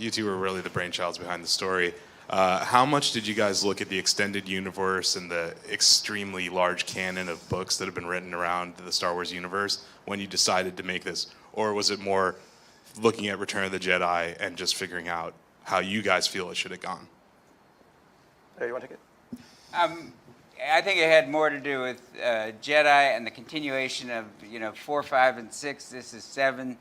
you two were really the brainchilds behind the story. How much did you guys look at the extended universe and the extremely large canon of books that have been written around the Star Wars universe when you decided to make this? Or was it more looking at Return of the Jedi and just figuring out how you guys feel it should have gone? Hey, you want to take it? I think it had more to do with Jedi and the continuation of 4, 5, and 6. This is 7.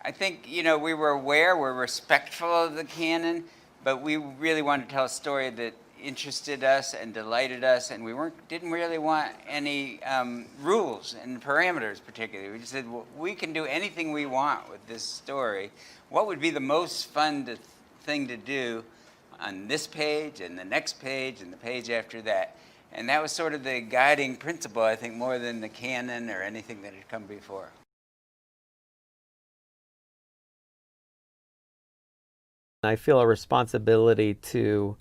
I think we were aware, we're respectful of the canon, but we really wanted to tell a story that interested us and delighted us, and we didn't really want any rules and parameters particularly. We just said, well, we can do anything we want with this story. What would be the most fun thing to do on this page and the next page and the page after that? And that was sort of the guiding principle, I think, more than the canon or anything that had come before. I feel a responsibility to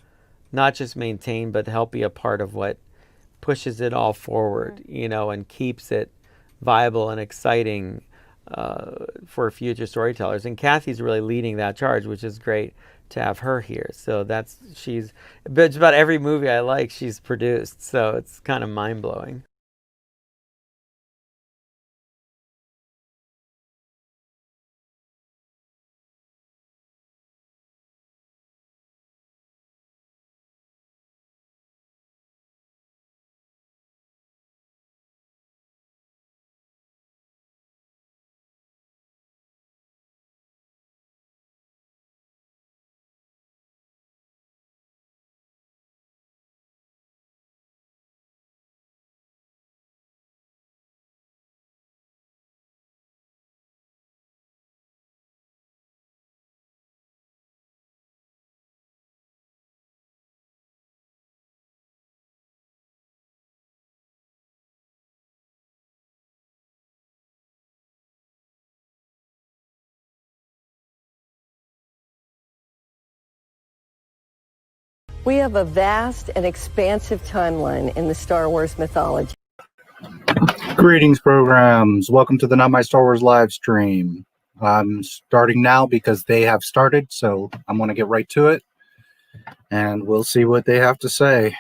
not just maintain, but help be a part of what pushes it all forward, and keeps it viable and exciting for future storytellers. And Kathy's really leading that charge, which is great to have her here. So she's about every movie I like, she's produced. So it's kind of mind-blowing. We have a vast and expansive timeline in the Star Wars mythology. Greetings, programs. Welcome to the Not My Star Wars live stream. I'm starting now because they have started, so I'm going to get right to it, and we'll see what they have to say.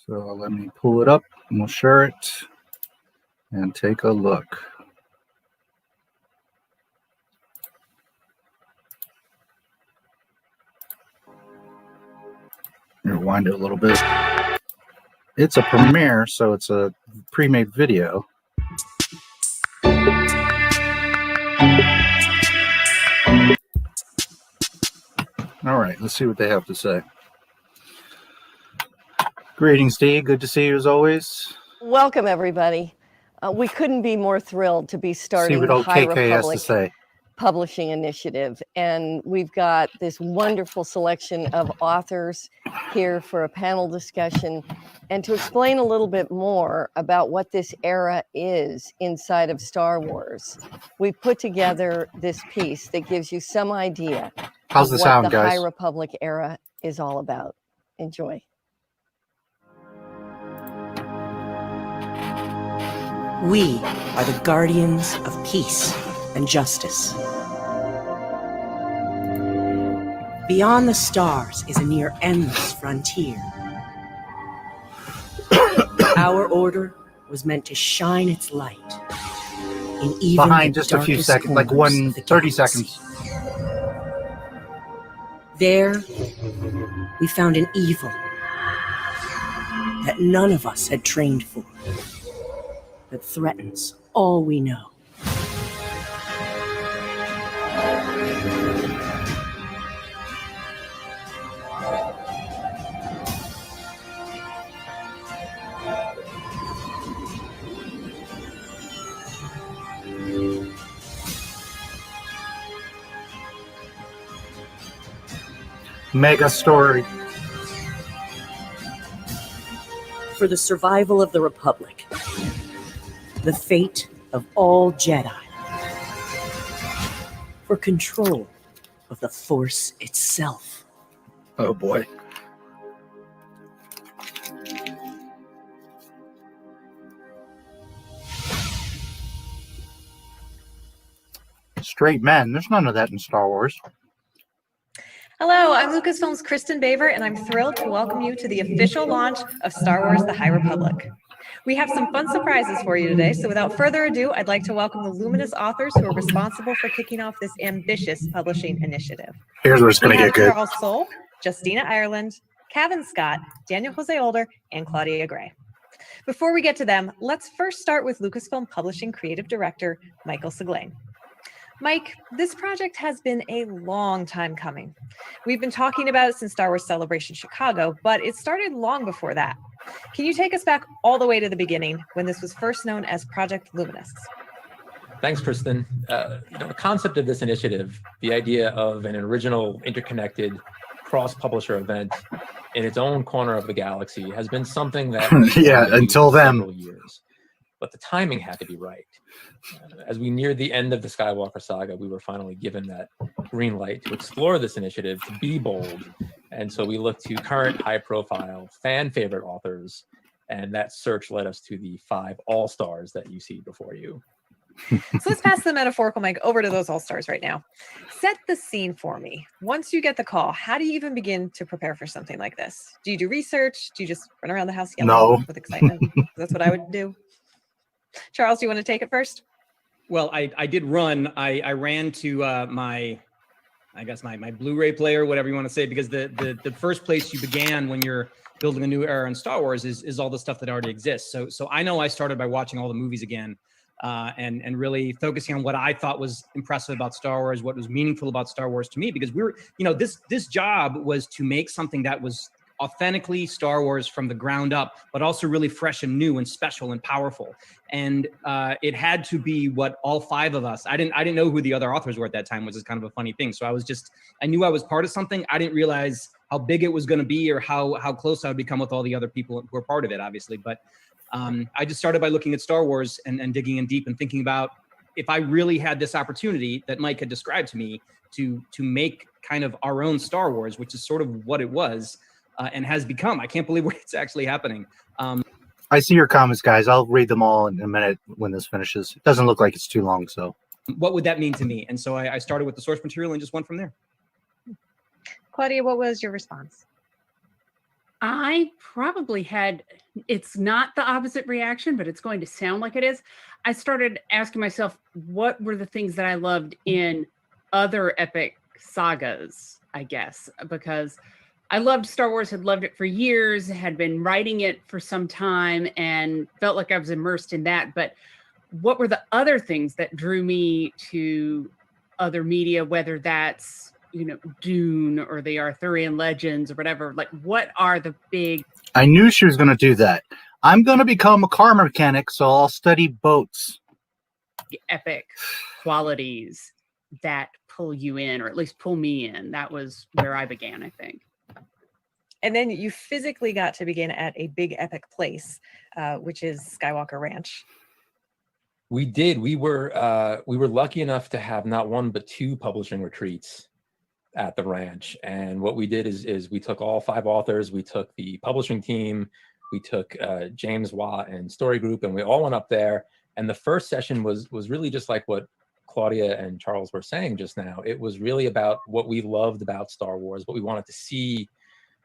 So let me pull it up, and we'll share it and take a look. Rewind it a little bit. It's a premiere, so it's a pre-made video. All right, let's see what they have to say. Greetings, Steve. Good to see you as always. Welcome, everybody. We couldn't be more thrilled to be starting See what the old High KK has to Republic say. Publishing Initiative. And we've got this wonderful selection of authors here for a panel discussion and to explain a little bit more about what this era is inside of Star Wars. We've put together this piece that gives you some idea How's the of sound, what the guys? High Republic era is all about. Enjoy. We are the guardians of peace and justice. Beyond the stars is a near endless frontier. Our order was meant to shine its light in even Behind the just a few darkest seconds, like corners of the 30 galaxy. seconds. There, we found an evil that none of us had trained for, that threatens all we know. Mega story. For the survival of the Republic, the fate of all Jedi, for control of the Force itself. Oh boy. straight men. There's none of that in Star Wars. Hello, I'm Lucasfilm's Kristen Baver, and I'm thrilled to welcome you to the official launch of Star Wars The High Republic. We have some fun surprises for you today, so without further ado, I'd like to welcome the luminous authors who are responsible for kicking off this ambitious publishing initiative. Here's where it's going We to have get good. Charles Soule, Justina Ireland, Kevin Scott, Daniel Jose Older, and Claudia Gray. Before we get to them, let's first start with Lucasfilm Publishing Creative Director, Michael Seglain. Mike, this project has been a long time coming. We've been talking about it since Star Wars Celebration Chicago, but it started long before that. Can you take us back all the way to the beginning when this was first known as Project Luminous? Thanks, Kristen. The concept of this initiative, the idea of an original interconnected cross-publisher event in its own corner of the galaxy has been something that yeah, until then. Several years. But the timing had to be right. As we neared the end of the Skywalker saga, we were finally given that green light to explore this initiative, to be bold. And so we looked to current high-profile, fan-favorite authors, and that search led us to the 5 all-stars that you see before you. So let's pass the metaphorical mic over to those all-stars right now. Set the scene for me. Once you get the call, how do you even begin to prepare for something like this? Do you do research? Do you just run around the house yelling with excitement? That's what I would do. Charles, do you want to take it first? Well, I did run. I ran to my Blu-ray player, whatever you want to say, because the first place you began when you're building a new era in Star Wars is all the stuff that already exists. So I know I started by watching all the movies again, and really focusing on what I thought was impressive about Star Wars, what was meaningful about Star Wars to me, because we were, this job was to make something that was authentically Star Wars from the ground up, but also really fresh and new and special and powerful. And it had to be what all 5 of us, I didn't know who the other authors were at that time, which is kind of a funny thing. So I knew I was part of something. I didn't realize how big it was going to be or how close I would become with all the other people who were part of it, obviously. But I just started by looking at Star Wars and digging in deep and thinking about if I really had this opportunity that Mike had described to me to make kind of our own Star Wars, which is sort of what it was, and has become. I can't believe it's actually happening. I see your comments, guys. I'll read them all in a minute when this finishes. It doesn't look like it's too long, so. What would that mean to me? And so I started with the source material and just went from there. Claudia, what was your response? I probably had, it's not the opposite reaction, but it's going to sound like it is. I started asking myself, what were the things that I loved in other epic sagas, I guess, because I loved Star Wars, had loved it for years, had been writing it for some time and felt like I was immersed in that. But what were the other things that drew me to other media, whether that's, Dune or the Arthurian legends or whatever? Like, what are the big... I knew she was going to do that. I'm going to become a car mechanic, so I'll study boats. Epic qualities that pull you in, or at least pull me in. That was where I began, I think. And then you physically got to begin at a big epic place, which is Skywalker Ranch. We did. We were lucky enough to have not 1 but 2 publishing retreats at the ranch. And what we did is we took all 5 authors. We took the publishing team. We took James Watt and Story Group, and we all went up there. And the first session was really just like what Claudia and Charles were saying just now. It was really about what we loved about Star Wars, what we wanted to see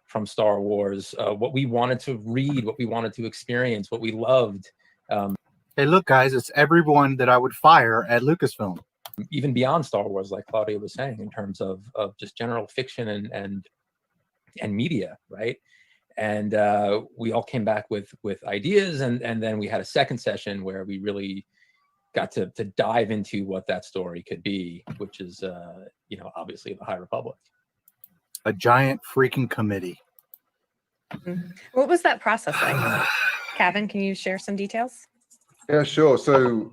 from Star Wars, what we wanted to read, what we wanted to experience, what we loved. Hey, look, guys, it's everyone that I would fire at Lucasfilm. Even beyond Star Wars, like Claudia was saying, in terms of just general fiction and media, right? And we all came back with ideas, and then we had a second session where we really got to dive into what that story could be, which is, obviously the High Republic. A giant freaking committee. What was that process like? Kevin, can you share some details? Yeah, sure. So,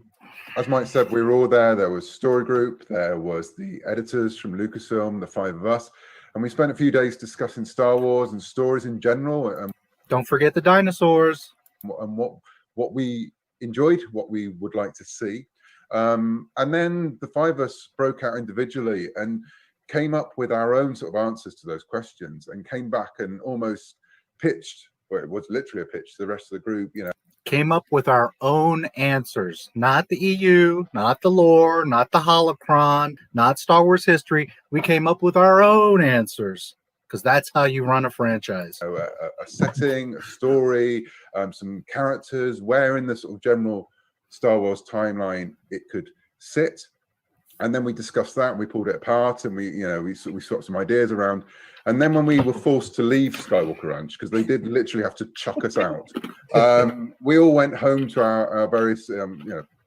as Mike said, we were all there. There was Story Group, there was the editors from Lucasfilm, the 5 of us, and we spent a few days discussing Star Wars and stories in general. And don't forget the dinosaurs. And what we enjoyed, what we would like to see. And then the 5 of us broke out individually and came up with our own sort of answers to those questions, and came back and almost pitched, well, it was literally a pitch to the rest of the group, came up with our own answers. Not the EU, not the lore, not the holocron, not Star Wars history. We came up with our own answers because that's how you run a franchise. A setting, a story, some characters, where in the sort of general Star Wars timeline it could sit. And then we discussed that and we pulled it apart and we swapped some ideas around. And then when we were forced to leave Skywalker Ranch, because they did literally have to chuck us out, we all went home to our various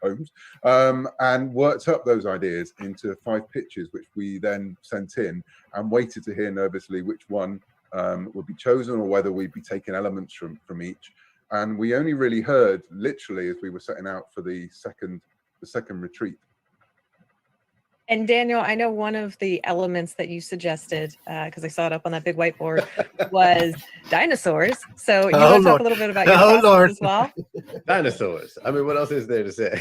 homes and worked up those ideas into 5 pitches, which we then sent in and waited to hear nervously which one would be chosen or whether we'd be taking elements from each. And we only really heard literally as we were setting out for the second retreat. And Daniel, I know one of the elements that you suggested, because I saw it up on that big whiteboard, was dinosaurs. So you want to talk a little bit about your process as well? Dinosaurs. I mean, what else is there to say?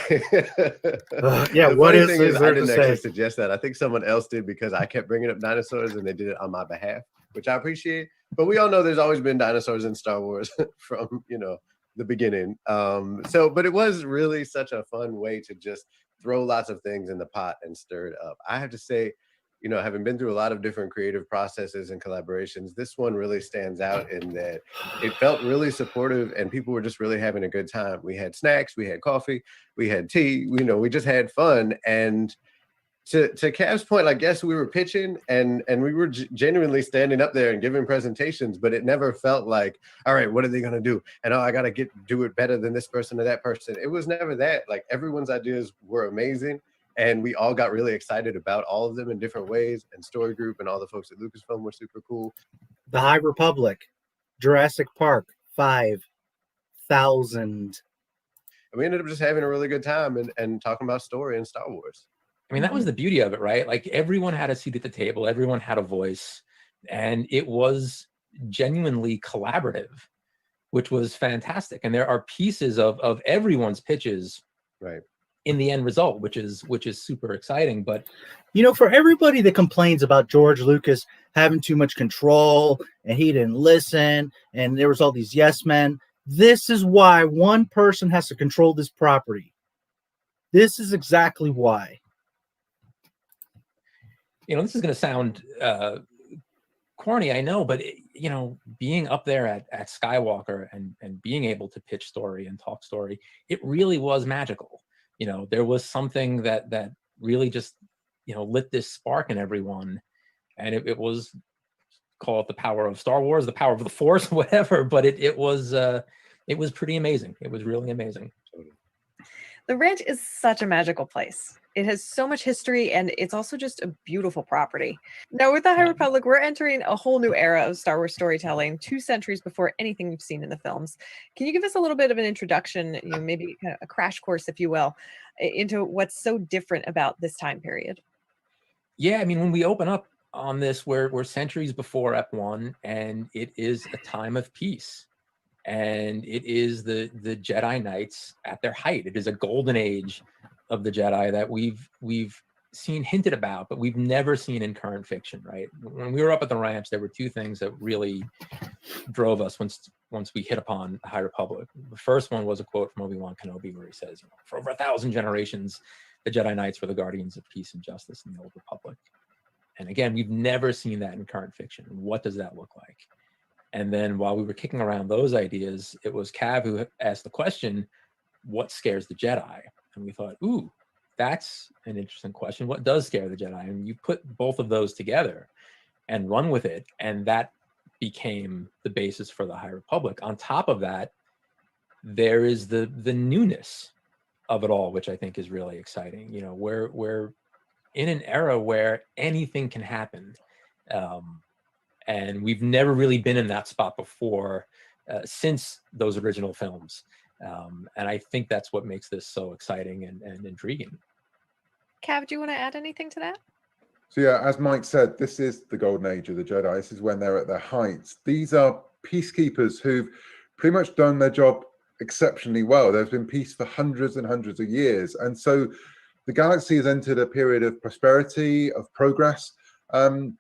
Yeah, the what funny is thing there I to didn't say? actually suggest that. I think someone else did because I kept bringing up dinosaurs and they did it on my behalf, which I appreciate. But we all know there's always been dinosaurs in Star Wars from, the beginning. But it was really such a fun way to just throw lots of things in the pot and stir it up. I have to say, having been through a lot of different creative processes and collaborations, this one really stands out in that it felt really supportive and people were just really having a good time. We had snacks, we had coffee, we had tea, we just had fun. And to Cav's point, I guess we were pitching and we were genuinely standing up there and giving presentations, but it never felt like, all right, what are they going to do? And I got to do it better than this person or that person. It was never that. Like everyone's ideas were amazing. And we all got really excited about all of them in different ways. And Story Group and all the folks at Lucasfilm were super cool. The High Republic, Jurassic Park, 5,000. And we ended up just having a really good time and talking about story and Star Wars. I mean, that was the beauty of it, right? Like everyone had a seat at the table, everyone had a voice, and it was genuinely collaborative, which was fantastic. And there are pieces of everyone's pitches, right, in the end result, which is super exciting. But for everybody that complains about George Lucas having too much control and he didn't listen and there was all these yes men, this is why one person has to control this property. This is exactly why. This is going to sound corny, I know, but being up there at Skywalker and being able to pitch story and talk story, it really was magical. There was something that really just lit this spark in everyone, and it was, call it the power of Star Wars, the power of the Force, whatever. But it was pretty amazing. It was really amazing. The ranch is such a magical place. It has so much history, and it's also just a beautiful property. Now, with the High Republic, we're entering a whole new era of Star Wars storytelling, 2 centuries before anything you've seen in the films. Can you give us a little bit of an introduction, maybe kind of a crash course, if you will, into what's so different about this time period? Yeah, I mean, when we open up on this, we're centuries before Ep1, and it is a time of peace. And it is the Jedi Knights at their height. It is a golden age of the Jedi that we've seen hinted about, but we've never seen in current fiction, right? When we were up at the ranch, there were 2 things that really drove us once we hit upon the High Republic. The first one was a quote from Obi-Wan Kenobi where he says, for over 1,000 generations, the Jedi Knights were the guardians of peace and justice in the Old Republic. And again, we've never seen that in current fiction. What does that look like? And then while we were kicking around those ideas, it was Cav who asked the question, what scares the Jedi? And we thought, ooh, that's an interesting question. What does scare the Jedi? And you put both of those together and run with it. And that became the basis for the High Republic. On top of that, there is the newness of it all, which I think is really exciting. We're in an era where anything can happen. And we've never really been in that spot before since those original films. And I think that's what makes this so exciting and intriguing. Cav, do you want to add anything to that? So yeah, as Mike said, this is the golden age of the Jedi. This is when they're at their heights. These are peacekeepers who've pretty much done their job exceptionally well. There's been peace for hundreds and hundreds of years. And so the galaxy has entered a period of prosperity, of progress. And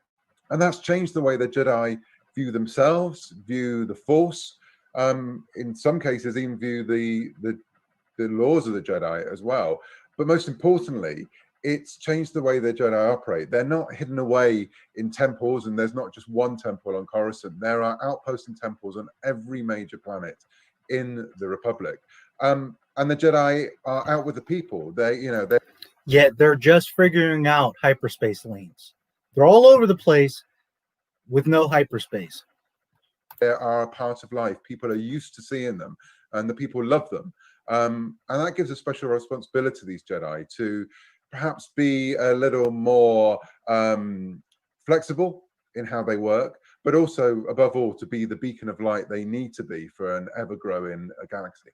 that's changed the way the Jedi view themselves, view the Force. In some cases, even view the laws of the Jedi as well. But most importantly, it's changed the way the Jedi operate. They're not hidden away in temples, and there's not just one temple on Coruscant. There are outposts and temples on every major planet in the Republic. And the Jedi are out with the people. Yet they're just figuring out hyperspace lanes. They're all over the place with no hyperspace. They are a part of life. People are used to seeing them, and the people love them. And that gives a special responsibility to these Jedi to perhaps be a little more flexible in how they work, but also, above all, to be the beacon of light they need to be for an ever-growing galaxy.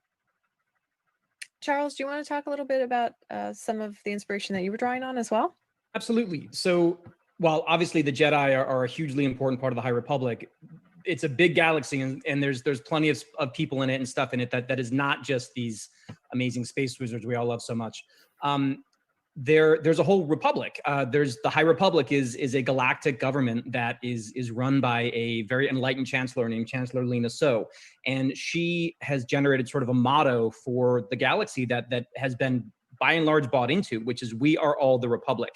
Charles, do you want to talk a little bit about some of the inspiration that you were drawing on as well? Absolutely. So while obviously the Jedi are a hugely important part of the High Republic, it's a big galaxy, and there's plenty of people in it and stuff in it that is not just these amazing space wizards we all love so much. There's a whole republic. There's the High Republic is a galactic government that is run by a very enlightened chancellor named Chancellor Lina So, and she has generated sort of a motto for the galaxy that has been by and large bought into, which is "We are all the Republic,"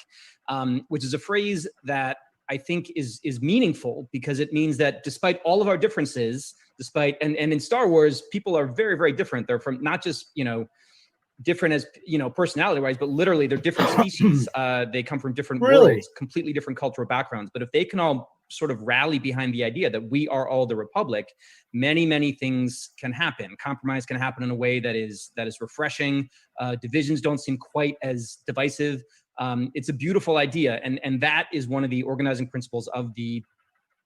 which is a phrase that I think is meaningful, because it means that despite all of our differences, and in Star Wars, people are very, very different. They're from not just, different as, personality wise, but literally they're different species. They come from different worlds, completely different cultural backgrounds. But if they can all sort of rally behind the idea that we are all the Republic, many, many things can happen. Compromise can happen in a way that is refreshing. Divisions don't seem quite as divisive. It's a beautiful idea, and that is one of the organizing principles of the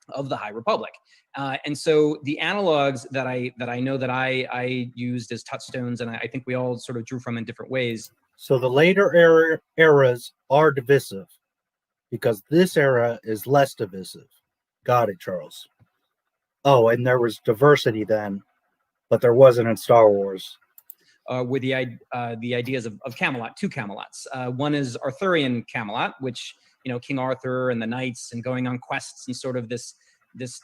High Republic. And so the analogs that I know that I used as touchstones, and I think we all sort of drew from in different ways. So the later eras are divisive, because this era is less divisive. Got it, Charles. Oh, and there was diversity then, but there wasn't in Star Wars. With the ideas of Camelot, two Camelots. One is Arthurian Camelot, which, King Arthur and the knights and going on quests and sort of this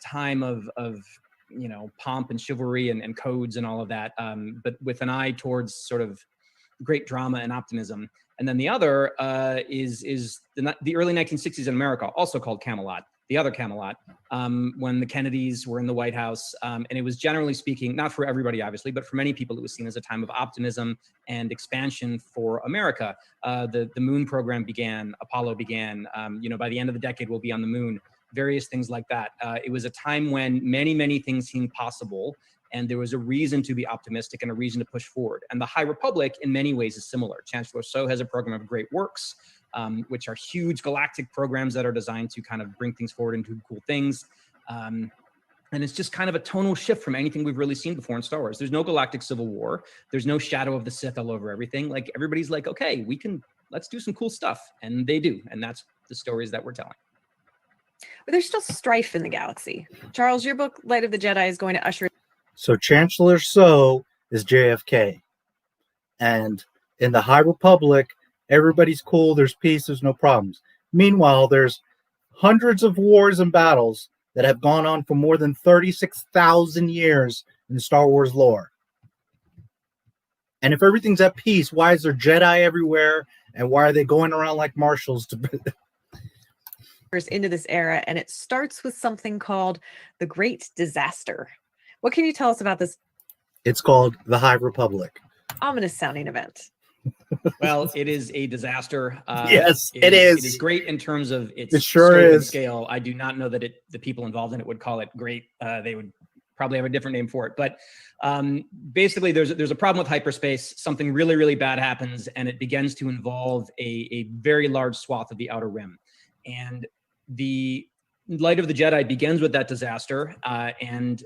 time of pomp and chivalry and codes and all of that, but with an eye towards sort of great drama and optimism. And then the other is the early 1960s in America, also called Camelot, the other Camelot, when the Kennedys were in the White House. And it was, generally speaking, not for everybody, obviously, but for many people, it was seen as a time of optimism and expansion for America. The moon program began, Apollo began, by the end of the decade, we'll be on the moon, various things like that. It was a time when many, many things seemed possible, and there was a reason to be optimistic and a reason to push forward. And the High Republic, in many ways, is similar. Chancellor So has a program of great works, which are huge galactic programs that are designed to kind of bring things forward and do cool things. And it's just kind of a tonal shift from anything we've really seen before in Star Wars. There's no galactic civil war. There's no shadow of the Sith all over everything. Like, everybody's like, okay, let's do some cool stuff. And they do. And that's the stories that we're telling. But there's still strife in the galaxy. Charles, your book, Light of the Jedi, is going to usher. So Chancellor So is JFK. And in the High Republic, everybody's cool, there's peace, there's no problems. Meanwhile, there's hundreds of wars and battles that have gone on for more than 36,000 years in Star Wars lore. And if everything's at peace, why is there Jedi everywhere? And why are they going around like marshals to... into this era, and it starts with something called the Great Disaster. What can you tell us about this? It's called the High Republic. Ominous sounding event. Well, it is a disaster. Yes, it is. It is great in terms of its it sure scope is. And scale. I do not know that the people involved in it would call it great. They would probably have a different name for it. But basically, there's a problem with hyperspace. Something really, really bad happens, and it begins to involve a very large swath of the Outer Rim. And the Light of the Jedi begins with that disaster. And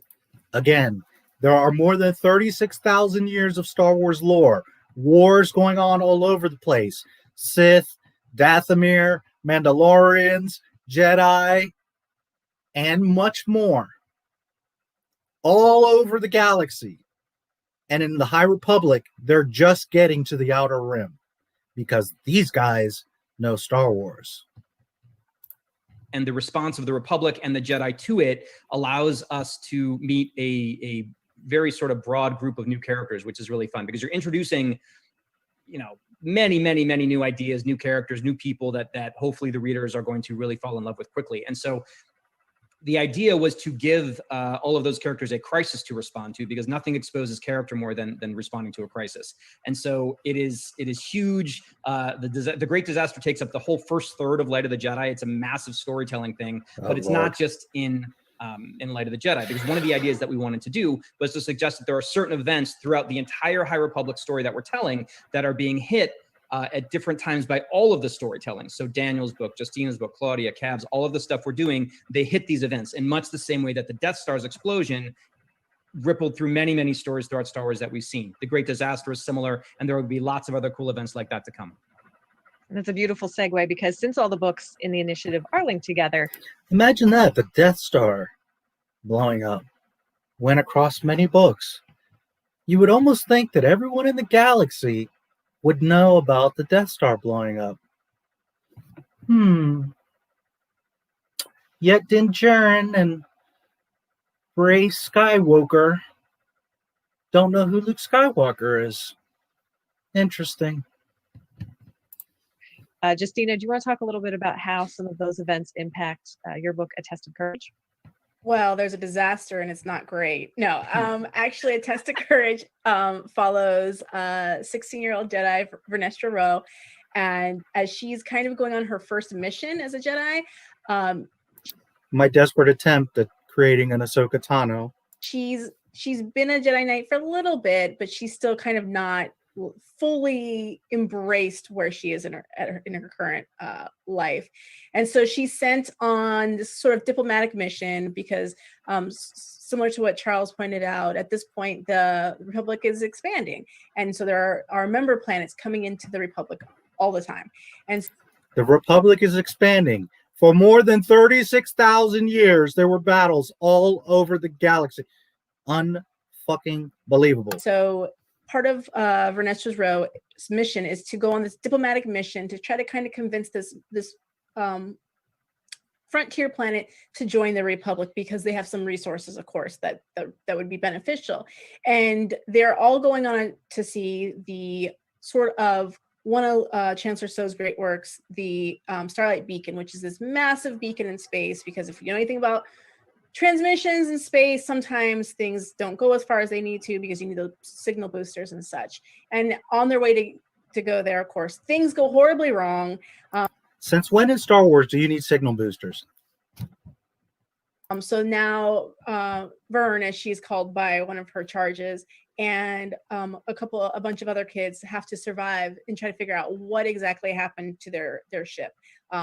again, there are more than 36,000 years of Star Wars lore. Wars going on all over the place. Sith, Dathomir, Mandalorians, Jedi, and much more. All over the galaxy. And in the High Republic, they're just getting to the Outer Rim. Because these guys know Star Wars. And the response of the Republic and the Jedi to it allows us to meet a very sort of broad group of new characters, which is really fun because you're introducing, you know, many new ideas, new characters, new people that hopefully the readers are going to really fall in love with quickly. And so the idea was to give all of those characters a crisis to respond to, because nothing exposes character more than responding to a crisis. And so it is huge. The Great Disaster takes up the whole first third of Light of the Jedi. It's a massive storytelling thing, but it's not just in Light of the Jedi, because one of the ideas that we wanted to do was to suggest that there are certain events throughout the entire High Republic story that we're telling that are being hit at different times by all of the storytelling. So Daniel's book, Justina's book, Claudia, Cav's, all of the stuff we're doing, they hit these events in much the same way that the Death Star's explosion rippled through many stories throughout Star Wars that we've seen. The Great Disaster is similar, and there will be lots of other cool events like that to come. And that's a beautiful segue, because since all the books in the initiative are linked together. Imagine that, the Death Star blowing up went across many books. You would almost think that everyone in the galaxy would know about the Death Star blowing up. Yet Din Djarin and Rey Skywalker don't know who Luke Skywalker is. Interesting. Justina, do you want to talk a little bit about how some of those events impact your book, A Test of Courage? Well, there's a disaster and it's not great. No, actually, A Test of Courage follows 16-year-old Jedi Vernestra Rowe, and as she's kind of going on her first mission as a Jedi, My desperate attempt at creating an Ahsoka Tano. she's been a Jedi Knight for a little bit, but she's still kind of not fully embraced where she is in her current life. And so she's sent on this sort of diplomatic mission because similar to what Charles pointed out, at this point the Republic is expanding, and so there are member planets coming into the Republic all the time. And The Republic is expanding. For more than 36,000 years, there were battles all over the galaxy. Unfucking believable. so part of Vernestra Rowe's mission is to go on this diplomatic mission to try to kind of convince this frontier planet to join the Republic, because they have some resources, of course, that would be beneficial. And they're all going on to see the sort of one of Chancellor So's great works, the Starlight Beacon, which is this massive beacon in space. Because if you know anything about transmissions in space, sometimes things don't go as far as they need to because you need those signal boosters and such. And on their way to go there, of course, things go horribly wrong. Since when in Star Wars do you need signal boosters? So now Vern, as she's called by one of her charges, and a bunch of other kids have to survive and try to figure out what exactly happened to their ship.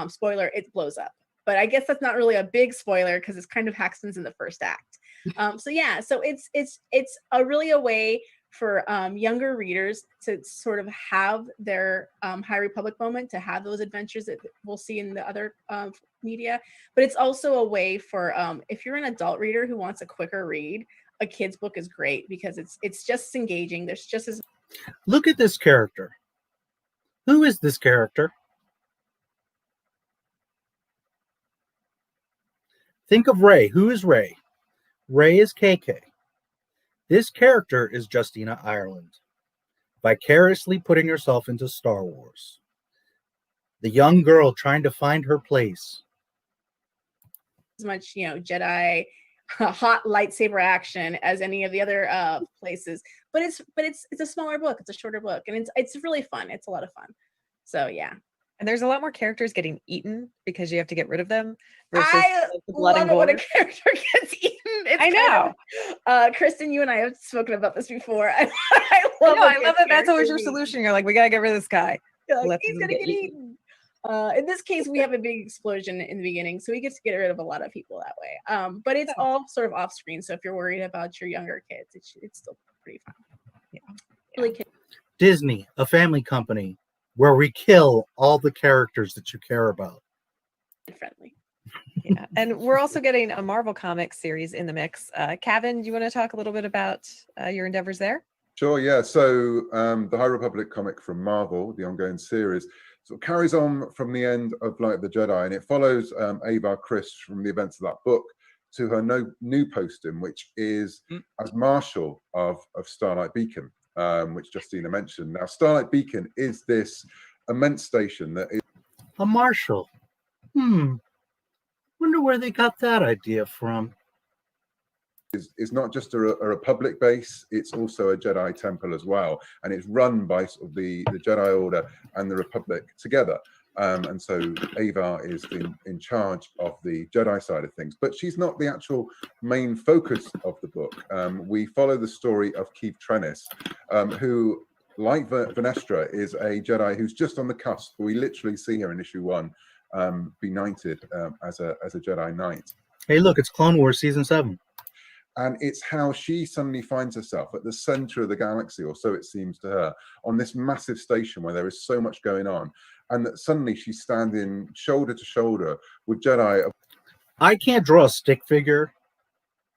Spoiler, it blows up. But I guess that's not really a big spoiler because it's kind of happens in the first act. So it's really a way for younger readers to sort of have their High Republic moment, to have those adventures that we'll see in the other media. But it's also a way for if you're an adult reader who wants a quicker read, a kid's book is great because it's just engaging. There's just as Look at this character. Who is this character? Think of Rey. Who is Rey? Rey is KK. This character is Justina Ireland, vicariously putting herself into Star Wars. The young girl trying to find her place. much Jedi hot lightsaber action as any of the other places, but it's a smaller book, it's a shorter book, and it's really fun. It's a lot of fun. So yeah. And there's a lot more characters getting eaten because you have to get rid of them. Versus I the blood love and it when a gore. character gets eaten. It's I know. Kind of, Kristen, you and I have spoken about this before. I I love love that. That's always your character solution. You're like, we gotta get rid of this guy. You're like, Let he's him gonna get get eaten. In this case, we have a big explosion in the beginning, so we get to get rid of a lot of people that way. But it's all sort of off screen, so if you're worried about your younger kids, it's still pretty fun. Yeah. Really kid- Disney, a family company where we kill all the characters that you care about. friendly. Yeah. And we're also getting a Marvel Comics series in the mix. Kevin, do you want to talk a little bit about your endeavors there? Sure, yeah. So the High Republic comic from Marvel, the ongoing series, sort of carries on from the end of Light of the Jedi, and it follows Ava Chris from the events of that book to her new posting, which is as Marshal of Starlight Beacon, which Justina mentioned. Now, Starlight Beacon is this immense station that is A marshal. Wonder where they got that idea from. is not just a Republic base, it's also a Jedi temple as well. And it's run by sort of the Jedi Order and the Republic together. And so Ava is in charge of the Jedi side of things, but she's not the actual main focus of the book. We follow the story of Keith Trennis, who, like Venestra, is a Jedi who's just on the cusp. We literally see her in issue 1 be knighted as a Jedi Knight. Hey, look, it's Clone Wars season 7. And it's how she suddenly finds herself at the center of the galaxy, or so it seems to her, on this massive station where there is so much going on. And that suddenly she's standing shoulder to shoulder with Jedi. I can't draw a stick figure,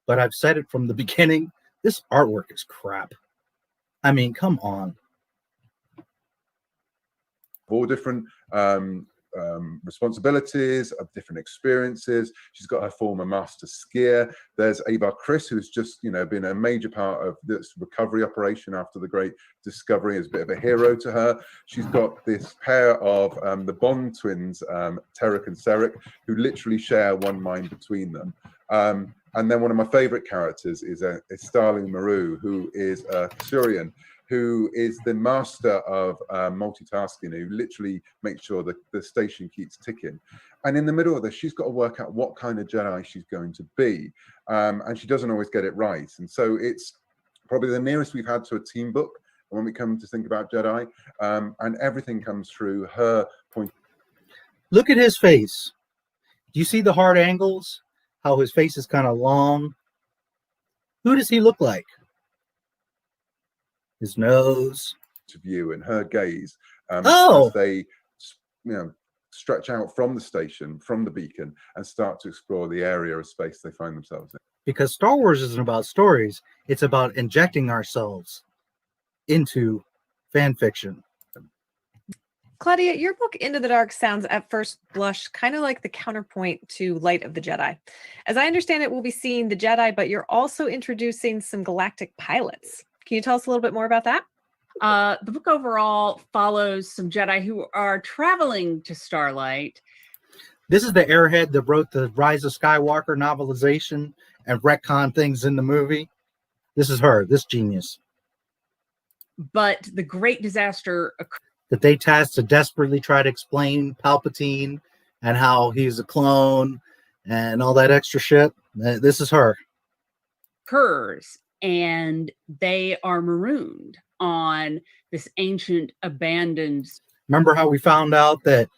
but I've said it from the beginning. This artwork is crap. I mean, come on. 4 different responsibilities, of different experiences. She's got her former master skier. There's Abar Chris, who's just been a major part of this recovery operation after the great discovery, as a bit of a hero to her. She's got this pair of the Bond twins, Terek and Serek, who literally share one mind between them. And then one of my favorite characters is Starling Maru, who is a Turian, who is the master of multitasking, who literally makes sure that the station keeps ticking. And in the middle of this, she's got to work out what kind of Jedi she's going to be. And she doesn't always get it right. And so it's probably the nearest we've had to a team book when we come to think about Jedi. And everything comes through her point. Look at his face. Do you see the hard angles? How his face is kind of long? Who does he look like? His nose. To view and her gaze as they stretch out from the station, from the beacon, and start to explore the area of space they find themselves in. Because Star Wars isn't about stories, it's about injecting ourselves into fan fiction. Claudia, your book Into the Dark sounds at first blush kind of like the counterpoint to Light of the Jedi. As I understand it, we'll be seeing the Jedi, but you're also introducing some galactic pilots. Can you tell us a little bit more about that? The book overall follows some Jedi who are traveling to Starlight. This is the airhead that wrote the Rise of Skywalker novelization and retcon things in the movie. This is her, this genius. But the great disaster occurred. That they tasked to desperately try to explain Palpatine and how he's a clone and all that extra shit. This is her. Occurs, and they are marooned on this ancient abandoned. Remember how we found out that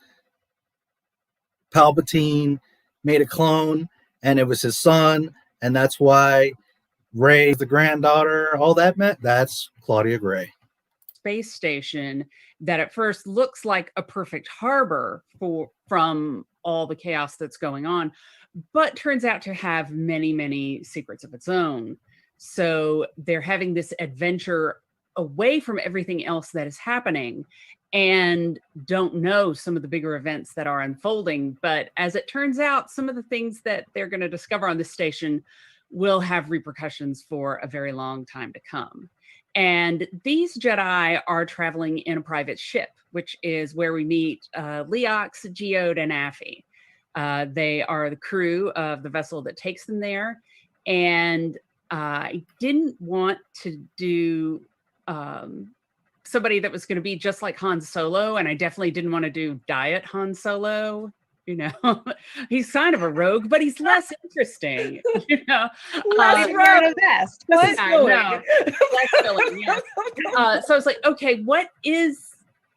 Palpatine made a clone and it was his son, and that's why Rey, the granddaughter, all that meant? That's Claudia Gray. Space station that at first looks like a perfect harbor from all the chaos that's going on, but turns out to have many, many secrets of its own. So they're having this adventure away from everything else that is happening and don't know some of the bigger events that are unfolding. But as it turns out, some of the things that they're going to discover on this station will have repercussions for a very long time to come. And these Jedi are traveling in a private ship, which is where we meet Leox, Geode, and Affy. They are the crew of the vessel that takes them there. And I didn't want to do somebody that was going to be just like Han Solo, and I definitely didn't want to do Diet Han Solo. He's kind of a rogue, but he's less interesting. He's wearing a vest. I know. Less filling, yes. So I was like, okay, what is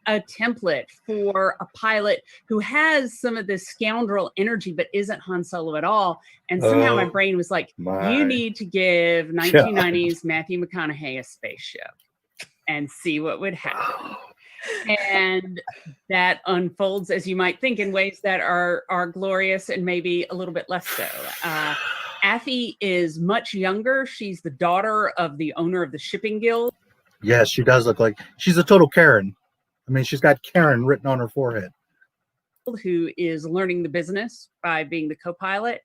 a template for a pilot who has some of this scoundrel energy but isn't Han Solo at all? And somehow my brain was like, you need to give 1990s Matthew McConaughey a spaceship and see what would happen. And that unfolds, as you might think, in ways that are glorious and maybe a little bit less so. Affy is much younger. She's the daughter of the owner of the shipping guild. Yes, she does look like she's a total Karen. I mean, she's got Karen written on her forehead. Who is learning the business by being the co-pilot.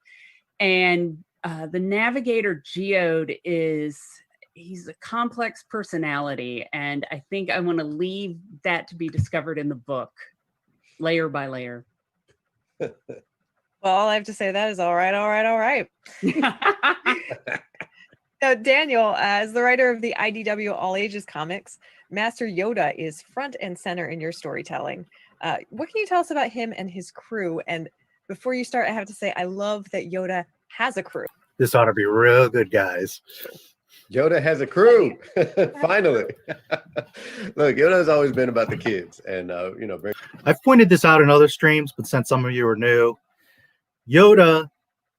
And the navigator Geode he's a complex personality, and I think I want to leave that to be discovered in the book, layer by layer. Well, all I have to say to that is all right, all right, all right. Now, Daniel, as the writer of the IDW All Ages comics, Master Yoda is front and center in your storytelling. What can you tell us about him and his crew? And before you start, I have to say, I love that Yoda has a crew. This ought to be real good, guys. Yoda has a crew. Finally. Look, Yoda's always been about the kids, and I've pointed this out in other streams, but since some of you are new, Yoda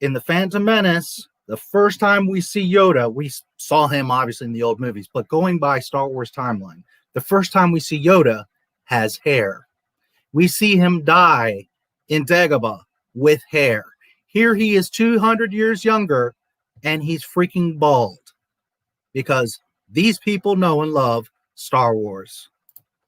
in the Phantom Menace, the first time we see Yoda, we saw him obviously in the old movies, but going by Star Wars timeline, the first time we see Yoda has hair. We see him die in Dagobah with hair. Here he is 200 years younger, and he's freaking bald. Because these people know and love Star Wars.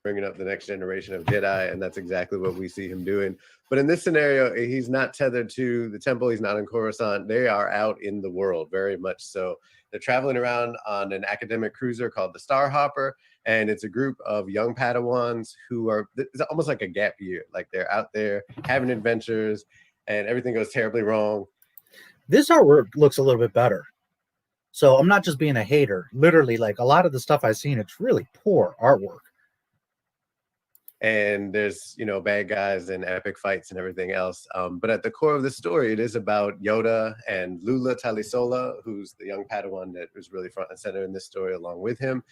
Bringing up the next generation of Jedi, and that's exactly what we see him doing. But in this scenario, he's not tethered to the temple. He's not in Coruscant. They are out in the world, very much so. They're traveling around on an academic cruiser called the Starhopper, and it's a group of young Padawans who are, it's almost like a gap year. Like they're out there having adventures, and everything goes terribly wrong. This artwork looks a little bit better. So I'm not just being a hater. Literally, like a lot of the stuff I've seen, it's really poor artwork. And there's, bad guys and epic fights and everything else. But at the core of the story, it is about Yoda and Lula Talisola, who's the young Padawan that is really front and center in this story along with him,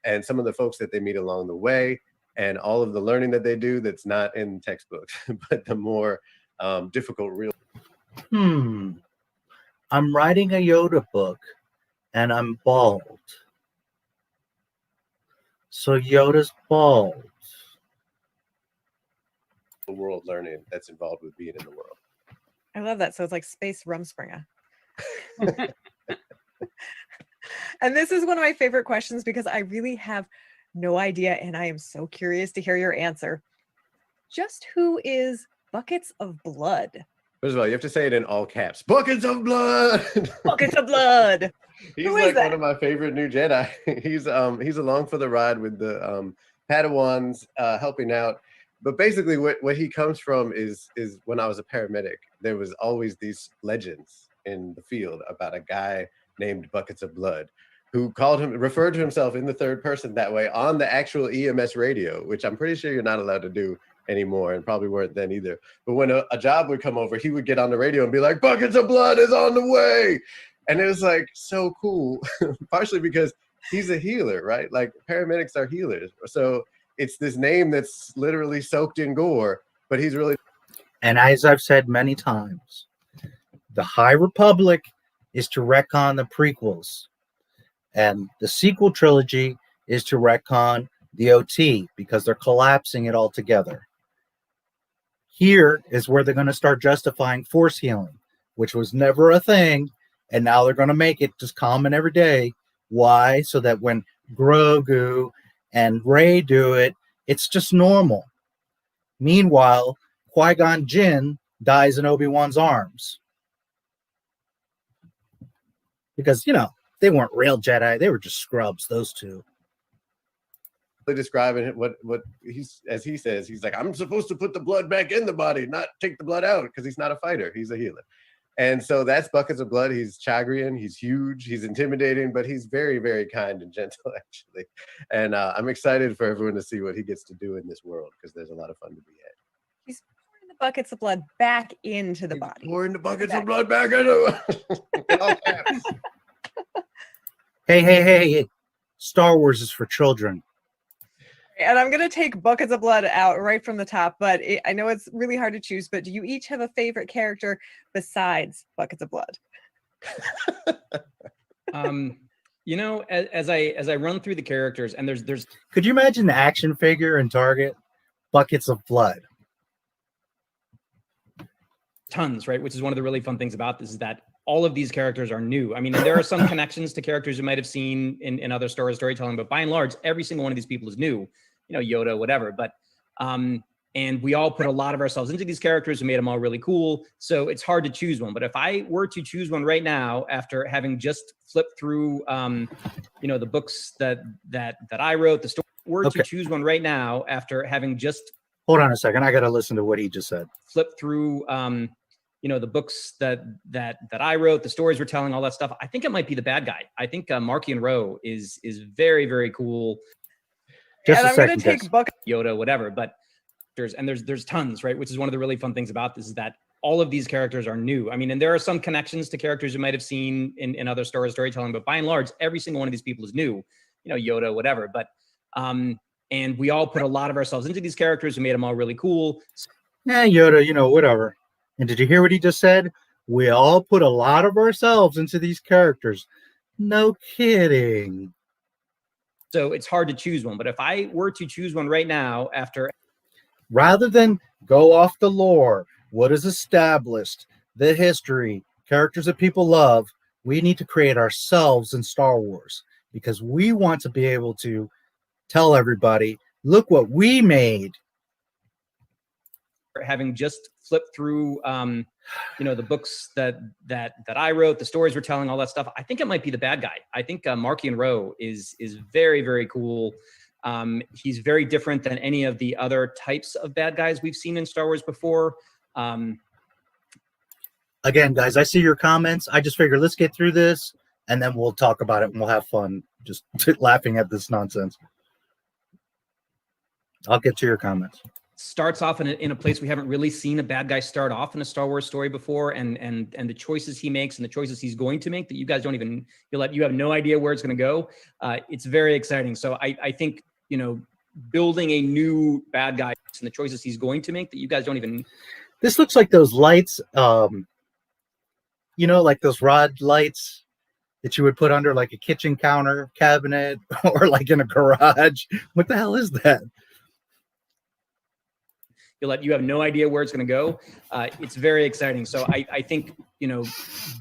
and some of the folks that they meet along the way, and all of the learning that they do that's not in textbooks, but the more difficult real. I'm writing a Yoda book, and I'm bald. So Yoda's bald. World learning that's involved with being in the world. I love that. So it's like Space Rumspringa. And this is one of my favorite questions because I really have no idea, and I am so curious to hear your answer. Just who is Buckets of Blood? First of all, you have to say it in all caps. Buckets of blood. Buckets of blood. He's Who is like that? one of my favorite new Jedi. He's along for the ride with the Padawans helping out. But basically what he comes from is when I was a paramedic, there was always these legends in the field about a guy named Buckets of Blood who referred to himself in the third person that way on the actual EMS radio, which I'm pretty sure you're not allowed to do anymore, and probably weren't then either. But when a job would come over, he would get on the radio and be like, Buckets of Blood is on the way. And it was like so cool, partially because he's a healer, right? Like paramedics are healers. So it's this name that's literally soaked in gore, but he's really. And as I've said many times, the High Republic is to retcon the prequels. And the sequel trilogy is to retcon the OT because they're collapsing it all together. Here is where they're going to start justifying force healing, which was never a thing. And now they're going to make it just common every day. Why? So that when Grogu and Rey do it, it's just normal. Meanwhile, Qui-Gon Jinn dies in Obi-Wan's arms. Because, they weren't real Jedi. They were just scrubs, those two. Describing what he's, as he says, he's like, I'm supposed to put the blood back in the body, not take the blood out, because he's not a fighter. He's a healer. And so that's Buckets of Blood. He's Chagrian. He's huge. He's intimidating, but he's very, very kind and gentle, actually. And I'm excited for everyone to see what he gets to do in this world because there's a lot of fun to be had. He's pouring the buckets of blood back into the body. Pouring the buckets of blood back into it. Hey. Star Wars is for children. And I'm going to take Buckets of Blood out right from the top, but I know it's really hard to choose, but do you each have a favorite character besides Buckets of Blood? As I run through the characters, and there's Could you imagine the action figure in Target? Buckets of Blood. tons, right? Which is one of the really fun things about this, is that all of these characters are new. I mean, and there are some connections to characters you might have seen in other storytelling, but by and large, every single one of these people is new, Yoda, whatever. But, and and we all put a lot of ourselves into these characters and made them all really cool. So it's hard to choose one. But if I were to choose one right now, after having just flipped through, the books that I wrote, the story, to choose one right now after having just Hold on a second. I got to listen to what he just said. flipped through, the books that I wrote, the stories we're telling, all that stuff. I think it might be the bad guy. I think Marky and Row is very, very cool. Just and a I'm going second, to take Jess. Buck, Yoda, whatever. But there's tons, right? Which is one of the really fun things about this, is that all of these characters are new. I mean, and there are some connections to characters you might have seen in other storytelling, but by and large, every single one of these people is new. Yoda, whatever. But and we all put a lot of ourselves into these characters and made them all really cool. Yeah, Yoda, whatever. And did you hear what he just said? We all put a lot of ourselves into these characters. No kidding. So it's hard to choose one. But if I were to choose one right now, after Rather than go off the lore, what is established, the history, characters that people love, we need to create ourselves in Star Wars, because we want to be able to tell everybody, look what we made. having just flipped through, the books that I wrote, the stories we're telling, all that stuff, I think it might be the bad guy. I think Marky and Row is very, very cool. He's very different than any of the other types of bad guys we've seen in Star Wars before. Again, guys, I see your comments. I just figured let's get through this and then we'll talk about it and we'll have fun just laughing at this nonsense. I'll get to your comments. Starts off in a place we haven't really seen a bad guy start off in a Star Wars story before, and the choices he makes and the choices he's going to make that you guys don't even, you have no idea where it's going to go. It's very exciting. So I think, building a new bad guy and the choices he's going to make that you guys don't even. This looks like those lights, like those rod lights that you would put under like a kitchen counter cabinet or like in a garage. What the hell is that? You have no idea where it's going to go. It's very exciting. So I think,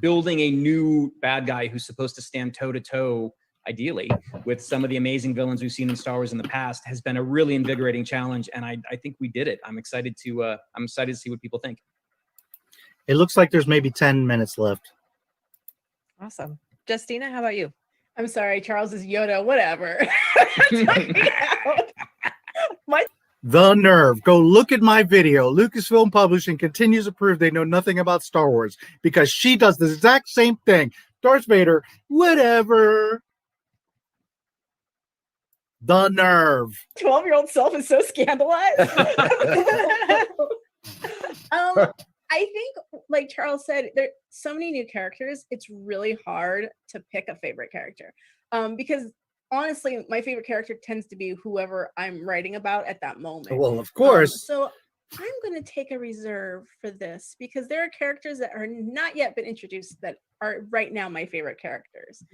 building a new bad guy who's supposed to stand toe to toe, ideally, with some of the amazing villains we've seen in Star Wars in the past has been a really invigorating challenge. And I think we did it. I'm excited to see what people think. It looks like there's maybe 10 minutes left. Awesome. Justina, how about you? I'm sorry, Charles is Yoda, whatever. The nerve. Go look at my video. Lucasfilm Publishing continues to prove they know nothing about Star Wars because she does the exact same thing. Darth Vader, whatever. The nerve. 12-year-old self is so scandalized. I think, like Charles said, there are so many new characters. It's really hard to pick a favorite character because honestly, my favorite character tends to be whoever I'm writing about at that moment. Well, of course. So I'm going to take a reserve for this because there are characters that are not yet been introduced that are right now my favorite characters.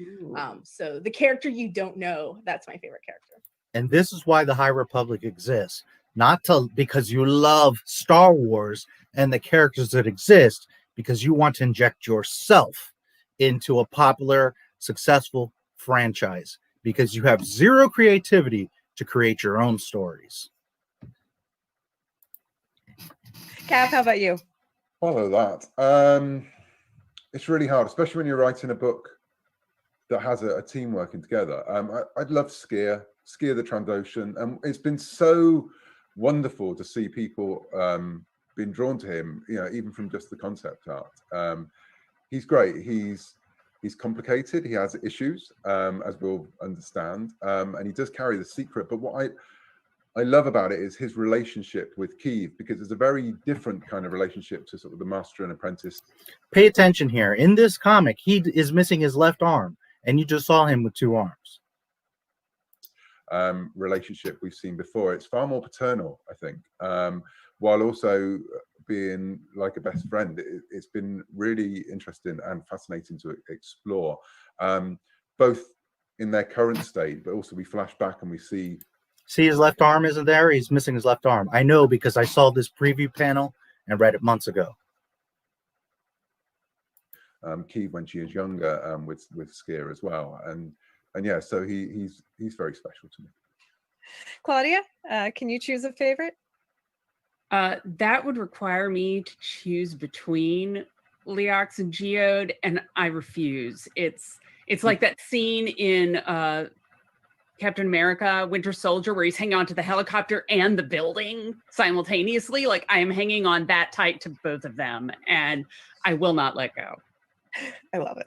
So the character you don't know, that's my favorite character. And this is why the High Republic exists. Not because you love Star Wars and the characters that exist, because you want to inject yourself into a popular, successful franchise, because you have zero creativity to create your own stories. Cav, how about you? Follow that. It's really hard, especially when you're writing a book that has a team working together. I'd love Skier the Trandoshan. It's been so wonderful to see people being drawn to him, even from just the concept art. He's great. He's complicated. He has issues, as we'll understand, and he does carry the secret. But what I love about it is his relationship with Keith, because it's a very different kind of relationship to sort of the master and apprentice. Pay attention here. In this comic, he is missing his left arm, and you just saw him with two arms. Relationship we've seen before. It's far more paternal, I think, while also being like a best friend. It's been really interesting and fascinating to explore, both in their current state, but also we flash back and we see his left arm isn't there. He's missing his left arm. I know because I saw this preview panel and read it months ago. Key when she is younger, with Skier as well, and yeah, so he's very special to me. Claudia, can you choose a favorite? That would require me to choose between Leox and Geode, and I refuse. It's like that scene in Captain America: Winter Soldier where he's hanging on to the helicopter and the building simultaneously. Like, I am hanging on that tight to both of them, and I will not let go. I love it.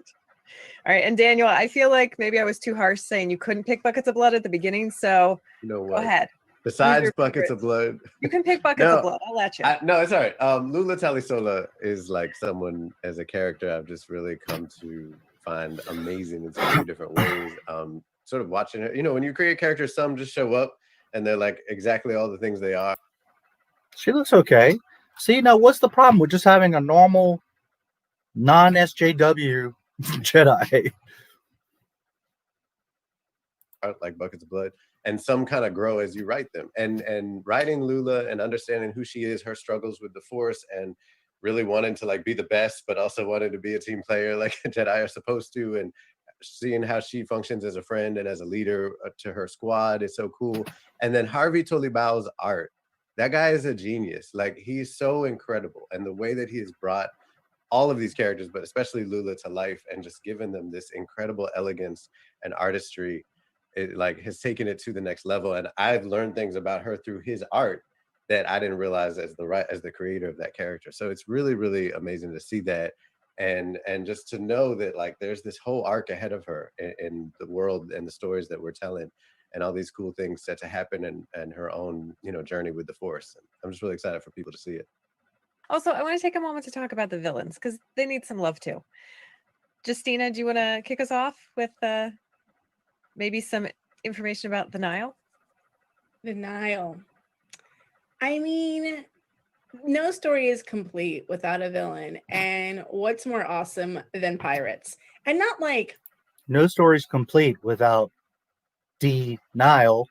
All right, and Daniel, I feel like maybe I was too harsh saying you couldn't pick buckets of blood at the beginning, so You know go what? ahead. Besides buckets of blood, You can pick buckets of blood. I'll let you. No, it's all right. Lula Talisola is like someone as a character I've just really come to find amazing in so many different ways. Sort of watching her, when you create characters, some just show up and they're like exactly all the things they are. She looks okay. See, now what's the problem with just having a normal non-SJW Jedi? Like buckets of blood, and some kind of grow as you write them. And writing Lula and understanding who she is, her struggles with the Force, and really wanting to like be the best, but also wanting to be a team player like a Jedi are supposed to, and seeing how she functions as a friend and as a leader to her squad is so cool. And then Harvey Tolibau's art, that guy is a genius. Like, he's so incredible, and the way that he has brought all of these characters, but especially Lula, to life and just given them this incredible elegance and artistry, it like has taken it to the next level. And I've learned things about her through his art that I didn't realize as the creator of that character. So it's really, really amazing to see that, and just to know that like there's this whole arc ahead of her in the world and the stories that we're telling, and all these cool things set to happen, and her own journey with the Force. And I'm just really excited for people to see it. Also, I want to take a moment to talk about the villains because they need some love too. Justina, do you want to kick us off with maybe some information about the Nihil? The Nihil. I mean, no story is complete without a villain. And what's more awesome than pirates? And not like... No story's complete without Nihil.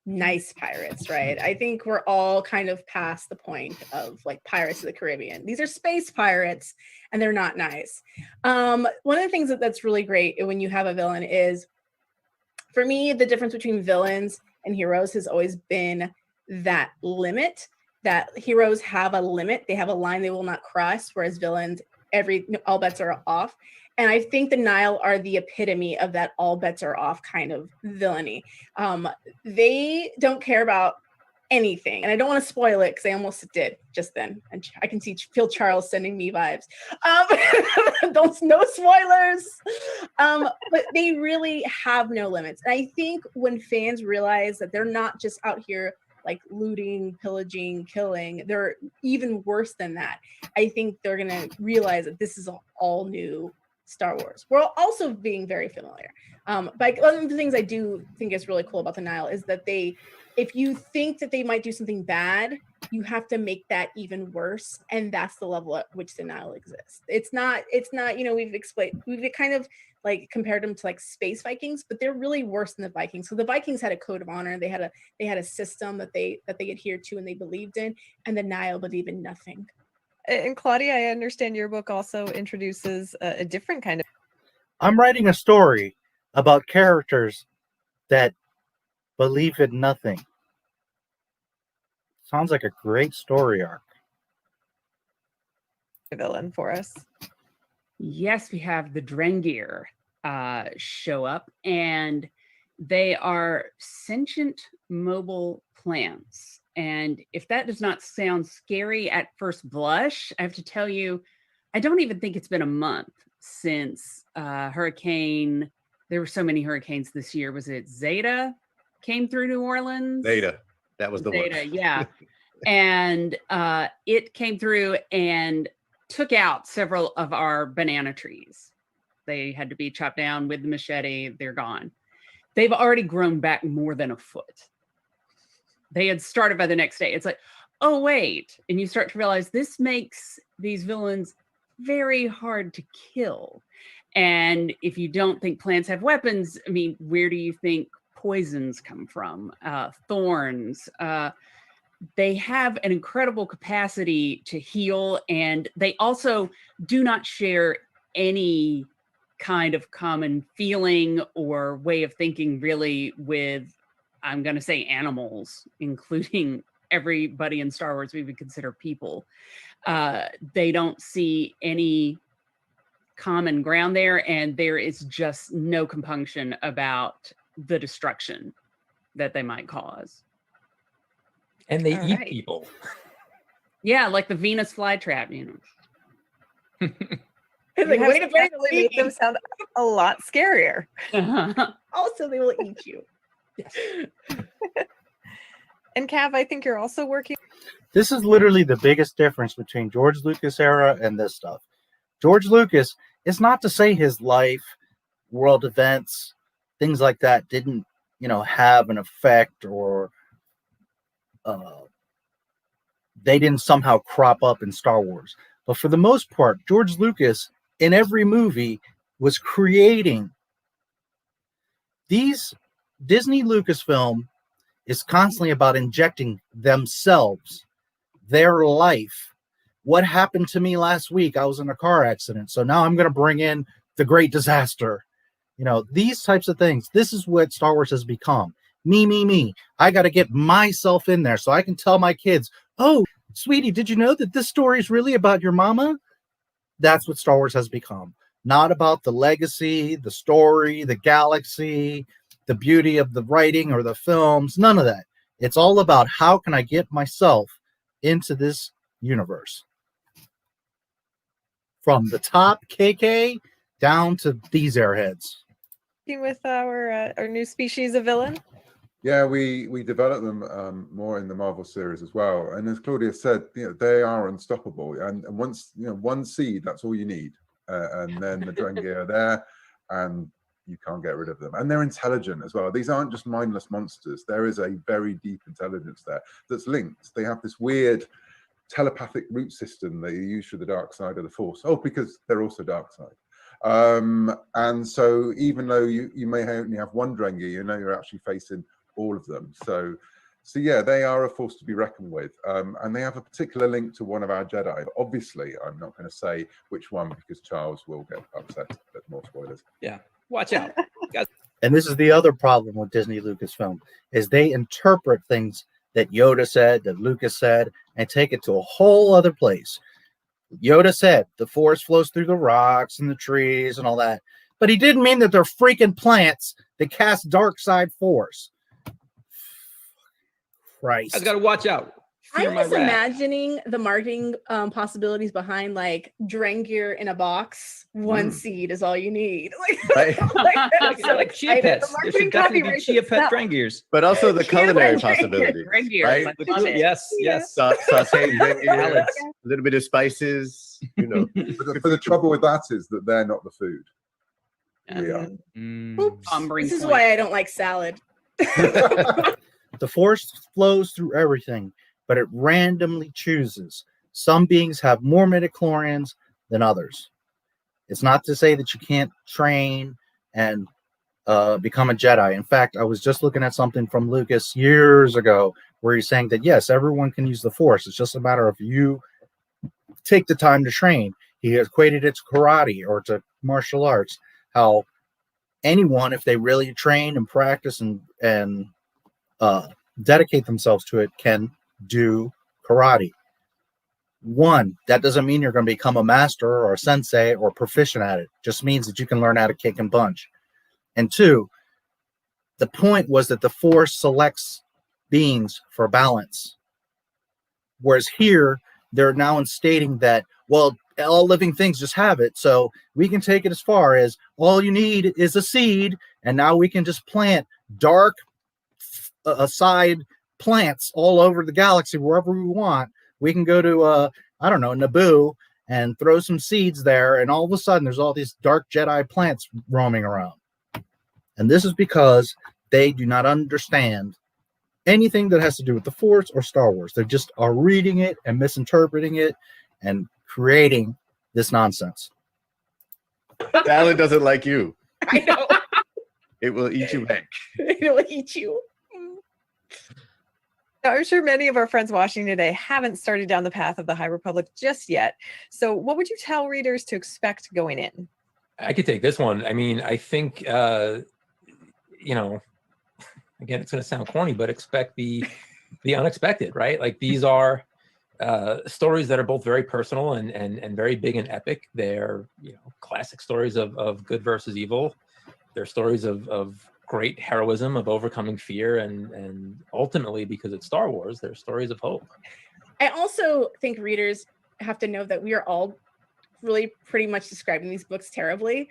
Nice pirates, right? I think we're all kind of past the point of like Pirates of the Caribbean. These are space pirates, and they're not nice. One of the things that's really great when you have a villain is, for me, the difference between villains and heroes has always been that limit. That heroes have a limit, they have a line they will not cross, whereas villains, all bets are off. And I think the Nihil are the epitome of that all bets are off kind of villainy. They don't care about anything. And I don't want to spoil it because I almost did just then. And I can feel Charles sending me vibes. No spoilers. But they really have no limits. And I think when fans realize that they're not just out here like looting, pillaging, killing, they're even worse than that. I think they're going to realize that this is all new Star Wars. We're also being very familiar. But one of the things I do think is really cool about the Nihil is that if you think that they might do something bad, you have to make that even worse. And that's the level at which the Nihil exists. It's not, we've kind of like compared them to like space Vikings, but they're really worse than the Vikings. So the Vikings had a code of honor. They had a system that they adhered to and they believed in, and the Nihil believe in nothing. And Claudia, I understand your book also introduces a different kind of... I'm writing a story about characters that believe in nothing. Sounds like a great story arc. Villain for us. Yes, we have the Drengir show up, and they are sentient mobile plants. And if that does not sound scary at first blush, I have to tell you, I don't even think it's been a month since hurricane. There were so many hurricanes this year. Was it Zeta came through New Orleans? Zeta. That was the one. Zeta, yeah. And it came through and took out several of our banana trees. They had to be chopped down with the machete. They're gone. They've already grown back more than a foot. They had started by the next day. It's like, oh, wait. And you start to realize this makes these villains very hard to kill. And if you don't think plants have weapons, I mean, where do you think poisons come from? Thorns. They have an incredible capacity to heal, and they also do not share any kind of common feeling or way of thinking really with, I'm going to say, animals, including everybody in Star Wars we would consider people. They don't see any common ground there, and there is just no compunction about the destruction that they might cause. And they All eat right. people. Yeah, like the Venus flytrap, you know. It's You like, have wait a minute, successfully made them sound a lot scarier. also they will eat you. And Cav, I think you're also working. This is literally the biggest difference between George Lucas era and this stuff. George Lucas, it's not to say his life, world events, things like that didn't, have an effect, or they didn't somehow crop up in Star Wars. But for the most part, George Lucas in every movie was creating these. Disney Lucasfilm is constantly about injecting themselves, their life. What happened to me last week? I was in a car accident, so now I'm going to bring in the great disaster. These types of things. This is what Star Wars has become. Me. I got to get myself in there so I can tell my kids, oh, sweetie, did you know that this story is really about your mama? That's what Star Wars has become. Not about the legacy, the story, the galaxy, the beauty of the writing or the films. None of that. It's all about how can I get myself into this universe. From the top KK down to these airheads. With our new species of villain. Yeah, we develop them more in the Marvel series as well. And as Claudia said, they are unstoppable. And once one seed, that's all you need. And then the Drengi are there, and you can't get rid of them. And they're intelligent as well. These aren't just mindless monsters. There is a very deep intelligence there that's linked. They have this weird telepathic root system that you use for the dark side of the Force. Oh, because they're also dark side. And so even though you may only have one Drengi, you're actually facing all of them. So yeah, they are a force to be reckoned with. And they have a particular link to one of our Jedi. But obviously, I'm not going to say which one because Charles will get upset at more spoilers. Yeah, watch out. And this is the other problem with Disney Lucasfilm, is they interpret things that Yoda said, that Lucas said, and take it to a whole other place. Yoda said the Force flows through the rocks and the trees and all that, but he didn't mean that they're freaking plants that cast dark side force. Christ. I got to watch out. I'm just imagining the marketing possibilities behind like Drengir in a box. One seed is all you need. Like chia pets. There should definitely be chia pet Drengirs. But also the culinary possibilities. Right? Yes. Sauteed Drengir, a little bit of spices, But the trouble with that is that they're not the food. We are. Oops. This is why I don't like salad. The Force flows through everything, but it randomly chooses. Some beings have more midichlorians than others. It's not to say that you can't train and become a Jedi. In fact, I was just looking at something from Lucas years ago where he's saying that, yes, everyone can use the Force. It's just a matter of you take the time to train. He equated it to karate or to martial arts, how anyone, if they really train and practice and dedicate themselves to it, can do karate. One, that doesn't mean you're going to become a master or a sensei or proficient at it. Just means that you can learn how to kick and punch. And two, the point was that the Force selects beings for balance. Whereas here, they're now stating that, well, all living things just have it. So we can take it as far as all you need is a seed. And now we can just plant dark side plants all over the galaxy, wherever we want. We can go to, Naboo and throw some seeds there. And all of a sudden, there's all these dark Jedi plants roaming around. And this is because they do not understand anything that has to do with the Force or Star Wars. They just are reading it and misinterpreting it and creating this nonsense. Salad doesn't like you. I know. It will eat you back. It will eat you. Now, I'm sure many of our friends watching today haven't started down the path of the High Republic just yet. So what would you tell readers to expect going in? I could take this one. I mean, I think, again, it's going to sound corny, but expect the the unexpected, right? Like these are stories that are both very personal and very big and epic. They're, you know, classic stories of good versus evil. They're stories of great heroism, of overcoming fear, and ultimately, because it's Star Wars, they're stories of hope. I also think readers have to know that we are all really pretty much describing these books terribly,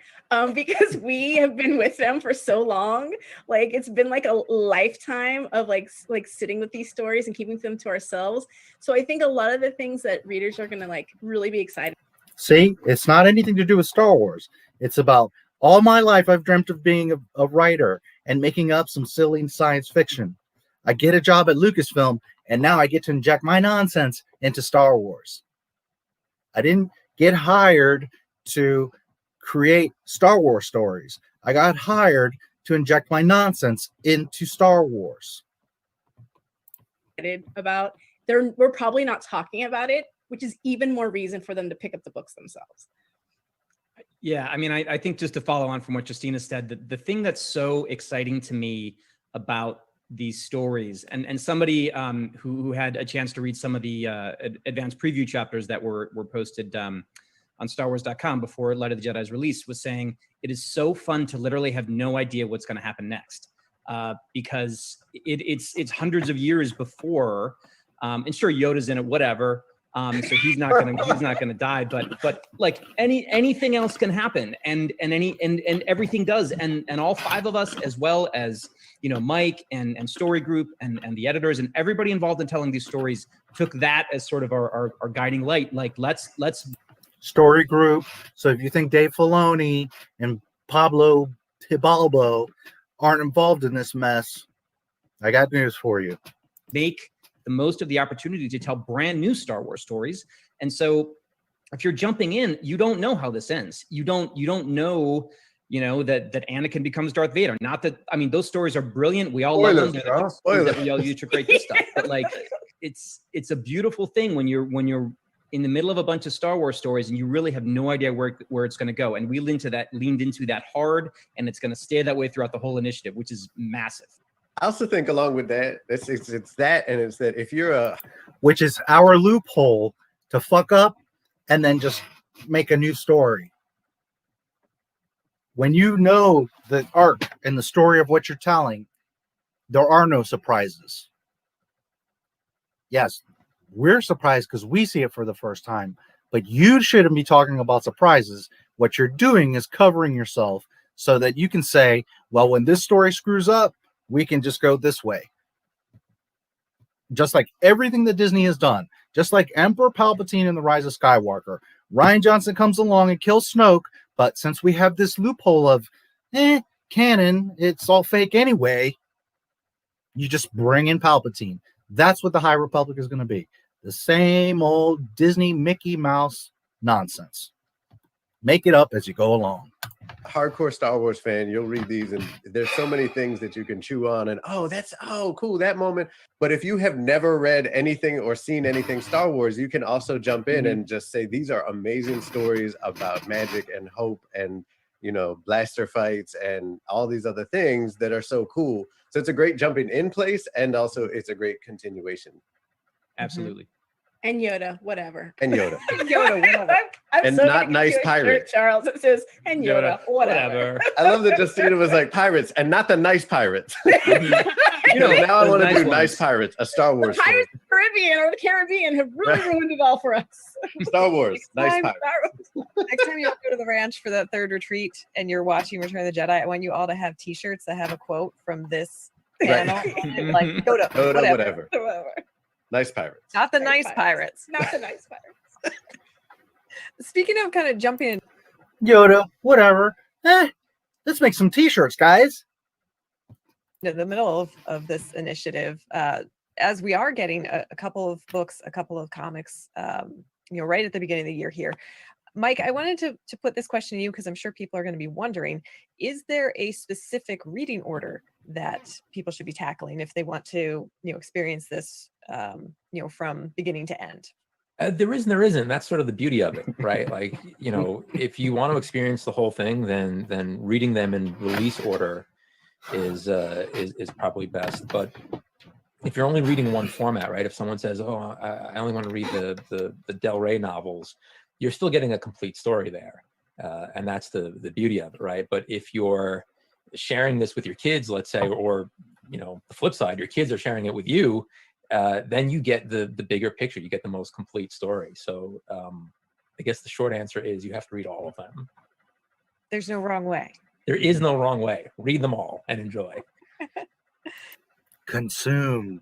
because we have been with them for so long. Like it's been like a lifetime of like sitting with these stories and keeping them to ourselves. So I think a lot of the things that readers are gonna like really be excited. See, it's not anything to do with Star Wars. It's about all my life I've dreamt of being a writer and making up some silly science fiction. I get a job at Lucasfilm, and now I get to inject my nonsense into Star Wars. I didn't get hired to create Star Wars stories. I got hired to inject my nonsense into Star Wars. About we're probably not talking about it, which is even more reason for them to pick up the books themselves. Yeah, I mean, I think just to follow on from what Justina said, the thing that's so exciting to me about these stories, and somebody who had a chance to read some of the advanced preview chapters that were posted on StarWars.com before Light of the Jedi's release, was saying it is so fun to literally have no idea what's going to happen next, because it's hundreds of years before, and sure, Yoda's in it, whatever. So he's not gonna die, but like anything else can happen, and everything does, and all five of us, as well as, you know, Mike and Story Group and the editors and everybody involved in telling these stories, took that as sort of our guiding light. Like let's Story Group. So if you think Dave Filoni and Pablo Hibalbo aren't involved in this mess, I got news for you. Make the most of the opportunity to tell brand new Star Wars stories. And so if you're jumping in, you don't know how this ends. You don't know, you know, that Anakin becomes Darth Vader. Not that, I mean, those stories are brilliant. We all love them. That we all use to create this stuff. But like, it's a beautiful thing when you're in the middle of a bunch of Star Wars stories and you really have no idea where it's going to go. And we leaned into that hard, and it's going to stay that way throughout the whole initiative, which is massive. I also think along with that, it's that, and it's that if you're which is our loophole to fuck up and then just make a new story. When you know the arc and the story of what you're telling, there are no surprises. Yes, we're surprised because we see it for the first time, but you shouldn't be talking about surprises. What you're doing is covering yourself so that you can say, well, when this story screws up, we can just go this way. Just like everything that Disney has done, just like Emperor Palpatine in The Rise of Skywalker, Rian Johnson comes along and kills Snoke, but since we have this loophole of canon, it's all fake anyway, you just bring in Palpatine. That's what the High Republic is going to be. The same old Disney Mickey Mouse nonsense. Make it up as you go along. Hardcore Star Wars fan, you'll read these and there's so many things that you can chew on and cool, that moment. But if you have never read anything or seen anything Star Wars, you can also jump in and just say these are amazing stories about magic and hope and, you know, blaster fights and all these other things that are so cool. So it's a great jumping in place, and also it's a great continuation. Absolutely. And Yoda, whatever. And Yoda. Yoda, whatever. I'm And so not gonna nice get you a pirate. shirt, Charles, it says, and Yoda, whatever. I love that Justina was like pirates and not the nice pirates. You know, now I want to do nice pirates, a Star Wars The Pirates story. of the Caribbean or the Caribbean have really ruined it all for us. Star Wars, nice pirates. Next time you go to the ranch for that third retreat and you're watching Return of the Jedi, I want you all to have T-shirts that have a quote from this panel, like Yoda, whatever. Nice pirates. Not the nice pirates. Not the nice pirates. Speaking of kind of jumping in, Yoda, whatever. Let's make some T-shirts, guys. in the middle of this initiative, as we are getting a couple of books, a couple of comics, you know, right at the beginning of the year here. Mike, I wanted to put this question to you because I'm sure people are going to be wondering, is there a specific reading order that people should be tackling if they want to, you know, experience this, you know, from beginning to end? There is and there isn't. That's sort of the beauty of it, right? Like, you know, if you want to experience the whole thing, then reading them in release order is probably best. But if you're only reading one format, right? If someone says, "Oh, I only want to read the Del Rey novels," you're still getting a complete story there, and that's the beauty of it, right? But if you're sharing this with your kids, let's say, or the flip side, your kids are sharing it with you, then you get the bigger picture. You get the most complete story. So I guess the short answer is you have to read all of them. There's no wrong way. There is no wrong way. Read them all and enjoy. Consume.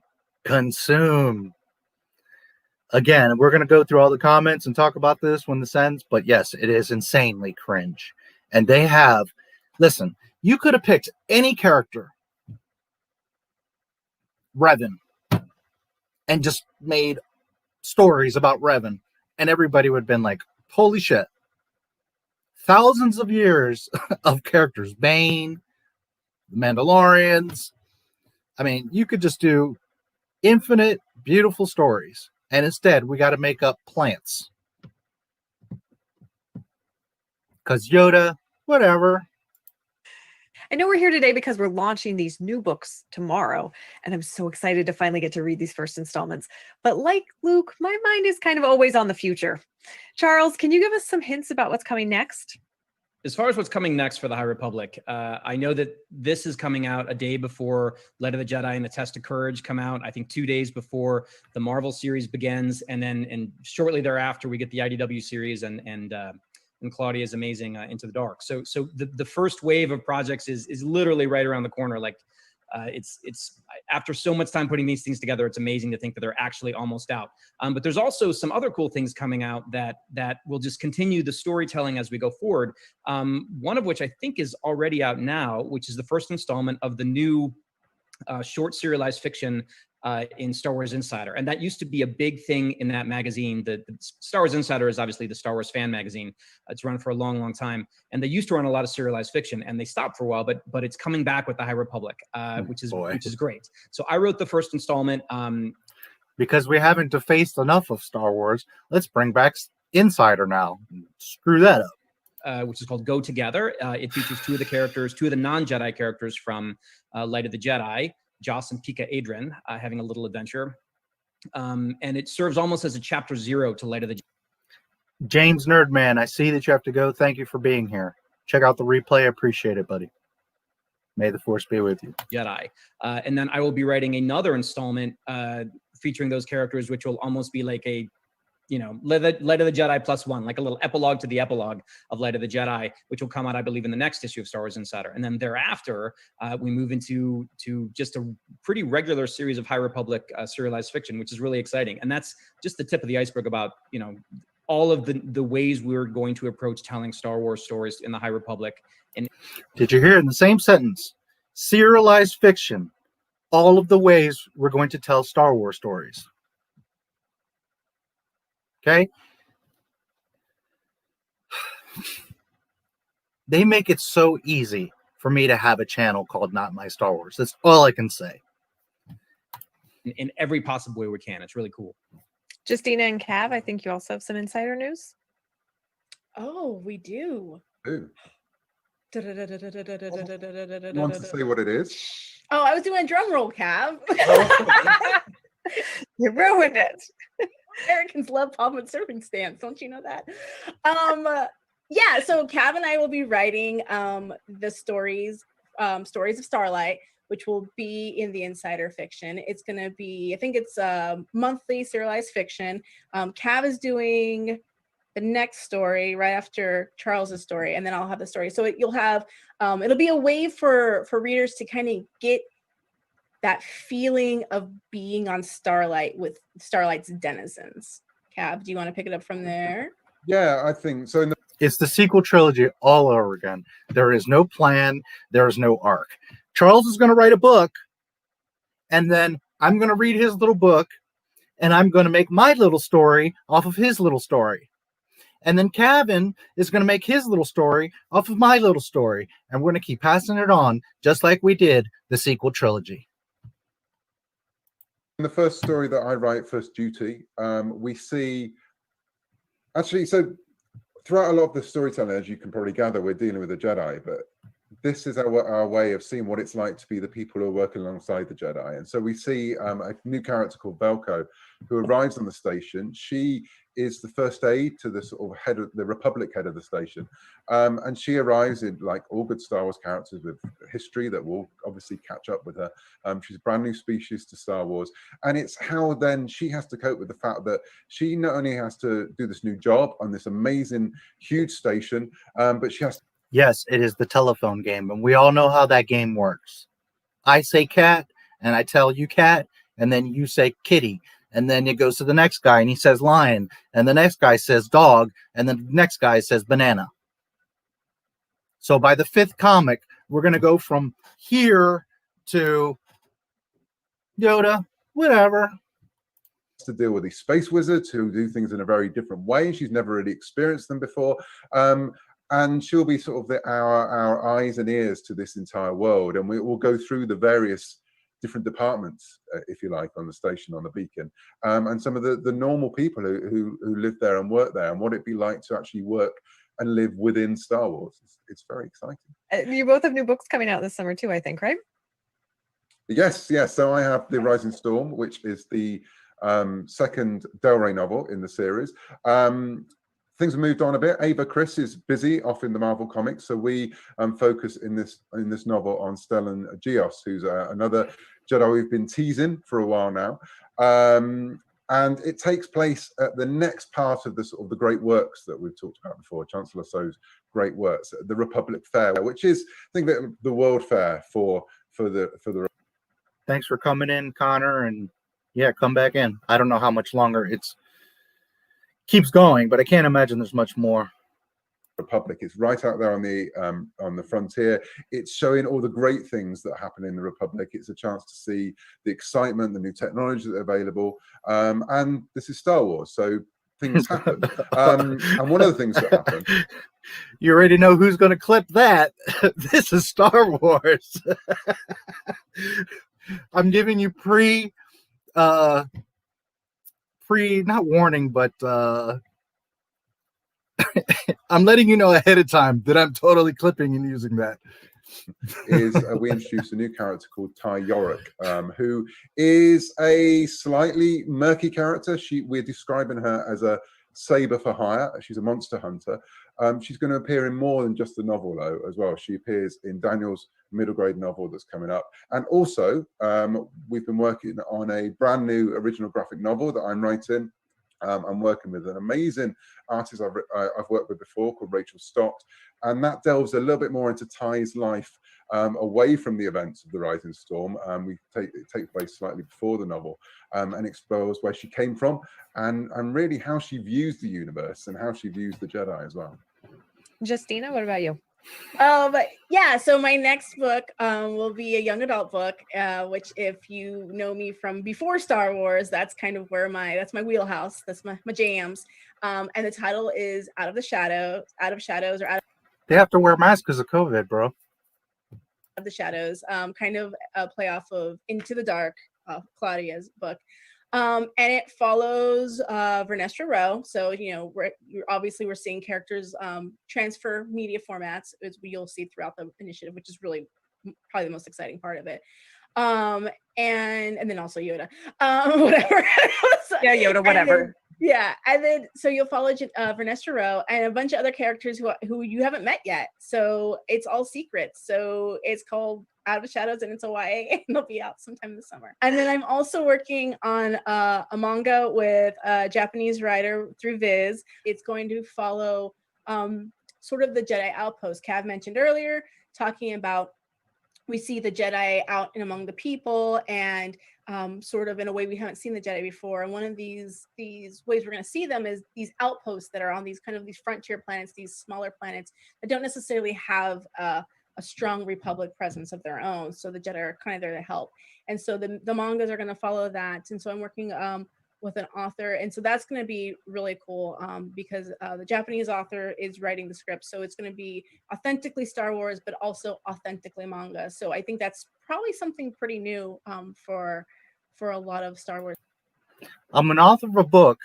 Again, we're going to go through all the comments and talk about this when this ends, but yes, it is insanely cringe. And they have, listen, you could have picked any character, Revan, and just made stories about Revan, and everybody would have been like, holy shit. Thousands of years of characters, Bane, the Mandalorians. I mean, you could just do infinite, beautiful stories. And instead, we got to make up plants. Because Yoda, whatever. I know we're here today because we're launching these new books tomorrow, and I'm so excited to finally get to read these first installments. But like Luke, my mind is kind of always on the future. Charles, can you give us some hints about what's coming next? As far as what's coming next for the High Republic, I know that this is coming out a day before Light of the Jedi and the Test of Courage come out. I think 2 days before the Marvel series begins, and shortly thereafter we get the IDW series and Claudia's amazing Into the Dark. So the first wave of projects is literally right around the corner. Like it's after so much time putting these things together, it's amazing to think that they're actually almost out. But there's also some other cool things coming out that will just continue the storytelling as we go forward. One of which I think is already out now, which is the first installment of the new short serialized fiction in Star Wars Insider. And that used to be a big thing in that magazine. The Star Wars Insider is obviously the Star Wars fan magazine. It's run for a long, long time. And they used to run a lot of serialized fiction, and they stopped for a while, but it's coming back with the High Republic, which is great. So I wrote the first installment. Because we haven't defaced enough of Star Wars, let's bring back Insider now. Screw that up. Which is called Go Together. It features two of the non-Jedi characters from Light of the Jedi, Joss and Pika Adren, having a little adventure. And it serves almost as a chapter 0 to Light of the Jedi. James Nerdman, I see that you have to go. Thank you for being here. Check out the replay. I appreciate it, buddy. May the Force be with you. Jedi. And then I will be writing another installment featuring those characters, which will almost be like a Light of the Jedi +1, like a little epilogue to the epilogue of Light of the Jedi, which will come out, I believe, in the next issue of Star Wars Insider. And then thereafter, we move into just a pretty regular series of High Republic serialized fiction, which is really exciting. And that's just the tip of the iceberg about, all of the ways we're going to approach telling Star Wars stories in the High Republic. And did you hear it in the same sentence? Serialized fiction. All of the ways we're going to tell Star Wars stories. Okay? They make it so easy for me to have a channel called Not My Star Wars. That's all I can say. In every possible way we can. It's really cool. Justina and Cav, I think you also have some insider news. Oh, we do. Ooh. You want to say what it is? Oh, I was doing a drum roll, Cav. You ruined it. Americans love palm and serving stamps. Don't you know that? Yeah, so Cav and I will be writing the stories of Starlight, which will be in the Insider fiction. It's going to be, I think it's monthly serialized fiction. Cav is doing the next story right after Charles's story, and then I'll have the story. So you'll have, it'll be a way for readers to kind of get that feeling of being on Starlight with Starlight's denizens. Cav, do you want to pick it up from there? Yeah, I think so. It's the sequel trilogy all over again. There is no plan. There is no arc. Charles is going to write a book, and then I'm going to read his little book, and I'm going to make my little story off of his little story. And then Kevin is going to make his little story off of my little story, and we're going to keep passing it on, just like we did the sequel trilogy. In the first story that I write, First Duty, we see, actually, so throughout a lot of the storytelling, as you can probably gather, we're dealing with the Jedi, but this is our way of seeing what it's like to be the people who are working alongside the Jedi. And so we see a new character called Velko, who arrives on the station. She is the first aide to the sort of head of the Republic head of the station. And she arrives in, like all good Star Wars characters, with history that will obviously catch up with her. She's a brand new species to Star Wars. And it's how then she has to cope with the fact that she not only has to do this new job on this amazing, huge station, but she has to. Yes, it is the telephone game, and we all know how that game works. I say cat, and I tell you cat, and then you say kitty, and then it goes to the next guy, and he says lion, and the next guy says dog, and the next guy says banana. So by the 5th comic, we're going to go from here to Yoda, whatever. To deal with these space wizards who do things in a very different way. She's never really experienced them before. And she'll be sort of our eyes and ears to this entire world. And we will go through the various different departments, if you like, on the station, on the beacon, and some of the normal people who live there and work there, and what it'd be like to actually work and live within Star Wars. It's very exciting. You both have new books coming out this summer too, I think, right? Yes. So I have The Rising Storm, which is the second Del Rey novel in the series. Things have moved on a bit. Ava Chris is busy off in the Marvel comics, so we focus in this novel on Stellan Gios, who's another Jedi we've been teasing for a while now. And it takes place at the next part of the sort of the great works that we've talked about before, Chancellor So's great works, the Republic Fair, which is, I think, the World Fair for the. Thanks for coming in, Connor, and yeah, come back in. I don't know how much longer it's keeps going, but I can't imagine there's much more. Republic. It's right out there on the frontier. It's showing all the great things that happen in the Republic. It's a chance to see the excitement, the new technology that's available, and this is Star Wars, so things happen. And one of the things that happen. You already know who's going to clip that. This is Star Wars. I'm giving you not warning, but I'm letting you know ahead of time that I'm totally clipping and using that. We introduce a new character called Ty Yorick, who is a slightly murky character. We're describing her as a saber for hire. She's a monster hunter. She's going to appear in more than just the novel, though, as well. She appears in Daniel's middle grade novel that's coming up. And also, we've been working on a brand new original graphic novel that I'm writing. I'm working with an amazing artist I've worked with before called Rachel Stott. And that delves a little bit more into Ty's life away from the events of The Rising Storm. It takes place slightly before the novel, and explores where she came from and really how she views the universe and how she views the Jedi as well. Justina, what about you? Yeah, so my next book will be a young adult book, which, if you know me from before Star Wars, that's kind of where that's my wheelhouse. That's my jams. And the title is Out of Shadows, or Out They have to wear masks because of COVID, bro. of the Shadows, kind of a play off of Into the Dark, Claudia's book. And it follows Vernestra Rowe. So, we're seeing characters transfer media formats, as you'll see throughout the initiative, which is really probably the most exciting part of it. And then also Yoda, whatever. Yeah, Yoda, whatever. And then so you'll follow Vernestra Rowe and a bunch of other characters who you haven't met yet. So it's all secrets. So it's called Out of the Shadows, and it's a YA, and it'll be out sometime this summer. And then I'm also working on a manga with a Japanese writer through Viz. It's going to follow sort of the Jedi outpost Cav mentioned earlier, talking about we see the Jedi out and among the people, and sort of in a way we haven't seen the Jedi before. And one of these ways we're going to see them is these outposts that are on these frontier planets, these smaller planets that don't necessarily have a strong Republic presence of their own. So the Jedi are kind of there to help. And so the mangas are going to follow that. And so I'm working with an author. And so that's going to be really cool because the Japanese author is writing the script. So it's going to be authentically Star Wars, but also authentically manga. So I think that's probably something pretty new for a lot of Star Wars. I'm an author of a book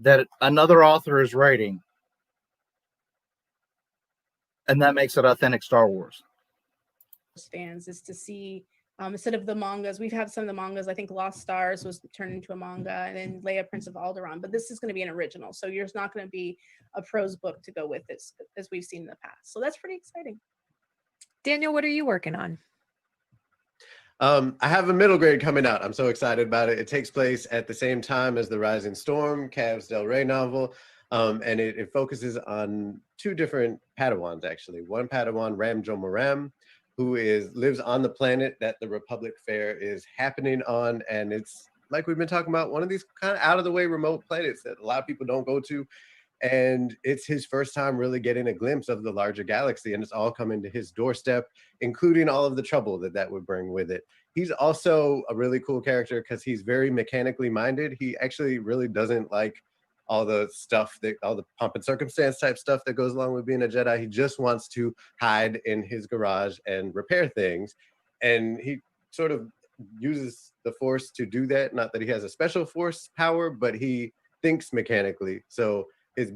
that another author is writing, and that makes it authentic Star Wars. fans is to see instead of the mangas, we've had some of the mangas. I think Lost Stars was turned into a manga, and then Leia, Prince of Alderaan. But this is going to be an original, so there's not going to be a prose book to go with this, as we've seen in the past. So that's pretty exciting. Daniel, what are you working on? I have a middle grade coming out. I'm so excited about it. It takes place at the same time as the Rising Storm, Cavs Del Rey novel. And it focuses on two different Padawans, actually. One Padawan, Ram Jomaram, who lives on the planet that the Republic Fair is happening on. And it's, like we've been talking about, one of these kind of out of the way remote planets that a lot of people don't go to. And it's his first time really getting a glimpse of the larger galaxy, and it's all coming to his doorstep, including all of the trouble that would bring with it. He's also a really cool character because he's very mechanically minded. He actually really doesn't like all the stuff, all the pomp and circumstance type stuff that goes along with being a Jedi. He just wants to hide in his garage and repair things. And he sort of uses the Force to do that. Not that he has a special Force power, but he thinks mechanically. So his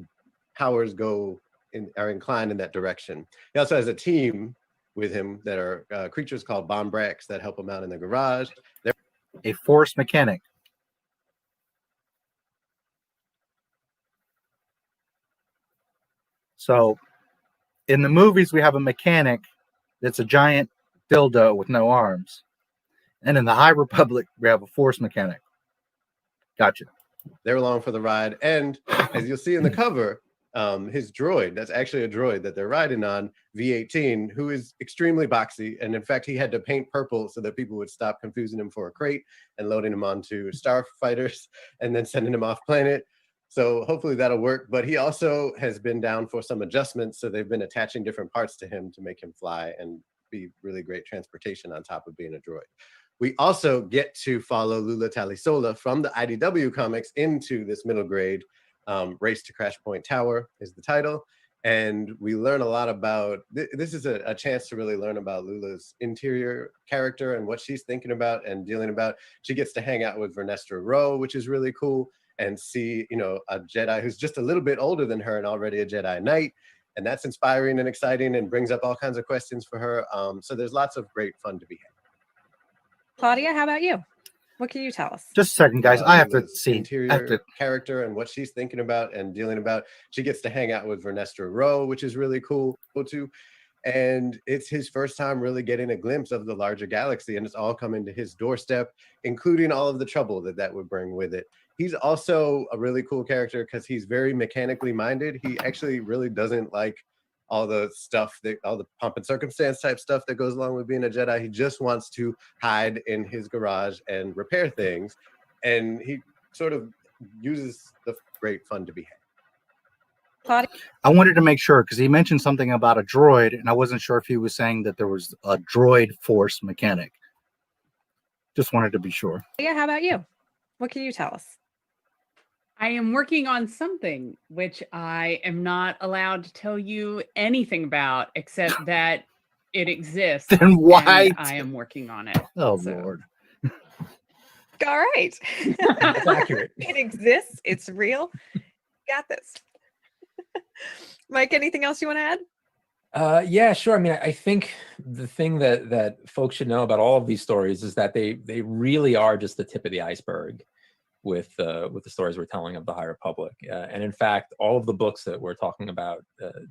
powers are inclined in that direction. He also has a team with him that are creatures called Bomb Bracks that help him out in the garage. They're A Force mechanic. So in the movies, we have a mechanic that's a giant dildo with no arms. And in the High Republic, we have a Force mechanic. Gotcha. They're along for the ride. And as you'll see in the cover, his droid, that's actually a droid that they're riding on, V-18, who is extremely boxy. And in fact, he had to paint purple so that people would stop confusing him for a crate and loading him onto starfighters and then sending him off planet. So hopefully that'll work. But he also has been down for some adjustments. So they've been attaching different parts to him to make him fly and be really great transportation on top of being a droid. We also get to follow Lula Talisola from the IDW comics into this middle grade. Race to Crash Point Tower is the title. And we learn a lot about, this is a chance to really learn about Lula's interior character and what she's thinking about and dealing about. She gets to hang out with Vernestra Rowe, which is really cool, and see, a Jedi who's just a little bit older than her and already a Jedi Knight. And that's inspiring and exciting and brings up all kinds of questions for her. So there's lots of great fun to be had. Claudia, how about you? What can you tell us? Just a second, guys. I have to Lula's see. Interior character and what she's thinking about and dealing about. She gets to hang out with Vernestra Rowe, which is really cool too. And it's his first time really getting a glimpse of the larger galaxy, and it's all coming to his doorstep, including all of the trouble that would bring with it. He's also a really cool character because he's very mechanically minded. He actually really doesn't like all the stuff, all the pomp and circumstance type stuff that goes along with being a Jedi. He just wants to hide in his garage and repair things. And he sort of uses the great fun to be had. I wanted to make sure because he mentioned something about a droid, and I wasn't sure if he was saying that there was a droid Force mechanic. Just wanted to be sure. Yeah, how about you? What can you tell us? I am working on something which I am not allowed to tell you anything about, except that it exists. Then why? And I am working on it. Oh, Lord. All right. That's accurate. It exists. It's real. Got this. Mike, anything else you want to add? Yeah, sure. I mean, I think the thing that folks should know about all of these stories is that they really are just the tip of the iceberg with the stories we're telling of the High Republic. And in fact, all of the books that we're talking about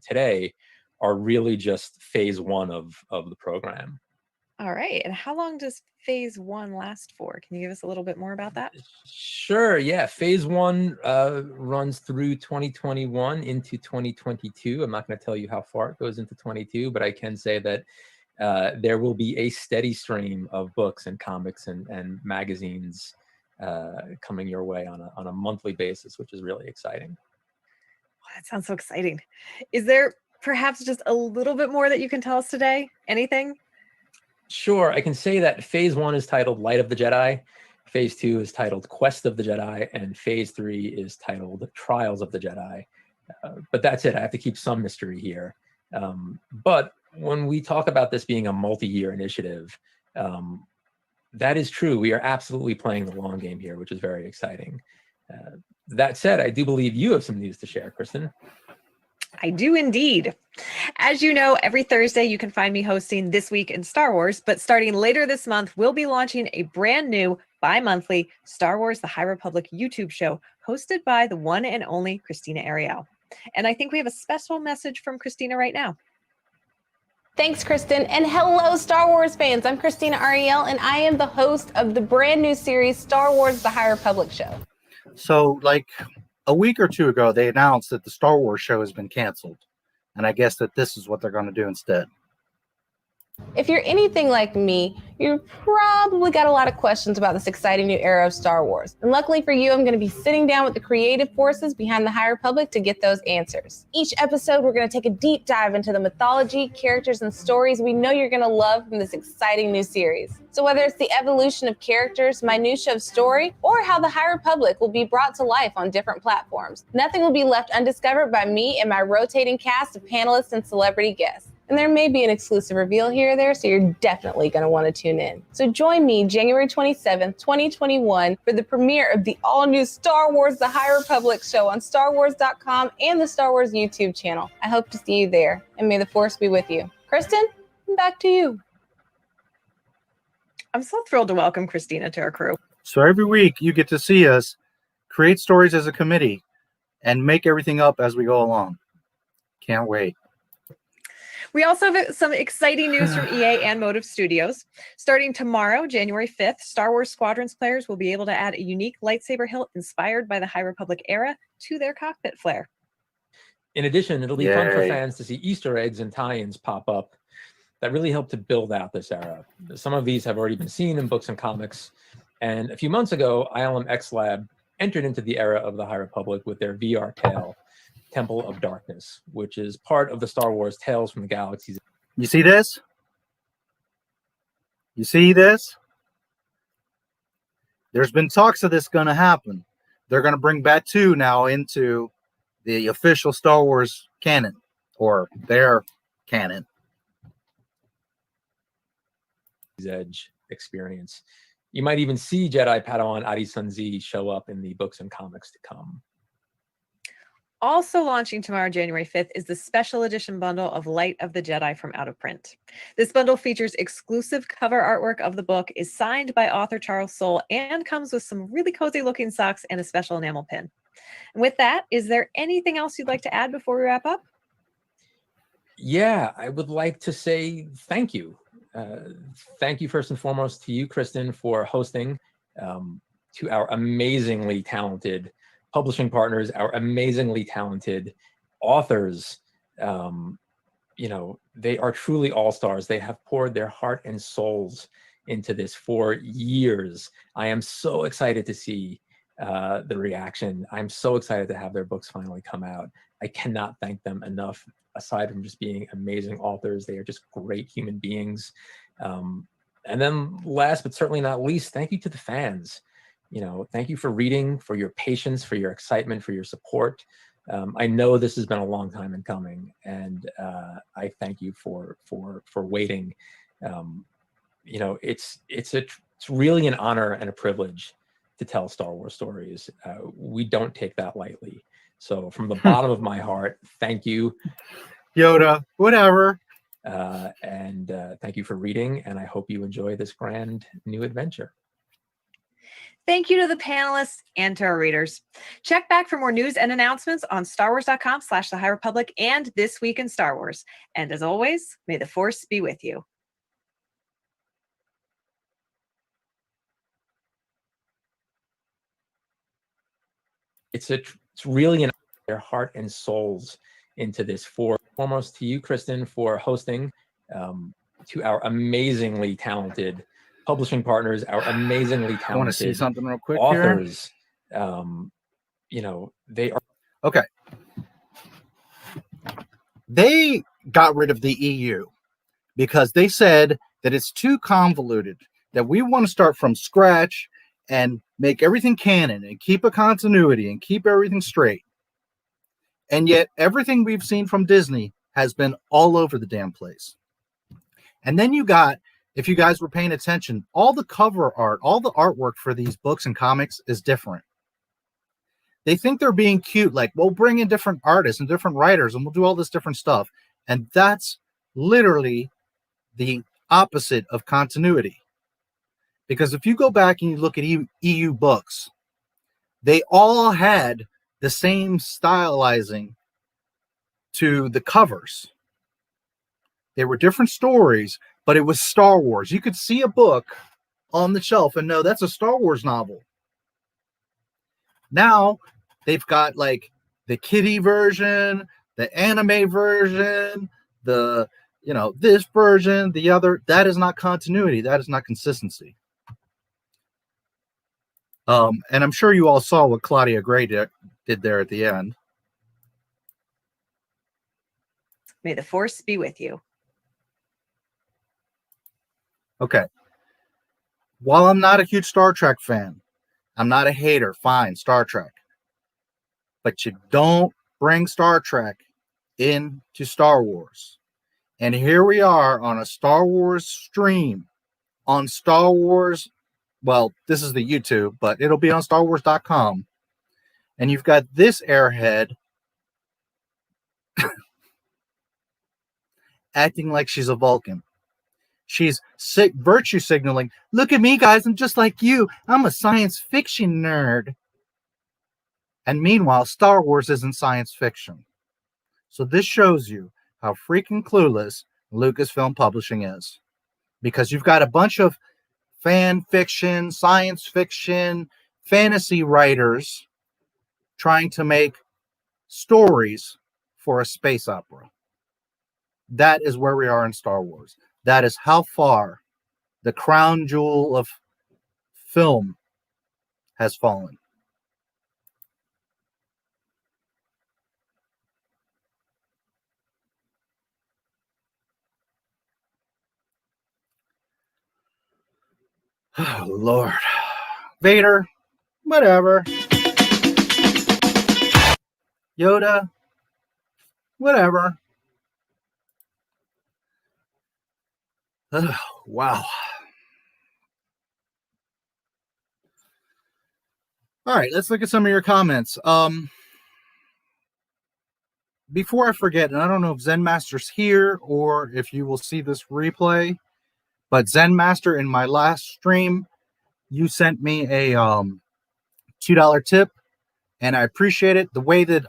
today are really just phase one of the program. All right. And how long does phase one last for? Can you give us a little bit more about that? Sure. Yeah. Phase one runs through 2021 into 2022. I'm not going to tell you how far it goes into 22, but I can say that there will be a steady stream of books and comics and magazines coming your way on a monthly basis, which is really exciting. Oh, that sounds so exciting. Is there perhaps just a little bit more that you can tell us today? Anything? Sure. I can say that phase one is titled Light of the Jedi. Phase two is titled Quest of the Jedi. And phase three is titled Trials of the Jedi. But that's it. I have to keep some mystery here. But when we talk about this being a multi-year initiative, that is true. We are absolutely playing the long game here, which is very exciting. That said, I do believe you have some news to share, Kristen. I do indeed. As you know, every Thursday you can find me hosting This Week in Star Wars, but starting later this month, we'll be launching a brand new bi-monthly Star Wars The High Republic YouTube show hosted by the one and only Christina Ariel. And I think we have a special message from Christina right now. Thanks, Kristen. And hello, Star Wars fans. I'm Christina Ariel, and I am the host of the brand new series, Star Wars The High Republic Show. So, like a week or two ago, they announced that the Star Wars show has been canceled. And I guess that this is what they're going to do instead. If you're anything like me, you've probably got a lot of questions about this exciting new era of Star Wars. And luckily for you, I'm going to be sitting down with the creative forces behind the High Republic to get those answers. Each episode, we're going to take a deep dive into the mythology, characters, and stories we know you're going to love from this exciting new series. So whether it's the evolution of characters, minutiae of story, or how the High Republic will be brought to life on different platforms, nothing will be left undiscovered by me and my rotating cast of panelists and celebrity guests. And there may be an exclusive reveal here or there, so you're definitely going to want to tune in. So join me January 27th, 2021 for the premiere of the all-new Star Wars The High Republic show on StarWars.com and the Star Wars YouTube channel. I hope to see you there, and may the Force be with you. Kristen, back to you. I'm so thrilled to welcome Christina to our crew. So every week you get to see us create stories as a committee and make everything up as we go along. Can't wait. We also have some exciting news from EA and Motive Studios. Starting tomorrow, January 5th, Star Wars Squadrons players will be able to add a unique lightsaber hilt inspired by the High Republic era to their cockpit flare. In addition, it'll be fun for Yay. fans to see Easter eggs and tie-ins pop up that really help to build out this era. Some of these have already been seen in books and comics. And a few months ago, ILM X Lab entered into the era of the High Republic with their VR tale, Temple of Darkness, which is part of the Star Wars Tales from the Galaxies. You see this? You see this? There's been talks of this going to happen. They're going to bring Batu now into the official Star Wars canon, or their canon. Edge experience. You might even see Jedi Padawan Adi Sunzi show up in the books and comics to come. Also launching tomorrow, January 5th, is the special edition bundle of Light of the Jedi from Out of Print. This bundle features exclusive cover artwork of the book, is signed by author Charles Soule, and comes with some really cozy looking socks and a special enamel pin. And with that, is there anything else you'd like to add before we wrap up? Yeah, I would like to say thank you. Thank you first and foremost to you, Kristen, for hosting, to our amazingly talented publishing partners, our amazingly talented authors. You know, they are truly all-stars. They have poured their heart and souls into this for years. I am so excited to see the reaction. I'm so excited to have their books finally come out. I cannot thank them enough. Aside from just being amazing authors, they are just great human beings. And then last but certainly not least, thank you to the fans. You know, thank you for reading, for your patience, for your excitement, for your support. I know this has been a long time in coming, and I thank you for waiting. You know, it's really an honor and a privilege to tell Star Wars stories. We don't take that lightly. So from the bottom of my heart, thank you. Yoda, whatever. And thank you for reading, and I hope you enjoy this grand new adventure. Thank you to the panelists and to our readers. Check back for more news and announcements on StarWars.com/The High Republic and This Week in Star Wars. And as always, may the Force be with you. It's really an their heart and souls into this. For foremost to you, Kristen, for hosting, to our amazingly talented publishing partners, our amazingly talented I want to see something real quick authors. You know, they are okay. They got rid of the EU because they said that it's too convoluted, that we want to start from scratch and make everything canon and keep a continuity and keep everything straight. And yet everything we've seen from Disney has been all over the damn place. And then you got, if you guys were paying attention, all the cover art, all the artwork for these books and comics is different. They think they're being cute, like, we'll bring in different artists and different writers and we'll do all this different stuff. And that's literally the opposite of continuity. Because if you go back and you look at EU books, they all had the same stylizing to the covers. They were different stories, but it was Star Wars. You could see a book on the shelf and know that's a Star Wars novel. Now they've got like the kiddie version, the anime version, the, you know, this version, the other. That is not continuity. That is not consistency. And I'm sure you all saw what Claudia Gray did there at the end. May the force be with you. Okay. While I'm not a huge Star Trek fan, I'm not a hater. Fine, Star Trek. But you don't bring Star Trek into Star Wars. And here we are on a Star Wars stream on Star Wars. Well, this is the YouTube, but it'll be on StarWars.com. And you've got this airhead acting like she's a Vulcan. She's virtue signaling. Look at me, guys. I'm just like you. I'm a science fiction nerd. And meanwhile, Star Wars isn't science fiction. So this shows you how freaking clueless Lucasfilm Publishing is. Because you've got a bunch of fan fiction, science fiction, fantasy writers trying to make stories for a space opera. That is where we are in Star Wars. That is how far the crown jewel of film has fallen. Oh, Lord. Vader, whatever. Yoda, whatever. Oh, wow. All right, let's look at some of your comments. Before I forget, and I don't know if Zen Master's here or if you will see this replay, but Zen Master, in my last stream, you sent me a $2 tip, and I appreciate it. The way that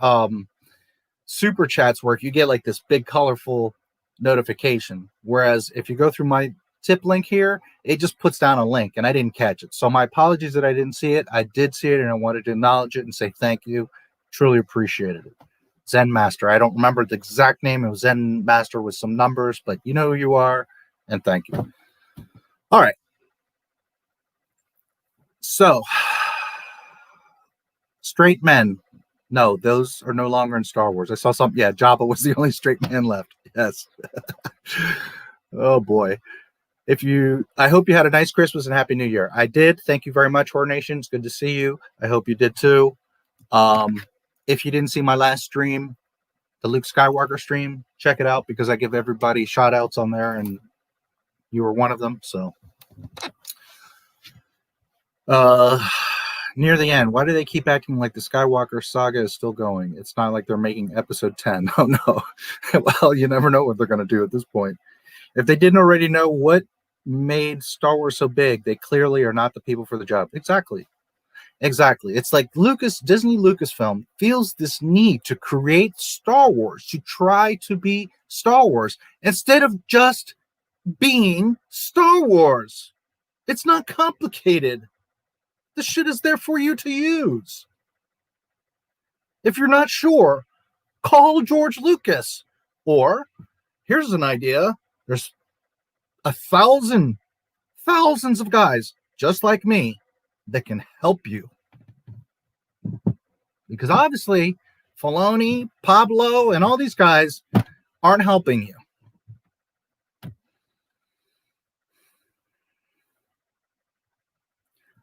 super chats work, you get like this big colorful notification, whereas if you go through my tip link here, it just puts down a link, and I didn't catch it. So my apologies that I didn't see it. I did see it, and I wanted to acknowledge it and say thank you. Truly appreciated it. Zen Master. I don't remember the exact name. It was Zen Master with some numbers, but you know who you are, and thank you. All right. So, straight men. No, those are no longer in Star Wars. I saw something. Yeah, Jabba was the only straight man left. Yes. Oh, boy. I hope you had a nice Christmas and Happy New Year. I did. Thank you very much, Horror Nation. It's good to see you. I hope you did too. If you didn't see my last stream, the Luke Skywalker stream, check it out because I give everybody shout outs on there and you were one of them. So, near the end, why do they keep acting like the Skywalker saga is still going? It's not like they're making episode 10. Oh, no. Well, you never know what they're going to do at this point. If they didn't already know what made Star Wars so big, they clearly are not the people for the job. Exactly. It's like Disney Lucasfilm feels this need to create Star Wars, to try to be Star Wars, instead of just being Star Wars. It's not complicated. The shit is there for you to use. If you're not sure, call George Lucas. Or, here's an idea. There's thousands of guys just like me that can help you. Because obviously, Filoni, Pablo, and all these guys aren't helping you.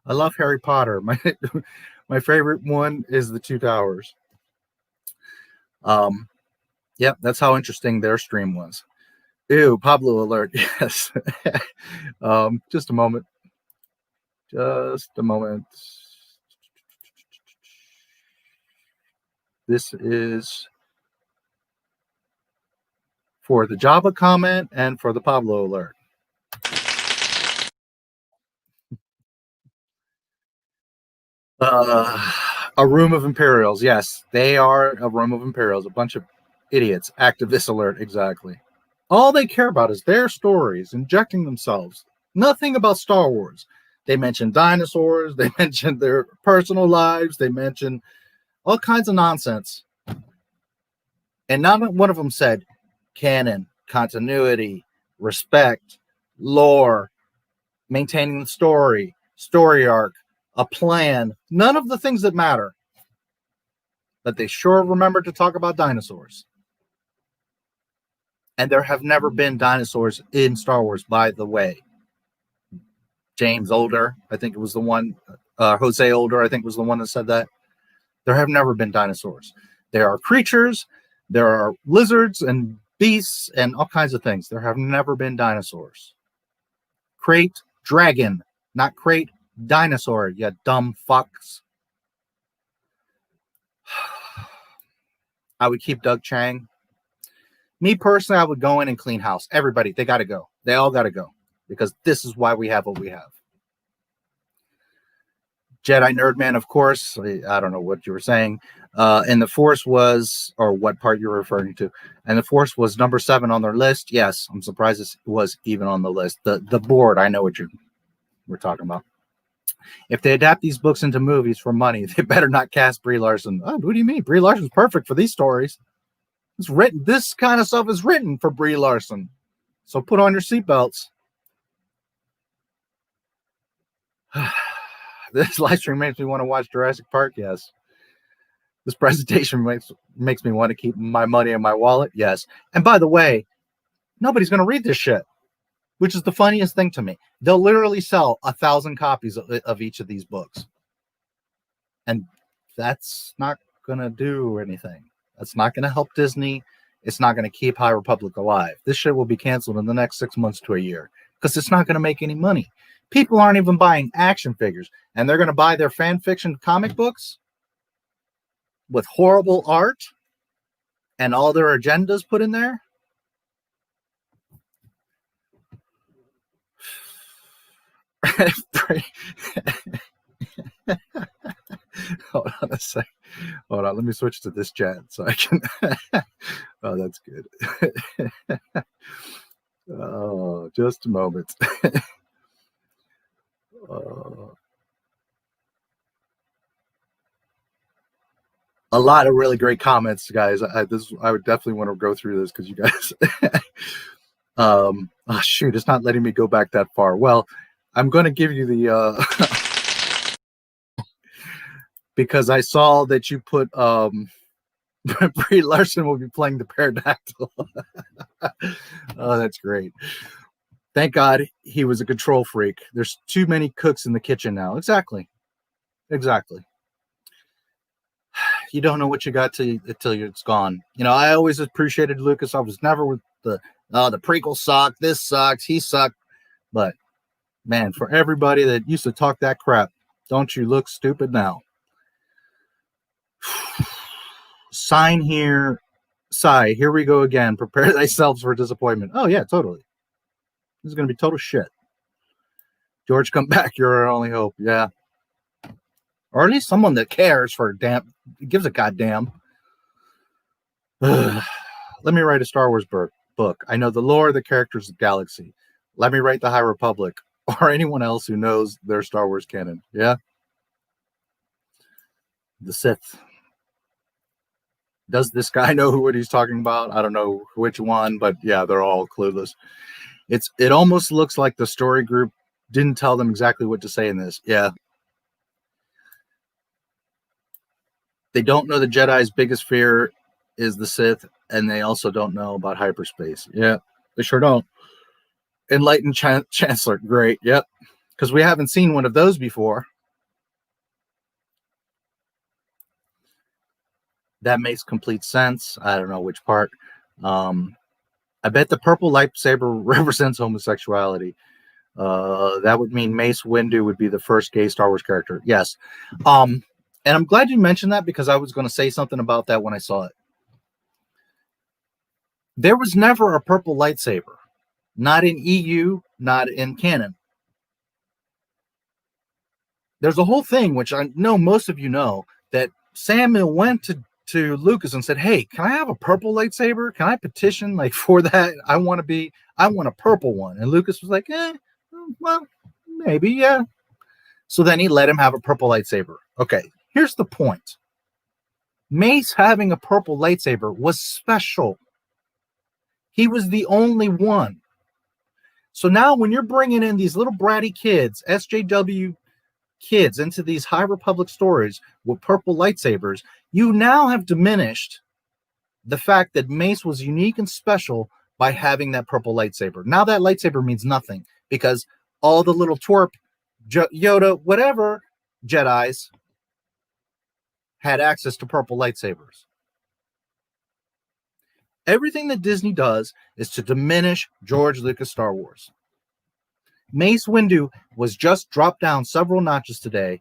I love Harry Potter. My favorite one is the Two Towers. Yep, that's how interesting their stream was. Ew, Pablo alert. Yes. Just a moment. This is for the Java comment and for the Pablo alert. A room of Imperials. Yes, they are a room of Imperials. A bunch of idiots. Activist alert. Exactly. All they care about is their stories, injecting themselves. Nothing about Star Wars. They mention dinosaurs. They mention their personal lives. They mention all kinds of nonsense. And not one of them said canon, continuity, respect, lore, maintaining the story, story arc, a plan. None of the things that matter. But they sure remember to talk about dinosaurs. And there have never been dinosaurs in Star Wars, by the way. James Older, I think it was the one, Jose Older, I think was the one that said that. There have never been dinosaurs. There are creatures, there are lizards and beasts and all kinds of things. There have never been dinosaurs. Crate dragon, not crate dinosaur, you dumb fucks. I would keep Doug Chang. Me personally, I would go in and clean house. Everybody, they got to go. They all got to go. Because this is why we have what we have. Jedi Nerdman, of course. I don't know what you were saying. And the Force was, or what part you're referring to. And the Force was number 7 on their list. Yes, I'm surprised it was even on the list. The board, I know what we're talking about. If they adapt these books into movies for money, they better not cast Brie Larson. Oh, what do you mean? Brie Larson's perfect for these stories. It's written. This kind of stuff is written for Brie Larson. So put on your seatbelts. This live stream makes me want to watch Jurassic Park. Yes. This presentation makes me want to keep my money in my wallet. Yes. And by the way, nobody's going to read this shit, which is the funniest thing to me. They'll literally sell 1,000 copies of each of these books. And that's not going to do anything. That's not going to help Disney. It's not going to keep High Republic alive. This shit will be canceled in the next 6 months to a year because it's not going to make any money. People aren't even buying action figures, and they're going to buy their fan fiction comic books with horrible art and all their agendas put in there. Hold on a sec. Hold on. Let me switch to this chat so I can. Oh, that's good. Oh, just a moment. A lot of really great comments, guys. I would definitely want to go through this because you guys. Oh shoot, it's not letting me go back that far. Well, I'm going to give you the because I saw that you put Brie Larson will be playing the pterodactyl. Oh, that's great. Thank God he was a control freak. There's too many cooks in the kitchen now. Exactly. You don't know what you got till it's gone. You know, I always appreciated Lucas. I was never with the prequel sucked, this sucks, he sucked. But man, for everybody that used to talk that crap, don't you look stupid now? Sign here, sigh. Here we go again. Prepare thyself for disappointment. Oh yeah, totally. This is gonna be total shit. George, come back. You're our only hope. Yeah. Or at least someone that cares for gives a goddamn. Let me write a Star Wars book. I know the lore, the characters, the galaxy. Let me write the High Republic or anyone else who knows their Star Wars canon. Yeah. The Sith. Does this guy know what he's talking about? I don't know which one, but yeah, they're all clueless. It almost looks like the story group didn't tell them exactly what to say in this. Yeah. They don't know the Jedi's biggest fear is the Sith, and they also don't know about hyperspace. Yeah, they sure don't. Enlightened Chancellor, great. Yep, because we haven't seen one of those before. That makes complete sense. I don't know which part. I bet the purple lightsaber represents homosexuality. That would mean Mace Windu would be the first gay Star Wars character. Yes. And I'm glad you mentioned that because I was going to say something about that when I saw it. There was never a purple lightsaber, not in EU, not in canon. There's a whole thing, which I know most of you know, that Samuel went to Lucas and said, hey, can I have a purple lightsaber? Can I petition like for that? I want a purple one. And Lucas was like, well, maybe, yeah. So then he let him have a purple lightsaber. Okay, here's the point. Mace having a purple lightsaber was special. He was the only one. So now when you're bringing in these little bratty kids, SJW kids, into these High Republic stories with purple lightsabers, you now have diminished the fact that Mace was unique and special by having that purple lightsaber. Now that lightsaber means nothing because all the little twerp, Yoda, whatever Jedis had access to purple lightsabers. Everything that Disney does is to diminish George Lucas Star Wars. Mace Windu was just dropped down several notches today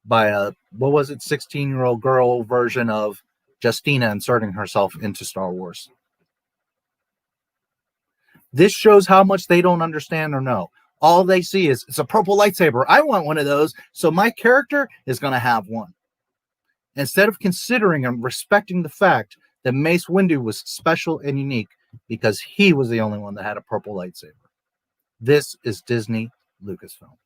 by a, 16-year-old girl version of Justina inserting herself into Star Wars. This shows how much they don't understand or know. All they see is, it's a purple lightsaber. I want one of those, so my character is going to have one. Instead of considering and respecting the fact that Mace Windu was special and unique because he was the only one that had a purple lightsaber. This is Disney Lucasfilm.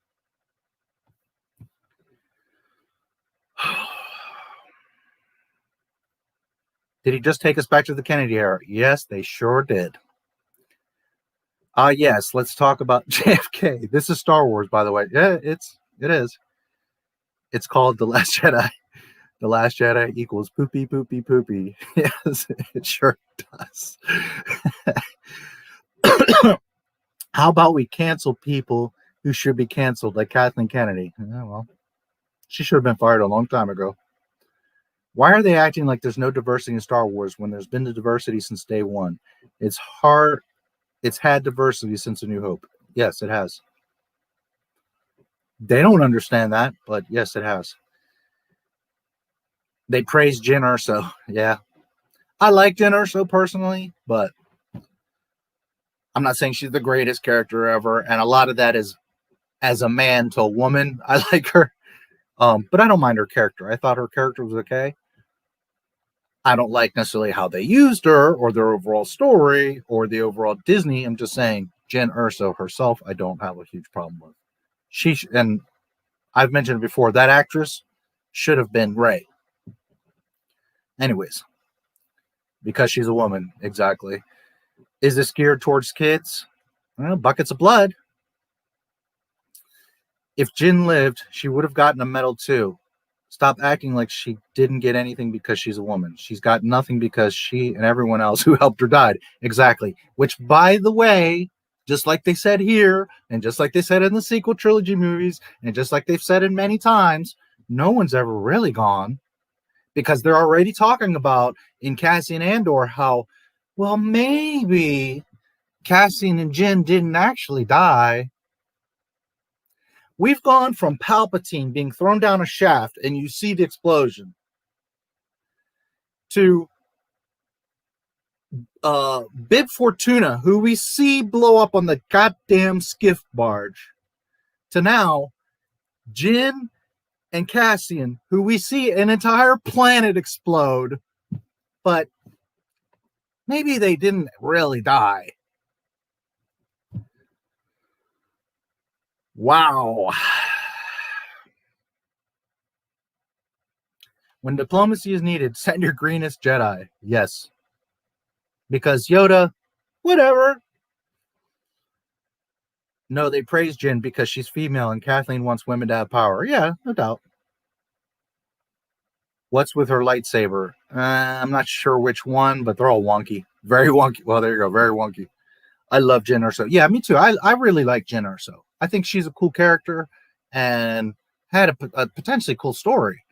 Did he just take us back to the Kennedy era? Yes, they sure did. Yes, let's talk about JFK. This is Star Wars, by the way. Yeah, it is. It's called The Last Jedi. The Last Jedi equals poopy, poopy, poopy. Yes, it sure does. How about we cancel people who should be canceled, like Kathleen Kennedy? Yeah, well, she should have been fired a long time ago. Why are they acting like there's no diversity in Star Wars when there's been the diversity since day one? It's hard. It's had diversity since A New Hope. Yes, it has. They don't understand that, but yes, it has. They praise Jyn Erso. Yeah. I like Jyn Erso personally, but I'm not saying she's the greatest character ever. And a lot of that is as a man to a woman. I like her. But I don't mind her character. I thought her character was okay. I don't like necessarily how they used her or their overall story or the overall Disney. I'm just saying Jyn Erso herself, I don't have a huge problem with. And I've mentioned before, that actress should have been Rey. Anyways, because she's a woman, exactly. Is this geared towards kids? Well, buckets of blood. If Jyn lived, she would have gotten a medal too. Stop acting like she didn't get anything because she's a woman. She's got nothing because she and everyone else who helped her died. Exactly. Which, by the way, just like they said here, and just like they said in the sequel trilogy movies, and just like they've said it many times, no one's ever really gone. Because they're already talking about in Cassian Andor how, well, maybe Cassian and Jyn didn't actually die. We've gone from Palpatine being thrown down a shaft and you see the explosion to Bib Fortuna, who we see blow up on the goddamn skiff barge, to now Jyn and Cassian, who we see an entire planet explode, but maybe they didn't really die. Wow. When diplomacy is needed, send your greenest Jedi. Yes. Because Yoda, whatever. No, they praise Jyn because she's female and Kathleen wants women to have power. Yeah, no doubt. What's with her lightsaber? I'm not sure which one, but they're all wonky. Very wonky. Well, there you go. Very wonky. I love Jyn Erso. Yeah, me too. I really like Jyn Erso. I think she's a cool character and had a potentially cool story.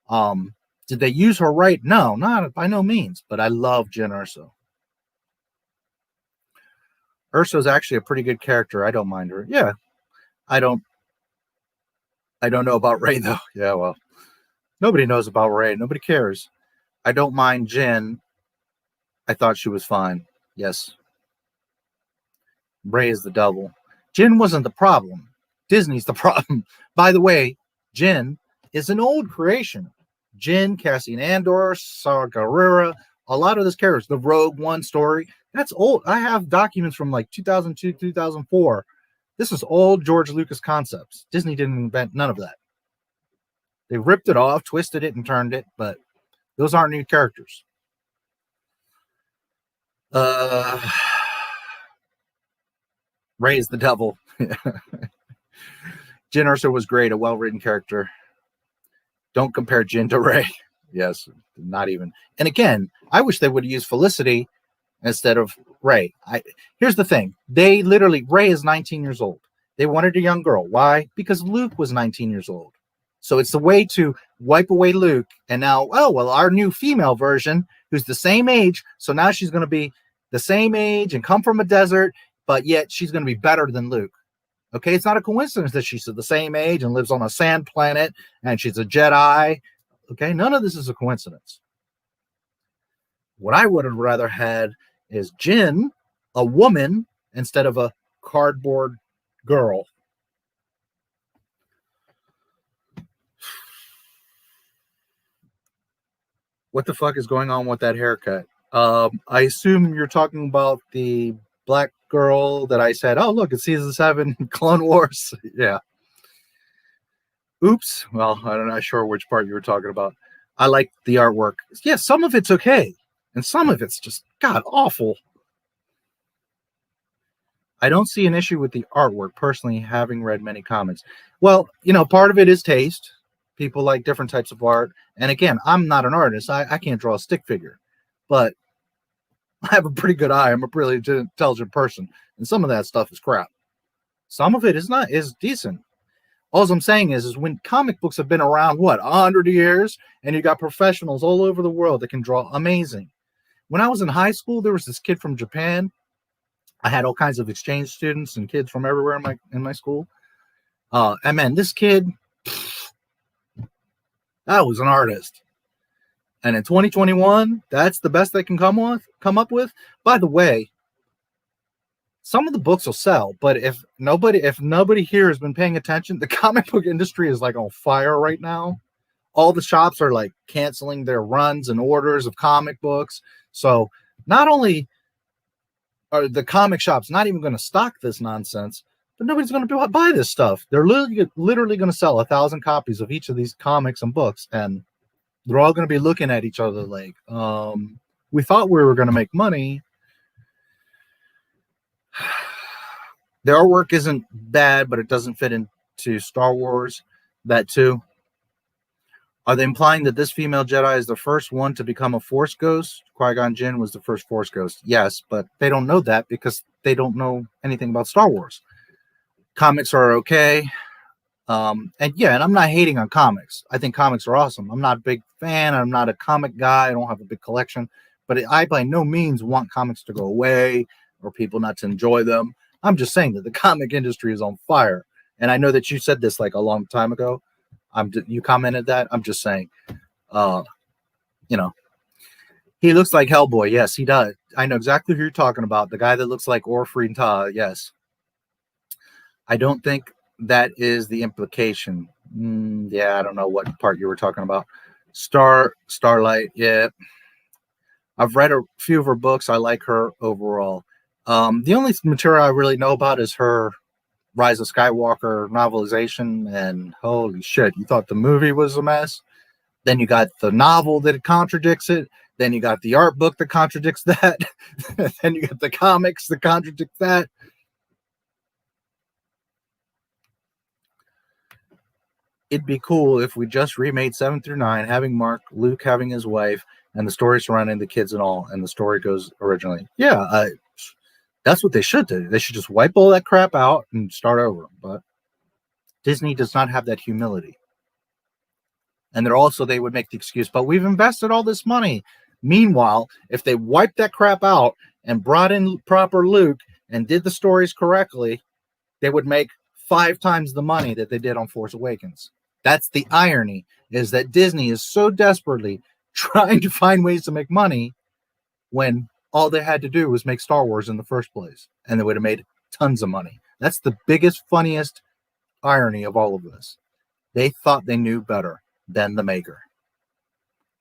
Did they use her right? No, not by no means. But I love Jyn Erso. Urso's actually a pretty good character. I don't mind her. Yeah, I don't know about Rey though. Yeah, well, Nobody knows about Rey. Nobody cares. I don't mind Jin. I thought she was fine. Yes. Rey is the devil. Jin wasn't the problem. Disney's the problem. By the way, Jin is an old creation. Jin, Cassian Andor, Saw Gerrera, a lot of this characters, the Rogue One story, that's old. I have documents from like 2002, 2004. This is old George Lucas concepts. Disney didn't invent none of that. They ripped it off, twisted it, and turned it, but those aren't new characters. Rey is the devil. Jyn Erso was great, a well-written character. Don't compare Jyn to Rey. Yes, not even. And again, I wish they would use Felicity instead of Rey. Here's the thing. They literally, Rey is 19 years old. They wanted a young girl. Why? Because Luke was 19 years old. So it's the way to wipe away Luke. And now, oh, well, our new female version, who's the same age, so now she's going to be the same age and come from a desert, but yet she's going to be better than Luke. Okay, it's not a coincidence that she's the same age and lives on a sand planet and she's a Jedi. Okay, none of this is a coincidence. What I would have rather had is Jyn, a woman, instead of a cardboard girl. What the fuck is going on with that haircut? I assume you're talking about the black girl that I said, oh, look, it's season 7 Clone Wars. Yeah. Oops. Well, I'm not sure which part you were talking about. I like the artwork. Yeah, some of it's okay. And some of it's just, God, awful. I don't see an issue with the artwork, personally, having read many comments. Well, you know, part of it is taste. People like different types of art. And again, I'm not an artist. I can't draw a stick figure. But I have a pretty good eye. I'm a really intelligent person. And some of that stuff is crap. Some of it is decent. All I'm saying is when comic books have been around, 100 years, and you got professionals all over the world that can draw amazing. When I was in high school, there was this kid from Japan. I had all kinds of exchange students and kids from everywhere in my school. And man, this kid, that was an artist. And in 2021, that's the best they can come up with. By the way, some of the books will sell, but if nobody here has been paying attention, the comic book industry is like on fire right now. All the shops are like canceling their runs and orders of comic books. So not only are the comic shops not even going to stock this nonsense, but nobody's going to buy this stuff. They're literally going to sell 1,000 copies of each of these comics and books, and they're all going to be looking at each other like, we thought we were going to make money. The artwork isn't bad, but it doesn't fit into Star Wars. That too. Are they implying that this female Jedi is the first one to become a Force ghost? Qui-Gon Jinn was the first Force ghost. Yes, but they don't know that because they don't know anything about Star Wars. Comics are okay. And I'm not hating on comics. I think comics are awesome. I'm not a big fan. I'm not a comic guy. I don't have a big collection. But I by no means want comics to go away or people not to enjoy them. I'm just saying that the comic industry is on fire. And I know that you said this like a long time ago. You commented that. I'm just saying, he looks like Hellboy. Yes, he does. I know exactly who you're talking about. The guy that looks like Orphan Ta. Yes. I don't think that is the implication. I don't know what part you were talking about. Starlight. Yeah. I've read a few of her books. I like her overall. The only material I really know about is her Rise of Skywalker novelization, and holy shit, you thought the movie was a mess? Then you got the novel that contradicts it. Then you got the art book that contradicts that. Then you got the comics that contradict that. It'd be cool if we just remade 7 through 9, having Mark, Luke having his wife, and the story surrounding the kids and all, and the story goes originally. Yeah, that's what they should do. They should just wipe all that crap out and start over. But Disney does not have that humility. And they would make the excuse, but we've invested all this money. Meanwhile, if they wiped that crap out and brought in proper Luke and did the stories correctly, they would make 5 times the money that they did on Force Awakens. That's the irony, is that Disney is so desperately trying to find ways to make money when all they had to do was make Star Wars in the first place, and they would have made tons of money. That's the biggest, funniest irony of all of this. They thought they knew better than the maker.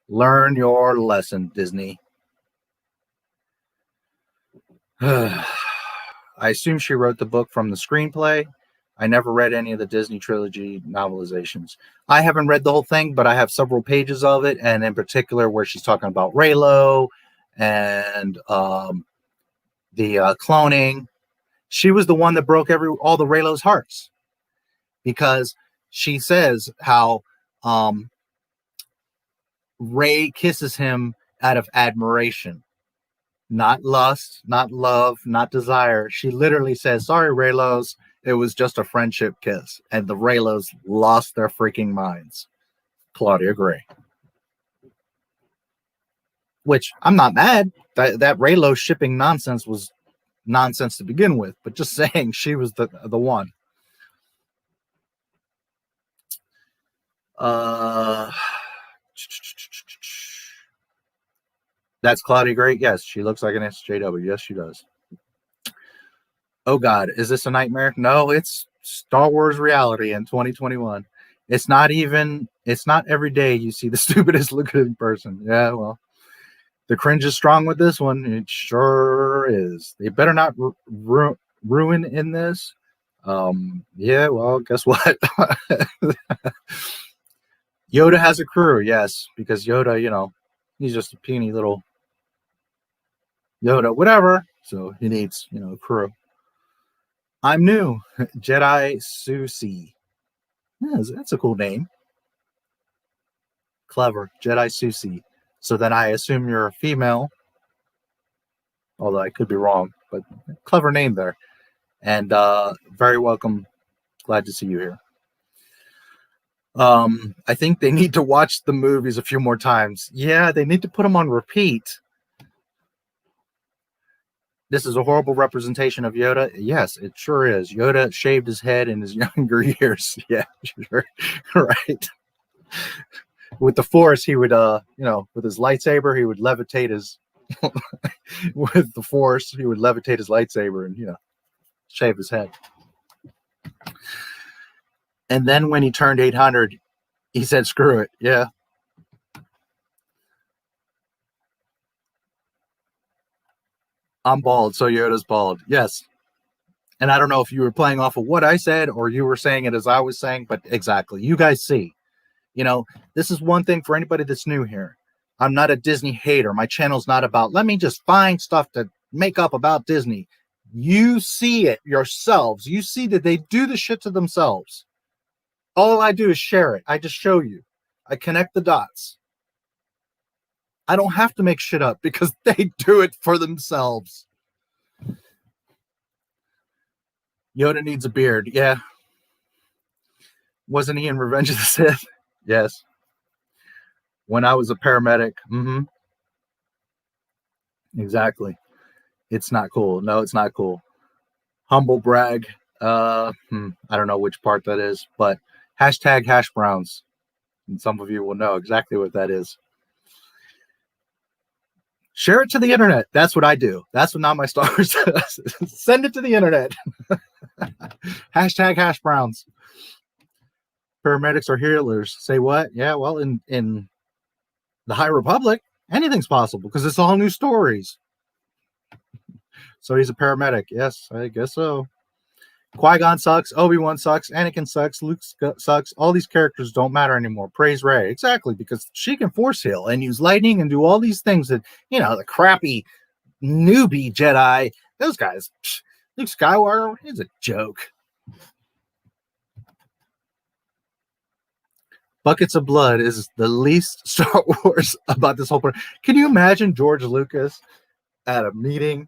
Learn your lesson, Disney. I assume she wrote the book from the screenplay. I never read any of the Disney trilogy novelizations. I haven't read the whole thing, but I have several pages of it, and in particular where she's talking about Reylo and the cloning. She was the one that broke all the Reylo's hearts, because she says how Rey kisses him out of admiration, not lust, not love, not desire. She literally says, "Sorry, Reylos, it was just a friendship kiss," and the Reylos lost their freaking minds. Claudia Gray. Which I'm not mad. That Reylo shipping nonsense was nonsense to begin with, but just saying she was the one. That's Claudia Gray. Yes, she looks like an SJW. Yes, she does. Oh God, is this a nightmare? No, it's Star Wars reality in 2021. It's not every day you see the stupidest looking person. Yeah, well, the cringe is strong with this one. It sure is. They better not ruin in this. Yeah, well, guess what? Yoda has a crew, yes, because Yoda, he's just a puny little Yoda, whatever. So he needs, a crew. I'm new, Jedi Susie. Yeah, that's a cool name. Clever, Jedi Susie. So then I assume you're a female, although I could be wrong, but clever name there. And very welcome. Glad to see you here. I think they need to watch the movies a few more times. Yeah, they need to put them on repeat. This is a horrible representation of Yoda. Yes, it sure is. Yoda shaved his head in his younger years. Yeah, sure. Right. With the Force, he would, with his lightsaber, he would levitate his. With the Force, he would levitate his lightsaber and, shave his head. And then when he turned 800, he said, "Screw it." Yeah. I'm bald, so Yoda's bald. Yes. And I don't know if you were playing off of what I said or you were saying it as I was saying, but exactly. You guys see. This is one thing for anybody that's new here. I'm not a Disney hater. My channel's not about, let me just find stuff to make up about Disney. You see it yourselves. You see that they do the shit to themselves. All I do is share it. I just show you. I connect the dots. I don't have to make shit up because they do it for themselves. Yoda needs a beard. Yeah. Wasn't he in Revenge of the Sith? Yes. When I was a paramedic. Mm-hmm. Exactly. It's not cool. No, it's not cool. Humble brag. I don't know which part that is, but hashtag hash browns. And some of you will know exactly what that is. Share it to the internet. That's what I do. That's what Not My Star Wars does. Send it to the internet. Hashtag hash browns. Paramedics are healers. Say what? Yeah, well, in the High Republic, anything's possible because it's all new stories. So he's a paramedic. Yes, I guess so. Qui-Gon sucks. Obi-Wan sucks. Anakin sucks. Luke sucks. All these characters don't matter anymore. Praise Rey. Exactly, because she can force heal and use lightning and do all these things that, the crappy newbie Jedi, those guys, Luke Skywalker is a joke. Buckets of Blood is the least Star Wars about this whole part. Can you imagine George Lucas at a meeting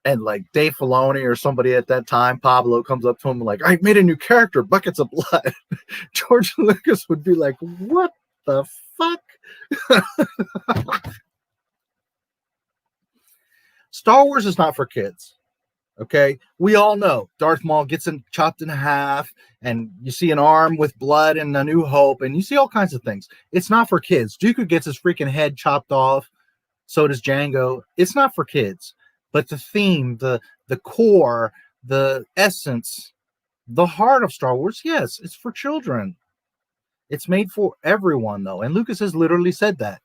and like Dave Filoni or somebody at that time, Pablo, comes up to him like, "I made a new character, Buckets of Blood." George Lucas would be like, "What the fuck?" Star Wars is not for kids. Okay, we all know Darth Maul gets chopped in half, and you see an arm with blood in A New Hope, and you see all kinds of things. It's not for kids. Dooku gets his freaking head chopped off. So does Django. It's not for kids, but the theme, the core, the essence, the heart of Star Wars, yes, it's for children. It's made for everyone, though, and Lucas has literally said that.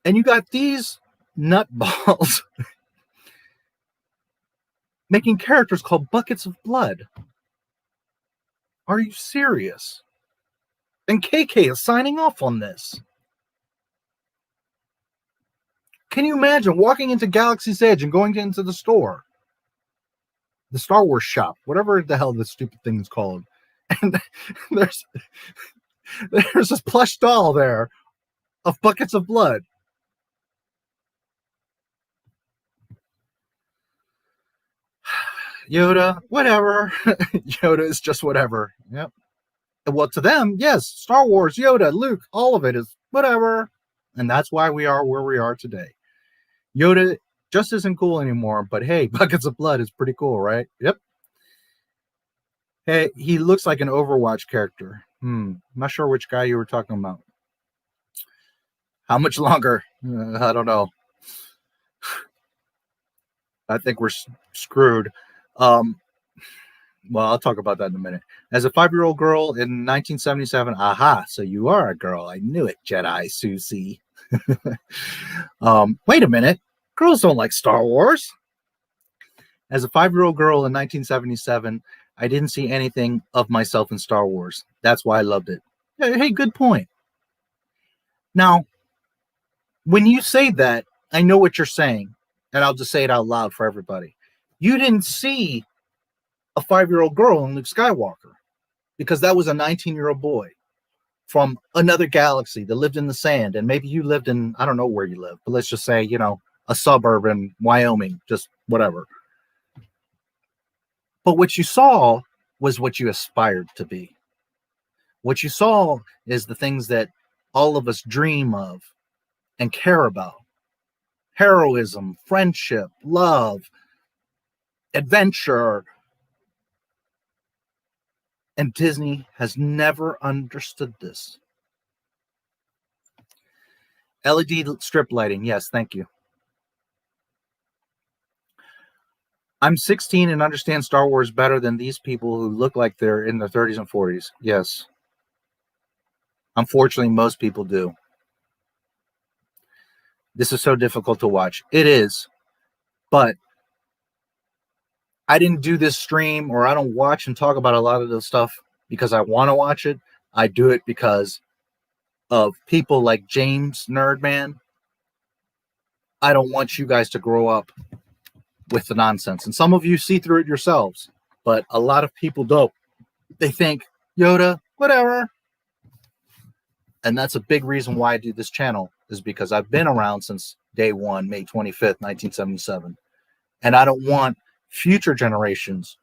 And you got these nutballs making characters called buckets of blood. Are you serious? And KK is signing off on this. Can you imagine walking into Galaxy's Edge and going into the store? The Star Wars shop, whatever the hell this stupid thing is called. And there's this plush doll there of buckets of blood. Yoda, whatever. Yoda is just whatever. Yep. Well, to them, yes, Star Wars, Yoda, Luke, all of it is whatever. And that's why we are where we are today. Yoda just isn't cool anymore, but hey, buckets of blood is pretty cool, right? Yep. Hey, he looks like an Overwatch character. I'm not sure which guy you were talking about. How much longer? I don't know. I think we're screwed. Well, I'll talk about that in a minute. As a 5-year-old girl in 1977, aha, so you are a girl. I knew it, Jedi Susie. Wait a minute. Girls don't like Star Wars. As a 5-year-old girl in 1977, I didn't see anything of myself in Star Wars. That's why I loved it. Hey, good point. Now, when you say that, I know what you're saying, and I'll just say it out loud for everybody. You didn't see a 5-year-old girl in Luke Skywalker because that was a 19-year-old boy from another galaxy that lived in the sand, and maybe you lived in, I don't know where you live, but let's just say, a suburb in Wyoming, just whatever. But what you saw was what you aspired to be. What you saw is the things that all of us dream of and care about. Heroism, friendship, love, adventure. And Disney has never understood this. LED strip lighting. Yes, thank you. I'm 16 and understand Star Wars better than these people who look like they're in their 30s and 40s. Yes. Unfortunately, most people do. This is so difficult to watch. It is. But I didn't do this stream, or I don't watch and talk about a lot of this stuff because I want to watch it. I do it because of people like James Nerdman. I don't want you guys to grow up with the nonsense. And some of you see through it yourselves, but a lot of people don't. They think, Yoda, whatever. And that's a big reason why I do this channel, is because I've been around since day one, May 25th, 1977. And I don't want future generations.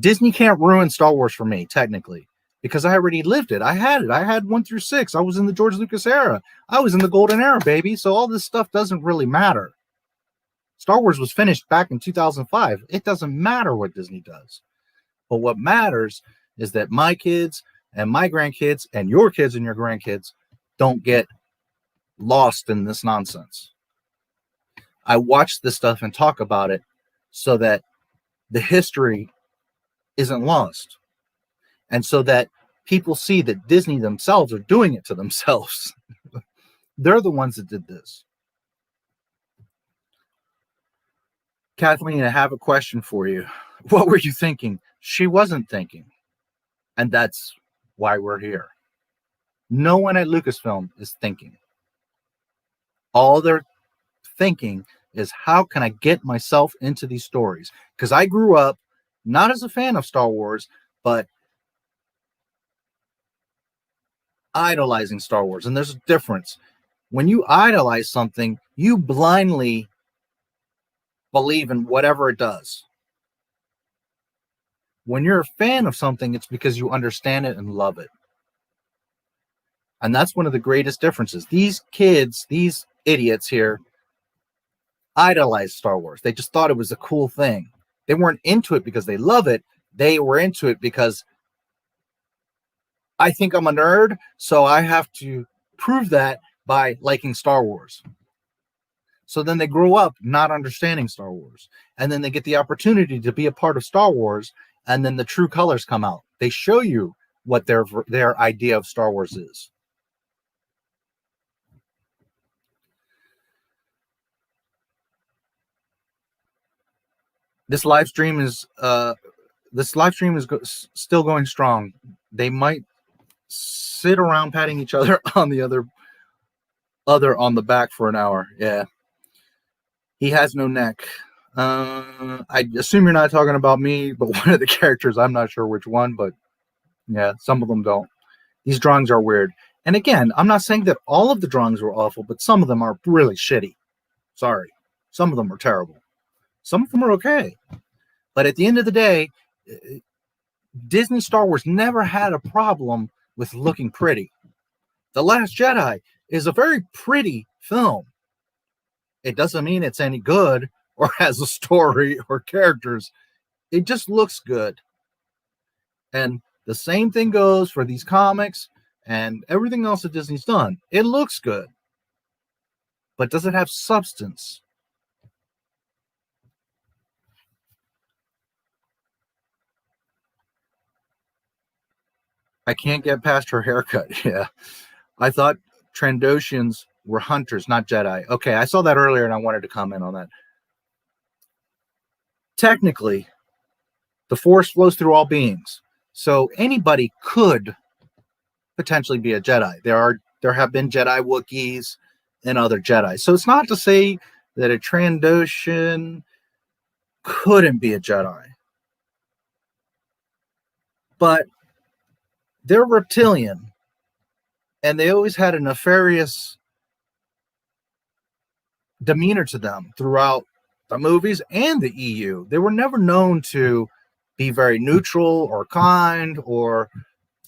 Disney can't ruin Star Wars for me, technically, because I already lived it. I had it. I had 1 through 6. I was in the George Lucas era. I was in the golden era, baby. So all this stuff doesn't really matter. Star Wars was finished back in 2005. It doesn't matter what Disney does. But what matters is that my kids and my grandkids and your kids and your grandkids don't get lost in this nonsense. I watch this stuff and talk about it so that the history isn't lost. And so that people see that Disney themselves are doing it to themselves. They're the ones that did this. Kathleen, I have a question for you. What were you thinking? She wasn't thinking. And that's why we're here. No one at Lucasfilm is thinking. All they're thinking is, how can I get myself into these stories? Because I grew up not as a fan of Star Wars, but idolizing Star Wars. And there's a difference. When you idolize something, you blindly believe in whatever it does. When you're a fan of something, it's because you understand it and love it. And that's one of the greatest differences. These kids, these idiots here, idolized Star Wars. They just thought it was a cool thing. They weren't into it because they love it. They were into it because I think I'm a nerd, so I have to prove that by liking Star Wars. So then they grow up not understanding Star Wars. And then they get the opportunity to be a part of Star Wars, and then the true colors come out. They show you what their idea of Star Wars is. This live stream is still going strong. They might sit around patting each other on the other on the back for an hour. Yeah. He has no neck. I assume you're not talking about me, but one of the characters, I'm not sure which one, but yeah, some of them don't. These drawings are weird. And again, I'm not saying that all of the drawings were awful, but some of them are really shitty. Sorry. Some of them are terrible. Some of them are okay. But at the end of the day, Disney Star Wars never had a problem with looking pretty. The Last Jedi is a very pretty film. It doesn't mean it's any good or has a story or characters. It just looks good. And the same thing goes for these comics and everything else that Disney's done. It looks good. But does it have substance? I can't get past her haircut. Yeah. I thought Trandoshans were hunters, not Jedi. Okay, I saw that earlier and I wanted to comment on that. Technically, the Force flows through all beings. So anybody could potentially be a Jedi. There have been Jedi Wookiees and other Jedi. So it's not to say that a Trandoshan couldn't be a Jedi. But they're reptilian. And they always had a nefarious demeanor to them throughout the movies and the EU. They were never known to be very neutral or kind or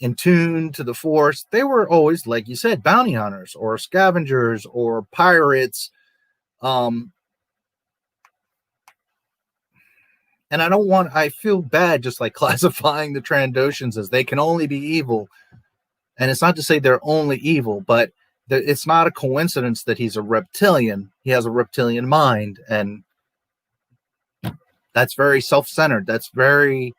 in tune to the Force. They were always, like you said, bounty hunters or scavengers or pirates. And I feel bad just like classifying the Trandoshans as they can only be evil. And it's not to say they're only evil, but it's not a coincidence that he's a reptilian. He has a reptilian mind, and that's very self-centered. That's very,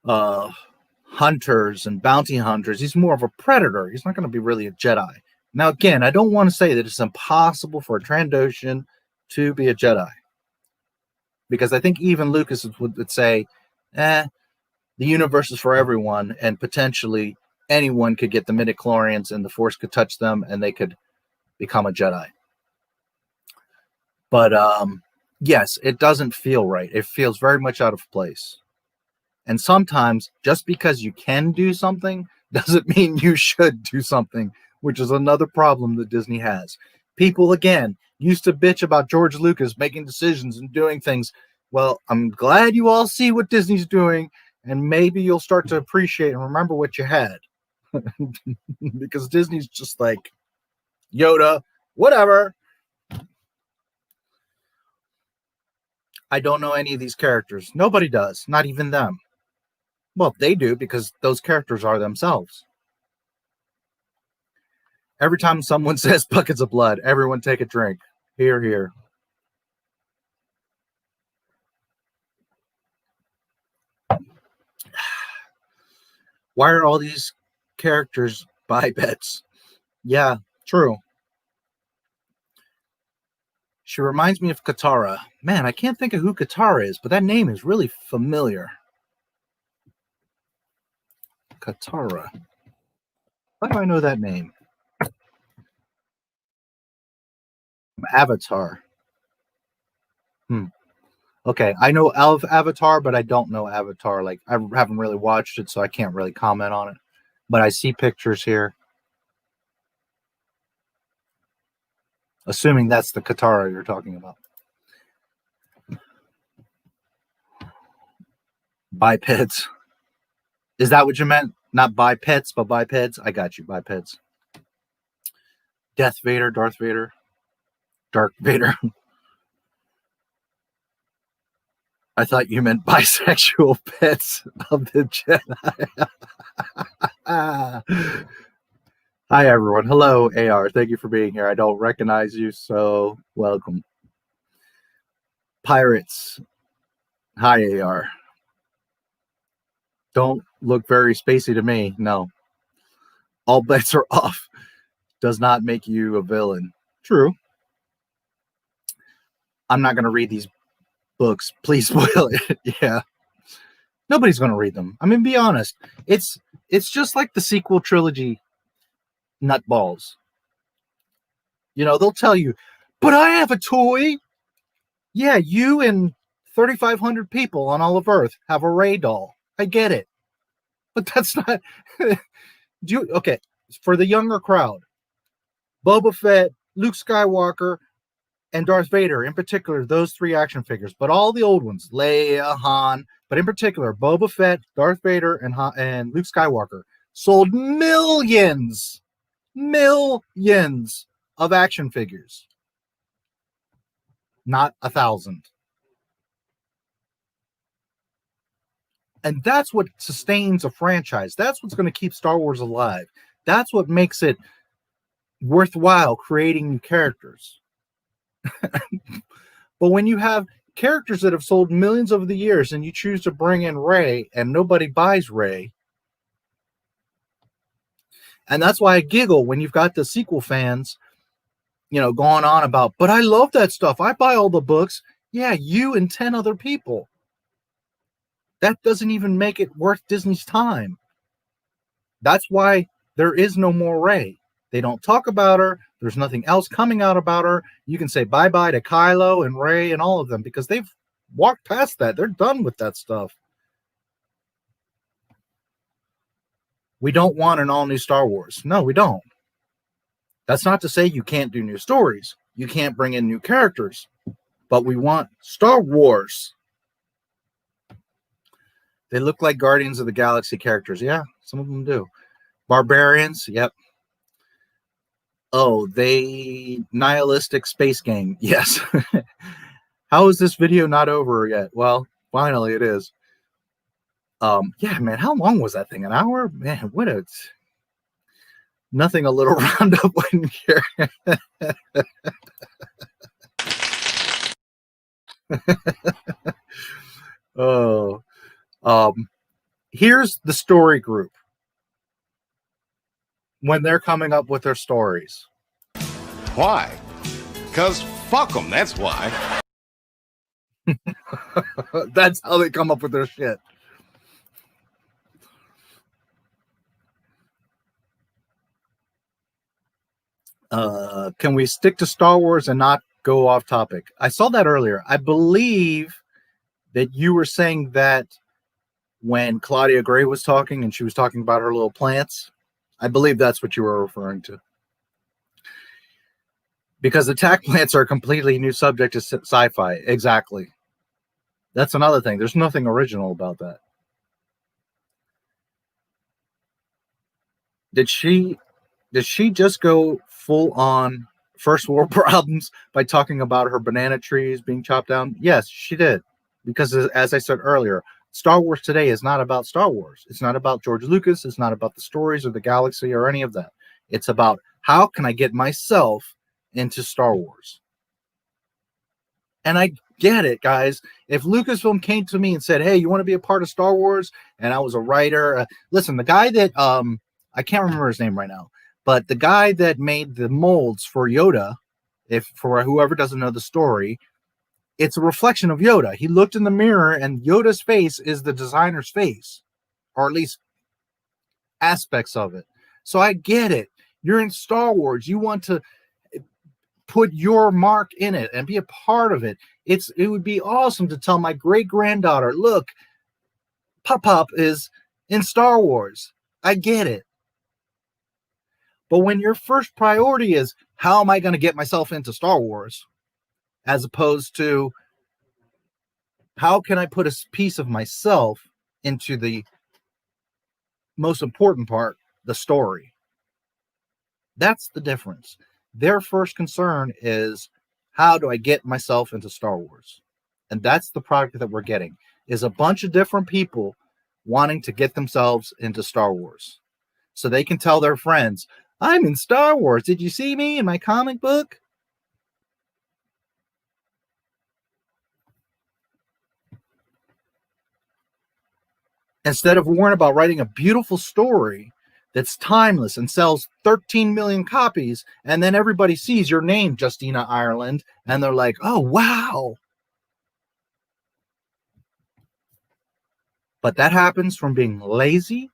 hunters and bounty hunters. He's more of a predator. He's not going to be really a Jedi. Now, again, I don't want to say that it's impossible for a Trandoshan to be a Jedi, because I think even Lucas would say, the universe is for everyone, and potentially anyone could get the midichlorians and the Force could touch them and they could become a Jedi. But yes, it doesn't feel right. It feels very much out of place. And sometimes just because you can do something doesn't mean you should do something, which is another problem that Disney has. People, again, used to bitch about George Lucas making decisions and doing things. Well, I'm glad you all see what Disney's doing, and maybe you'll start to appreciate and remember what you had. Because Disney's just like, Yoda, whatever. I don't know any of these characters. Nobody does, not even them. Well, they do, because those characters are themselves. Every time someone says buckets of blood, everyone take a drink. Here, here. Why are all these characters bipeds? Yeah, true. She reminds me of Katara. Man, I can't think of who Katara is, but that name is really familiar. Katara. Why do I know that name? Avatar. Okay, I know of Avatar, but I don't know Avatar. Like, I haven't really watched it, so I can't really comment on it. But I see pictures here. Assuming that's the Katara you're talking about. Bipeds. Is that what you meant? Not bipeds, but bipeds? I got you, bipeds. Death Vader, Darth Vader, Dark Vader. I thought you meant bisexual pets of the Jedi. Hi, everyone. Hello, AR. Thank you for being here. I don't recognize you, so welcome. Pirates. Hi, AR. Don't look very spacey to me. No. All bets are off. Does not make you a villain. True. I'm not going to read these books. Please spoil it. Yeah. Nobody's going to read them. I mean, be honest. It's just like the sequel trilogy nutballs. You know, they'll tell you, but I have a toy. Yeah, you and 3,500 people on all of Earth have a Rey doll. I get it. But that's not... Okay, for the younger crowd, Boba Fett, Luke Skywalker, and Darth Vader, in particular, those 3 action figures, but all the old ones, Leia, Han, but in particular, Boba Fett, Darth Vader, and Luke Skywalker, sold millions of action figures. Not 1,000. And that's what sustains a franchise. That's what's going to keep Star Wars alive. That's what makes it worthwhile creating new characters. But when you have characters that have sold millions over the years and you choose to bring in Rey and nobody buys Rey, and that's why I giggle when you've got the sequel fans, you know, going on about, but I love that stuff. I buy all the books. Yeah, you and 10 other people. That doesn't even make it worth Disney's time. That's why there is no more Rey. They don't talk about her. There's nothing else coming out about her. You can say bye-bye to Kylo and Rey and all of them because they've walked past that. They're done with that stuff. We don't want an all-new Star Wars. No, we don't. That's not to say you can't do new stories. You can't bring in new characters. But we want Star Wars. They look like Guardians of the Galaxy characters. Yeah, some of them do. Barbarians, yep. Oh, they nihilistic space gang. Yes. How is this video not over yet? Well, finally it is. Yeah, man, how long was that thing? An hour? Man, what a... Nothing a little roundup wouldn't care. Oh. Here's the story group when they're coming up with their stories. Why? Because fuck them, that's why. That's how they come up with their shit. Can we stick to Star Wars and not go off topic? I saw that earlier. I believe that you were saying that when Claudia Gray was talking and she was talking about her little plants. I believe that's what you were referring to. Because attack plants are a completely new subject to sci-fi. Exactly. That's another thing. There's nothing original about that. Did she just go full on first world problems by talking about her banana trees being chopped down? Yes, she did. Because as I said earlier, Star Wars today is not about Star Wars. It's not about George Lucas. It's not about the stories or the galaxy or any of that. It's about how can I get myself into Star Wars? And I get it, guys. If Lucasfilm came to me and said, hey, you want to be a part of Star Wars? And I was a writer. Listen, the guy that, I can't remember his name right now, but the guy that made the molds for Yoda, for whoever doesn't know the story, it's a reflection of Yoda. He looked in the mirror and Yoda's face is the designer's face, or at least aspects of it. So I get it. You're in Star Wars. You want to put your mark in it and be a part of it. It would be awesome to tell my great-granddaughter, look, Pop is in Star Wars. I get it. But when your first priority is, how am I going to get myself into Star Wars? As opposed to, how can I put a piece of myself into the most important part, the story? That's the difference. their first concern is, how do I get myself into Star Wars? And that's the product that we're getting, is a bunch of different people wanting to get themselves into Star Wars. So they can tell their friends, I'm in Star Wars. Did you see me in my comic book? Instead of worrying about writing a beautiful story that's timeless and sells 13 million copies, and then everybody sees your name, Justina Ireland, and they're like, oh, wow. But that happens from being lazy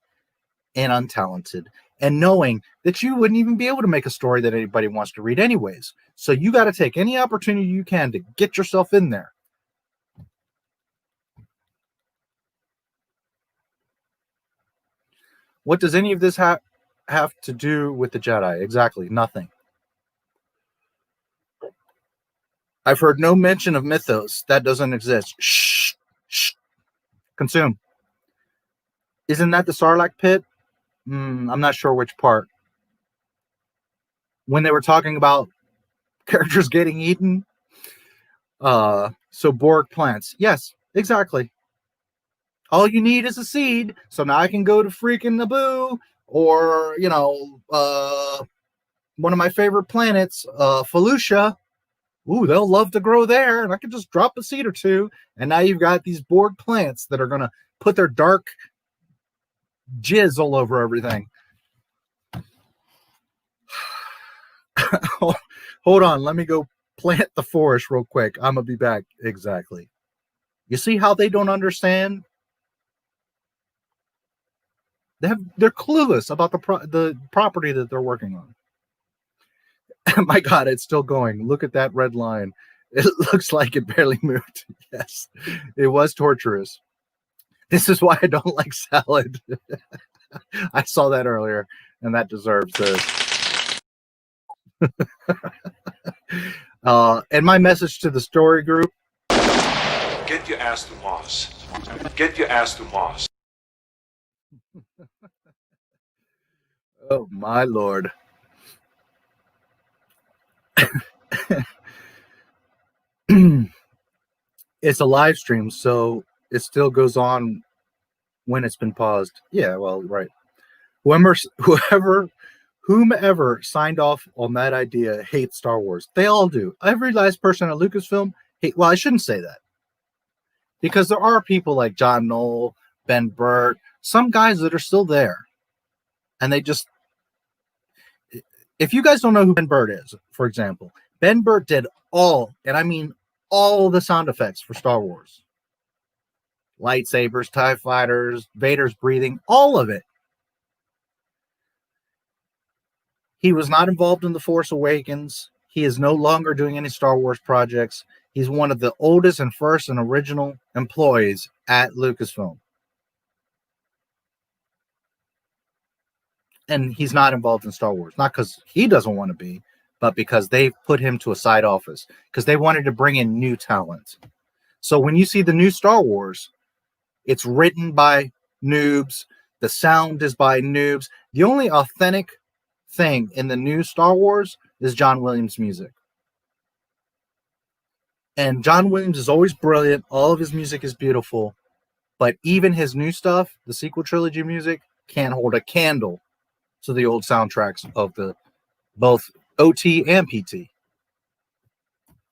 and untalented and knowing that you wouldn't even be able to make a story that anybody wants to read anyways. So you got to take any opportunity you can to get yourself in there. What does any of this have to do with the Jedi? Exactly nothing. I've heard no mention of mythos. That doesn't exist. Shh. Shh. Consume. Isn't that the Sarlacc pit? I'm not sure which part. When they were talking about characters getting eaten. So Borg plants. Yes, exactly. All you need is a seed. So now I can go to freaking Naboo, or, you know, one of my favorite planets, Felucia. Ooh, they'll love to grow there. And I can just drop a seed or two. And now you've got these Borg plants that are going to put their dark jizz all over everything. Hold on. Let me go plant the forest real quick. I'm going to be back. Exactly. You see how they don't understand? They're clueless about the property that they're working on. My God, it's still going. Look at that red line. It looks like it barely moved. Yes, it was torturous. This is why I don't like salad. I saw that earlier, and that deserves this. And my message to the story group: get your ass to Mars. Get your ass to Mars. Oh my Lord. It's a live stream, so it still goes on when it's been paused. Yeah, well, right. Whomever signed off on that idea hates Star Wars. They all do. Every last person at Lucasfilm hate. Well, I shouldn't say that, because there are people like John Knoll, Ben Burt, some guys that are still there, and they just. If you guys don't know who Ben Burt is, for example, Ben Burt did all, and I mean all, the sound effects for Star Wars. Lightsabers, TIE fighters, Vader's breathing, all of it. He was not involved in The Force Awakens. He is no longer doing any Star Wars projects. He's one of the oldest and first and original employees at Lucasfilm. And he's not involved in Star Wars. Not because he doesn't want to be, but because they put him to a side office. Because they wanted to bring in new talent. So when you see the new Star Wars, it's written by noobs. The sound is by noobs. The only authentic thing in the new Star Wars is John Williams' music. And John Williams is always brilliant. All of his music is beautiful. But even his new stuff, the sequel trilogy music, can't hold a candle to the old soundtracks of the both OT and PT.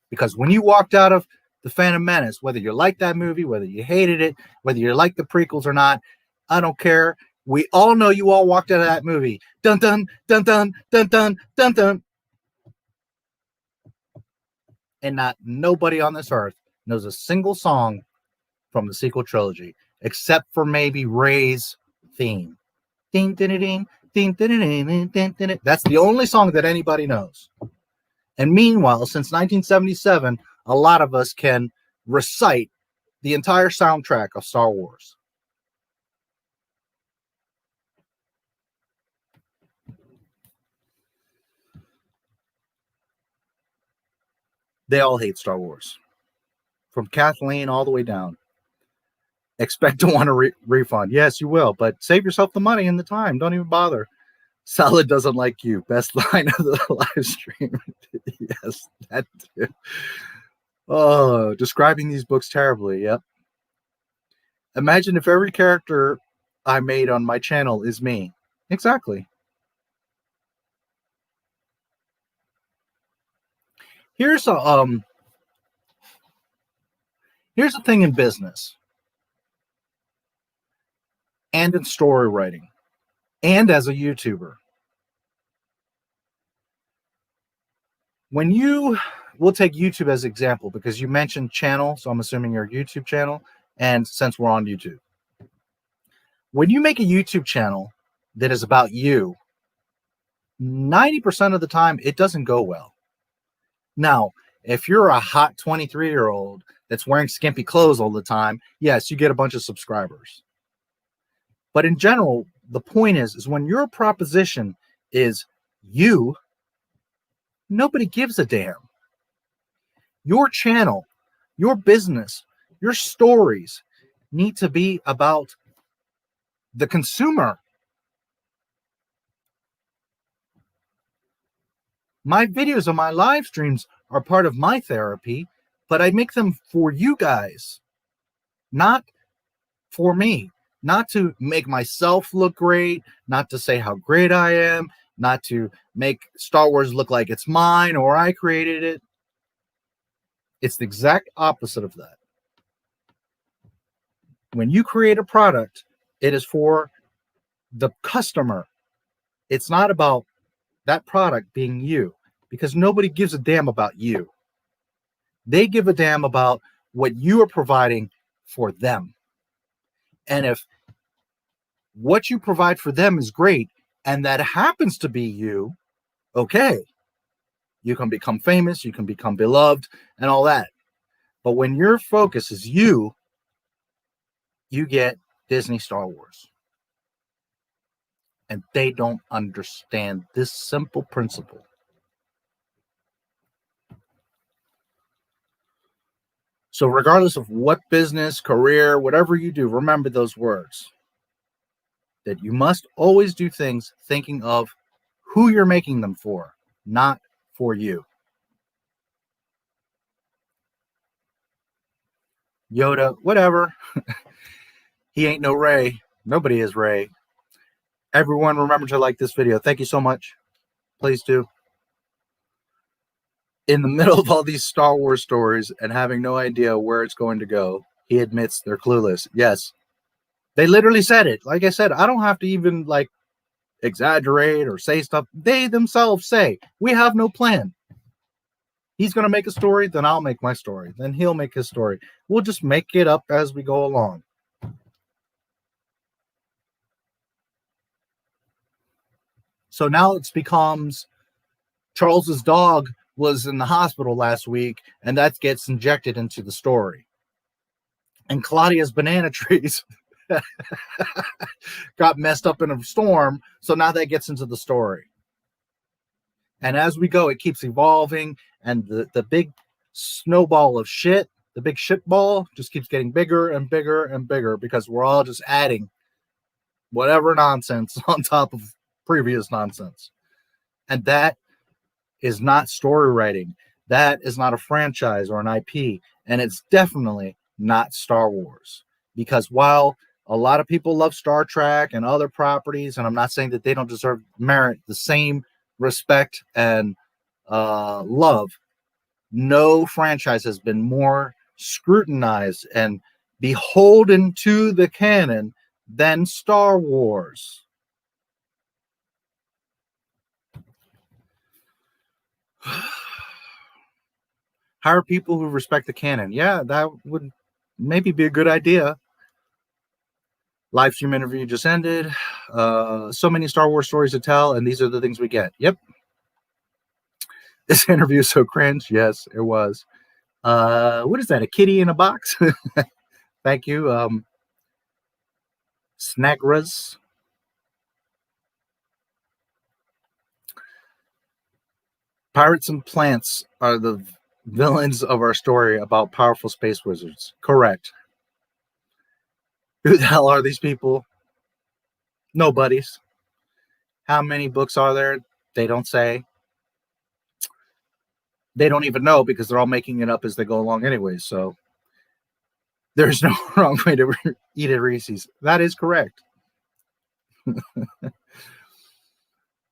Because when you walked out of The Phantom Menace, whether you liked that movie, whether you hated it, whether you liked the prequels or not, I don't care. We all know you all walked out of that movie. Dun dun dun dun dun dun dun dun. And not nobody on this earth knows a single song from the sequel trilogy, except for maybe Rey's theme. Ding ding ding ding ding ding ding ding. That's the only song that anybody knows. And meanwhile, since 1977, a lot of us can recite the entire soundtrack of Star Wars. They all hate Star Wars. From Kathleen all the way down. Expect to want a refund. Yes, you will, but save yourself the money and the time. Don't even bother. Salad doesn't like you. Best line of the live stream. Yes, that too. Oh, describing these books terribly. Yep. Imagine if every character I made on my channel is me. Exactly. Here's a thing in business and in story writing and as a YouTuber. We'll take YouTube as an example because you mentioned channel, so I'm assuming your YouTube channel, and since we're on YouTube. When you make a YouTube channel that is about you, 90% of the time, it doesn't go well. Now, if you're a hot 23-year-old that's wearing skimpy clothes all the time, yes, you get a bunch of subscribers. But in general, the point is when your proposition is you, nobody gives a damn. Your channel, your business, your stories need to be about the consumer. My videos on my live streams are part of my therapy, but I make them for you guys, not for me, not to make myself look great, not to say how great I am, not to make Star Wars look like it's mine or I created it. It's the exact opposite of that. When you create a product, it is for the customer. It's not about that product being you, because nobody gives a damn about you. They give a damn about what you are providing for them. And if what you provide for them is great, and that happens to be you, okay, you can become famous, you can become beloved, and all that. But when your focus is you, you get Disney Star Wars. And they don't understand this simple principle. So regardless of what business, career, whatever you do, remember those words. That you must always do things thinking of who you're making them for, not for you. Yoda, whatever. He ain't no Ray. Nobody is Ray. Everyone remember to like this video. Thank you so much. Please do. In the middle of all these Star Wars stories and having no idea where it's going to go, he admits they're clueless. Yes. They literally said it. Like I said, I don't have to even exaggerate or say stuff. They themselves say, we have no plan. He's going to make a story, then I'll make my story. Then he'll make his story. We'll just make it up as we go along. So now it becomes Charles's dog was in the hospital last week, and that gets injected into the story. And Claudia's banana trees got messed up in a storm, so now that gets into the story. And as we go, it keeps evolving, and the big snowball of shit, the big shit ball, just keeps getting bigger and bigger and bigger because we're all just adding whatever nonsense on top of previous nonsense. And that is not story writing. That is not a franchise or an IP. And it's definitely not Star Wars. Because while a lot of people love Star Trek and other properties, and I'm not saying that they don't merit the same respect and love, no franchise has been more scrutinized and beholden to the canon than Star Wars. Hire people who respect the canon. Yeah, that would maybe be a good idea. Live stream interview just ended. So many Star Wars stories to tell, and these are the things we get. Yep. This interview is so cringe. Yes, it was. What is that? A kitty in a box? Thank you. Snagras. Pirates and plants are the villains of our story about powerful space wizards. Correct. Who the hell are these people? Nobodies. How many books are there? They don't say. They don't even know because they're all making it up as they go along anyway. So there's no wrong way to eat at Reese's. That is correct.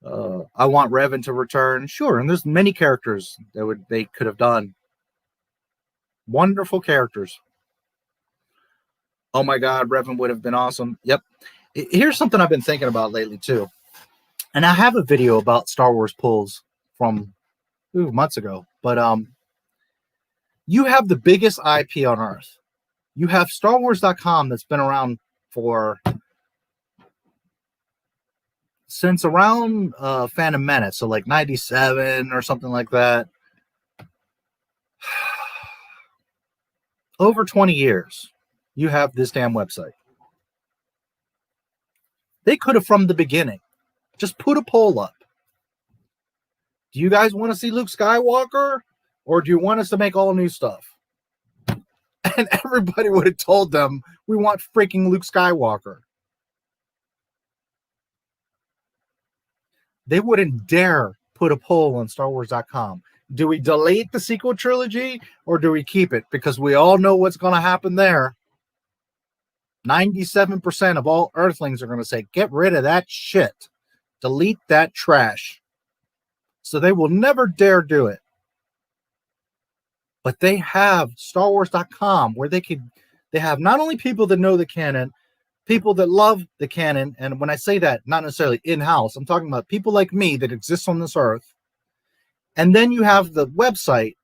I want Revan to return. Sure, and there's many characters that they could have done. Wonderful characters. Oh my God, Revan would have been awesome. Yep. Here's something I've been thinking about lately too. And I have a video about Star Wars pulls from months ago. But you have the biggest IP on Earth. You have StarWars.com that's been around since around Phantom Menace, so like 97 or something like that. Over 20 years, you have this damn website. They could have, from the beginning, just put a poll up. Do you guys want to see Luke Skywalker, or do you want us to make all new stuff? And everybody would have told them, we want freaking Luke Skywalker. They wouldn't dare put a poll on StarWars.com. Do we delete the sequel trilogy or do we keep it? Because we all know what's going to happen there. 97% of all Earthlings are going to say, get rid of that shit. Delete that trash. So they will never dare do it. But they have StarWars.com where they have not only people that know the canon, people that love the canon, and when I say that, not necessarily in-house, I'm talking about people like me that exist on this earth. And then you have the website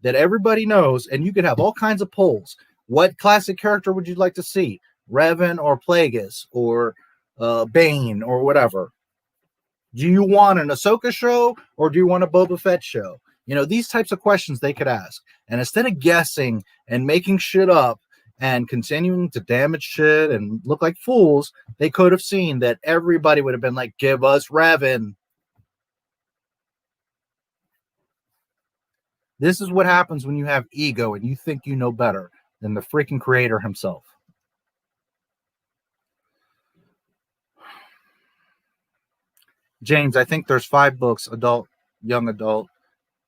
that everybody knows, and you could have all kinds of polls. What classic character would you like to see? Revan or Plagueis or Bane or whatever? Do you want an Ahsoka show or do you want a Boba Fett show? You know, these types of questions they could ask. And instead of guessing and making shit up and continuing to damage shit and look like fools, they could have seen that everybody would have been like, give us Revan. This is what happens when you have ego and you think you know better than the freaking creator himself. James, I think there's 5 books, adult, young adult,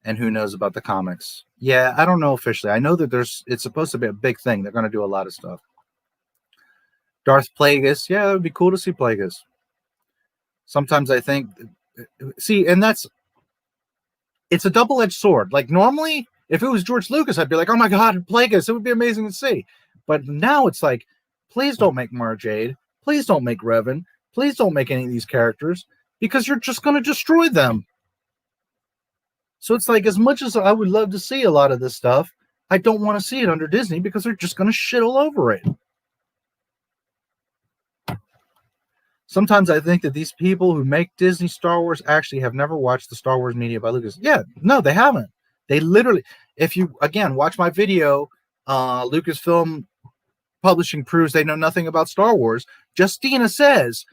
and who knows about the comics. Yeah, I don't know officially. I know that it's supposed to be a big thing. They're going to do a lot of stuff. Darth Plagueis. Yeah, it would be cool to see Plagueis. Sometimes I think, see, and it's a double-edged sword. Like normally, if it was George Lucas, I'd be like, oh my God, Plagueis, it would be amazing to see. But now it's like, please don't make Mara Jade. Please don't make Revan. Please don't make any of these characters because you're just going to destroy them. So it's like, as much as I would love to see a lot of this stuff, I don't want to see it under Disney because they're just going to shit all over it. Sometimes I think that these people who make Disney Star Wars actually have never watched the Star Wars media by Lucas. Yeah, no, they haven't. They literally, if you, again, watch my video, Lucasfilm Publishing proves they know nothing about Star Wars. Justina says,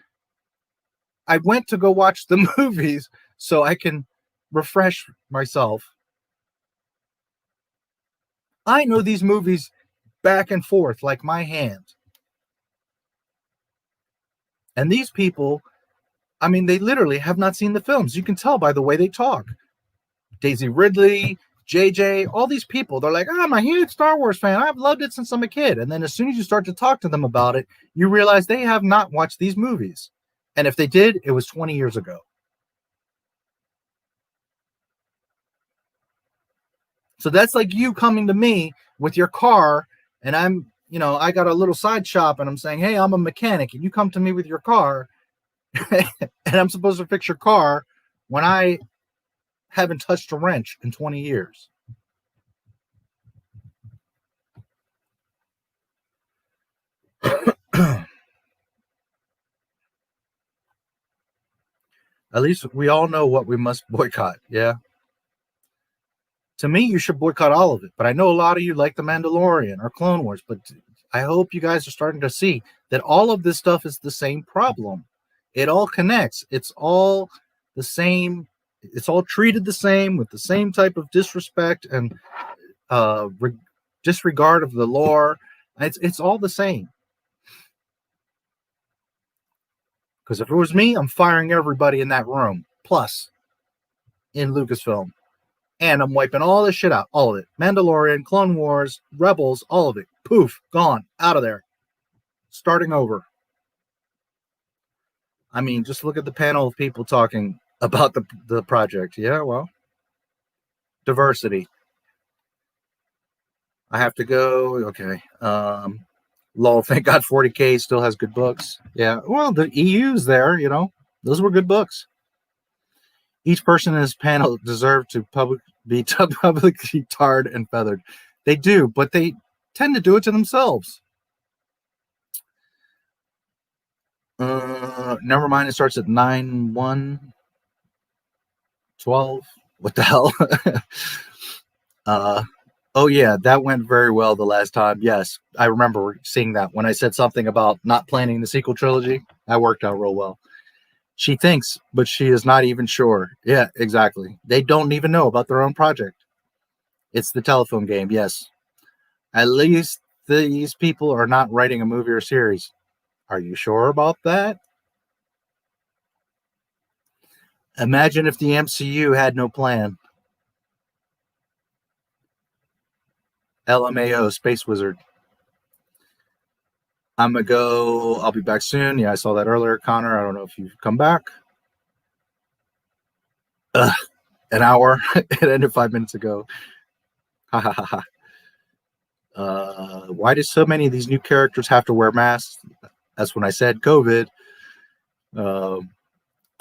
I went to go watch the movies so I can refresh myself. I know these movies back and forth like my hand. And these people, I mean, they literally have not seen the films. You can tell by the way they talk. Daisy Ridley, JJ, all these people, they're like, I'm a huge Star Wars fan. I've loved it since I'm a kid. And then as soon as you start to talk to them about it, you realize they have not watched these movies. And if they did, it was 20 years ago. So that's like you coming to me with your car, and I got a little side shop, and I'm saying, hey, I'm a mechanic, and you come to me with your car, and I'm supposed to fix your car when I haven't touched a wrench in 20 years. At least we all know what we must boycott, yeah? To me, you should boycott all of it. But I know a lot of you like The Mandalorian or Clone Wars. But I hope you guys are starting to see that all of this stuff is the same problem. It all connects. It's all the same. It's all treated the same with the same type of disrespect and disregard of the lore. It's all the same. Because if it was me, I'm firing everybody in that room. Plus, in Lucasfilm. And I'm wiping all this shit out. All of it. Mandalorian, Clone Wars, Rebels, all of it. Poof. Gone. Out of there. Starting over. I mean, just look at the panel of people talking about the project. Yeah, well. Diversity. I have to go. Okay. Lol, thank God 40K still has good books. Yeah. Well, the EU's there, you know. Those were good books. Each person in this panel deserved to be publicly tarred and feathered. They do, but they tend to do it to themselves. Never mind, it starts at 9/1. 12. What the hell? Oh yeah, that went very well the last time. Yes, I remember seeing that when I said something about not planning the sequel trilogy. That worked out real well. She thinks, but she is not even sure. Yeah, exactly. They don't even know about their own project. It's the telephone game. Yes. At least these people are not writing a movie or series. Are you sure about that? Imagine if the MCU had no plan. LMAO, Space Wizard. I'm going to go. I'll be back soon. Yeah, I saw that earlier, Connor. I don't know if you've come back. An hour. It ended 5 minutes ago. Ha ha ha ha. Why do so many of these new characters have to wear masks? That's when I said COVID. A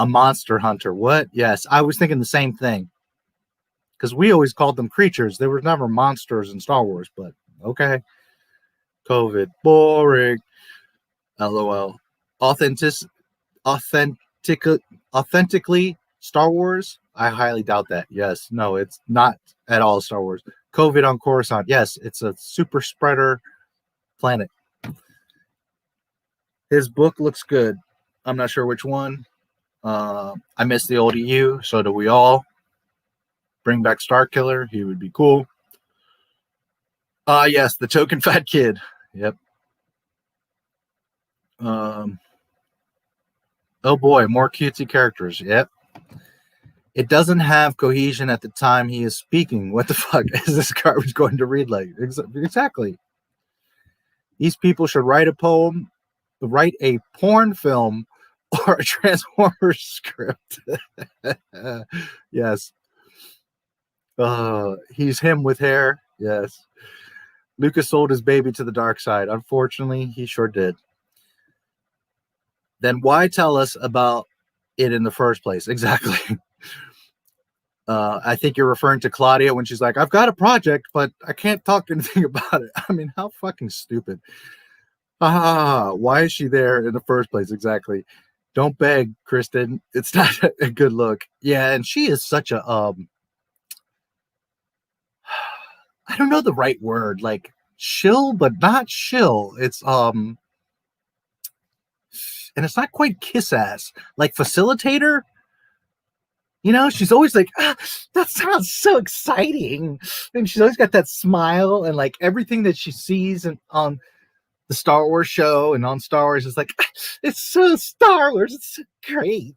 monster hunter. What? Yes, I was thinking the same thing. Because we always called them creatures. They were never monsters in Star Wars, but okay. COVID. Boring. LOL. Authentically Star Wars? I highly doubt that. Yes. No, it's not at all Star Wars. COVID on Coruscant. Yes, it's a super spreader planet. His book looks good. I'm not sure which one. I miss the old EU. So do we all. Bring back Starkiller. He would be cool. Yes, the token fat kid. Yep. Oh boy, more cutesy characters. Yep. It doesn't have cohesion at the time he is speaking. What the fuck is this garbage going to read like? Exactly. These people should write a poem, write a porn film, or a Transformers script. Yes. He's him with hair. Yes. Lucas sold his baby to the dark side. Unfortunately, he sure did. Then why tell us about it in the first place? Exactly. I think you're referring to Claudia when she's like, I've got a project, but I can't talk anything about it. I mean, how fucking stupid. Why is she there in the first place? Exactly. Don't beg, Kristen. It's not a good look. Yeah, and she is such a I don't know the right word, like shill, but not shill. It's and it's not quite kiss ass, like facilitator. You know, she's always like, that sounds so exciting. And she's always got that smile, and like everything that she sees on the Star Wars show and on Star Wars is like, it's so Star Wars, it's so great.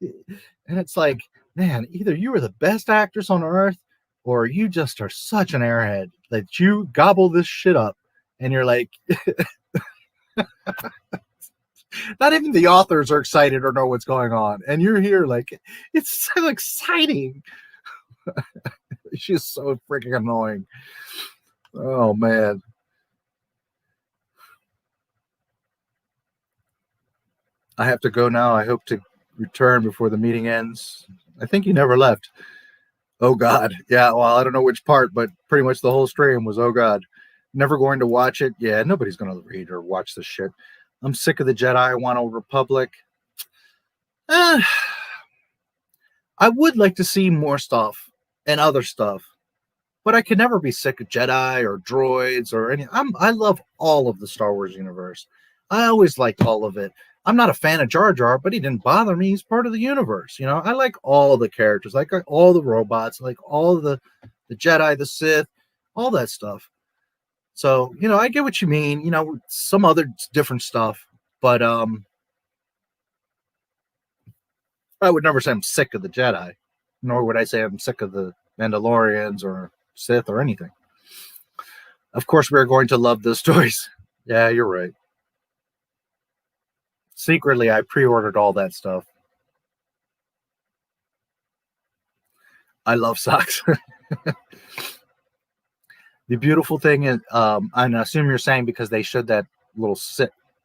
And it's like, man, either you are the best actress on earth, or you just are such an airhead that you gobble this shit up. And you're like, not even the authors are excited or know what's going on. And you're here like, it's so exciting. She's so freaking annoying. Oh, man. I have to go now. I hope to return before the meeting ends. I think you never left. Oh, God. Yeah, well, I don't know which part, but pretty much the whole stream was, oh, God. Never going to watch it. Yeah, nobody's going to read or watch this shit. I'm sick of the Jedi. I want a Republic. I would like to see more stuff and other stuff, but I could never be sick of Jedi or droids or any. I love all of the Star Wars universe. I always liked all of it. I'm not a fan of Jar Jar, but he didn't bother me. He's part of the universe. You know, I like all the characters, like all the robots, like all the Jedi, the Sith, all that stuff. So, you know, I get what you mean, you know, some other different stuff, but I would never say I'm sick of the Jedi, nor would I say I'm sick of the Mandalorians or Sith or anything. Of course, we're going to love those stories. Yeah, you're right. Secretly, I pre-ordered all that stuff. I love socks. The beautiful thing is, I assume you're saying because they showed that little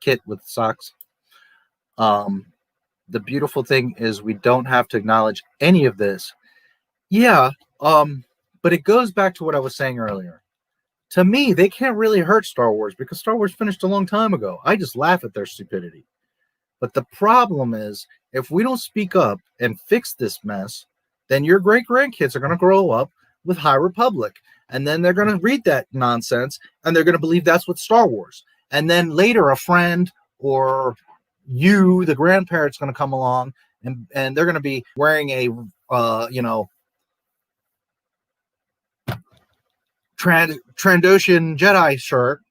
kit with socks. The beautiful thing is we don't have to acknowledge any of this. Yeah, but it goes back to what I was saying earlier. To me, they can't really hurt Star Wars because Star Wars finished a long time ago. I just laugh at their stupidity. But the problem is, if we don't speak up and fix this mess, then your great-grandkids are going to grow up with High Republic. And then they're going to read that nonsense, and they're going to believe that's what Star Wars. And then later, a friend or you, the grandparents, going to come along, and they're going to be wearing a, Trandoshan Jedi shirt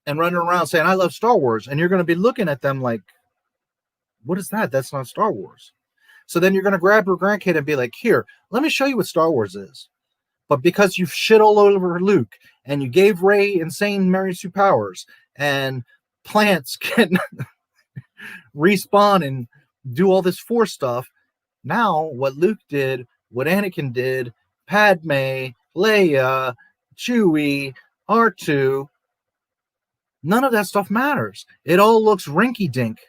and running around saying, I love Star Wars. And you're going to be looking at them like, what is that? That's not Star Wars. So then you're going to grab your grandkid and be like, here, let me show you what Star Wars is. But because you've shit all over Luke and you gave Rey insane emergency powers and plants can respawn and do all this Force stuff, now what Luke did, what Anakin did, Padme, Leia, Chewie, R2, none of that stuff matters. It all looks rinky-dink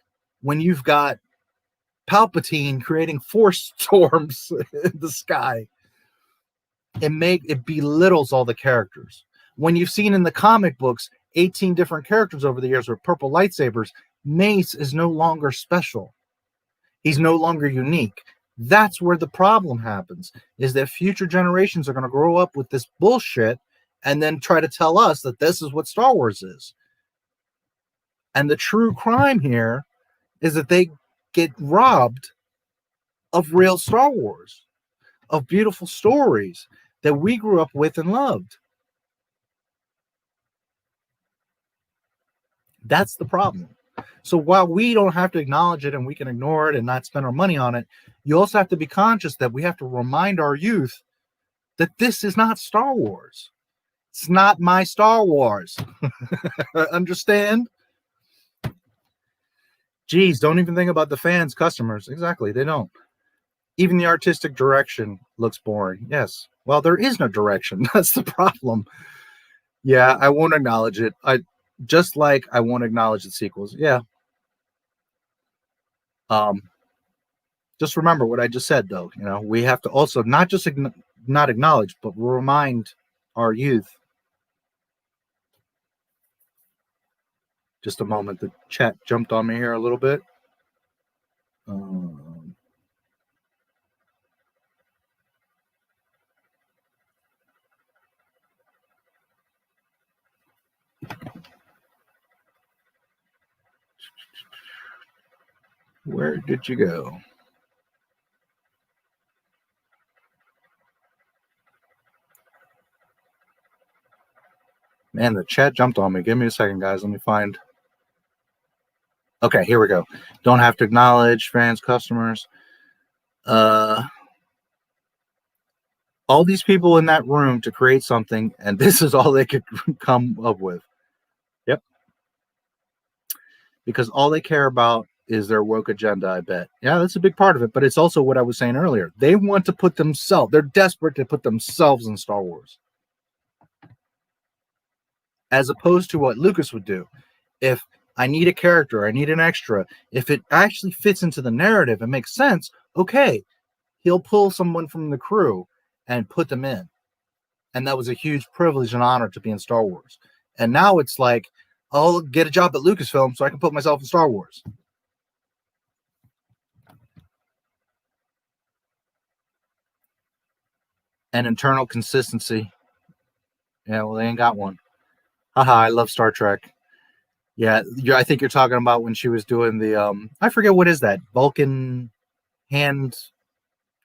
when you've got Palpatine creating force storms in the sky. It belittles all the characters. When you've seen in the comic books 18 different characters over the years with purple lightsabers, Mace is no longer special. He's no longer unique. That's where the problem happens, is that future generations are going to grow up with this bullshit and then try to tell us that this is what Star Wars is. And the true crime here is that they get robbed of real Star Wars, of beautiful stories that we grew up with and loved. That's the problem. So while we don't have to acknowledge it and we can ignore it and not spend our money on it, you also have to be conscious that we have to remind our youth that this is not Star Wars. It's not my Star Wars. Understand? Geez, don't even think about the fans, customers. Exactly, they don't. Even the artistic direction looks boring. Yes. Well, there is no direction. That's the problem. Yeah, I won't acknowledge it. Just like I won't acknowledge the sequels. Yeah. Just remember what I just said, though. You know, we have to also not just not acknowledge, but remind our youth. Just a moment. The chat jumped on me here a little bit. Where did you go? Man, the chat jumped on me. Give me a second, guys. Let me find. Okay, here we go. Don't have to acknowledge fans, customers. All these people in that room to create something, and this is all they could come up with. Yep. Because all they care about is their woke agenda, I bet. Yeah, that's a big part of it, but it's also what I was saying earlier. They want to put themselves, they're desperate to put themselves in Star Wars. As opposed to what Lucas would do. If I need a character, I need an extra, if it actually fits into the narrative and makes sense, okay, he'll pull someone from the crew and put them in. And that was a huge privilege and honor to be in Star Wars. And now it's like, I'll get a job at Lucasfilm so I can put myself in Star Wars. And internal consistency. Yeah, well, they ain't got one. Haha, I love Star Trek. Yeah, I think you're talking about when she was doing the, I forget what is that, Vulcan hand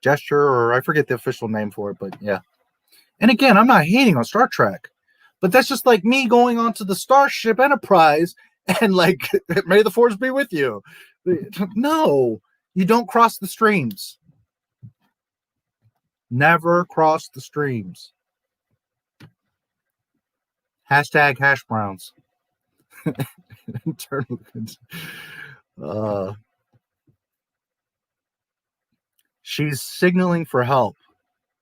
gesture, or I forget the official name for it, but yeah. And again, I'm not hating on Star Trek, but that's just like me going onto the Starship Enterprise and like, may the force be with you. No, you don't cross the streams. Never cross the streams. Hashtag hash browns. Internal. She's signaling for help.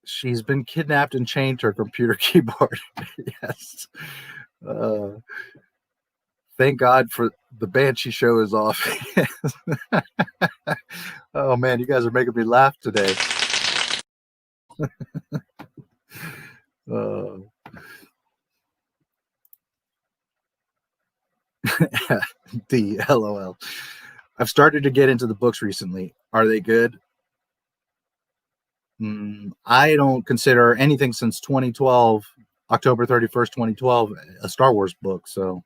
She's been kidnapped and chained to her computer keyboard. Yes. Thank God for the Banshee show is off. Oh man, you guys are making me laugh today. D LOL. I've started to get into the books recently. Are they good? I don't consider anything since 2012, October 31st, 2012, a Star Wars book. So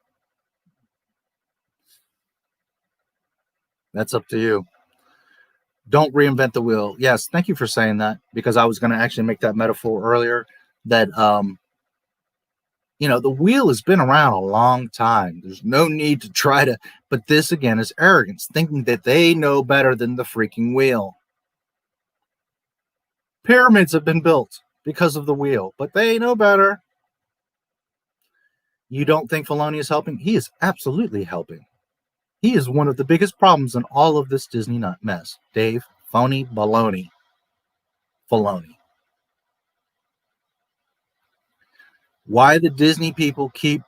that's up to you. Don't reinvent the wheel. Yes, thank you for saying that, because I was going to actually make that metaphor earlier that, the wheel has been around a long time. There's no need to try to, but this again is arrogance, thinking that they know better than the freaking wheel. Pyramids have been built because of the wheel, but they know better. You don't think Filoni is helping? He is absolutely helping. He is one of the biggest problems in all of this Disney nut mess. Dave, phony, baloney. Filoni. Why the Disney people keep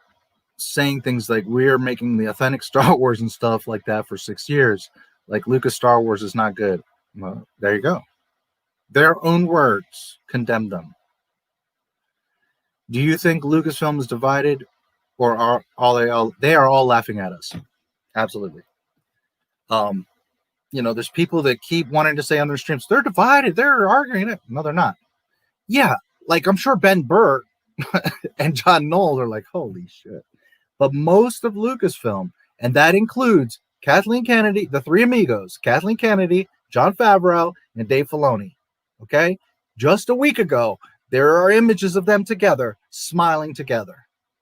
saying things like we're making the authentic Star Wars and stuff like that for 6 years, like Lucas Star Wars is not good. Well, there you go. Their own words condemn them. Do you think Lucasfilm is divided, or they are all laughing at us? Absolutely. There's people that keep wanting to say on their streams, they're divided, they're arguing it. No, they're not. Yeah, like I'm sure Ben Burtt and John Knoll are like, holy shit. But most of Lucasfilm, and that includes Kathleen Kennedy, the three amigos, Kathleen Kennedy, Jon Favreau, and Dave Filoni. Okay? Just a week ago, there are images of them together, smiling together.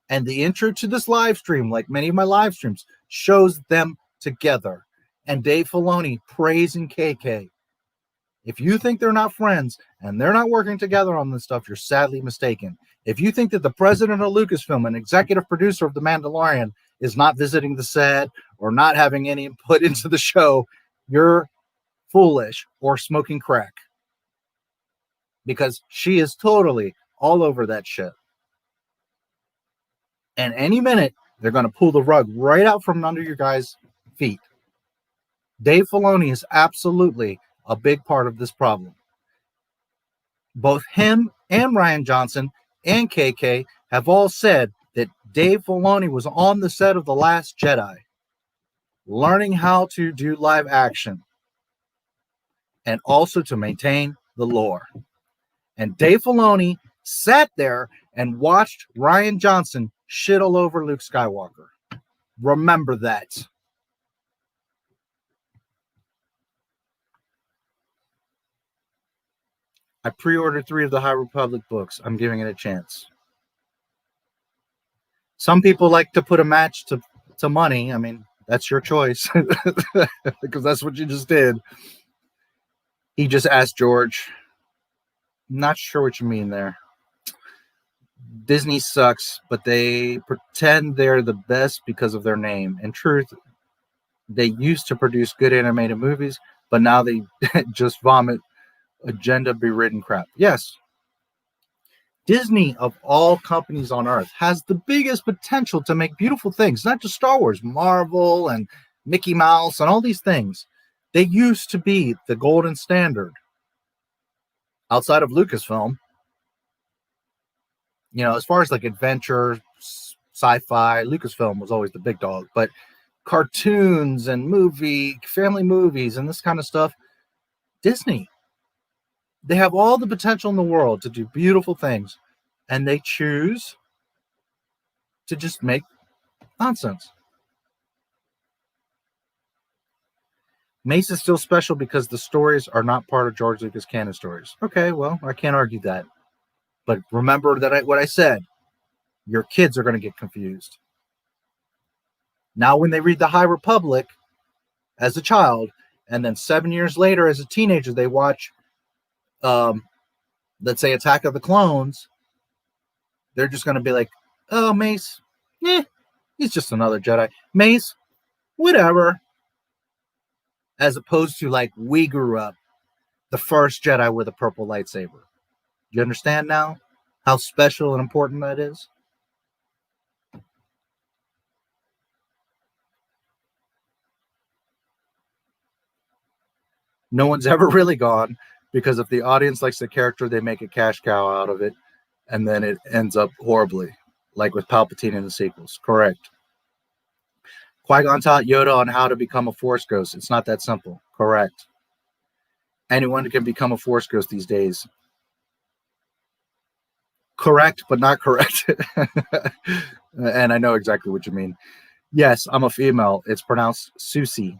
And the intro to this live stream, like many of my live streams, shows them together. And Dave Filoni praising KK. If you think they're not friends and they're not working together on this stuff, you're sadly mistaken. If you think that the president of Lucasfilm and executive producer of The Mandalorian is not visiting the set or not having any input into the show, you're foolish or smoking crack. Because she is totally all over that shit. And any minute, they're going to pull the rug right out from under your guys' feet. Dave Filoni is absolutely a big part of this problem. Both him and Rian Johnson and KK have all said that Dave Filoni was on the set of The Last Jedi, learning how to do live action and also to maintain the lore. And Dave Filoni sat there and watched Rian Johnson shit all over Luke Skywalker. Remember that. I pre-ordered 3 of the High Republic books. I'm giving it a chance. Some people like to put a match to money. I mean, that's your choice. Because that's what you just did. He just asked George. Not sure what you mean there. Disney sucks, but they pretend they're the best because of their name. In truth, they used to produce good animated movies, but now they just vomit agenda-bewritten crap. Yes. Disney, of all companies on earth, has the biggest potential to make beautiful things, not just Star Wars, Marvel and Mickey Mouse and all these things. They used to be the golden standard. Outside of Lucasfilm, as far as like adventure, sci-fi, Lucasfilm was always the big dog. But cartoons and family movies and this kind of stuff, Disney. They have all the potential in the world to do beautiful things, and they choose to just make nonsense. Mace is still special because the stories are not part of George Lucas canon stories. Okay, well, I can't argue that. But remember that what I said, your kids are going to get confused. Now, when they read the High Republic as a child, and then 7 years later as a teenager, they watch, let's say, Attack of the Clones, they're just going to be like, oh, Mace, he's just another Jedi. Mace, whatever. As opposed to like we grew up, the first Jedi with a purple lightsaber. You understand now how special and important that is? No one's ever really gone, because if the audience likes the character, they make a cash cow out of it, and then it ends up horribly, like with Palpatine in the sequels. Correct. Qui-Gon taught Yoda on how to become a Force ghost. It's not that simple. Correct. Anyone can become a Force ghost these days. Correct, but not correct. And I know exactly what you mean. Yes, I'm a female. It's pronounced Susie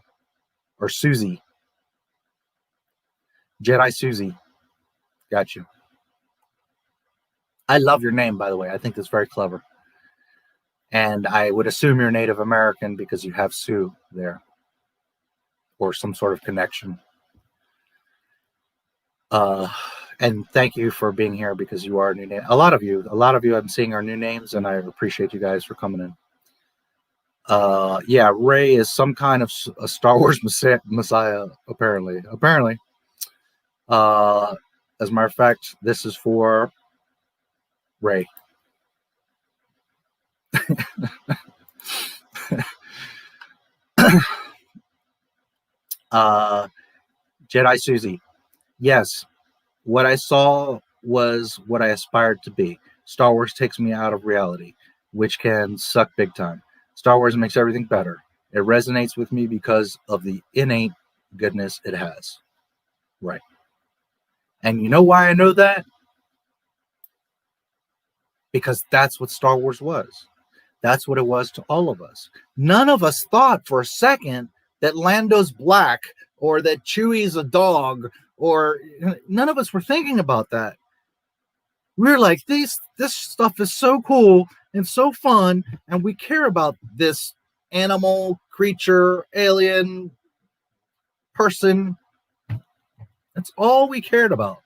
or Susie. Jedi Susie. Got you. I love your name, by the way. I think that's very clever. And I would assume you're Native American because you have Sue there, or some sort of connection. And thank you for being here, because you are a new name. A lot of you I'm seeing are new names, and I appreciate you guys for coming in. Yeah, Rey is some kind of a Star Wars messiah, apparently. As a matter of fact, this is for Rey. Jedi Susie. Yes, what I saw was what I aspired to be. Star Wars takes me out of reality, which can suck big time. Star Wars makes everything better. It resonates with me because of the innate goodness it has. Right. And you know why I know that? Because that's what Star Wars was. That's what it was to all of us. None of us thought for a second that Lando's black, or that Chewie's a dog, or none of us were thinking about that. We're like, this stuff is so cool and so fun, and we care about this animal, creature, alien, person. That's all we cared about.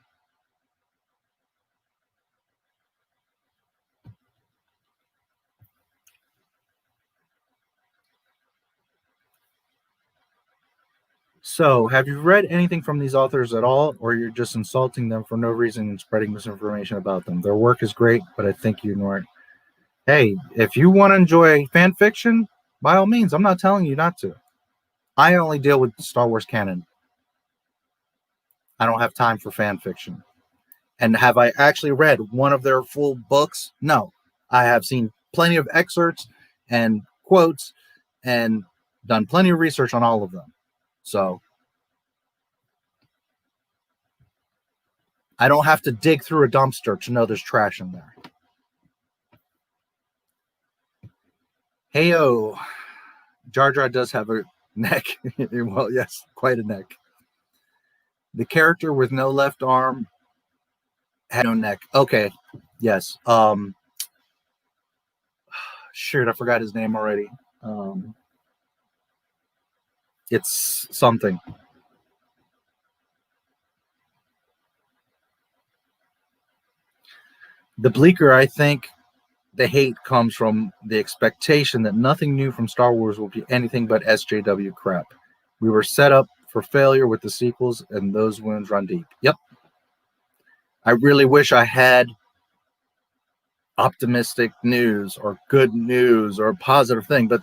So, have you read anything from these authors at all, or you're just insulting them for no reason and spreading misinformation about them? Their work is great, but I think you ignore it. Hey, if you want to enjoy fan fiction, by all means, I'm not telling you not to. I only deal with Star Wars canon. I don't have time for fan fiction. And have I actually read one of their full books? No. I have seen plenty of excerpts and quotes and done plenty of research on all of them. So I don't have to dig through a dumpster to know there's trash in there. Heyo, Jar Jar does have a neck. Well, yes, quite a neck. The character with no left arm had no neck. Okay, yes. Shoot, I forgot his name already. It's something. The bleaker, I think, the hate comes from the expectation that nothing new from Star Wars will be anything but SJW crap. We were set up for failure with the sequels, and those wounds run deep. Yep. I really wish I had optimistic news or good news or a positive thing, but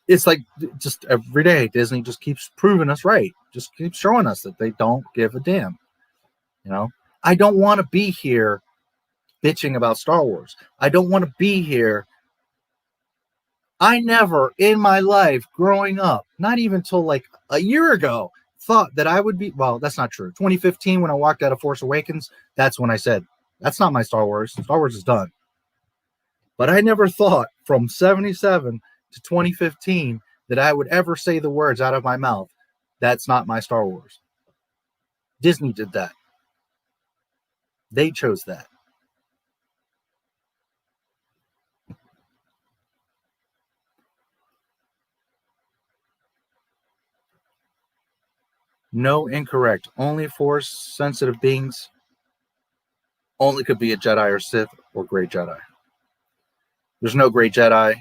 it's like just every day Disney just keeps proving us right. Just keeps showing us that they don't give a damn. You know, I don't want to be here bitching about Star Wars. I don't want to be here. I never in my life growing up, not even till like a year ago, thought that I would be, well, that's not true. 2015, when I walked out of Force Awakens, that's when I said, that's not my Star Wars. Star Wars is done. But I never thought from 77 to 2015 that I would ever say the words out of my mouth, that's not my Star Wars. Disney did that. They chose that. No, incorrect. Only force sensitive beings only could be a Jedi or Sith or Great Jedi. There's no Great Jedi.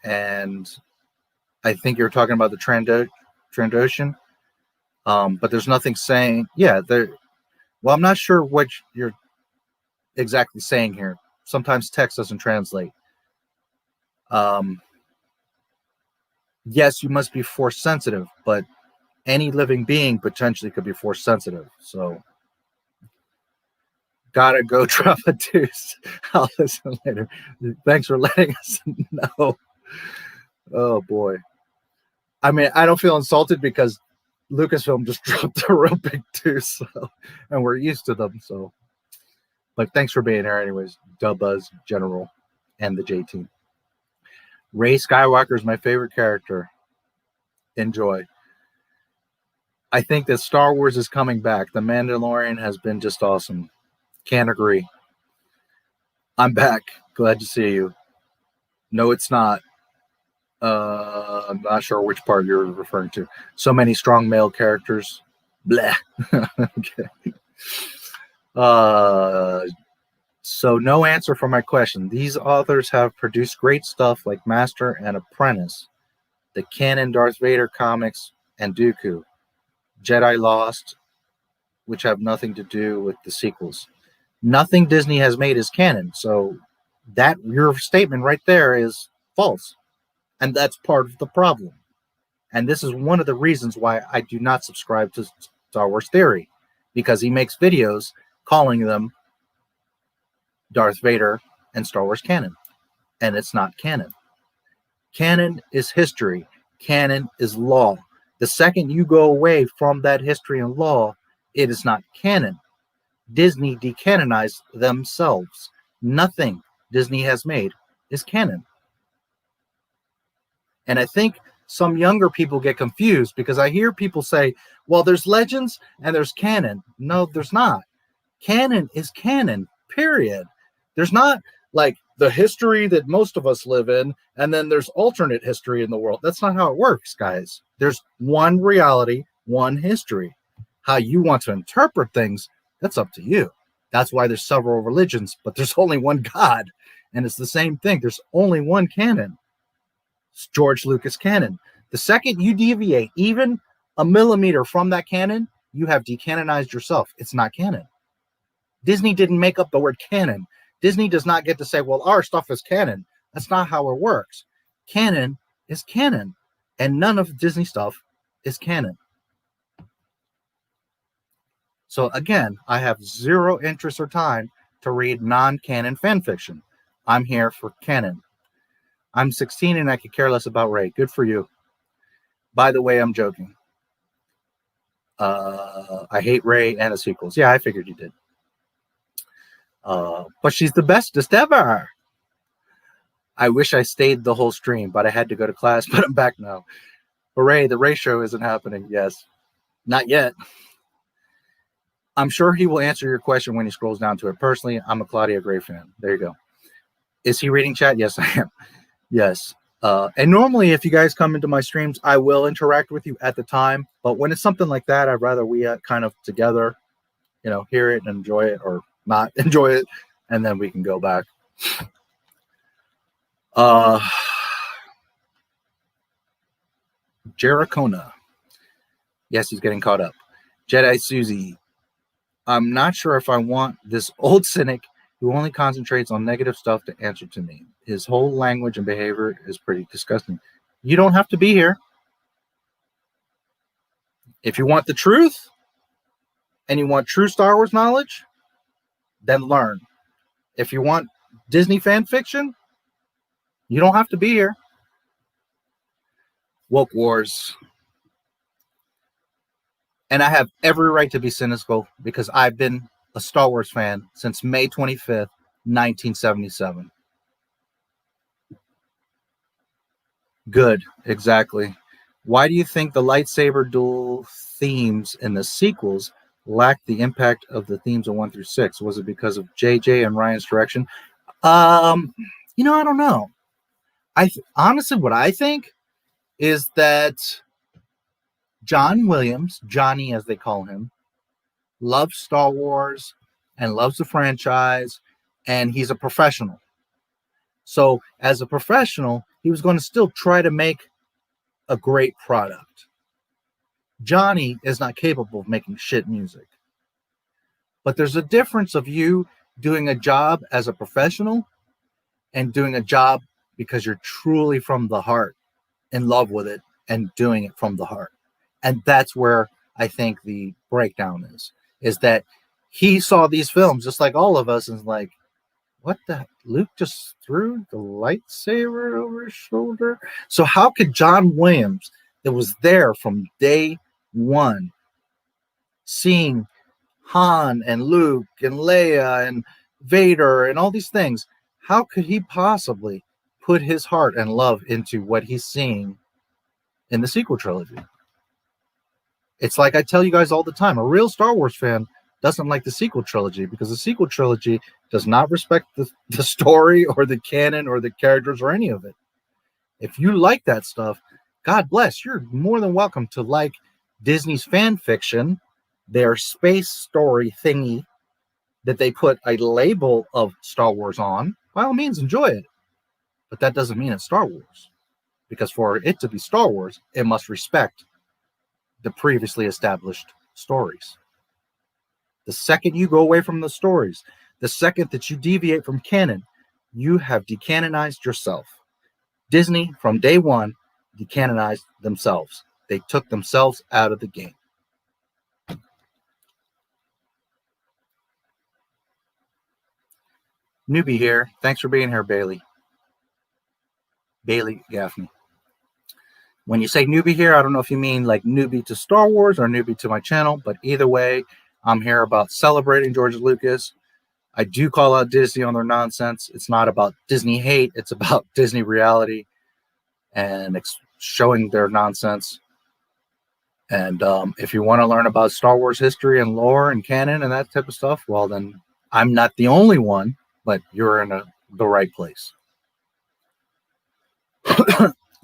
And I think you're talking about the Trandoshan. But there's nothing saying, well, I'm not sure what you're exactly saying here. Sometimes text doesn't translate. Yes, you must be force sensitive, but any living being potentially could be force sensitive. So, gotta go drop a deuce. I'll listen later. Thanks for letting us know. Oh boy. I mean, I don't feel insulted because Lucasfilm just dropped a real big deuce, and we're used to them. So, but thanks for being here, anyways. Buzz, General, and the J team. Rey Skywalker is my favorite character. Enjoy. I think that Star Wars is coming back. The Mandalorian has been just awesome. Can't agree. I'm back. Glad to see you. No, it's not. I'm not sure which part you're referring to. So many strong male characters. Blah. Okay. So no answer for my question. These authors have produced great stuff like Master and Apprentice, the canon Darth Vader comics, and Dooku. Jedi Lost, which have nothing to do with the sequels. Nothing Disney has made is canon. So that your statement right there is false. And that's part of the problem. And this is one of the reasons why I do not subscribe to Star Wars Theory, because he makes videos calling them Darth Vader and Star Wars canon. And it's not canon. Canon is history. Canon is law. The second you go away from that history and law, it is not canon. Disney decanonized themselves. Nothing Disney has made is canon. And I think some younger people get confused because I hear people say, well, there's legends and there's canon. No, there's not. Canon is canon, period. There's not like the history that most of us live in, and then there's alternate history in the world. That's not how it works, guys. There's one reality, one history. How you want to interpret things, that's up to you. That's why there's several religions, but there's only one God. And it's the same thing. There's only one canon. It's George Lucas canon. The second you deviate even a millimeter from that canon, you have decanonized yourself. It's not canon. Disney didn't make up the word canon. Disney does not get to say, well, our stuff is canon. That's not how it works. Canon is canon, and none of Disney stuff is canon. So again, I have zero interest or time to read non-canon fan fiction. I'm here for canon. I'm 16 and I could care less about Rey. Good for you. By the way, I'm joking. I hate Rey and the sequels. Yeah, I figured you did. But she's the bestest ever. I wish I stayed the whole stream, but I had to go to class, but I'm back now. Hooray, the Rey show isn't happening. Yes. Not yet. I'm sure he will answer your question when he scrolls down to it. Personally, I'm a Claudia Gray fan. There you go. Is he reading chat? Yes, I am. Yes. And normally, if you guys come into my streams, I will interact with you at the time. But when it's something like that, I'd rather we kind of together, hear it and enjoy it, or not enjoy it, and then we can go back. Jericona. Yes, he's getting caught up. Jedi Susie. I'm not sure if I want this old cynic who only concentrates on negative stuff to answer to me. His whole language and behavior is pretty disgusting. You don't have to be here. If you want the truth and you want true Star Wars knowledge, then learn. If you want Disney fan fiction, you don't have to be here. Woke Wars. And I have every right to be cynical because I've been a Star Wars fan since May 25th, 1977. Good, exactly. Why do you think the lightsaber duel themes in the sequels lacked the impact of the themes of 1 through 6? Was it because of JJ and Ryan's direction? I don't know. Honestly, what I think is that John Williams, Johnny as they call him, loves Star Wars and loves the franchise, and he's a professional. So as a professional, he was going to still try to make a great product. Johnny is not capable of making shit music. But there's a difference of you doing a job as a professional and doing a job because you're truly from the heart, in love with it, and doing it from the heart. And that's where I think the breakdown is that he saw these films just like all of us and is like, what the Luke just threw the lightsaber over his shoulder? So how could John Williams, that was there from day one, seeing Han and Luke and Leia and Vader and all these things, how could he possibly put his heart and love into what he's seeing in the sequel trilogy? It's like I tell you guys all the time, a real Star Wars fan doesn't like the sequel trilogy because the sequel trilogy does not respect the story or the canon or the characters or any of it. If you like that stuff, God bless, you're more than welcome to like Disney's fan fiction, their space story thingy that they put a label of Star Wars on. By all means, enjoy it. But that doesn't mean it's Star Wars. Because for it to be Star Wars, it must respect the previously established stories. The second you go away from the stories, the second that you deviate from canon, you have decanonized yourself. Disney, from day one, decanonized themselves. They took themselves out of the game. Newbie here. Thanks for being here, Bailey. Bailey Gaffney. When you say newbie here, I don't know if you mean like newbie to Star Wars or newbie to my channel, but either way, I'm here about celebrating George Lucas. I do call out Disney on their nonsense. It's not about Disney hate. It's about Disney reality and showing their nonsense. And if you want to learn about Star Wars history and lore and canon and that type of stuff, well, then I'm not the only one, but you're in the right place.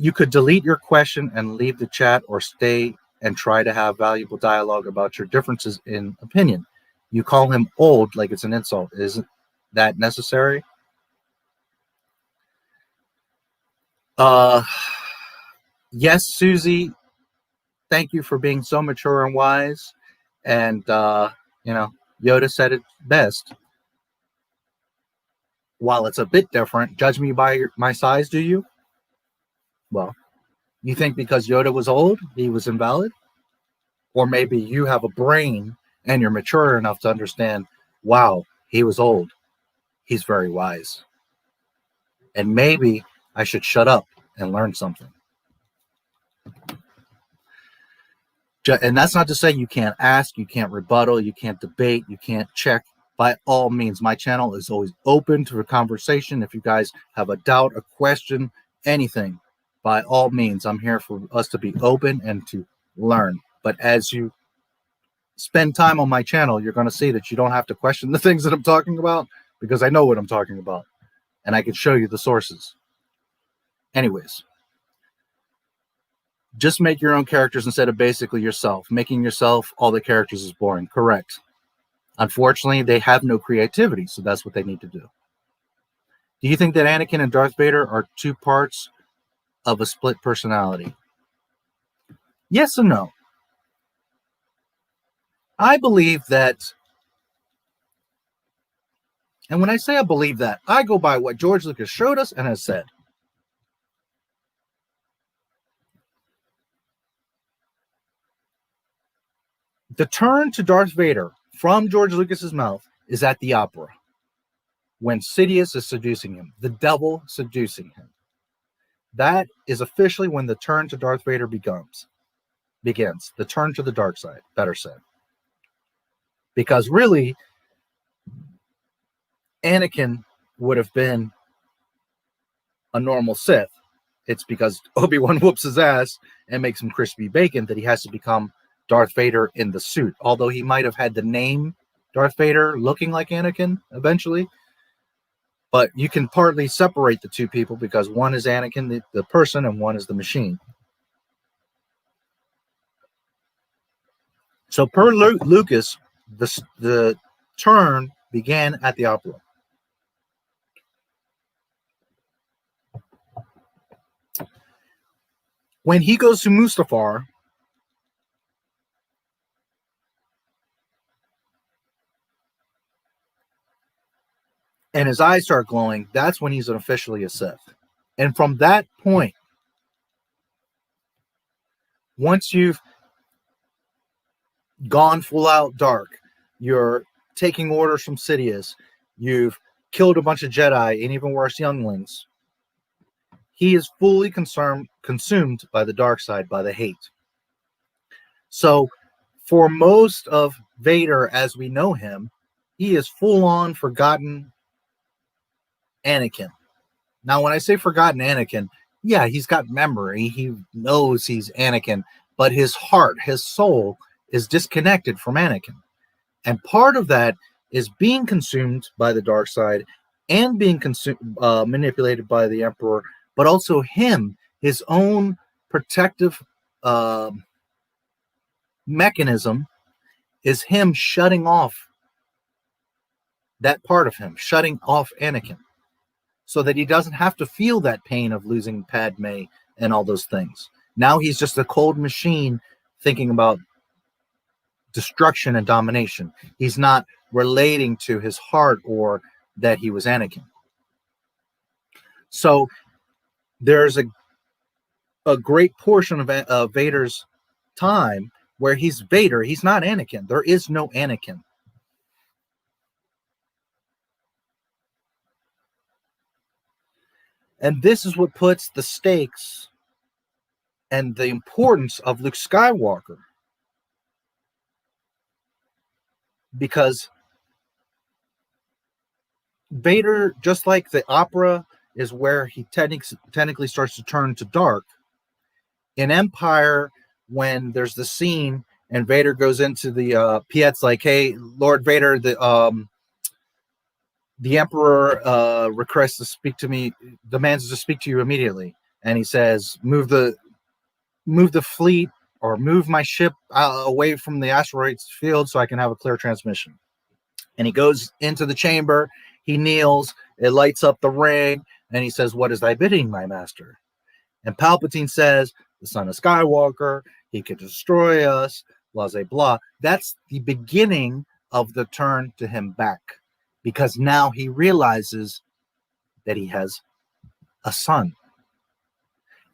You could delete your question and leave the chat or stay and try to have valuable dialogue about your differences in opinion. You call him old like it's an insult. Isn't that necessary? Yes, Susie, thank you for being so mature and wise. And, Yoda said it best. While it's a bit different, judge me by my size, do you? Well, you think because Yoda was old, he was invalid? Or maybe you have a brain and you're mature enough to understand, wow, he was old. He's very wise. And maybe I should shut up and learn something. And that's not to say you can't ask, you can't rebuttal, you can't debate, you can't check. By all means, my channel is always open to a conversation. If you guys have a doubt, a question, anything, by all means, I'm here for us to be open and to learn. But as you spend time on my channel, you're going to see that you don't have to question the things that I'm talking about because I know what I'm talking about and I can show you the sources. Anyways, just make your own characters instead of basically yourself. Making yourself all the characters is boring. Correct. Unfortunately, they have no creativity, so that's what they need to do. Do you think that Anakin and Darth Vader are two parts of a split personality? Yes and no. I believe that, and when I say I believe that, I go by what George Lucas showed us and has said. The turn to Darth Vader from George Lucas's mouth is at the opera, when Sidious is seducing him, the devil seducing him. That is officially when the turn to Darth Vader begins. The turn to the dark side, better said. Because really, Anakin would have been a normal Sith. It's because Obi-Wan whoops his ass and makes him crispy bacon that he has to become Darth Vader in the suit. Although he might have had the name Darth Vader looking like Anakin eventually. But you can partly separate the two people because one is Anakin, the person, and one is the machine. So per Lucas, the turn began at the opera. When he goes to Mustafar, and his eyes start glowing, that's when he's officially a Sith. And from that point, once you've gone full out dark, you're taking orders from Sidious, you've killed a bunch of Jedi and even worse, younglings, he is fully consumed by the dark side, by the hate. So for most of Vader as we know him, he is full on forgotten Anakin. Now, when I say forgotten Anakin, yeah, he's got memory. He knows he's Anakin, but his heart, his soul is disconnected from Anakin. And part of that is being consumed by the dark side and being manipulated by the Emperor, but also him, his own protective mechanism is him shutting off that part of him, shutting off Anakin, so that he doesn't have to feel that pain of losing Padme and all those things. Now he's just a cold machine thinking about destruction and domination. He's not relating to his heart or that he was Anakin. So there's a great portion of Vader's time where he's Vader. He's not Anakin. There is no Anakin. And this is what puts the stakes and the importance of Luke Skywalker. Because Vader, just like the opera is where he technically starts to turn to dark, in Empire, when there's the scene and Vader goes into the Piet's like, hey, Lord Vader, the Emperor requests to speak to me, demands to speak to you immediately. And he says, move the fleet or move my ship away from the asteroids field so I can have a clear transmission. And he goes into the chamber, he kneels, it lights up the ring, and he says, what is thy bidding, my master? And Palpatine says, the son of Skywalker, he could destroy us, blah, blah, blah. That's the beginning of the turn to him back, because now he realizes that he has a son.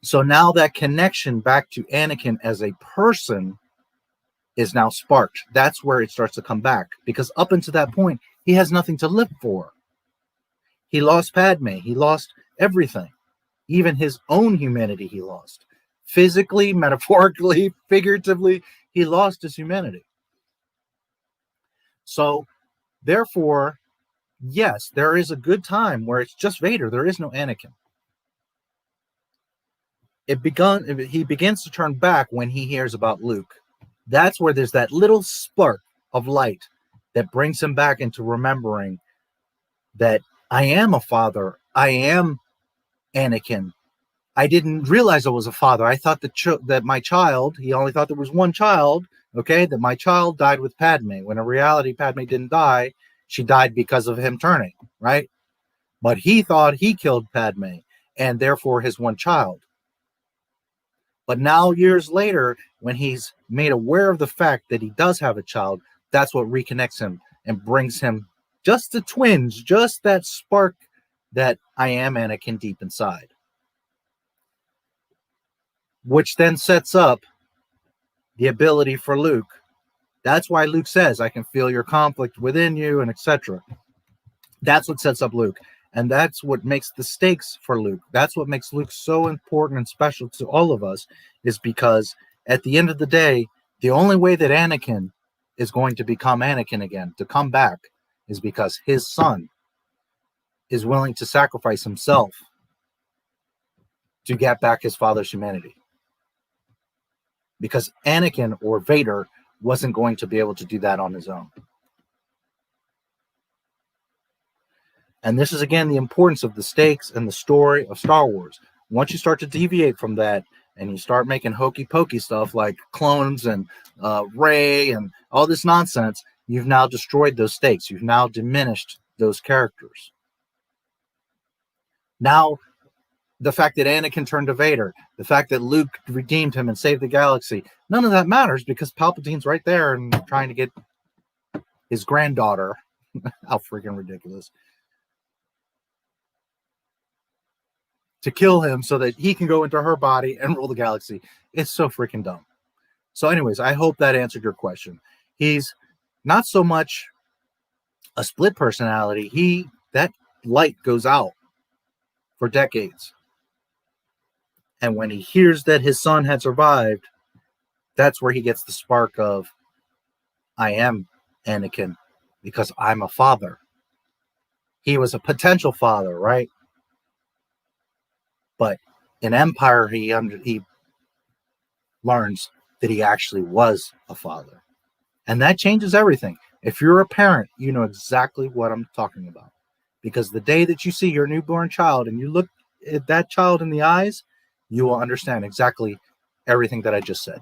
So now that connection back to Anakin as a person is now sparked. That's where it starts to come back, because up until that point, he has nothing to live for. He lost Padme. He lost everything. Even his own humanity he lost. Physically, metaphorically, figuratively, he lost his humanity. So, therefore, yes, there is a good time where it's just Vader. There is no Anakin. He begins to turn back when he hears about Luke. That's where there's that little spark of light that brings him back into remembering that I am a father. I am Anakin. I didn't realize I was a father. I thought that my child, he only thought there was one child, okay, that my child died with Padme, when in reality, Padme didn't die. She died because of him turning, right? But he thought he killed Padme and therefore his one child. But now, years later, when he's made aware of the fact that he does have a child, that's what reconnects him and brings him just the twinge, just that spark that I am Anakin deep inside. Which then sets up the ability for Luke. That's why Luke says, I can feel your conflict within you, and etc. That's what sets up Luke. And that's what makes the stakes for Luke. That's what makes Luke so important and special to all of us, is because at the end of the day, the only way that Anakin is going to become Anakin again, to come back, is because his son is willing to sacrifice himself to get back his father's humanity. Because Anakin or Vader wasn't going to be able to do that on his own. And this is, again, the importance of the stakes and the story of Star Wars. Once you start to deviate from that, and you start making hokey pokey stuff like clones and Rey and all this nonsense, you've now destroyed those stakes. You've now diminished those characters. Now, the fact that Anakin turned to Vader, the fact that Luke redeemed him and saved the galaxy, none of that matters because Palpatine's right there and trying to get his granddaughter. How freaking ridiculous. To kill him so that he can go into her body and rule the galaxy. It's so freaking dumb. So anyways, I hope that answered your question. He's not so much a split personality. That light goes out for decades. And when he hears that his son had survived, that's where he gets the spark of, I am Anakin because I'm a father. He was a potential father, right? But in Empire, he learns that he actually was a father. And that changes everything. If you're a parent, you know exactly what I'm talking about. Because the day that you see your newborn child and you look at that child in the eyes, you will understand exactly everything that I just said.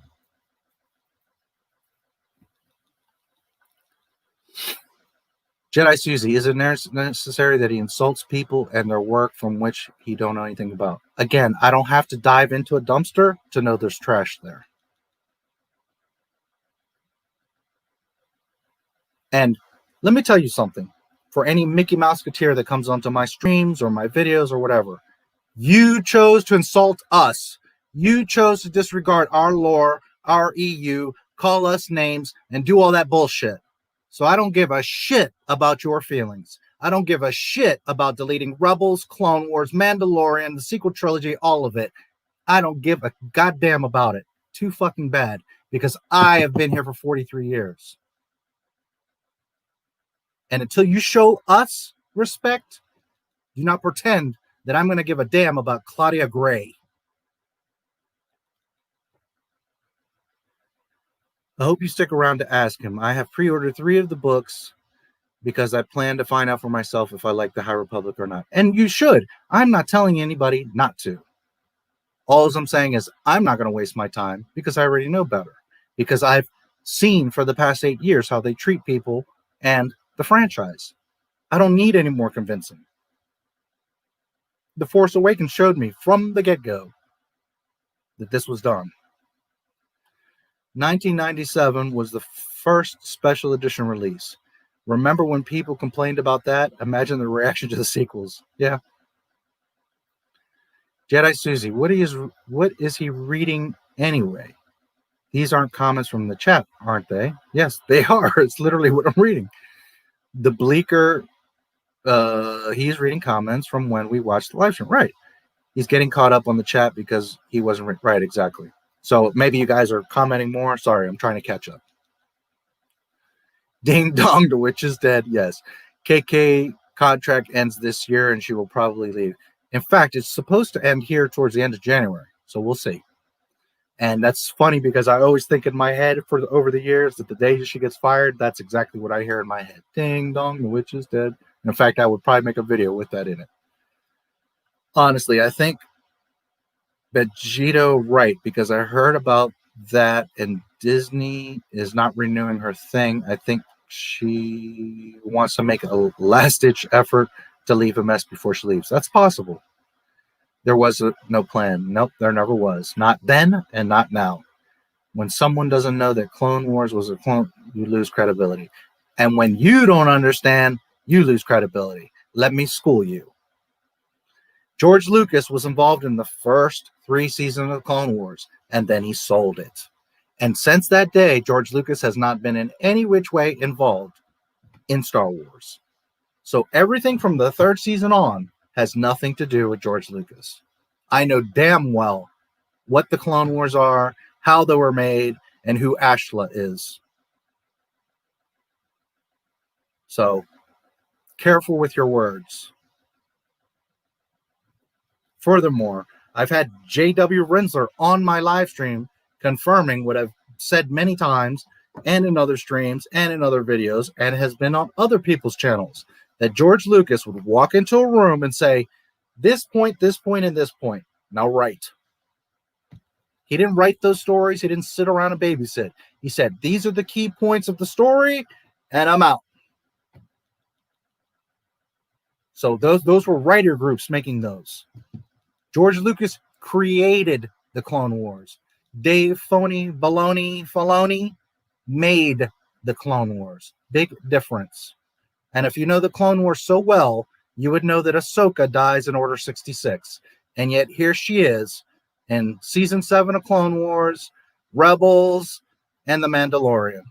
Jedi Susie, is it necessary that he insults people and their work from which he don't know anything about? Again, I don't have to dive into a dumpster to know there's trash there. And let me tell you something. For any Mickey Mouseketeer that comes onto my streams or my videos or whatever, you chose to insult us. You chose to disregard our lore, our EU, call us names, and do all that bullshit. So I don't give a shit about your feelings. I don't give a shit about deleting Rebels, Clone Wars, Mandalorian, the sequel trilogy, all of it. I don't give a goddamn about it. Too fucking bad. Because I have been here for 43 years. And until you show us respect, do not pretend that I'm going to give a damn about Claudia Gray. I hope you stick around to ask him. I have pre-ordered 3 of the books because I plan to find out for myself if I like the High Republic or not. And you should. I'm not telling anybody not to. All I'm saying is I'm not going to waste my time because I already know better. Because I've seen for the past 8 years how they treat people and the franchise. I don't need any more convincing. The Force Awakens showed me from the get-go that this was done. 1997 was the first special edition release. Remember when people complained about that? Imagine the reaction to the sequels. Yeah. Jedi Susie, what is he reading anyway? These aren't comments from the chat, aren't they? Yes, they are. It's literally what I'm reading. The Bleaker, he's reading comments from when we watched the live stream. Right. He's getting caught up on the chat because he wasn't right. Exactly. So maybe you guys are commenting more. Sorry, I'm trying to catch up. Ding dong, the witch is dead. Yes. KK contract ends this year and she will probably leave. In fact, it's supposed to end here towards the end of January. So we'll see. And that's funny because I always think in my head over the years that the day she gets fired, that's exactly what I hear in my head. Ding dong, the witch is dead. And in fact, I would probably make a video with that in it. Honestly, I think Vegito right, because I heard about that and Disney is not renewing her thing. I think she wants to make a last-ditch effort to leave a mess before she leaves. That's possible. There was no plan. Nope, there never was. Not then and not now. When someone doesn't know that Clone Wars was a clone, you lose credibility. And when you don't understand, you lose credibility. Let me school you. George Lucas was involved in the first 3 seasons of Clone Wars, and then he sold it. And since that day, George Lucas has not been in any which way involved in Star Wars. So everything from the 3rd season on has nothing to do with George Lucas. I know damn well what the Clone Wars are, how they were made, and who Ashla is. So careful with your words. Furthermore, I've had J.W. Rensler on my live stream confirming what I've said many times and in other streams and in other videos and has been on other people's channels, that George Lucas would walk into a room and say, this point, and this point. Now write. He didn't write those stories. He didn't sit around and babysit. He said, these are the key points of the story, and I'm out. So those were writer groups making those. George Lucas created the Clone Wars. Dave Filoni made the Clone Wars. Big difference. And if you know the Clone Wars so well, you would know that Ahsoka dies in Order 66. And yet here she is in Season 7 of Clone Wars, Rebels, and The Mandalorian.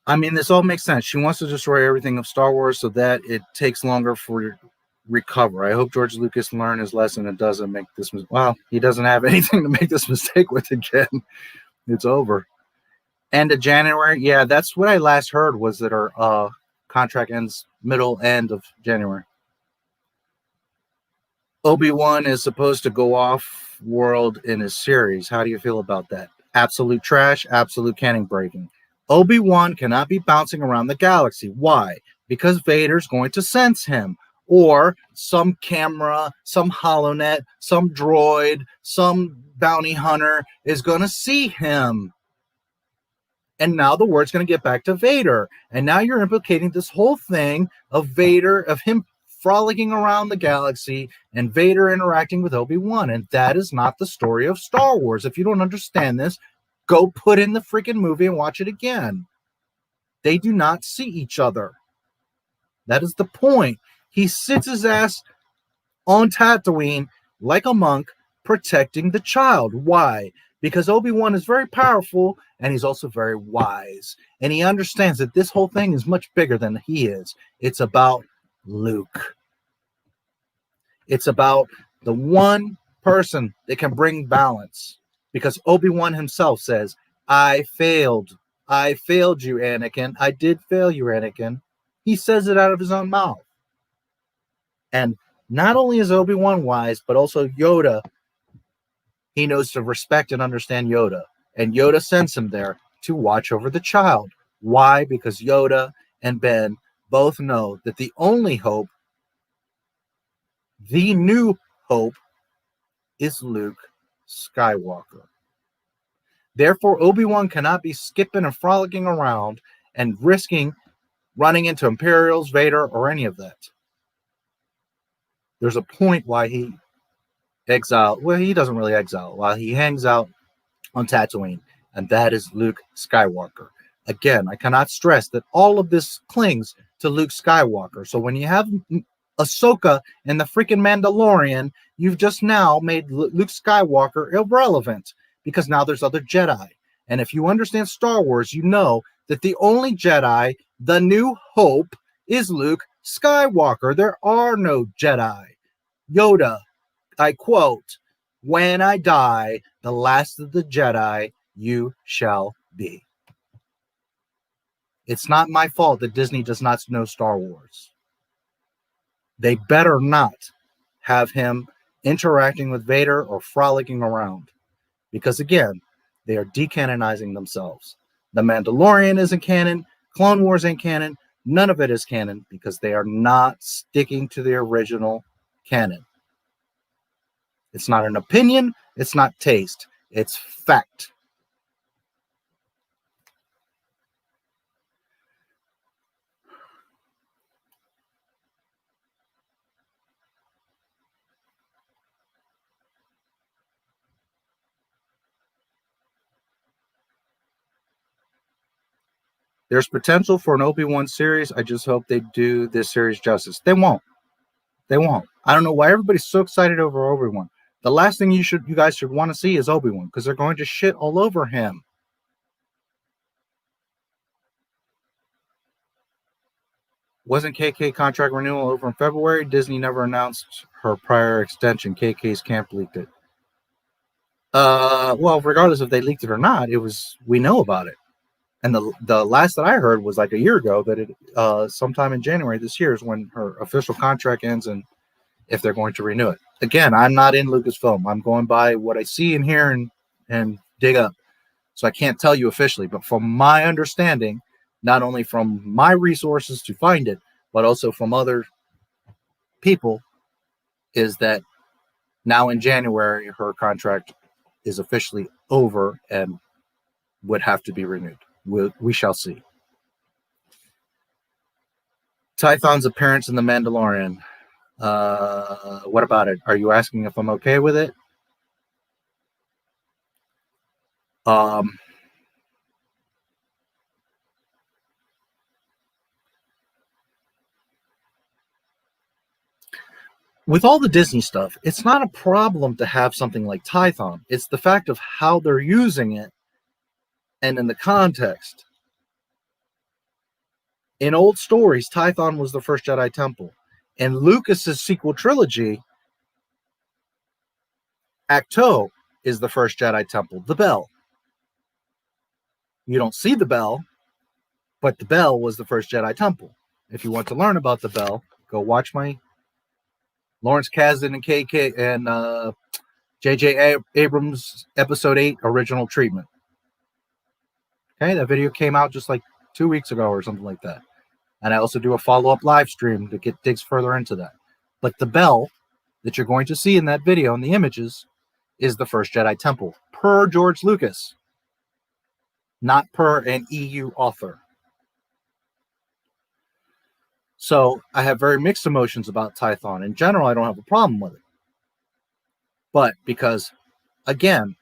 I mean, this all makes sense. She wants to destroy everything of Star Wars so that it takes longer for recover. I hope George Lucas learned his lesson and doesn't make this mistake. Well, he doesn't have anything to make this mistake with again. It's over. End of January. Yeah, that's what I last heard, was that her contract ends end of January. Obi-Wan is supposed to go off world in his series. How do you feel about that? Absolute trash, absolute canon breaking. Obi-Wan cannot be bouncing around the galaxy. Why? Because Vader's going to sense him. Or some camera, some holonet, some droid, some bounty hunter is going to see him. And now the word's going to get back to Vader. And now you're implicating this whole thing of Vader, of him frolicking around the galaxy and Vader interacting with Obi-Wan. And that is not the story of Star Wars. If you don't understand this, go put in the freaking movie and watch it again. They do not see each other. That is the point. He sits his ass on Tatooine like a monk, protecting the child. Why? Because Obi-Wan is very powerful and he's also very wise. And he understands that this whole thing is much bigger than he is. It's about Luke. It's about the one person that can bring balance. Because Obi-Wan himself says, I failed. I failed you, Anakin. I did fail you, Anakin. He says it out of his own mouth. And not only is Obi-Wan wise, but also Yoda, he knows to respect and understand Yoda. And Yoda sends him there to watch over the child. Why? Because Yoda and Ben both know that the only hope, the new hope, is Luke Skywalker. Therefore, Obi-Wan cannot be skipping and frolicking around and risking running into Imperials, Vader, or any of that. There's a point why he exiled. Well, he doesn't really exile. While he hangs out on Tatooine, and that is Luke Skywalker. Again, I cannot stress that all of this clings to Luke Skywalker. So when you have Ahsoka and the freaking Mandalorian, you've just now made Luke Skywalker irrelevant because now there's other Jedi. And if you understand Star Wars, you know that the only Jedi, the new hope, is Luke Skywalker. There are no Jedi. Yoda, I quote, when I die, the last of the Jedi you shall be. It's not my fault that Disney does not know Star Wars. They better not have him interacting with Vader or frolicking around. Because again, they are decanonizing themselves. The Mandalorian isn't canon. Clone Wars ain't canon. None of it is canon because they are not sticking to the original canon. It's not an opinion. It's not taste. It's fact. There's potential for an Obi-Wan series. I just hope they do this series justice. They won't. They won't. I don't know why everybody's so excited over Obi-Wan. The last thing you guys should want to see is Obi-Wan because they're going to shit all over him. Wasn't KK contract renewal over in February? Disney never announced her prior extension. KK's camp leaked it. Well, regardless if they leaked it or not, we know about it. And the last that I heard was like a year ago that it sometime in January this year is when her official contract ends and if they're going to renew it. Again, I'm not in Lucasfilm. I'm going by what I see and hear and dig up. So I can't tell you officially, but from my understanding, not only from my resources to find it, but also from other people, is that now in January, her contract is officially over and would have to be renewed. We shall see. Tython's appearance in The Mandalorian. What about it? Are you asking if I'm okay with it? With all the Disney stuff, it's not a problem to have something like Tython. It's the fact of how they're using it and in the context. In old stories, Tython was the first Jedi Temple. In Lucas's sequel trilogy, Acto is the first Jedi Temple, the bell. You don't see the bell, but the bell was the first Jedi Temple. If you want to learn about the bell, go watch my Lawrence Kasdan and KK and J.J. Abrams episode 8 original treatment. Okay, that video came out just like 2 weeks ago or something like that. And I also do a follow-up live stream to digs further into that. But the bell that you're going to see in that video in the images is the first Jedi Temple, per George Lucas, not per an EU author. So I have very mixed emotions about Tython. In general, I don't have a problem with it. But because, again,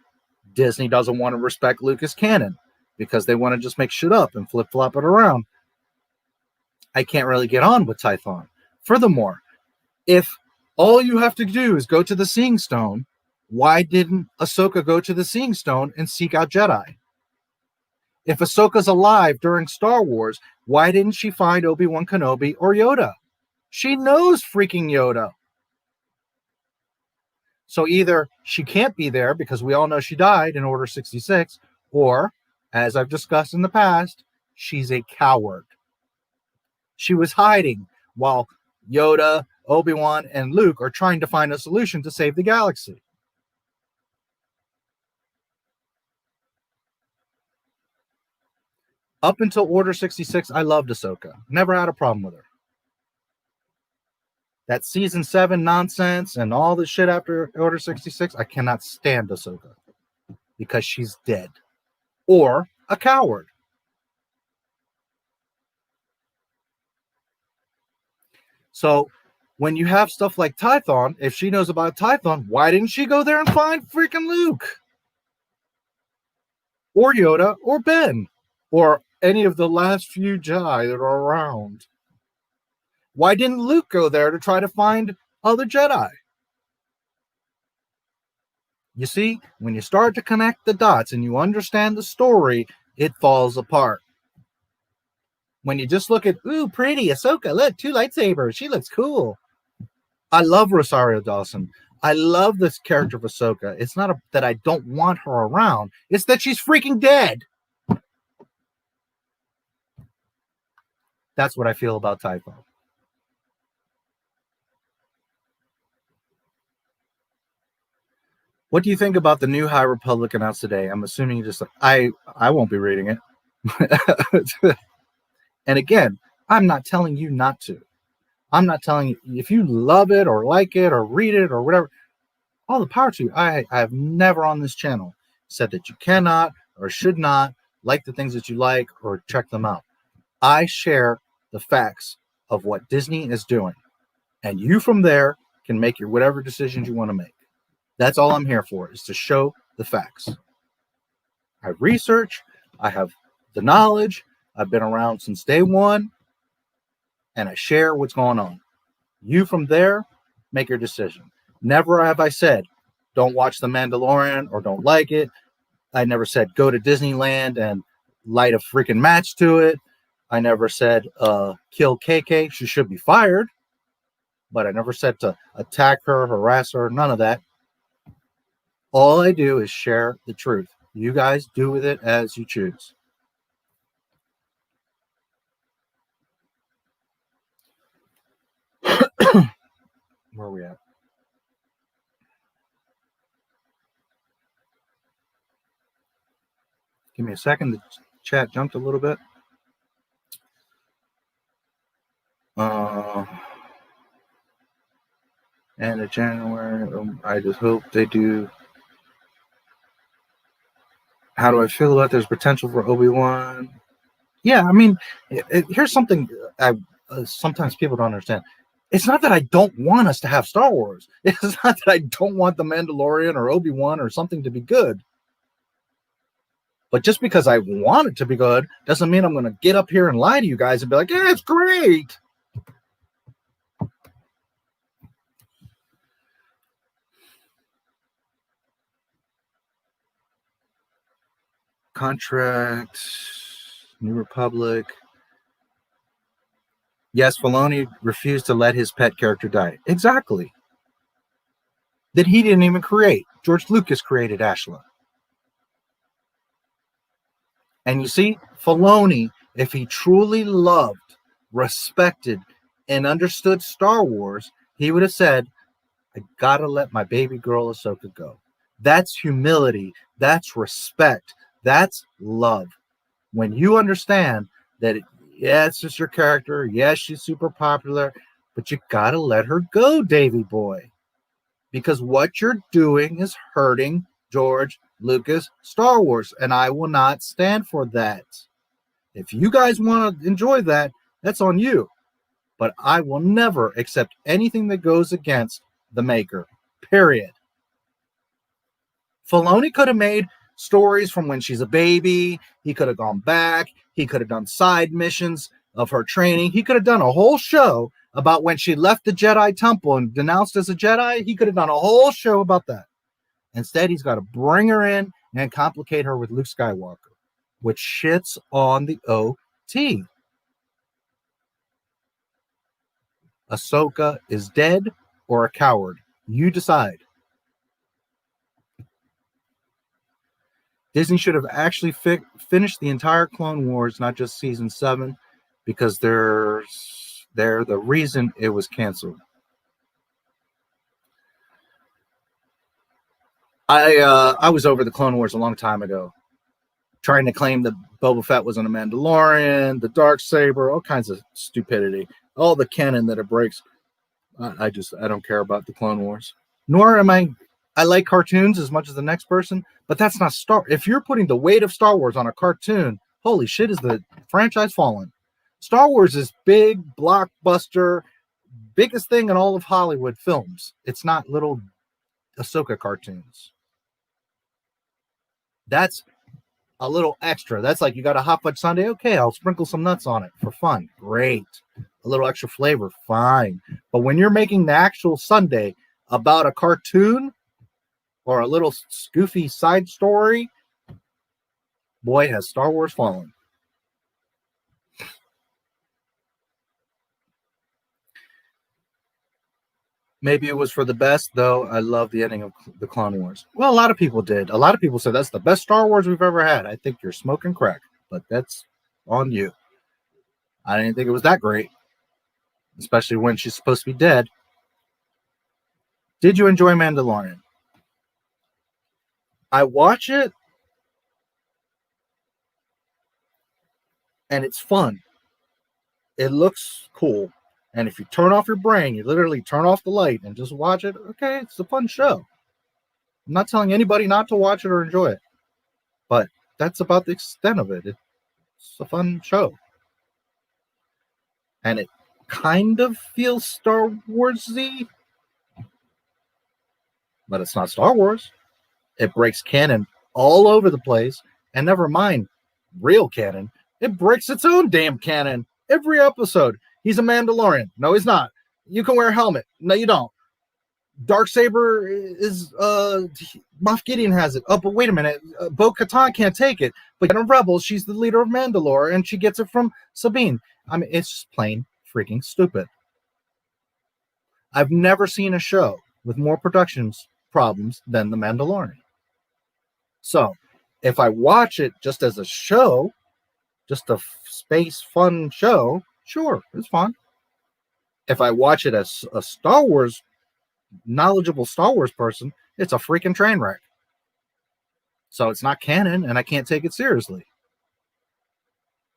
Disney doesn't want to respect Lucas canon because they want to just make shit up and flip-flop it around, I can't really get on with Tython. Furthermore, if all you have to do is go to the Seeing Stone, why didn't Ahsoka go to the Seeing Stone and seek out Jedi? If Ahsoka's alive during Star Wars, why didn't she find Obi-Wan Kenobi or Yoda? She knows freaking Yoda. So either she can't be there because we all know she died in Order 66, or, as I've discussed in the past, she's a coward. She was hiding while Yoda, Obi-Wan, and Luke are trying to find a solution to save the galaxy. Up until Order 66, I loved Ahsoka. Never had a problem with her. That season 7 nonsense and all the shit after Order 66, I cannot stand Ahsoka because she's dead or a coward. So when you have stuff like Tython, if she knows about Tython, why didn't she go there and find freaking Luke or Yoda or Ben or any of the last few Jedi that are around? Why didn't Luke go there to try to find other Jedi? You see, when you start to connect the dots and you understand the story, it falls apart. When you just look at, ooh, pretty Ahsoka, look, 2 lightsabers, she looks cool. I love Rosario Dawson. I love this character of Ahsoka. It's not that I don't want her around, it's that she's freaking dead. That's what I feel about Tython. What do you think about the new High Republic announced today? I'm assuming you just I won't be reading it. And again, I'm not telling you not to. I'm not telling you if you love it or like it or read it or whatever. All the power to you. I have never on this channel said that you cannot or should not like the things that you like or check them out. I share the facts of what Disney is doing. And you from there can make your whatever decisions you want to make. That's all I'm here for, is to show the facts. I research, I have the knowledge, I've been around since day one, and I share what's going on. You from there, make your decision. Never have I said, don't watch The Mandalorian or don't like it. I never said, go to Disneyland and light a freaking match to it. I never said, kill KK, she should be fired. But I never said to attack her, harass her, none of that. All I do is share the truth. You guys do with it as you choose. Where are we at? Give me a second. The chat jumped a little bit. And in January, I just hope they do. How do I feel about there's potential for Obi-Wan? Yeah, I mean, here's something sometimes people don't understand. It's not that I don't want us to have Star Wars. It's not that I don't want The Mandalorian or Obi-Wan or something to be good. But just because I want it to be good doesn't mean I'm going to get up here and lie to you guys and be like, yeah, it's great. Contract, New Republic. Yes, Filoni refused to let his pet character die. Exactly. That he didn't even create. George Lucas created Ashla. And you see, Filoni, if he truly loved, respected, and understood Star Wars, he would have said, I gotta let my baby girl Ahsoka go. That's humility. That's respect. That's love. When you understand that, yeah, it's just your character. Yes, she's super popular, but you gotta let her go, Davy boy. Because what you're doing is hurting George Lucas Star Wars, and I will not stand for that. If you guys want to enjoy that, that's on you. But I will never accept anything that goes against the maker, period. Filoni could have made stories from when she's a baby. He could have gone back. He could have done side missions of her training. He could have done a whole show about when she left the Jedi Temple and denounced as a Jedi. He could have done a whole show about that. Instead, he's got to bring her in and complicate her with Luke Skywalker, which shits on the OT. Ahsoka is dead or a coward. You decide. Disney should have actually finished the entire Clone Wars, not just season 7, because they're the reason it was canceled. I was over the Clone Wars a long time ago, trying to claim that Boba Fett wasn't a Mandalorian, the Darksaber, all kinds of stupidity, all the canon that it breaks. I don't care about the Clone Wars. Nor am I like cartoons as much as the next person, but that's not if you're putting the weight of Star Wars on a cartoon, holy shit, is the franchise fallen. Star Wars is big, blockbuster, biggest thing in all of Hollywood films. It's not little Ahsoka cartoons. That's a little extra. That's like, you got a hot fudge sundae? Okay, I'll sprinkle some nuts on it for fun. Great. A little extra flavor, fine. But when you're making the actual sundae about a cartoon or a little goofy side story, boy, has Star Wars fallen. Maybe it was for the best, though. I love the ending of the Clone Wars. Well, a lot of people did. A lot of people said that's the best Star Wars we've ever had. I think you're smoking crack, but that's on you. I didn't think it was that great, especially when she's supposed to be dead. Did you enjoy Mandalorian? I watch it, and it's fun. It looks cool. And if you turn off your brain, you literally turn off the light and just watch it, okay, it's a fun show. I'm not telling anybody not to watch it or enjoy it, but that's about the extent of it. It's a fun show. And it kind of feels Star Wars-y, but it's not Star Wars. It breaks canon all over the place, and never mind real canon. It breaks its own damn canon every episode. He's a Mandalorian. No, he's not. You can wear a helmet. No, you don't. Darksaber is Moff Gideon has it. Oh, but wait a minute. Bo-Katan can't take it. But in Rebels, she's the leader of Mandalore, and she gets it from Sabine. I mean, it's just plain freaking stupid. I've never seen a show with more production problems than The Mandalorian. So, if I watch it just as a show, just a space fun show, sure, it's fun. If I watch it as a Star Wars, knowledgeable Star Wars person, it's a freaking train wreck. So it's not canon, and I can't take it seriously.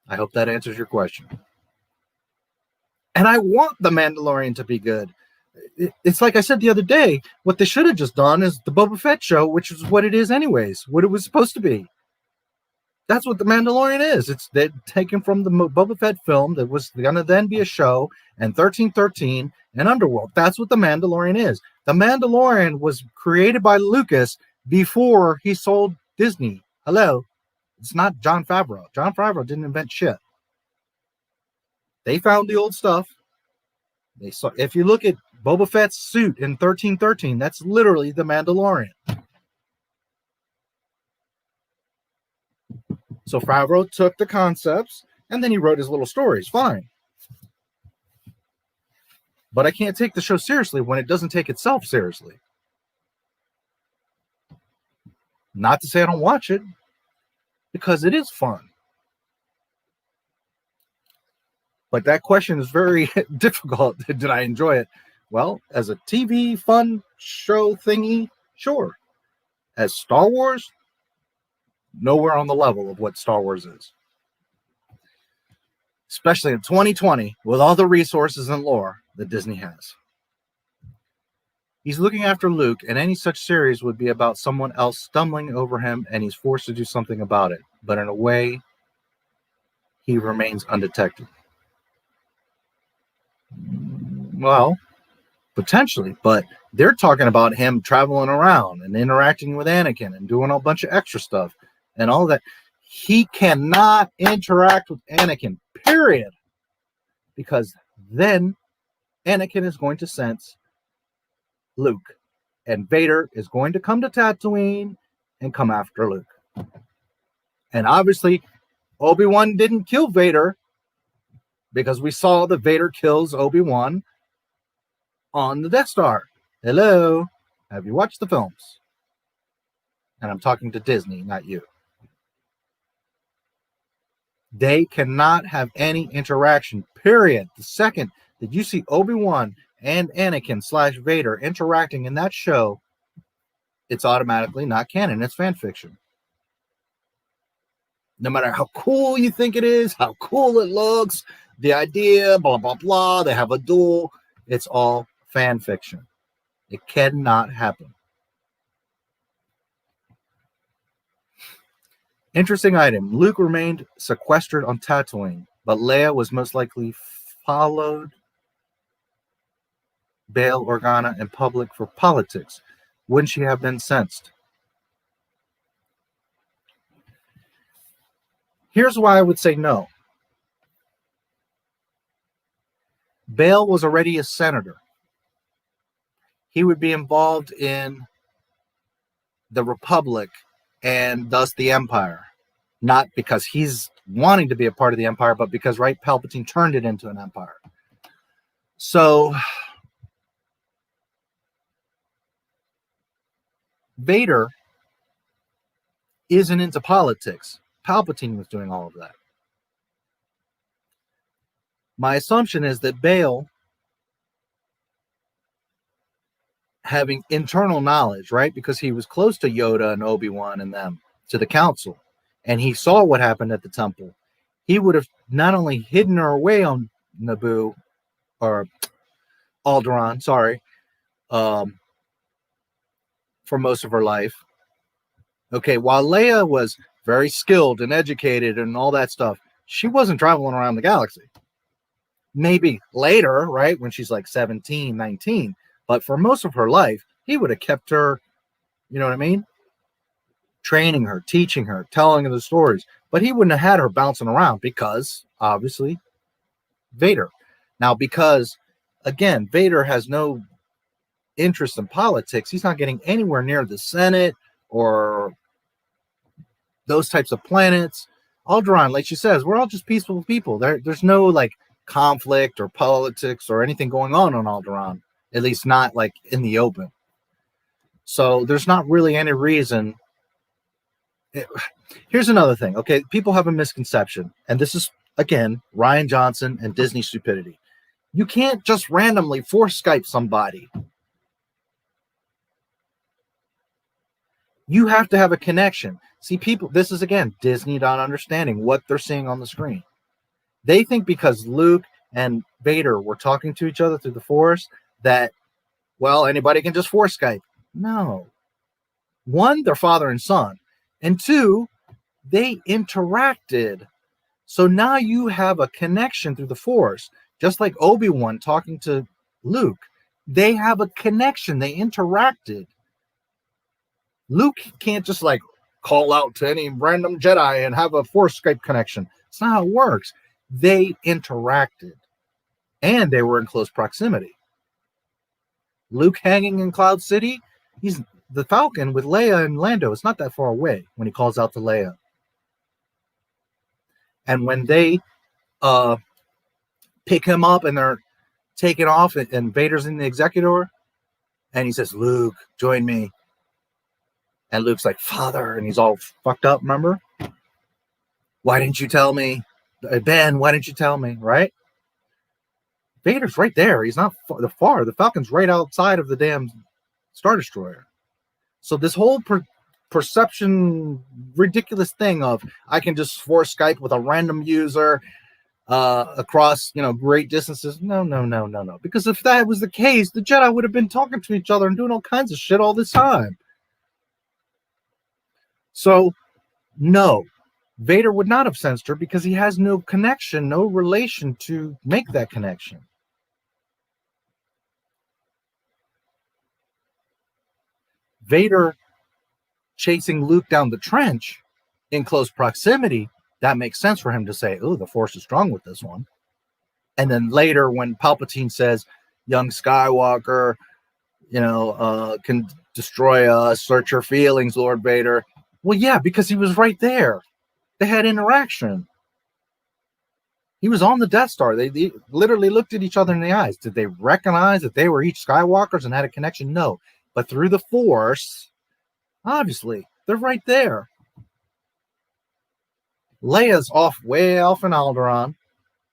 I hope that answers your question. And I want The Mandalorian to be good. It's like I said the other day, what they should have just done is the Boba Fett show, which is what it is anyways, what it was supposed to be. That's what The Mandalorian is. It's taken from the Boba Fett film that was going to then be a show, and 1313 and Underworld. That's what The Mandalorian is. The Mandalorian was created by Lucas before he sold Disney. Hello. It's not Jon Favreau. Jon Favreau didn't invent shit. They found the old stuff. They saw. If you look at Boba Fett's suit in 1313, that's literally the Mandalorian. So Favreau took the concepts and then he wrote his little stories. Fine. But I can't take the show seriously when it doesn't take itself seriously. Not to say I don't watch it, because it is fun. But that question is very difficult. Did I enjoy it? Well, as a TV fun show thingy, sure. As Star Wars, nowhere on the level of what Star Wars is. Especially in 2020, with all the resources and lore that Disney has. He's looking after Luke, and any such series would be about someone else stumbling over him, and he's forced to do something about it. But in a way, he remains undetected. Well, potentially, but they're talking about him traveling around and interacting with Anakin and doing a bunch of extra stuff and all that. He cannot interact with Anakin, period. Because then Anakin is going to sense Luke, and Vader is going to come to Tatooine and come after Luke. And obviously, Obi-Wan didn't kill Vader, because we saw that Vader kills Obi-Wan on the Death Star. Hello? Have you watched the films? And I'm talking to Disney, not you. They cannot have any interaction, period. The second that you see Obi-Wan and Anakin / Vader interacting in that show, it's automatically not canon. It's fan fiction. No matter how cool you think it is, how cool it looks, the idea, blah, blah, blah, they have a duel, it's all fan fiction. It cannot happen. Interesting item. Luke remained sequestered on Tatooine, but Leia was most likely followed Bail Organa in public for politics. Wouldn't she have been sensed? Here's why I would say no. Bail was already a senator. He would be involved in the Republic and thus the Empire. Not because he's wanting to be a part of the Empire, but because, right, Palpatine turned it into an empire. So Vader isn't into politics. Palpatine was doing all of that. My assumption is that Bail, having internal knowledge, right, because he was close to Yoda and Obi-Wan and them, to the council, and he saw what happened at the temple, he would have not only hidden her away on Naboo, or Alderaan, sorry, for most of her life. Okay, while Leia was very skilled and educated and all that stuff, she wasn't traveling around the galaxy. Maybe later, right, when she's like 17, 19. But for most of her life, he would have kept her, you know what I mean? Training her, teaching her, telling her the stories. But he wouldn't have had her bouncing around because, obviously, Vader. Now, because, again, Vader has no interest in politics. He's not getting anywhere near the Senate or those types of planets. Alderaan, like she says, we're all just peaceful people. There's no, like, conflict or politics or anything going on Alderaan, at least not like in the open. So there's not really any reason. Here's another thing. Okay, people have a misconception, and this is, again, Rian Johnson and Disney stupidity. You can't just randomly force Skype somebody. You have to have a connection. See, people, this is again Disney not understanding what they're seeing on the screen. They think because Luke and Vader were talking to each other through the Force that, well, anybody can just Force Skype. No. One, they're father and son. And two, they interacted. So now you have a connection through the Force, just like Obi-Wan talking to Luke. They have a connection. They interacted. Luke can't just like call out to any random Jedi and have a Force Skype connection. That's not how it works. They interacted, and they were in close proximity. Luke hanging in Cloud City, he's the Falcon with Leia and Lando. It's not that far away when he calls out to Leia. And when they pick him up and they're taking off, and Vader's in the Executor, and he says, "Luke, join me." And Luke's like, "Father," and he's all fucked up, remember? "Why didn't you tell me? Ben, why didn't you tell me?" Right? Vader's right there. He's not far. The Falcon's right outside of the damn Star Destroyer. So this whole perception, ridiculous thing of I can just Force Skype with a random user across, great distances. No. Because if that was the case, the Jedi would have been talking to each other and doing all kinds of shit all this time. So, no, Vader would not have sensed her because he has no connection, no relation to make that connection. Vader chasing Luke down the trench in close proximity, that makes sense for him to say, "Oh, the Force is strong with this one." And then later when Palpatine says, "Young Skywalker, can destroy us, search your feelings, Lord Vader." Well, yeah, because he was right there. They had interaction. He was on the Death Star. They literally looked at each other in the eyes. Did they recognize that they were each Skywalkers and had a connection? No. But through the Force, obviously, they're right there. Leia's way off in Alderaan.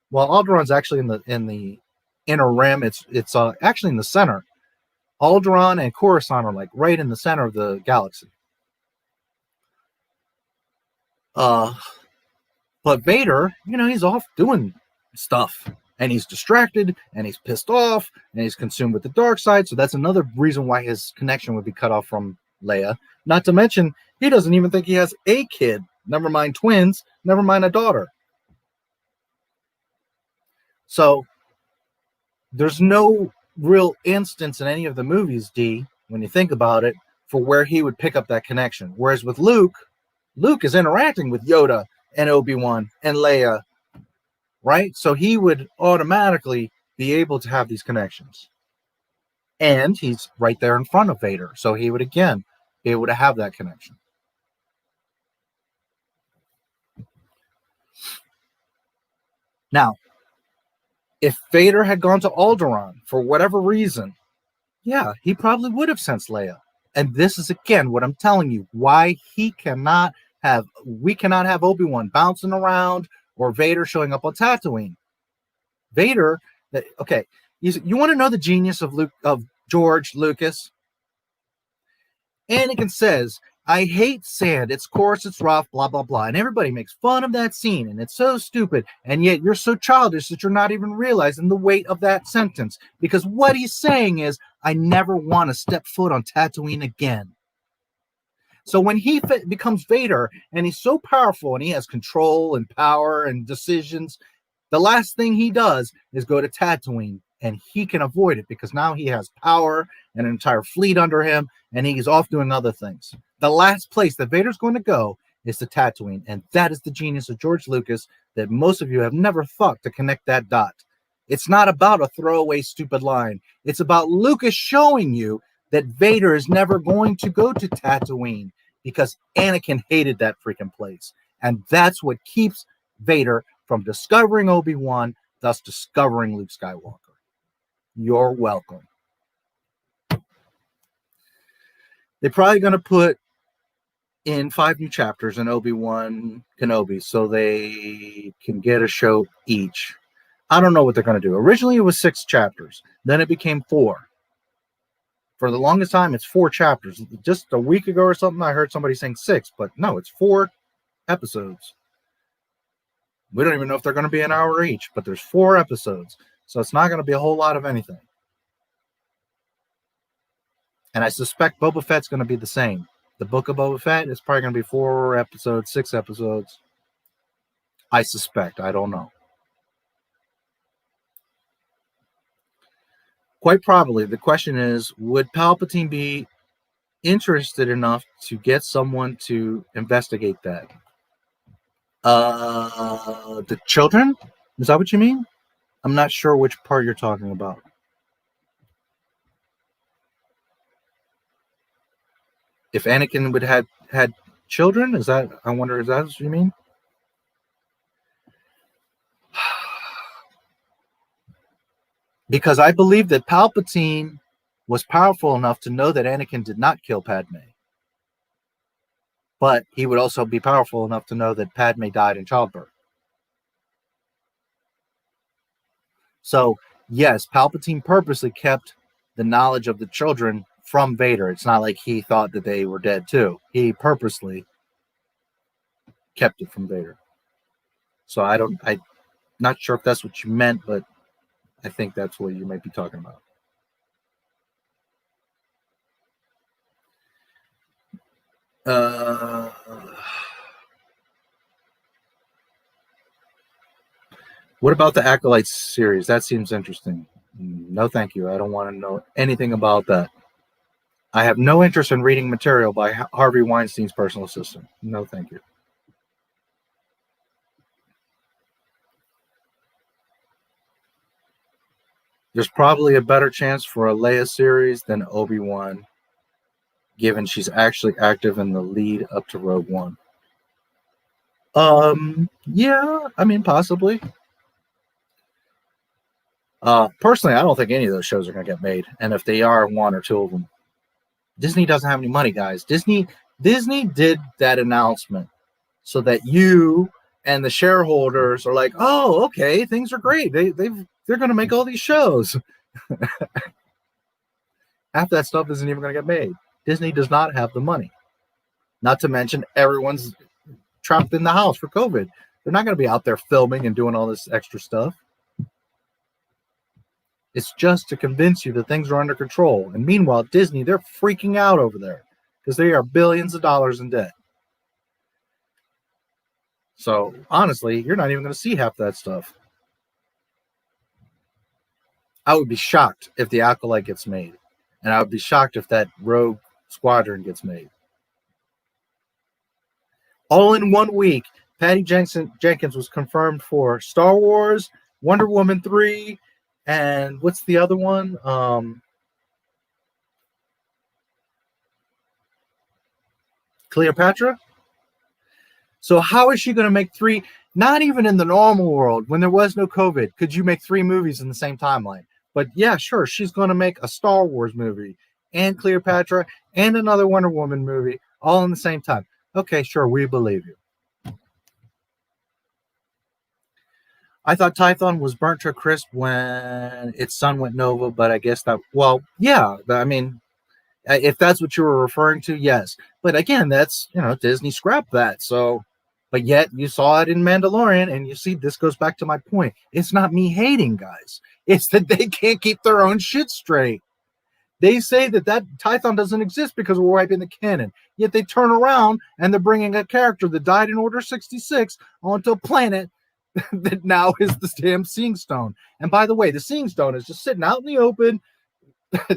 Well, Alderaan's actually in the inner rim. It's actually in the center. Alderaan and Coruscant are like right in the center of the galaxy. But Vader, he's off doing stuff, and he's distracted, and he's pissed off, and he's consumed with the dark side. So that's another reason why his connection would be cut off from Leia. Not to mention, he doesn't even think he has a kid. Never mind twins. Never mind a daughter. So there's no real instance in any of the movies, D, when you think about it, for where he would pick up that connection. Whereas with Luke is interacting with Yoda and Obi-Wan and Leia, right? So he would automatically be able to have these connections. And he's right there in front of Vader. So he would, again, be able to have that connection. Now, if Vader had gone to Alderaan for whatever reason, yeah, he probably would have sensed Leia. And this is, again, what I'm telling you, why we cannot have Obi-Wan bouncing around or Vader showing up on Tatooine. Vader, okay, you want to know the genius of George Lucas? Anakin says, "I hate sand. It's coarse, it's rough, blah, blah, blah." And everybody makes fun of that scene, and it's so stupid. And yet you're so childish that you're not even realizing the weight of that sentence. Because what he's saying is, I never want to step foot on Tatooine again. So when he becomes Vader, and he's so powerful, and he has control and power and decisions, the last thing he does is go to Tatooine, and he can avoid it because now he has power and an entire fleet under him, and he's off doing other things. The last place that Vader's going to go is to Tatooine, and that is the genius of George Lucas that most of you have never thought to connect that dot. It's not about a throwaway stupid line. It's about Lucas showing you that Vader is never going to go to Tatooine because Anakin hated that freaking place. And that's what keeps Vader from discovering Obi-Wan, thus discovering Luke Skywalker. You're welcome. They're probably going to put in 5 new chapters in Obi-Wan Kenobi so they can get a show each. I don't know what they're going to do. Originally, it was 6 chapters. Then it became 4. For the longest time, it's 4 chapters. Just a week ago or something, I heard somebody saying 6, but no, it's 4 episodes. We don't even know if they're going to be an hour each, but there's 4 episodes. So it's not going to be a whole lot of anything. And I suspect Boba Fett's going to be the same. The Book of Boba Fett is probably going to be 4 episodes, 6 episodes. I suspect. I don't know. Quite probably. The question is, would Palpatine be interested enough to get someone to investigate that? The children? Is that what you mean? I'm not sure which part you're talking about. If Anakin would have had children, is that? I wonder, is that what you mean? Because I believe that Palpatine was powerful enough to know that Anakin did not kill Padme. But he would also be powerful enough to know that Padme died in childbirth. So, yes, Palpatine purposely kept the knowledge of the children from Vader. It's not like he thought that they were dead too. He purposely kept it from Vader. So I'm not sure if that's what you meant, but I think that's what you might be talking about. What about the Acolytes series? That seems interesting. No, thank you. I don't want to know anything about that. I have no interest in reading material by Harvey Weinstein's personal assistant. No, thank you. There's probably a better chance for a Leia series than Obi-Wan, given she's actually active in the lead up to Rogue One. Yeah, I mean, possibly. Personally, I don't think any of those shows are going to get made, and if they are, 1 or 2 of them. Disney doesn't have any money, guys. Disney did that announcement so that you and the shareholders are like, oh, okay, things are great. They're going to make all these shows. Half that stuff isn't even going to get made. Disney does not have the money. Not to mention everyone's trapped in the house for COVID. They're not going to be out there filming and doing all this extra stuff. It's just to convince you that things are under control. And meanwhile, Disney, they're freaking out over there because they are billions of dollars in debt. So honestly, you're not even going to see half that stuff. I would be shocked if the Acolyte gets made. And I would be shocked if that Rogue Squadron gets made. All in 1 week, Patty Jenkins was confirmed for Star Wars, Wonder Woman 3, and what's the other one? Cleopatra? So how is she going to make 3? Not even in the normal world, when there was no COVID, could you make 3 movies in the same timeline? But yeah, sure, she's going to make a Star Wars movie and Cleopatra and another Wonder Woman movie all in the same time. Okay, sure, we believe you. I thought Tython was burnt to a crisp when its sun went nova, but I guess that, well, yeah, I mean, if that's what you were referring to, yes. But again, that's, Disney scrapped that. So, but yet you saw it in Mandalorian, and you see, this goes back to my point. It's not me hating, guys. It's that they can't keep their own shit straight. They say that Tython doesn't exist because we're wiping the canon. Yet they turn around and they're bringing a character that died in Order 66 onto a planet that now is the damn Seeing Stone. And by the way, the Seeing Stone is just sitting out in the open.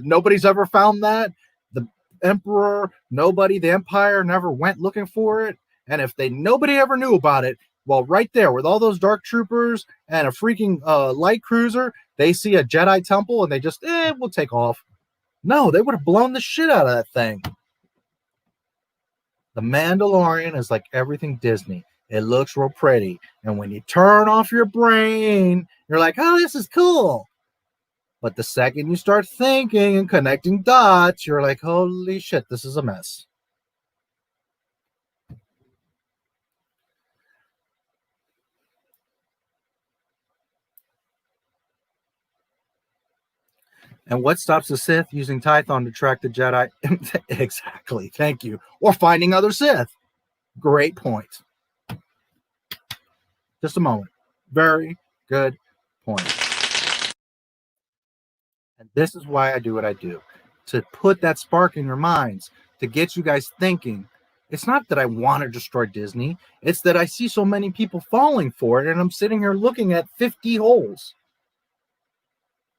Nobody's ever found that. The Emperor, nobody, the Empire never went looking for it. And if nobody ever knew about it, well, right there with all those dark troopers and a freaking light cruiser, they see a Jedi temple and they just, we'll take off. No, they would have blown the shit out of that thing. The Mandalorian is like everything Disney. It looks real pretty. And when you turn off your brain, you're like, oh, this is cool. But the second you start thinking and connecting dots, you're like, holy shit, this is a mess. And what stops the Sith using Tython to track the Jedi? Exactly. Thank you. Or finding other Sith. Great point. Just a moment. Very good point. And this is why I do what I do. To put that spark in your minds, to get you guys thinking. It's not that I want to destroy Disney. It's that I see so many people falling for it, and I'm sitting here looking at 50 holes.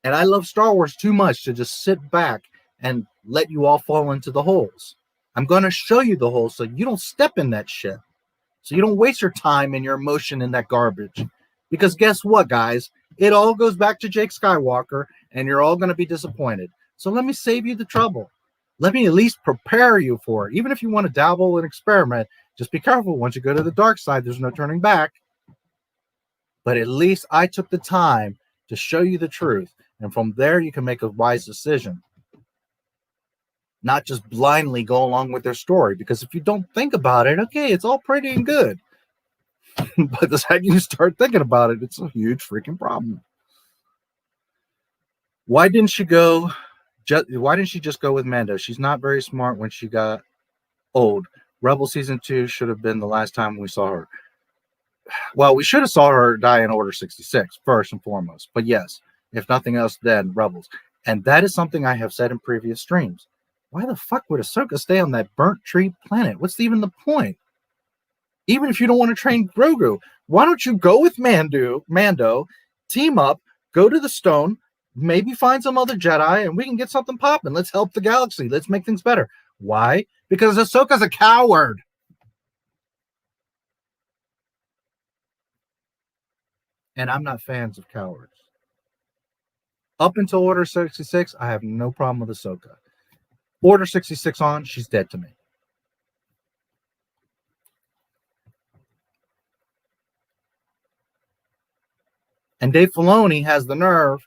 And I love Star Wars too much to just sit back and let you all fall into the holes. I'm going to show you the holes so you don't step in that shit. So you don't waste your time and your emotion in that garbage. Because guess what, guys? It all goes back to Jake Skywalker, and you're all going to be disappointed. So let me save you the trouble. Let me at least prepare you for it. Even if you want to dabble and experiment, just be careful. Once you go to the dark side, there's no turning back. But at least I took the time to show you the truth. And from there, you can make a wise decision. Not just blindly go along with their story. Because if you don't think about it, okay, it's all pretty and good. But the second you start thinking about it, it's a huge freaking problem. Why didn't she just go with Mando? She's not very smart when she got old. Rebel Season 2 should have been the last time we saw her. Well, we should have saw her die in Order 66, first and foremost. But yes, if nothing else, then Rebels. And that is something I have said in previous streams. Why the fuck would Ahsoka stay on that burnt tree planet? What's even the point? Even if you don't want to train Grogu, why don't you go with Mando, team up, go to the stone, maybe find some other Jedi, and we can get something popping. Let's help the galaxy. Let's make things better. Why? Because Ahsoka's a coward. And I'm not fans of cowards. Up until Order 66, I have no problem with Ahsoka. Order 66 on, she's dead to me. And Dave Filoni has the nerve,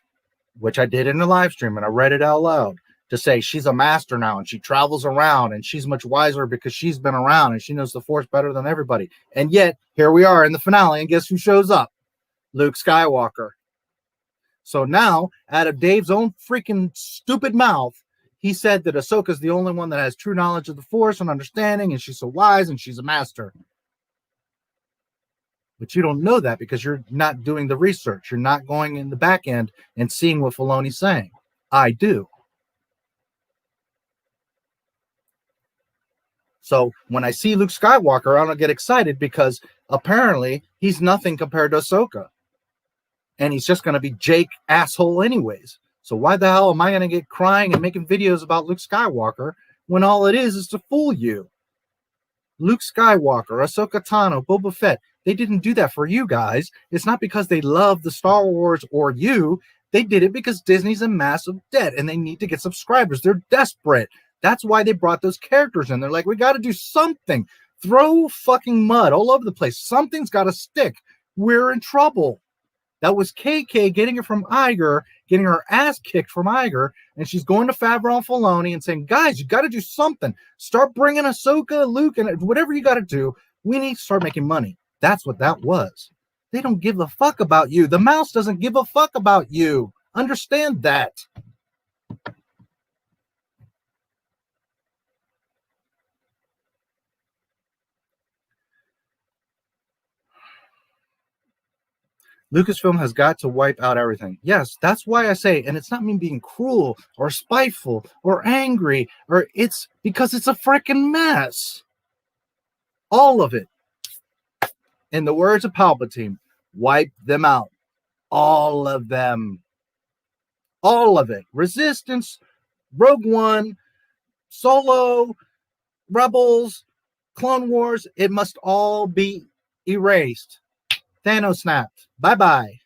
which I did in a live stream, and I read it out loud, to say she's a master now, and she travels around, and she's much wiser because she's been around, and she knows the Force better than everybody. And yet, here we are in the finale, and guess who shows up? Luke Skywalker. So now, out of Dave's own freaking stupid mouth, he said that Ahsoka's the only one that has true knowledge of the Force and understanding, and she's so wise, and she's a master. But you don't know that because you're not doing the research. You're not going in the back end and seeing what Filoni's saying. I do. So when I see Luke Skywalker, I don't get excited because apparently he's nothing compared to Ahsoka. And he's just going to be Jake asshole anyways. So why the hell am I going to get crying and making videos about Luke Skywalker when all it is to fool you? Luke Skywalker, Ahsoka Tano, Boba Fett, they didn't do that for you guys. It's not because they love the Star Wars or you. They did it because Disney's in massive debt and they need to get subscribers. They're desperate. That's why they brought those characters in. They're like, we got to do something. Throw fucking mud all over the place. Something's got to stick. We're in trouble. That was KK getting it from Iger, getting her ass kicked from Iger, and she's going to Favreau and Filoni and saying, guys, you got to do something. Start bringing Ahsoka, Luke, and whatever you got to do. We need to start making money. That's what that was. They don't give a fuck about you. The mouse doesn't give a fuck about you. Understand that. Lucasfilm has got to wipe out everything. Yes, that's why I say, and it's not me being cruel or spiteful or angry, or it's because it's a freaking mess. All of it. In the words of Palpatine, wipe them out. All of them. All of it. Resistance, Rogue One, Solo, Rebels, Clone Wars, it must all be erased. Thanos snapped. Bye-bye.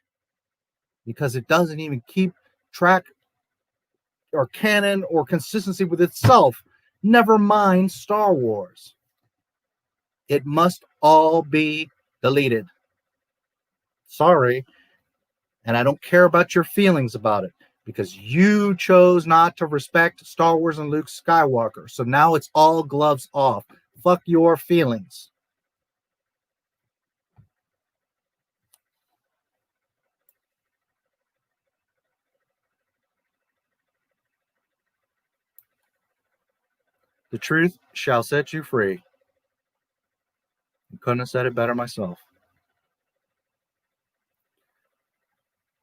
Because it doesn't even keep track or canon or consistency with itself. Never mind Star Wars. It must all be deleted. Sorry. And I don't care about your feelings about it because you chose not to respect Star Wars and Luke Skywalker. So now it's all gloves off. Fuck your feelings. The truth shall set you free. I couldn't have said it better myself.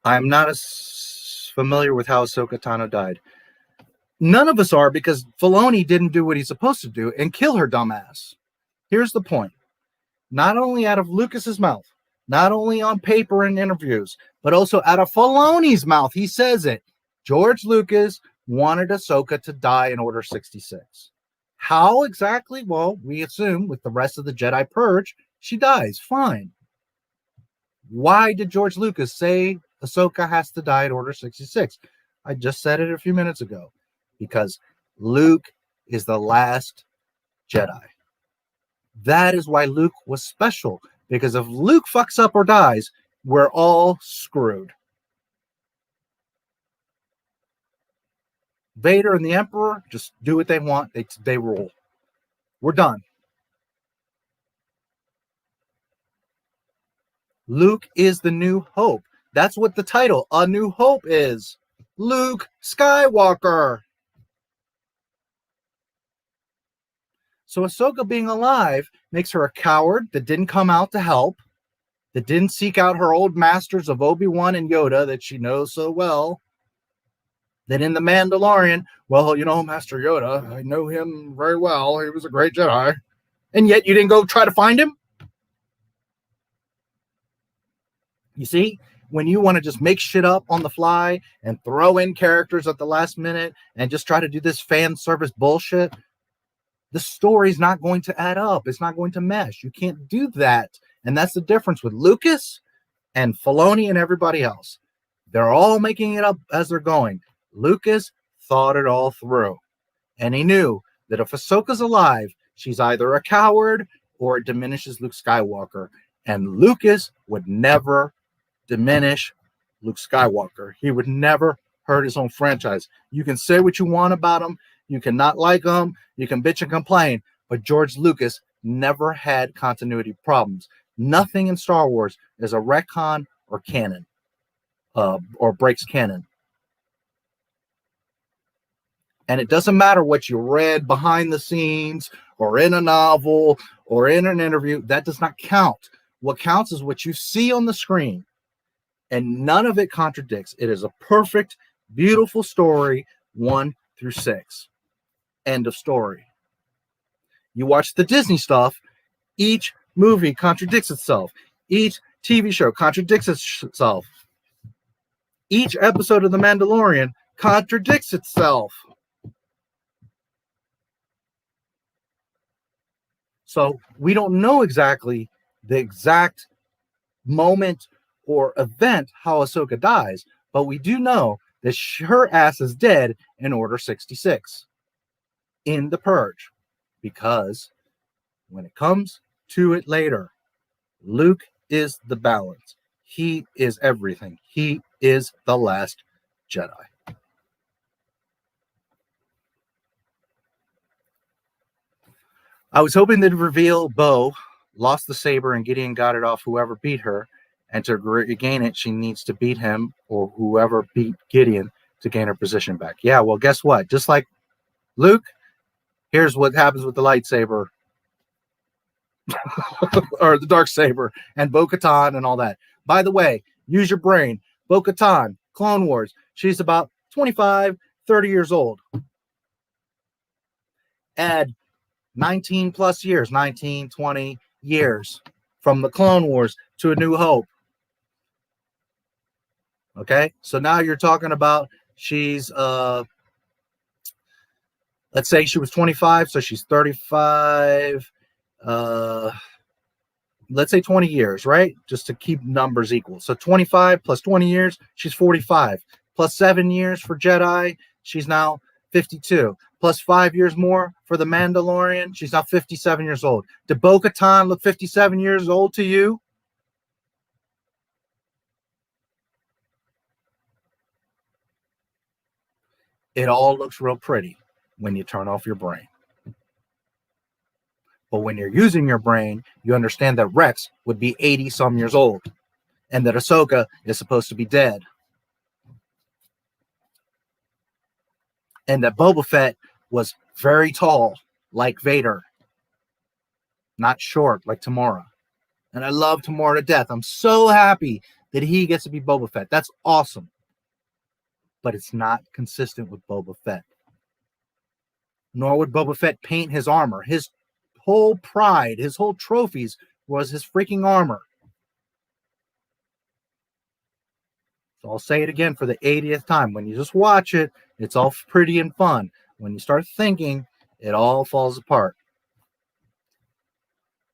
I'm not as familiar with how Ahsoka Tano died. None of us are, because Filoni didn't do what he's supposed to do and kill her dumbass. Here's the point. Not only out of Lucas's mouth, not only on paper and interviews, but also out of Filoni's mouth, he says it. George Lucas wanted Ahsoka to die in Order 66. How exactly? Well, we assume with the rest of the Jedi Purge, she dies. Fine. Why did George Lucas say Ahsoka has to die at Order 66? I just said it a few minutes ago. Because Luke is the last Jedi. That is why Luke was special. Because if Luke fucks up or dies, we're all screwed. Vader and the Emperor just do what they want. They rule. We're done. Luke is the new hope. That's what the title, A New Hope, is. Luke Skywalker. So Ahsoka being alive makes her a coward that didn't come out to help, that didn't seek out her old masters of Obi-Wan and Yoda that she knows so well, that in The Mandalorian, well, you know, Master Yoda, I know him very well. He was a great Jedi. And yet you didn't go try to find him? You see, when you want to just make shit up on the fly and throw in characters at the last minute and just try to do this fan service bullshit, the story's not going to add up. It's not going to mesh. You can't do that. And that's the difference with Lucas and Filoni and everybody else. They're all making it up as they're going. Lucas thought it all through. And he knew that if Ahsoka's alive, she's either a coward or it diminishes Luke Skywalker. And Lucas would never diminish Luke Skywalker. He would never hurt his own franchise. You can say what you want about him. You cannot like him. You can bitch and complain. But George Lucas never had continuity problems. Nothing in Star Wars is a retcon or canon, or breaks canon. And it doesn't matter what you read behind the scenes or in a novel or in an interview. That does not count. What counts is what you see on the screen. And none of it contradicts. It is a perfect, beautiful story, 1 through 6. End of story. You watch the Disney stuff, each movie contradicts itself. Each TV show contradicts itself. Each episode of The Mandalorian contradicts itself. So we don't know exactly the exact moment or event how Ahsoka dies, but we do know that her ass is dead in Order 66 in the Purge, because when it comes to it later, Luke is the balance. He is everything. He is the last Jedi. I was hoping they'd reveal Bo lost the saber and Gideon got it off whoever beat her, and to regain it, she needs to beat him or whoever beat Gideon to gain her position back. Yeah, well, guess what? Just like Luke, here's what happens with the lightsaber or the dark saber and Bo-Katan and all that. By the way, use your brain. Bo-Katan, Clone Wars, she's about 25, 30 years old. Add 19 plus years, 19, 20 years from the Clone Wars to A New Hope. Okay, so now you're talking about she's let's say she was 25, so she's 35. Let's say 20 years, right? Just to keep numbers equal. So 25 plus 20 years, she's 45. Plus 7 years for Jedi, she's now 52. Plus 5 years more for the Mandalorian, she's now 57 years old. Did Bo-Katan look 57 years old to you? It all looks real pretty when you turn off your brain. But when you're using your brain, you understand that Rex would be 80 some years old and that Ahsoka is supposed to be dead. And that Boba Fett was very tall like Vader, not short like Tamora. And I love Tamora to death. I'm so happy that he gets to be Boba Fett. That's awesome. But it's not consistent with Boba Fett. Nor would Boba Fett paint his armor. His whole pride, his whole trophies was his freaking armor. So I'll say it again for the 80th time. When you just watch it, it's all pretty and fun. When you start thinking, it all falls apart.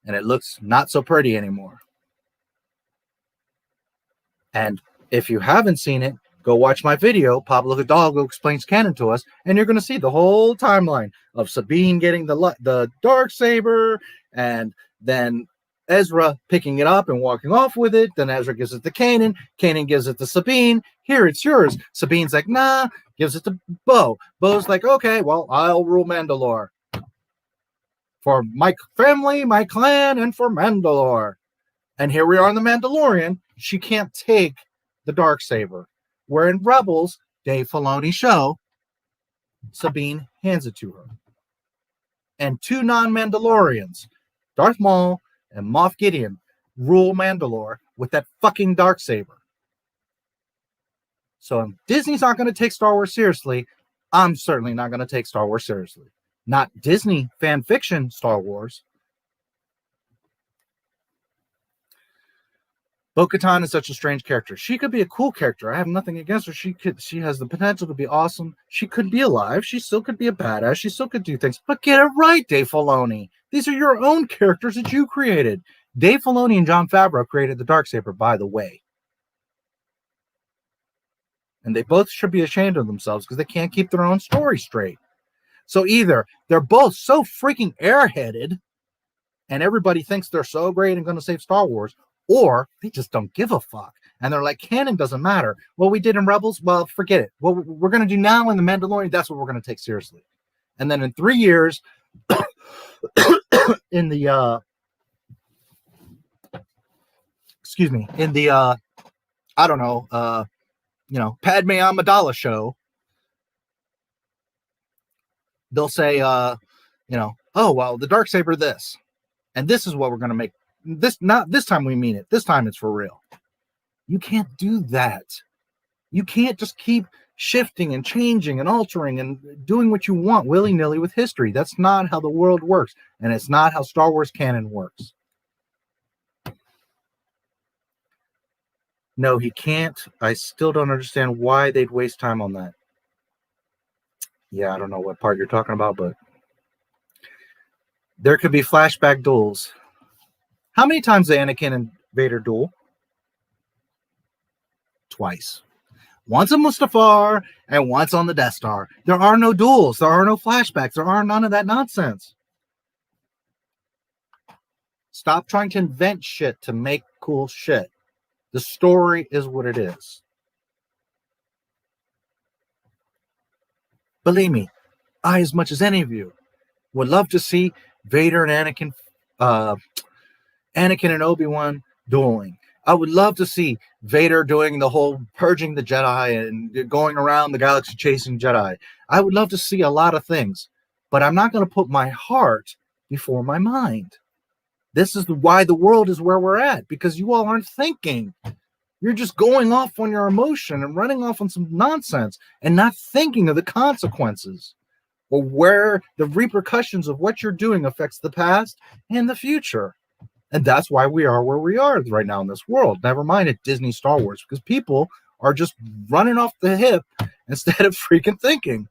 And it looks not so pretty anymore. And if you haven't seen it, go watch my video, Pablo Hidalgo Explains Canon to Us, and you're going to see the whole timeline of Sabine getting the Darksaber, and then Ezra picking it up and walking off with it. Then Ezra gives it to Kanan. Kanan gives it to Sabine. Here, it's yours. Sabine's like, nah, gives it to Bo. Bo's like, okay, well, I'll rule Mandalore. For my family, my clan, and for Mandalore. And here we are in The Mandalorian. She can't take the Darksaber. Where in Rebels, Dave Filoni show, Sabine hands it to her. And two non-Mandalorians, Darth Maul and Moff Gideon, rule Mandalore with that fucking Darksaber. So if Disney's not going to take Star Wars seriously, I'm certainly not going to take Star Wars seriously. Not Disney fan fiction Star Wars. Bo-Katan is such a strange character. She could be a cool character. I have nothing against her. She has the potential to be awesome. She could be alive. She still could be a badass. She still could do things. But get it right, Dave Filoni. These are your own characters that you created. Dave Filoni and Jon Favreau created the Darksaber, by the way. And they both should be ashamed of themselves because they can't keep their own story straight. So either they're both so freaking airheaded and everybody thinks they're so great and going to save Star Wars, or they just don't give a fuck. And they're like, canon doesn't matter. What we did in Rebels, well, forget it. What we're going to do now in The Mandalorian, that's what we're going to take seriously. And then in 3 years, in the, I don't know, Padme Amidala show, they'll say, oh, well, the Darksaber this. And this is what we're going to make. This time we mean it. This time it's for real. You can't do that. You can't just keep shifting and changing and altering and doing what you want willy-nilly with history. That's not how the world works. And it's not how Star Wars canon works. No, he can't. I still don't understand why they'd waste time on that. Yeah, I don't know what part you're talking about, but there could be flashback duels. How many times did Anakin and Vader duel? Twice. Once on Mustafar and once on the Death Star. There are no duels. There are no flashbacks. There are none of that nonsense. Stop trying to invent shit to make cool shit. The story is what it is. Believe me, I, as much as any of you, would love to see Vader and Anakin and Obi-Wan dueling. I would love to see Vader doing the whole purging the Jedi and going around the galaxy chasing Jedi. I would love to see a lot of things, but I'm not going to put my heart before my mind. This is why the world is where we're at, because you all aren't thinking. You're just going off on your emotion and running off on some nonsense and not thinking of the consequences or where the repercussions of what you're doing affects the past and the future. And that's why we are where we are right now in this world. Never mind at Disney Star Wars, because people are just running off the hip instead of freaking thinking.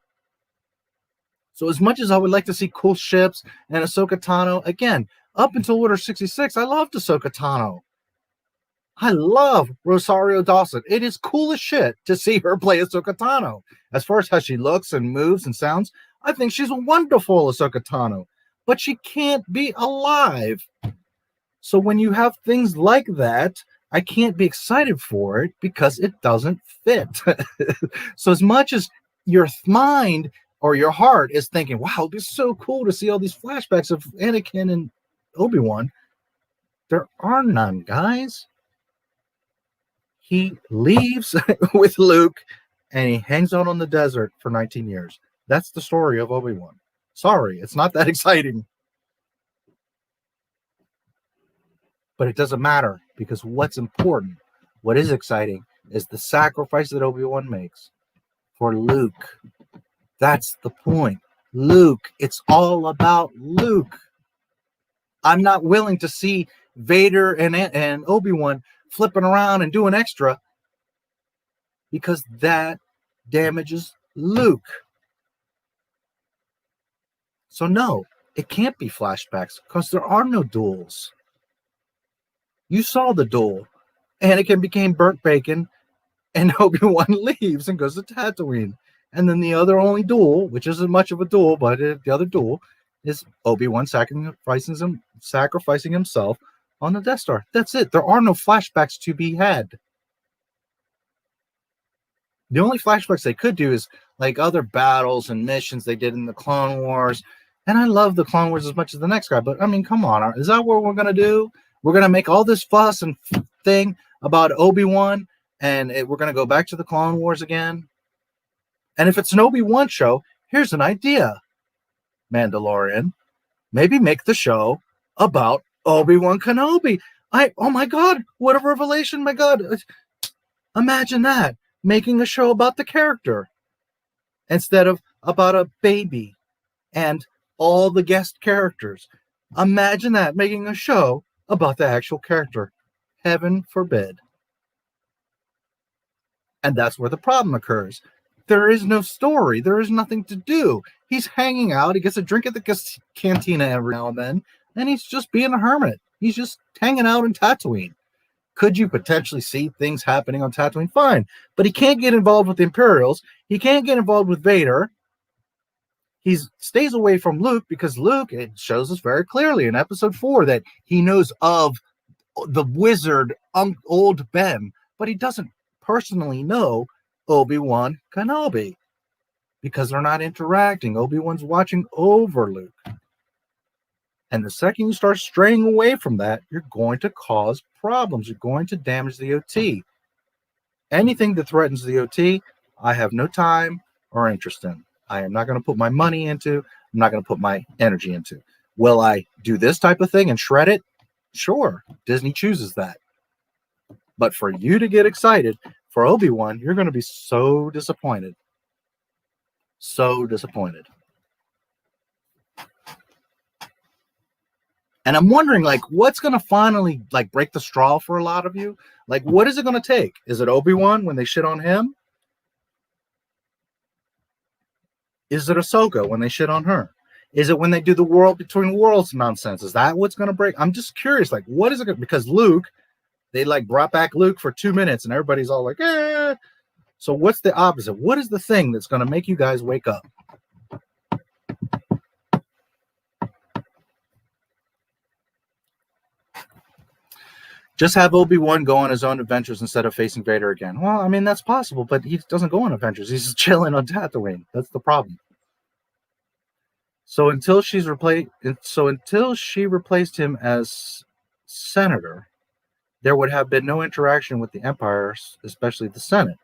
So as much as I would like to see cool ships and Ahsoka Tano, again, up until Order 66, I loved Ahsoka Tano. I love Rosario Dawson. It is cool as shit to see her play Ahsoka Tano. As far as how she looks and moves and sounds, I think she's a wonderful Ahsoka Tano. But she can't be alive. So when you have things like that, I can't be excited for it because it doesn't fit. So as much as your mind or your heart is thinking, wow, it'd be so cool to see all these flashbacks of Anakin and Obi-Wan, there are none, guys. He leaves with Luke and he hangs out on the desert for 19 years. That's the story of Obi-Wan. Sorry, it's not that exciting. But it doesn't matter, because what's important, what is exciting, is the sacrifice that Obi-Wan makes for Luke. That's the point. Luke. It's all about Luke. I'm not willing to see Vader and Obi-Wan flipping around and doing extra, because that damages Luke. So no, it can't be flashbacks, because there are no duels. You saw the duel. Anakin became burnt bacon, and Obi-Wan leaves and goes to Tatooine. And then the other only duel, which isn't much of a duel, but the other duel, is Obi-Wan sacrificing himself on the Death Star. That's it. There are no flashbacks to be had. The only flashbacks they could do is like other battles and missions they did in the Clone Wars. And I love the Clone Wars as much as the next guy, but I mean, come on. Is that what we're going to do? We're going to make all this fuss and thing about Obi-Wan, and we're going to go back to the Clone Wars again? And if it's an Obi-Wan show, here's an idea, Mandalorian. Maybe make the show about Obi-Wan Kenobi. Oh my God, what a revelation, my God. Imagine that, making a show about the character instead of about a baby and all the guest characters. Imagine that, making a show about the actual character. Heaven forbid. And that's where the problem occurs. There is no story. There is nothing to do. He's hanging out. He gets a drink at the cantina every now and then, and he's just being a hermit. He's just hanging out in Tatooine. Could you potentially see things happening on Tatooine? Fine. But he can't get involved with the Imperials. He can't get involved with Vader. He stays away from Luke because Luke, it shows us very clearly in episode 4 that he knows of the wizard old Ben, but he doesn't personally know Obi-Wan Kenobi because they're not interacting. Obi-Wan's watching over Luke. And the second you start straying away from that, you're going to cause problems. You're going to damage the OT. Anything that threatens the OT, I have no time or interest in. I am not going to put my money into. I'm not going to put my energy into. Will I do this type of thing and shred it? Sure, Disney chooses that. But for you to get excited for Obi-Wan, you're going to be so disappointed. So disappointed. And I'm wondering, like, what's going to finally, like, break the straw for a lot of you? Like, what is it going to take? Is it Obi-Wan when they shit on him? Is it Ahsoka when they shit on her? Is it when they do the world between worlds nonsense? Is that what's going to break? I'm just curious, like, what is it? Because Luke, they, like, brought back Luke for 2 minutes, and everybody's all like, eh. So what's the opposite? What is the thing that's going to make you guys wake up? Just have Obi-Wan go on his own adventures instead of facing Vader again. Well, I mean, that's possible, but he doesn't go on adventures. He's just chilling on Tatooine. That's the problem. So until she replaced him as senator, there would have been no interaction with the Empire, especially the Senate.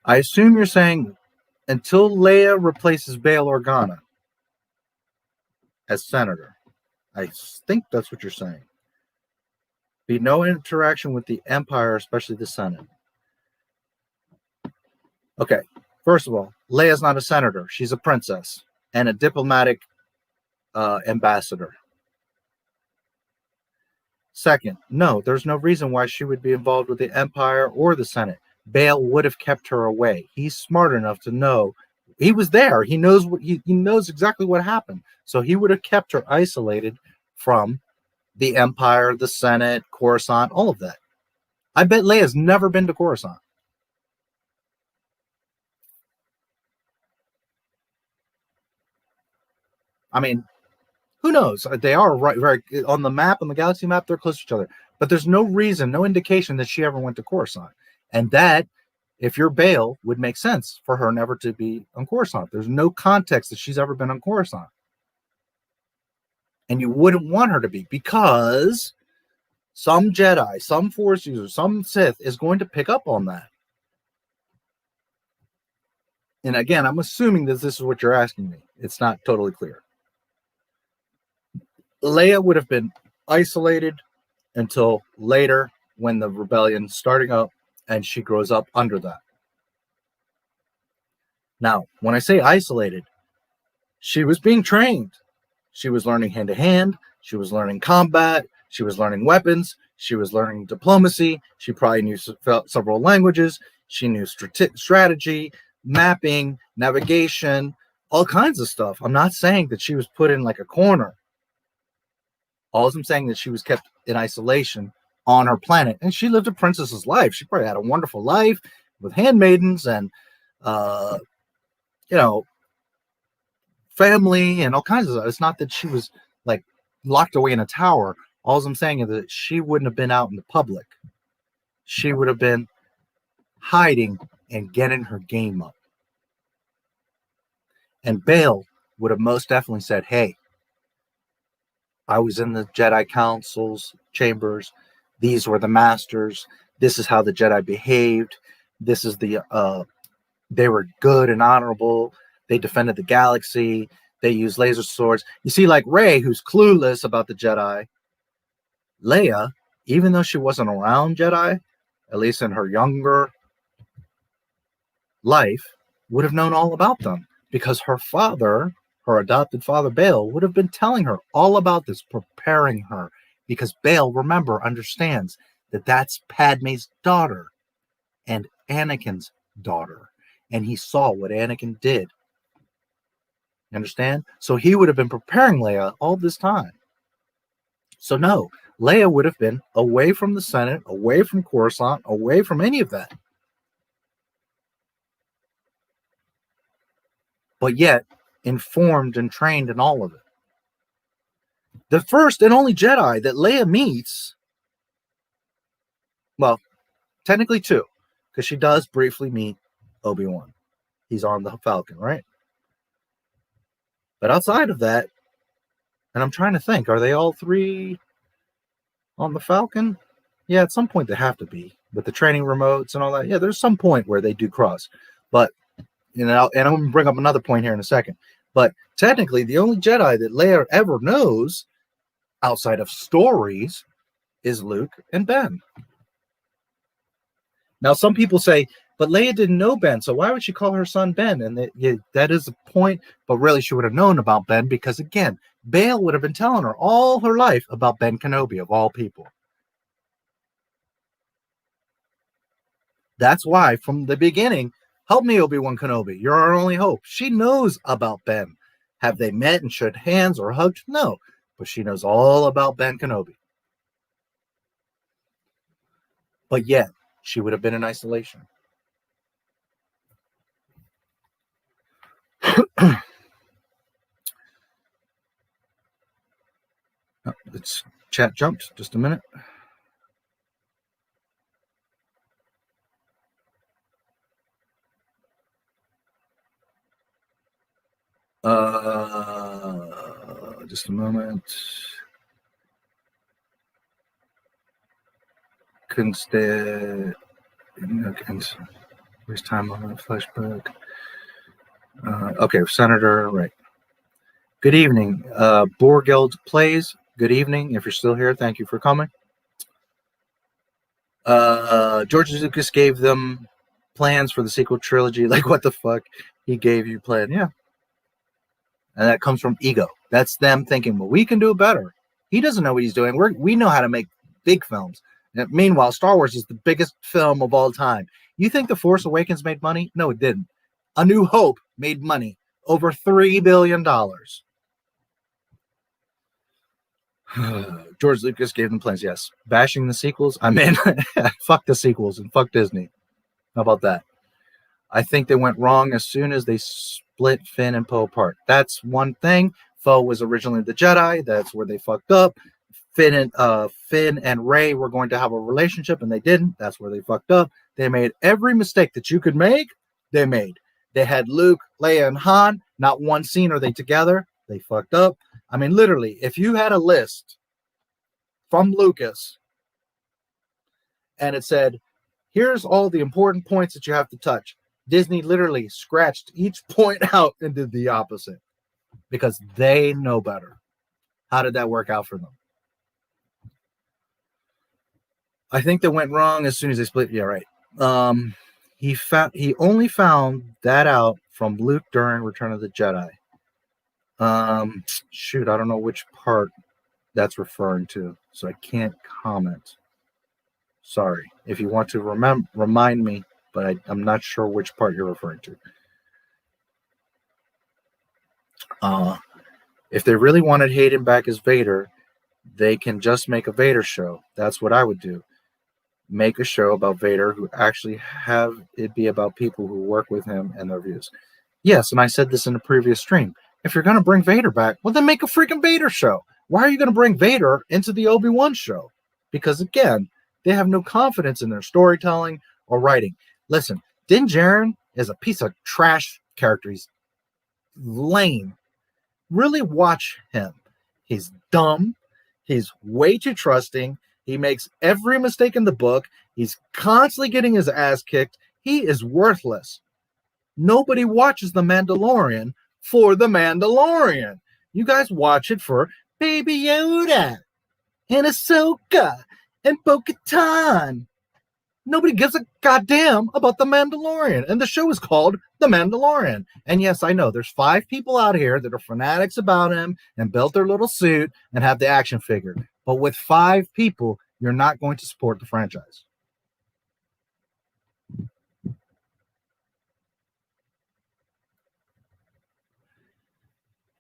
I assume you're saying until Leia replaces Bail Organa as senator. I think that's what you're saying. Be no interaction with the Empire, especially the Senate. Okay, first of all, Leia's not a senator. She's a princess and a diplomatic ambassador. Second, no, there's no reason why she would be involved with the Empire or the Senate. Bail would have kept her away. He's smart enough to know. He was there. He knows what he knows exactly what happened. So he would have kept her isolated from the Empire, the Senate, Coruscant, all of that. I bet Leia's never been to Coruscant. I mean, who knows? They are right on the map, on the galaxy map, they're close to each other. But there's no reason, no indication that she ever went to Coruscant. And that, if you're Bail, would make sense for her never to be on Coruscant. There's no context that she's ever been on Coruscant. And you wouldn't want her to be, because some Jedi, some Force user, some Sith is going to pick up on that. And again, I'm assuming that this is what you're asking me. It's not totally clear. Leia would have been isolated until later when the rebellion's starting up and she grows up under that. Now, when I say isolated, she was being trained. She was learning hand-to-hand. She was learning combat. She was learning weapons. She was learning diplomacy. She probably knew several languages. She knew strategy, mapping, navigation, all kinds of stuff. I'm not saying that she was put in like a corner. All I'm saying that she was kept in isolation on her planet. And she lived a princess's life. She probably had a wonderful life with handmaidens and, family and all kinds of stuff. It's not that she was like locked away in a tower. All I'm saying is that she wouldn't have been out in the public. She would have been hiding and getting her game up. And Bail would have most definitely said, hey, I was in the Jedi Council's chambers. These were the masters. This is how the Jedi behaved. This is they were good and honorable. They defended the galaxy. They used laser swords. You see, like Rey, who's clueless about the Jedi, Leia, even though she wasn't around Jedi, at least in her younger life, would have known all about them because her father, her adopted father, Bail, would have been telling her all about this, preparing her, because Bail, remember, understands that that's Padme's daughter and Anakin's daughter. And he saw what Anakin did. You understand? So he would have been preparing Leia all this time. So no, Leia would have been away from the Senate, away from Coruscant, away from any of that. But yet, informed and trained in all of it. The first and only Jedi that Leia meets, well, technically two, because she does briefly meet Obi-Wan. He's on the Falcon, right? But outside of that, and I'm trying to think, are they all three on the Falcon? Yeah, at some point they have to be, with the training remotes and all that. Yeah, there's some point where they do cross. But, and I'm going to bring up another point here in a second. But technically, the only Jedi that Leia ever knows, outside of stories, is Luke and Ben. Now, some people say, but Leia didn't know Ben, so why would she call her son Ben? And that is a point, but really she would have known about Ben because, again, Bail would have been telling her all her life about Ben Kenobi, of all people. That's why, from the beginning, help me, Obi-Wan Kenobi. You're our only hope. She knows about Ben. Have they met and shook hands or hugged? No, but she knows all about Ben Kenobi. But yet, she would have been in isolation. It's chat jumped just a minute. Just a moment. Couldn't stay. Waste time on the flashback. Okay, Senator, right. Good evening. Borgeld Plays. Good evening. If you're still here, thank you for coming. George Lucas gave them plans for the sequel trilogy. Like, what the fuck? He gave you plan. Yeah. And that comes from ego. That's them thinking, well, we can do it better. He doesn't know what he's doing. We know how to make big films. And meanwhile, Star Wars is the biggest film of all time. You think The Force Awakens made money? No, it didn't. A New Hope made money. Over $3 billion. George Lucas gave them plans. Yes. Bashing the sequels? I'm in. Fuck the sequels and fuck Disney. How about that? I think they went wrong as soon as they split Finn and Poe apart. That's one thing. Poe was originally the Jedi. That's where they fucked up. Finn and Rey were going to have a relationship, and they didn't. That's where they fucked up. They made every mistake that you could make. They made. They had Luke, Leia, and Han. Not one scene are they together. They fucked up. I mean, literally, if you had a list from Lucas and it said, here's all the important points that you have to touch. Disney literally scratched each point out and did the opposite because they know better. How did that work out for them? I think that went wrong as soon as they split. Yeah, right. He only found that out from Luke during Return of the Jedi. Shoot, I don't know which part that's referring to, so I can't comment. Sorry. If you want to remind me, but I'm not sure which part you're referring to. If they really wanted Hayden back as Vader, they can just make a Vader show. That's what I would do. Make a show about Vader who actually have it be about people who work with him and their views. Yes, and I said this in a previous stream. If you're going to bring Vader back, well, then make a freaking Vader show. Why are you going to bring Vader into the Obi-Wan show? Because, again, they have no confidence in their storytelling or writing. Listen, Din Djarin is a piece of trash character. He's lame. Really watch him. He's dumb. He's way too trusting. He makes every mistake in the book. He's constantly getting his ass kicked. He is worthless. Nobody watches The Mandalorian for The Mandalorian. You guys watch it for Baby Yoda and Ahsoka and Bo-Katan. Nobody gives a goddamn about The Mandalorian. And the show is called The Mandalorian. And yes, I know there's 5 people out here that are fanatics about him and built their little suit and have the action figure. But with 5 people, you're not going to support the franchise.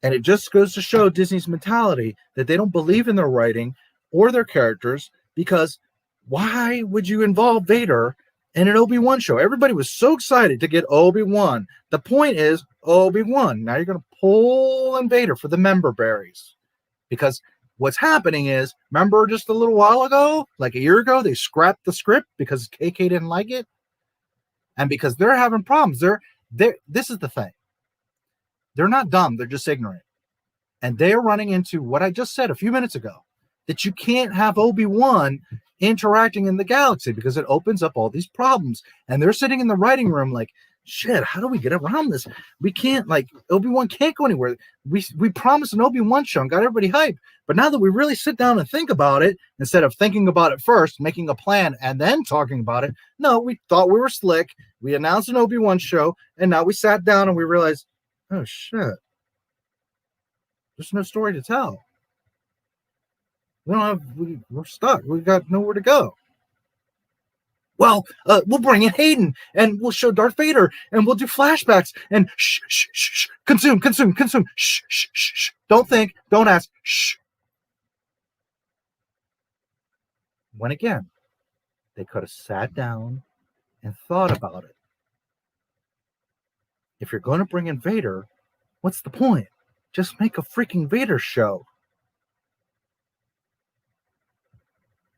And it just goes to show Disney's mentality that they don't believe in their writing or their characters, because why would you involve Vader in an Obi-Wan show? Everybody was so excited to get Obi-Wan. The point is Obi-Wan. Now you're going to pull in Vader for the member berries. Because what's happening is, remember just a little while ago, like a year ago, they scrapped the script because KK didn't like it? And because they're having problems. This is the thing. They're not dumb. They're just ignorant. And they're running into what I just said a few minutes ago, that you can't have Obi-Wan interacting in the galaxy because it opens up all these problems. And they're sitting in the writing room like, shit, how do we get around this? We can't, like, Obi-Wan can't go anywhere. We promised an Obi-Wan show and got everybody hyped. But now that we really sit down and think about it, instead of thinking about it first, making a plan, and then talking about it, no, we thought we were slick. We announced an Obi-Wan show, and now we sat down and we realized, oh, shit. There's no story to tell. We're stuck. We got nowhere to go. Well, we'll bring in Hayden, and we'll show Darth Vader, and we'll do flashbacks, and shh, shh, shh, shh, consume, shh, shh, shh, shh. Don't think, don't ask, shh. When again, they could have sat down and thought about it. If you're going to bring in Vader, what's the point? Just make a freaking Vader show.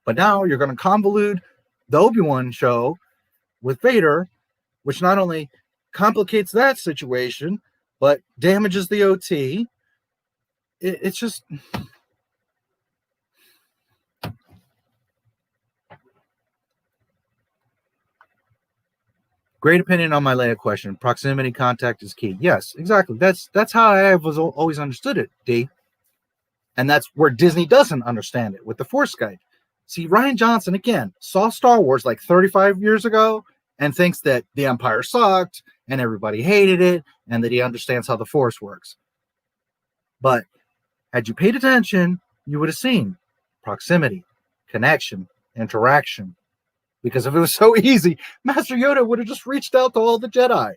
But now you're going to convolute the Obi-Wan show with Vader, which not only complicates that situation, but damages the OT. It's just... Great opinion on my Leia question. Proximity contact is key. Yes, exactly. That's how I was always understood it, D. And that's where Disney doesn't understand it with the Force Guide. See, Rian Johnson, again, saw Star Wars like 35 years ago and thinks that the Empire sucked and everybody hated it and that he understands how the Force works. But had you paid attention, you would have seen proximity, connection, interaction. Because if it was so easy, Master Yoda would have just reached out to all the Jedi.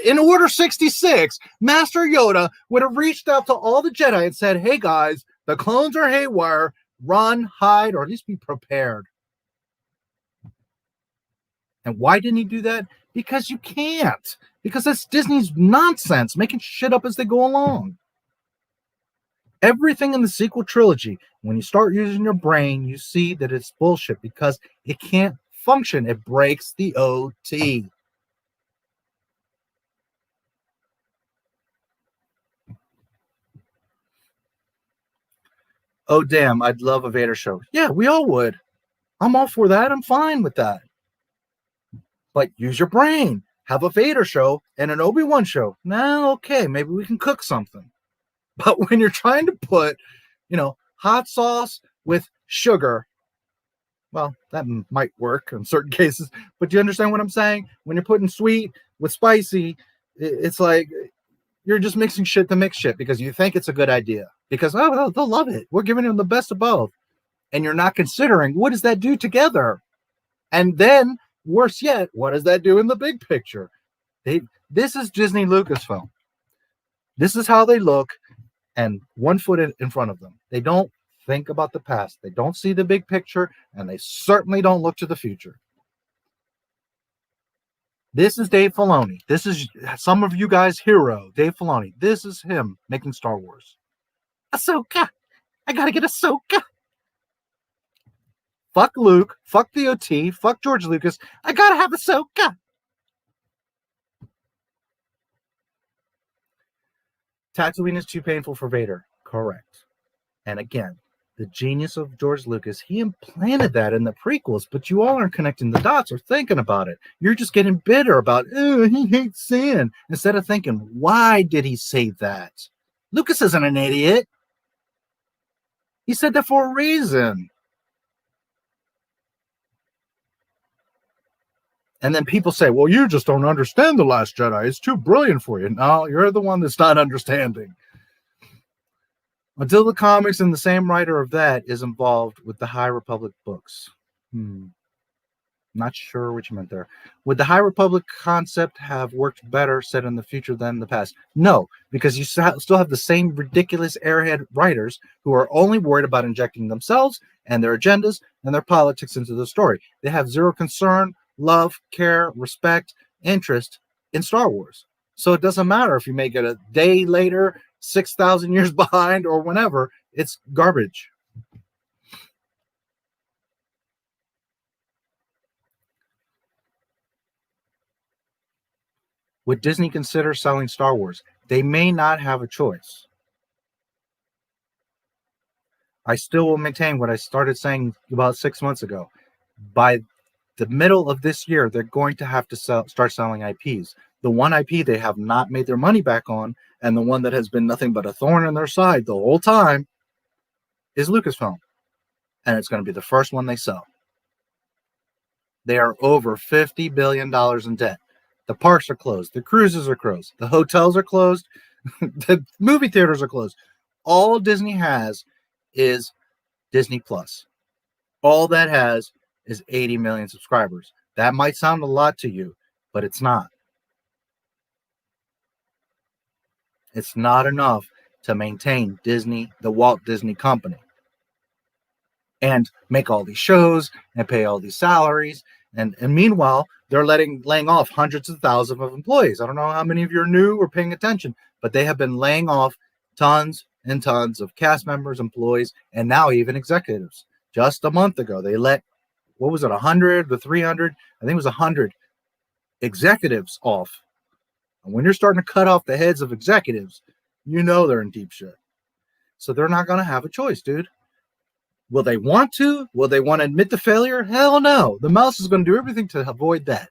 In Order 66, Master Yoda would have reached out to all the Jedi and said, hey guys, the clones are haywire. Run, hide, or at least be prepared. And why didn't he do that? Because you can't. Because that's Disney's nonsense, making shit up as they go along. Everything in the sequel trilogy, when you start using your brain, you see that it's bullshit because it can't function. It breaks the OT. Oh, damn, I'd love a Vader show. Yeah, we all would. I'm all for that. I'm fine with that. But use your brain. Have a Vader show and an Obi-Wan show. Now, okay, maybe we can cook something. But when you're trying to put, hot sauce with sugar, well, that might work in certain cases. But do you understand what I'm saying? When you're putting sweet with spicy, it's like you're just mixing shit to mix shit because you think it's a good idea. Because, oh, they'll love it. We're giving them the best of both. And you're not considering, what does that do together? And then, worse yet, what does that do in the big picture? This is Disney Lucasfilm. This is how they look, and one foot in front of them. They don't think about the past. They don't see the big picture, and they certainly don't look to the future. This is Dave Filoni. This is some of you guys' hero, Dave Filoni. This is him making Star Wars. Ahsoka. I gotta get Ahsoka. Fuck Luke. Fuck the OT. Fuck George Lucas. I gotta have Ahsoka. Tatooine is too painful for Vader. Correct. And again, the genius of George Lucas, he implanted that in the prequels, but you all aren't connecting the dots or thinking about it. You're just getting bitter about, oh, he hates sand, instead of thinking, why did he say that? Lucas isn't an idiot. He said that for a reason. And then people say, well, you just don't understand The Last Jedi. It's too brilliant for you. No, you're the one that's not understanding. Until the comics and the same writer of that is involved with the High Republic books. Not sure what you meant there. Would the High Republic concept have worked better set in the future than the past? No, because you still have the same ridiculous airhead writers who are only worried about injecting themselves and their agendas and their politics into the story. They have zero concern, love, care, respect, interest in Star Wars. So it doesn't matter if you make it a day later, 6,000 years behind, or whenever. It's garbage. Would Disney consider selling Star Wars? They may not have a choice. I still will maintain what I started saying about 6 months ago. By the middle of this year, they're going to have to start selling IPs. The one IP they have not made their money back on, and the one that has been nothing but a thorn in their side the whole time, is Lucasfilm. And it's going to be the first one they sell. They are over $50 billion in debt. The parks are closed. The cruises are closed. The hotels are closed. The movie theaters are closed. All Disney has is Disney Plus. All that has is 80 million subscribers. That might sound a lot to you, but it's not. It's not enough to maintain Disney, the Walt Disney Company, and make all these shows and pay all these salaries. And meanwhile, they're laying off hundreds of thousands of employees. I don't know how many of you are new or paying attention, but they have been laying off tons and tons of cast members, employees, and now even executives. Just a month ago, they let, 100 to 300? I think it was 100 executives off. And when you're starting to cut off the heads of executives, you know they're in deep shit. So they're not going to have a choice, dude. Will they want to? Will they want to admit the failure? Hell no. The mouse is going to do everything to avoid that.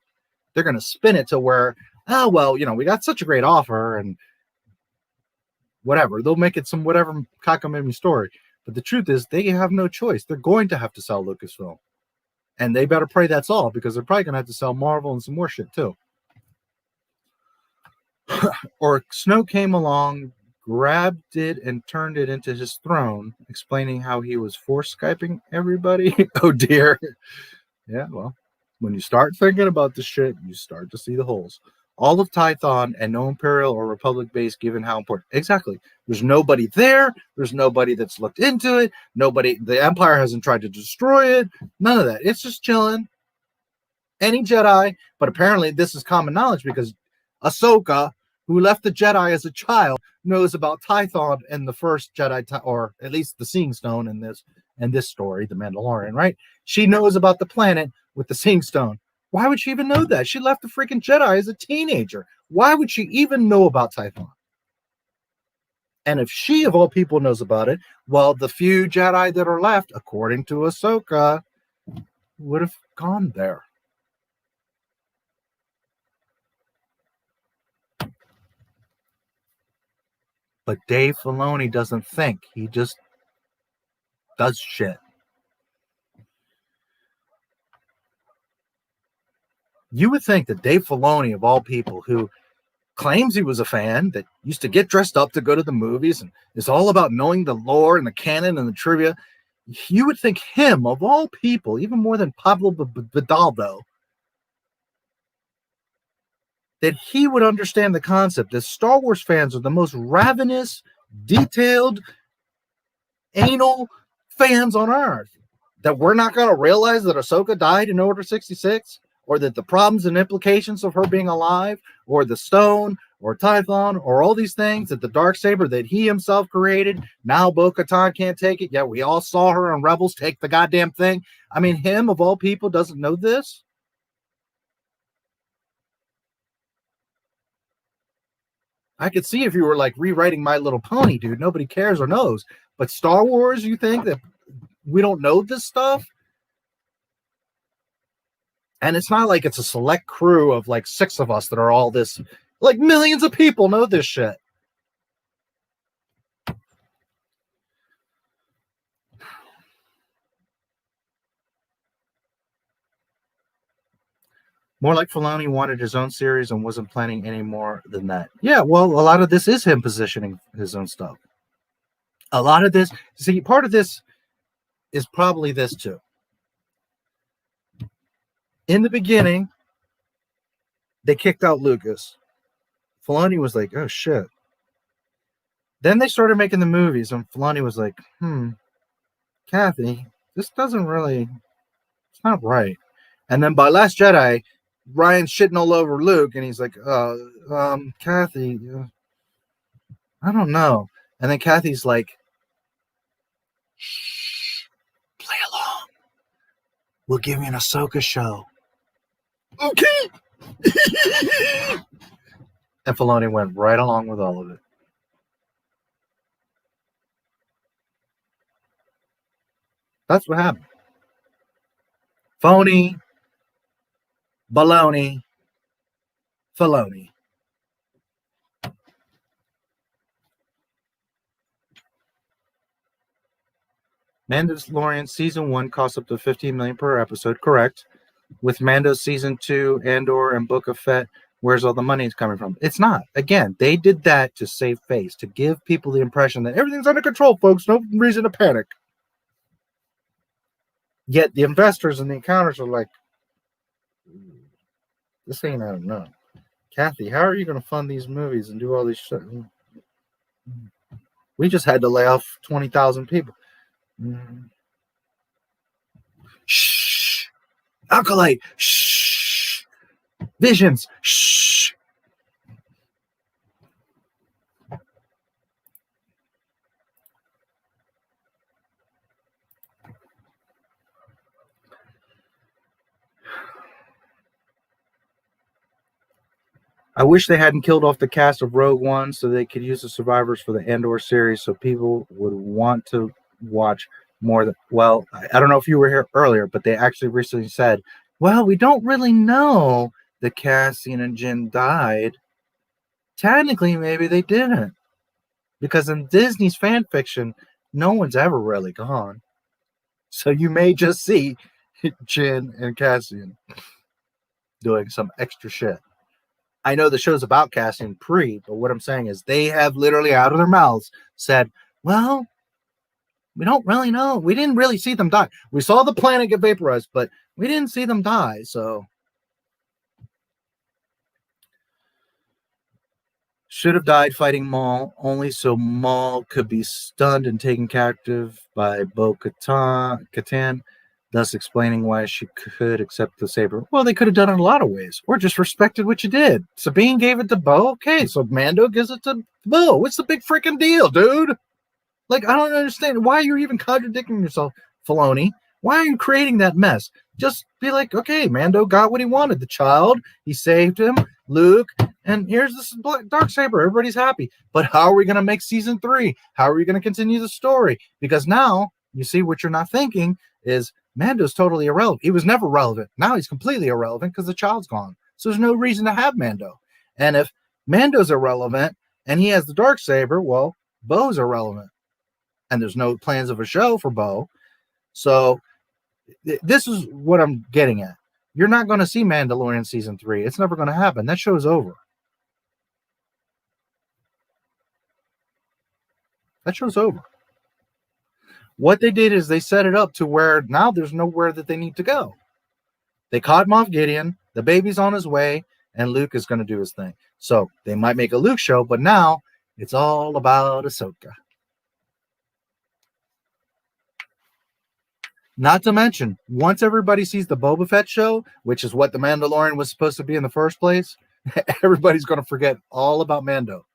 They're going to spin it to where, oh, well, we got such a great offer and whatever. They'll make it some whatever cockamamie story. But the truth is, they have no choice. They're going to have to sell Lucasfilm. And they better pray that's all, because they're probably going to have to sell Marvel and some more shit too. Or Snow came along, grabbed it, and turned it into his throne, explaining how he was force Skyping everybody. Oh dear. Yeah, well, when you start thinking about this shit, you start to see the holes. All of Tython and no Imperial or Republic base, given how important. Exactly. There's nobody there. There's nobody that's looked into it. Nobody, the Empire hasn't tried to destroy it. None of that. It's just chilling. Any Jedi, but apparently this is common knowledge because Ahsoka, who left the Jedi as a child, knows about Tython and the first Jedi, or at least the Seeing Stone in this story, The Mandalorian, right? She knows about the planet with the Seeing Stone. Why would she even know that? She left the freaking Jedi as a teenager. Why would she even know about Tython? And if she, of all people, knows about it, well, the few Jedi that are left, according to Ahsoka, would have gone there. But Dave Filoni doesn't think. He just does shit. You would think that Dave Filoni, of all people, who claims he was a fan, that used to get dressed up to go to the movies and is all about knowing the lore and the canon and the trivia, you would think him, of all people, even more than Pablo Vidaldo, that he would understand the concept that Star Wars fans are the most ravenous, detailed, anal fans on Earth. That we're not going to realize that Ahsoka died in Order 66, or that the problems and implications of her being alive, or the stone, or Tython, or all these things, that the Darksaber that he himself created, now Bo-Katan can't take it. Yeah, we all saw her in Rebels take the goddamn thing. I mean, him, of all people, doesn't know this? I could see if you were like rewriting My Little Pony, dude. Nobody cares or knows. But Star Wars, you think that we don't know this stuff? And it's not like it's a select crew of like 6 of us that are all this. Like millions of people know this shit. More like Filoni wanted his own series and wasn't planning any more than that. Yeah, well, a lot of this is him positioning his own stuff. A lot of this, see, part of this is probably this too. In the beginning, they kicked out Lucas. Filoni was like, oh shit. Then they started making the movies, and Filoni was like, Kathy, this doesn't really, it's not right. And then by Last Jedi, Ryan's shitting all over Luke, and he's like, Kathy, I don't know. And then Kathy's like, shh, play along. We'll give you an Ahsoka show. Okay. And Filoni went right along with all of it. That's what happened. Phony, baloney, Filoni. Mandalorian season 1 costs up to $15 million per episode, correct? With Mando season 2, Andor, and Book of Fett, where's all the money coming from? It's not. Again, they did that to save face, to give people the impression that everything's under control, folks. No reason to panic. Yet the investors and the accountants are like, this ain't out of none. Kathy, how are you going to fund these movies and do all these shit? We just had to lay off 20,000 people. Shh. Alkalite. Shh. Visions. Shh. I wish they hadn't killed off the cast of Rogue One so they could use the survivors for the Andor series so people would want to watch more. Well, I don't know if you were here earlier, but they actually recently said, well, we don't really know that Cassian and Jyn died. Technically, maybe they didn't. Because in Disney's fan fiction, no one's ever really gone. So you may just see Jyn and Cassian doing some extra shit. I know the show's about Cassian but what I'm saying is they have literally out of their mouths said, well, we don't really know. We didn't really see them die. We saw the planet get vaporized, but we didn't see them die, so. Should have died fighting Maul, only so Maul could be stunned and taken captive by Bo-Katan, thus explaining why she could accept the saber. Well, they could have done it a lot of ways, or just respected what you did. Sabine gave it to Bo. Okay, so Mando gives it to Bo. What's the big freaking deal, dude? Like, I don't understand why you're even contradicting yourself, Filoni. Why are you creating that mess? Just be like, okay, Mando got what he wanted. The child, he saved him, Luke, and here's this Darksaber. Everybody's happy. But how are we going to make season 3? How are we going to continue the story? Because now, you see, what you're not thinking is Mando's totally irrelevant. He was never relevant. Now he's completely irrelevant because the child's gone. So there's no reason to have Mando. And if Mando's irrelevant and he has the Darksaber, well, Bo's irrelevant. And there's no plans of a show for Bo. So this is what I'm getting at. You're not going to see Mandalorian season 3. It's never going to happen. That show's over. That show's over. What they did is they set it up to where now there's nowhere that they need to go. They caught Moff Gideon, the baby's on his way, and Luke is going to do his thing. So they might make a Luke show, but now it's all about Ahsoka. Not to mention, once everybody sees the Boba Fett show, which is what the Mandalorian was supposed to be in the first place, everybody's going to forget all about Mando.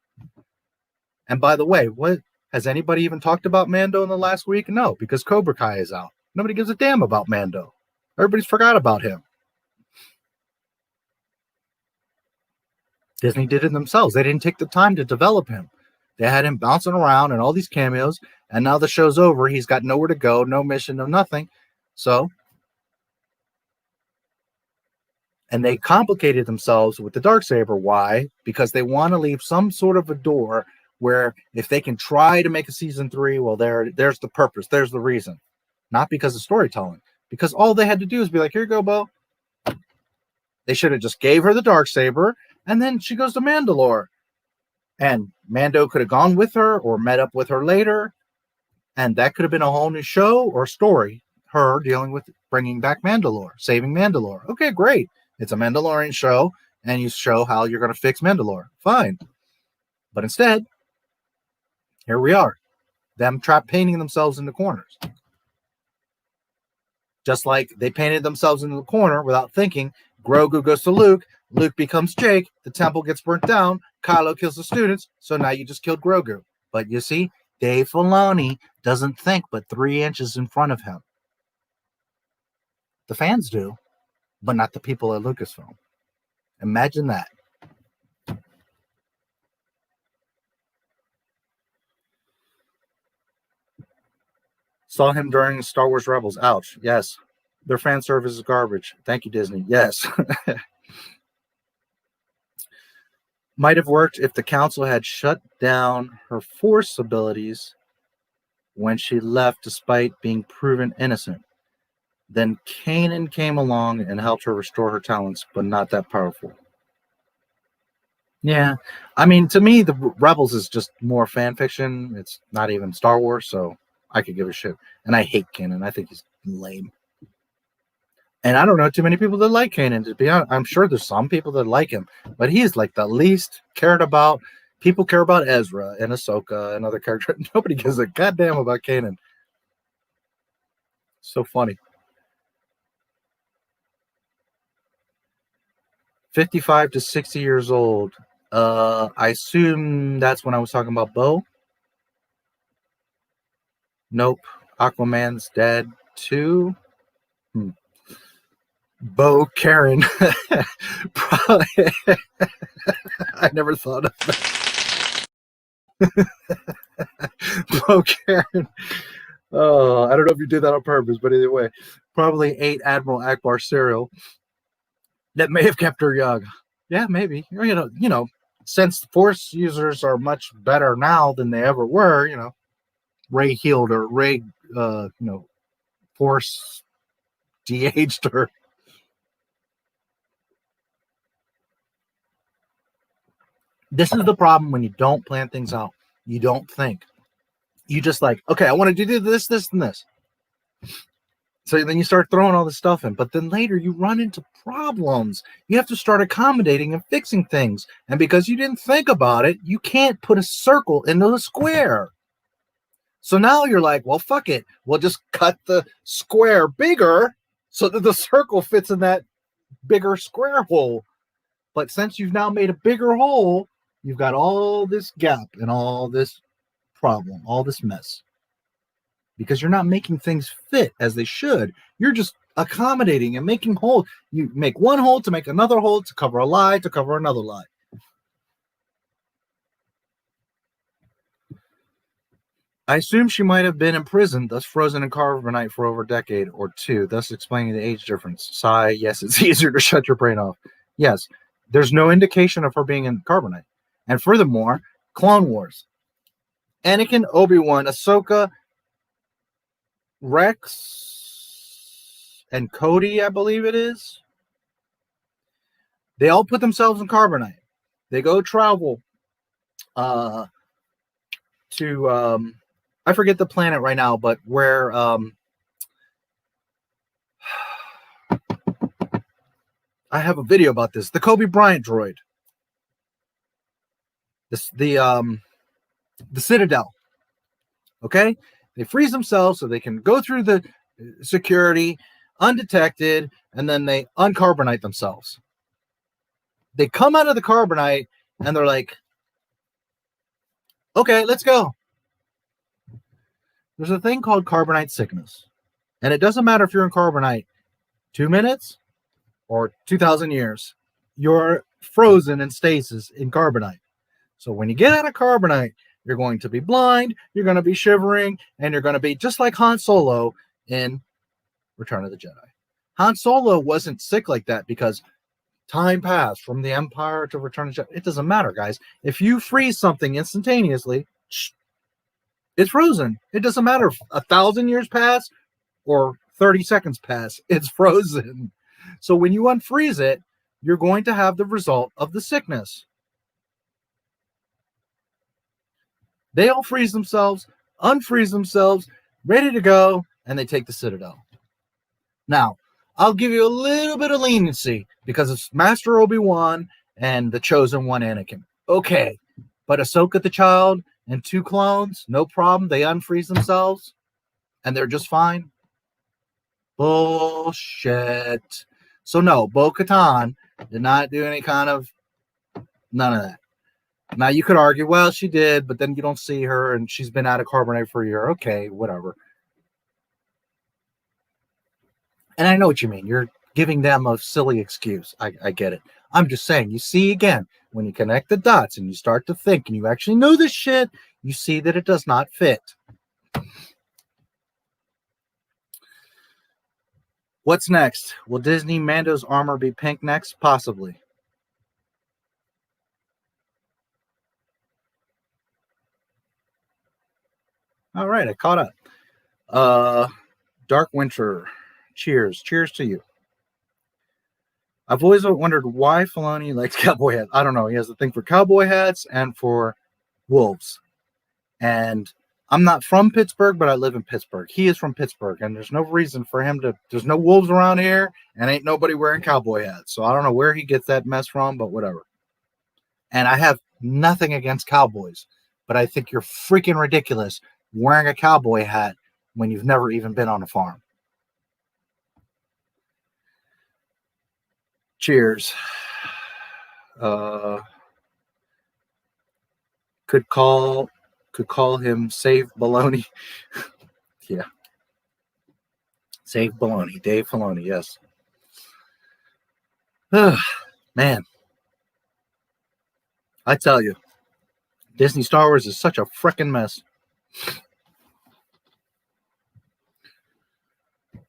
And by the way, what has anybody even talked about Mando in the last week? No, because Cobra Kai is out. Nobody gives a damn about Mando. Everybody's forgot about him. Disney did it themselves. They didn't take the time to develop him. They had him bouncing around and all these cameos, and now the show's over. He's got nowhere to go, no mission, no nothing. So, and they complicated themselves with the Darksaber. Why? Because they want to leave some sort of a door where if they can try to make a season 3, well, there's the purpose. There's the reason. Not because of storytelling. Because all they had to do is be like, here you go, Bo. They should have just gave her the Darksaber, and then she goes to Mandalore. And Mando could have gone with her or met up with her later. And that could have been a whole new show or story. Her dealing with bringing back Mandalore, saving Mandalore. Okay, great. It's a Mandalorian show, and you show how you're going to fix Mandalore. Fine. But instead, here we are. Them painting themselves into corners. Just like they painted themselves into the corner without thinking. Grogu goes to Luke. Luke becomes Jake. The temple gets burnt down. Kylo kills the students. So now you just killed Grogu. But you see, Dave Filoni doesn't think but 3 inches in front of him. The fans do, but not the people at Lucasfilm. Imagine that. Saw him during Star Wars Rebels. Ouch. Yes. Their fan service is garbage. Thank you, Disney. Yes. Might have worked if the council had shut down her Force abilities when she left despite being proven innocent. Then Kanan came along and helped her restore her talents, but not that powerful. Yeah. I mean, to me, the Rebels is just more fan fiction. It's not even Star Wars, so I could give a shit. And I hate Kanan. I think he's lame. And I don't know too many people that like Kanan, to be honest. I'm sure there's some people that like him, but he's like the least cared about. People care about Ezra and Ahsoka and other characters. Nobody gives a goddamn about Kanan. So funny. 55 to 60 years old. I assume that's when I was talking about Bo. Nope. Aquaman's dead too. Bo Karen. Probably. I never thought of that. Bo Karen. Oh, I don't know if you did that on purpose, but either way, probably ate Admiral Akbar cereal. That may have kept her young. Yeah, maybe. You know, since Force users are much better now than they ever were, Ray healed her. Ray, Force de-aged her. This is the problem when you don't plan things out. You don't think. You just like, okay, I want to do this, this, and this. So then you start throwing all this stuff in. But then later you run into problems. You have to start accommodating and fixing things. And because you didn't think about it, you can't put a circle into a square. So now you're like, well, fuck it. We'll just cut the square bigger so that the circle fits in that bigger square hole. But since you've now made a bigger hole, you've got all this gap and all this problem, all this mess. Because you're not making things fit as they should. You're just accommodating and making holes. You make one hole to make another hole to cover a lie, to cover another lie. I assume she might have been imprisoned, thus frozen in carbonite for over a decade or two, thus explaining the age difference. Sigh, yes, it's easier to shut your brain off. Yes, there's no indication of her being in carbonite. And furthermore, Clone Wars. Anakin, Obi-Wan, Ahsoka, Rex, and Cody, I believe it is. They all put themselves in carbonite. They go travel to I forget the planet right now, but where I have a video about this. The Kobe Bryant droid. The Citadel. Okay? They freeze themselves so they can go through the security undetected, and then they uncarbonite themselves. They come out of the carbonite and they're like, okay, let's go. There's a thing called carbonite sickness. And it doesn't matter if you're in carbonite 2 minutes or 2,000 years. You're frozen in stasis in carbonite. So when you get out of carbonite, you're going to be blind, you're going to be shivering, and you're going to be just like Han Solo in Return of the Jedi. Han Solo wasn't sick like that because time passed from the Empire to Return of the Jedi. It doesn't matter, guys. If you freeze something instantaneously, it's frozen. It doesn't matter if 1,000 years pass or 30 seconds pass. It's frozen. So when you unfreeze it, you're going to have the result of the sickness. They all freeze themselves, unfreeze themselves, ready to go, and they take the Citadel. Now, I'll give you a little bit of leniency because it's Master Obi-Wan and the Chosen One, Anakin. Okay, but Ahsoka the child and 2 clones, no problem. They unfreeze themselves, and they're just fine. Bullshit. So no, Bo-Katan did not do any kind of none of that. Now you could argue, well, she did, but then you don't see her, and she's been out of carbonite for a year. Okay, whatever. And I know what you mean. You're giving them a silly excuse. I get it. I'm just saying, you see, again, when you connect the dots and you start to think and you actually know this shit, you see that it does not fit. What's next? Will Disney Mando's armor be pink next? Possibly. All right, I caught up. Dark Winter. Cheers. Cheers to you. I've always wondered why Filoni likes cowboy hats. I don't know. He has a thing for cowboy hats and for wolves. And I'm not from Pittsburgh, but I live in Pittsburgh. He is from Pittsburgh, and there's no reason for him to. There's no wolves around here, and ain't nobody wearing cowboy hats. So I don't know where he gets that mess from, but whatever. And I have nothing against cowboys, but I think you're freaking ridiculous wearing a cowboy hat when you've never even been on a farm. Cheers. Could call him Save Baloney. Yeah. Save Baloney. Dave Filoni, yes. Man. I tell you, Disney Star Wars is such a frickin' mess.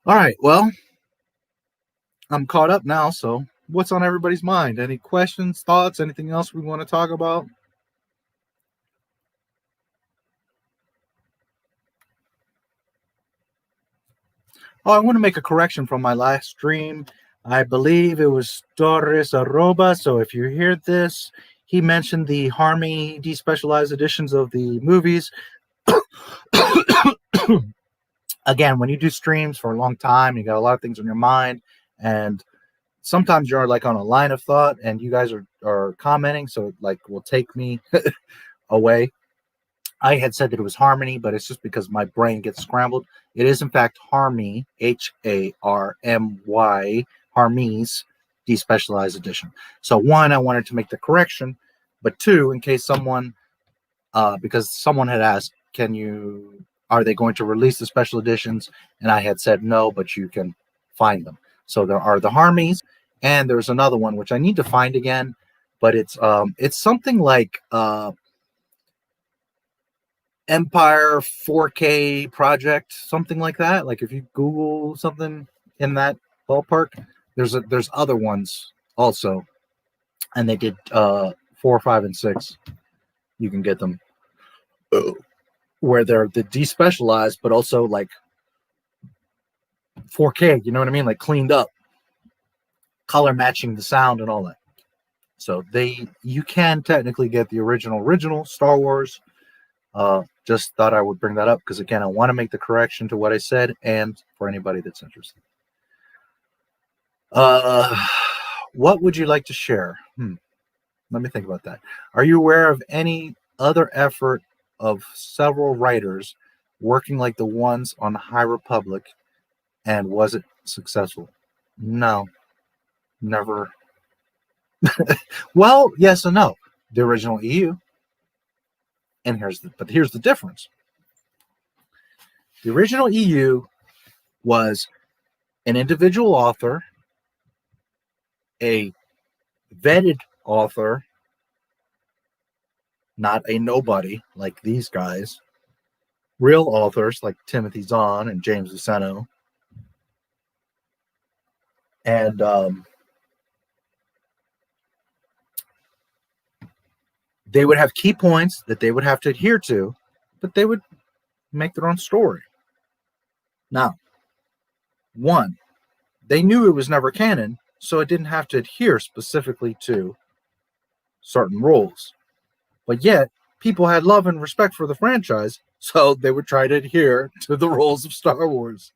All right, well, I'm caught up now, so what's on everybody's mind? Any questions, thoughts, anything else we want to talk about? Oh, I want to make a correction from my last stream. I believe it was Torres Arroba, so if you hear this, he mentioned the Harmy despecialized editions of the movies. Again, when you do streams for a long time, you got a lot of things on your mind, and sometimes you're like on a line of thought, and you guys are commenting, so it like will take me away. I had said that it was Harmony, but it's just because my brain gets scrambled. It is, in fact, Harmy, Harmy, Harmy's despecialized edition. So, one, I wanted to make the correction, but two, in case someone, because someone had asked, are they going to release the special editions? And I had said no, but you can find them. So there are the Harmys, and there's another one which I need to find again, but it's something like Empire 4K project, something like that. Like if you Google something in that ballpark, there's other ones also, and they did 4, 5, and 6. You can get them where they're the despecialized, but also like 4K. You know what I mean? Like cleaned up, color matching the sound and all that. So you can technically get the original Star Wars. Just thought I would bring that up because again, I want to make the correction to what I said, and for anybody that's interested. What would you like to share? Let me think about that. Are you aware of any other effort of several writers working like the ones on High Republic, and was it successful? No, never. Well, yes and no. The original EU, and here's the difference. The original EU was an individual author, a vetted author, not a nobody like these guys, real authors like Timothy Zahn and James Luceno, and they would have key points that they would have to adhere to, but they would make their own story. Now, one, they knew it was never canon, so it didn't have to adhere specifically to certain rules. But yet, people had love and respect for the franchise, so they would try to adhere to the rules of Star Wars.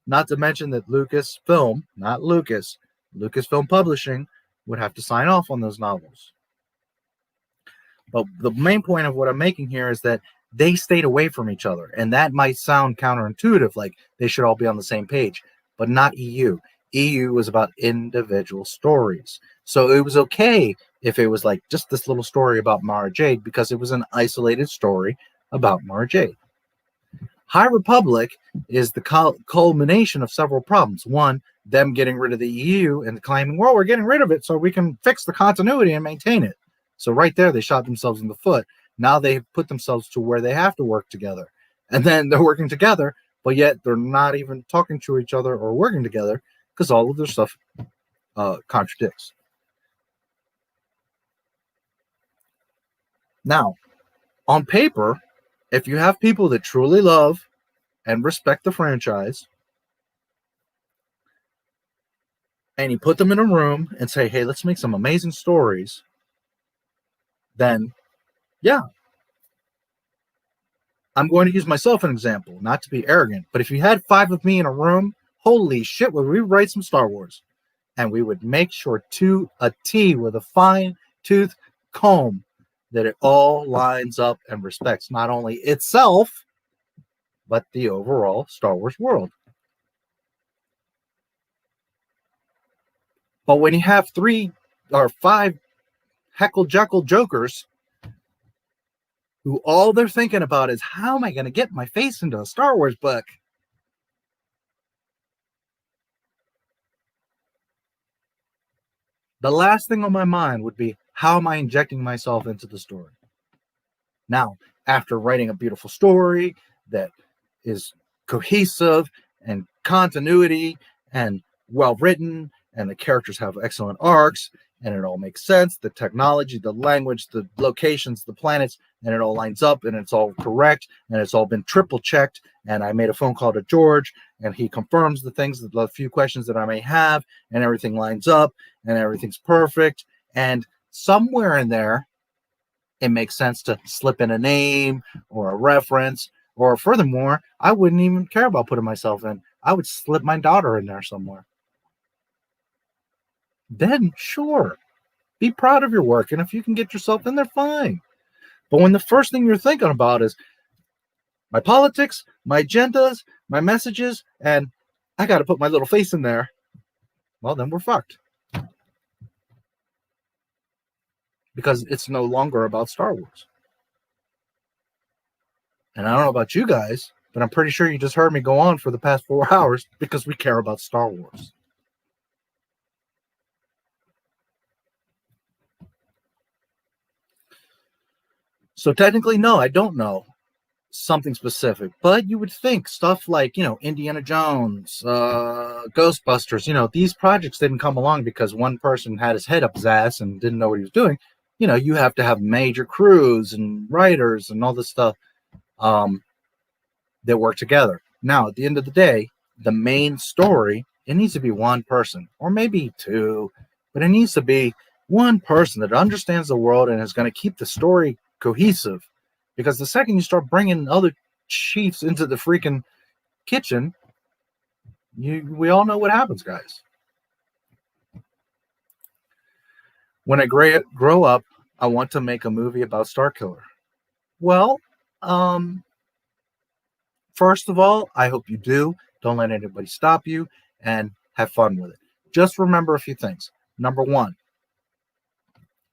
Not to mention that Lucasfilm, not Lucas, Lucasfilm Publishing would have to sign off on those novels. But the main point of what I'm making here is that they stayed away from each other. And that might sound counterintuitive, like they should all be on the same page, but not EU. EU was about individual stories. So it was okay if it was like just this little story about Mara Jade, because it was an isolated story about Mara Jade. High Republic is the culmination of several problems. One, them getting rid of the EU and claiming, well, we're getting rid of it so we can fix the continuity and maintain it. So right there, they shot themselves in the foot. Now they've put themselves to where they have to work together. And then they're working together, but yet they're not even talking to each other or working together because all of their stuff contradicts. Now, on paper, if you have people that truly love and respect the franchise, and you put them in a room and say, hey, let's make some amazing stories, then yeah. I'm going to use myself as an example, not to be arrogant, but if you had 5 of me in a room, holy shit, would we write some Star Wars? And we would make sure to a T with a fine-tooth comb that it all lines up and respects not only itself, but the overall Star Wars world. But when you have 3 or 5 heckle-jeckle jokers who all they're thinking about is, how am I going to get my face into a Star Wars book? The last thing on my mind would be, how am I injecting myself into the story? Now, after writing a beautiful story that is cohesive and continuity and well written, and the characters have excellent arcs, and it all makes sense, the technology, the language, the locations, the planets, and it all lines up, and it's all correct, and it's all been triple checked, and I made a phone call to George, and he confirms the things, the few questions that I may have, and everything lines up, and everything's perfect, and somewhere in there, it makes sense to slip in a name or a reference, or furthermore, I wouldn't even care about putting myself in. I would slip my daughter in there somewhere. Then sure, be proud of your work, and if you can get yourself in there, fine. But when the first thing you're thinking about is my politics, my agendas, my messages, and I got to put my little face in there, well, then we're fucked. Because it's no longer about Star Wars. And I don't know about you guys, but I'm pretty sure you just heard me go on for the past 4 hours because we care about Star Wars. So technically, no, I don't know something specific. But you would think stuff like, Indiana Jones, Ghostbusters, these projects didn't come along because one person had his head up his ass and didn't know what he was doing. You have to have major crews and writers and all this stuff that work together. Now, at the end of the day, the main story, it needs to be one person, or maybe two, but it needs to be one person that understands the world and is going to keep the story cohesive. Because the second you start bringing other chiefs into the freaking kitchen, we all know what happens, guys. When I grow up, I want to make a movie about Starkiller. Well, first of all, I hope you do. Don't let anybody stop you, and have fun with it. Just remember a few things. Number one,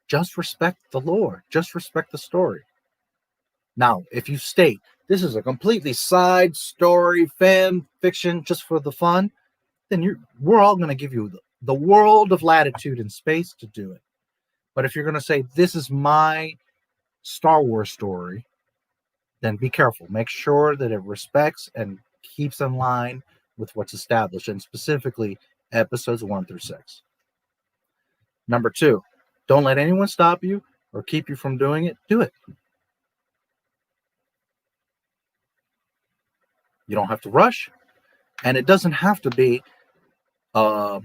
just respect the lore. Just respect the story. Now, if you state this is a completely side story, fan fiction, just for the fun, then we're all going to give you the world of latitude and space to do it. But if you're going to say this is my Star Wars story, then be careful. Make sure that it respects and keeps in line with what's established, and specifically episodes 1 through 6. Number 2, don't let anyone stop you or keep you from doing it. Do it. You don't have to rush, and it doesn't have to be some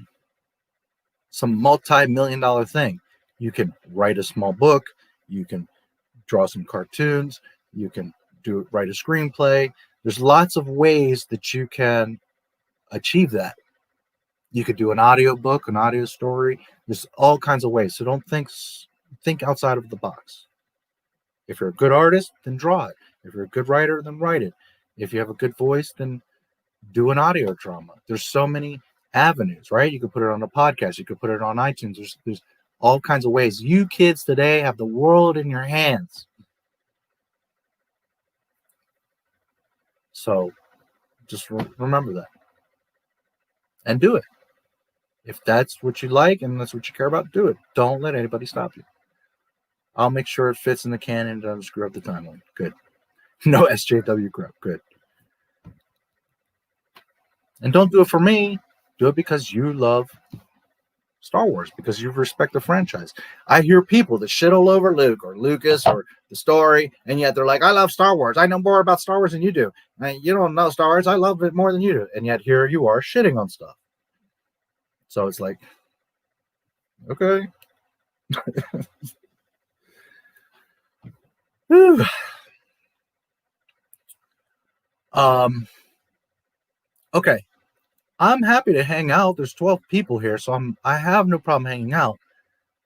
multi-million-dollar thing. You can write a small book, you can draw some cartoons, you can write a screenplay. There's lots of ways that you can achieve that. You could do an audio book, an audio story. There's all kinds of ways. So don't think outside of the box. If you're a good artist, then draw it. If you're a good writer, then write it. If you have a good voice, then do an audio drama. There's so many avenues, right? You could put it on a podcast. You could put it on iTunes. There's all kinds of ways. You kids today have the world in your hands. So just remember that. And do it. If that's what you like and that's what you care about, do it. Don't let anybody stop you. I'll make sure it fits in the canon and doesn't screw up the timeline. Good. No SJW crap. Good. And don't do it for me. Do it because you love Star Wars, because you respect the franchise. I hear people that shit all over Luke or Lucas or the story, and yet they're like, I love Star Wars. I know more about Star Wars than you do. And you don't know Star Wars. I love it more than you do. And yet here you are shitting on stuff. So it's like, okay. Okay. I'm happy to hang out. There's 12 people here, so I have no problem hanging out.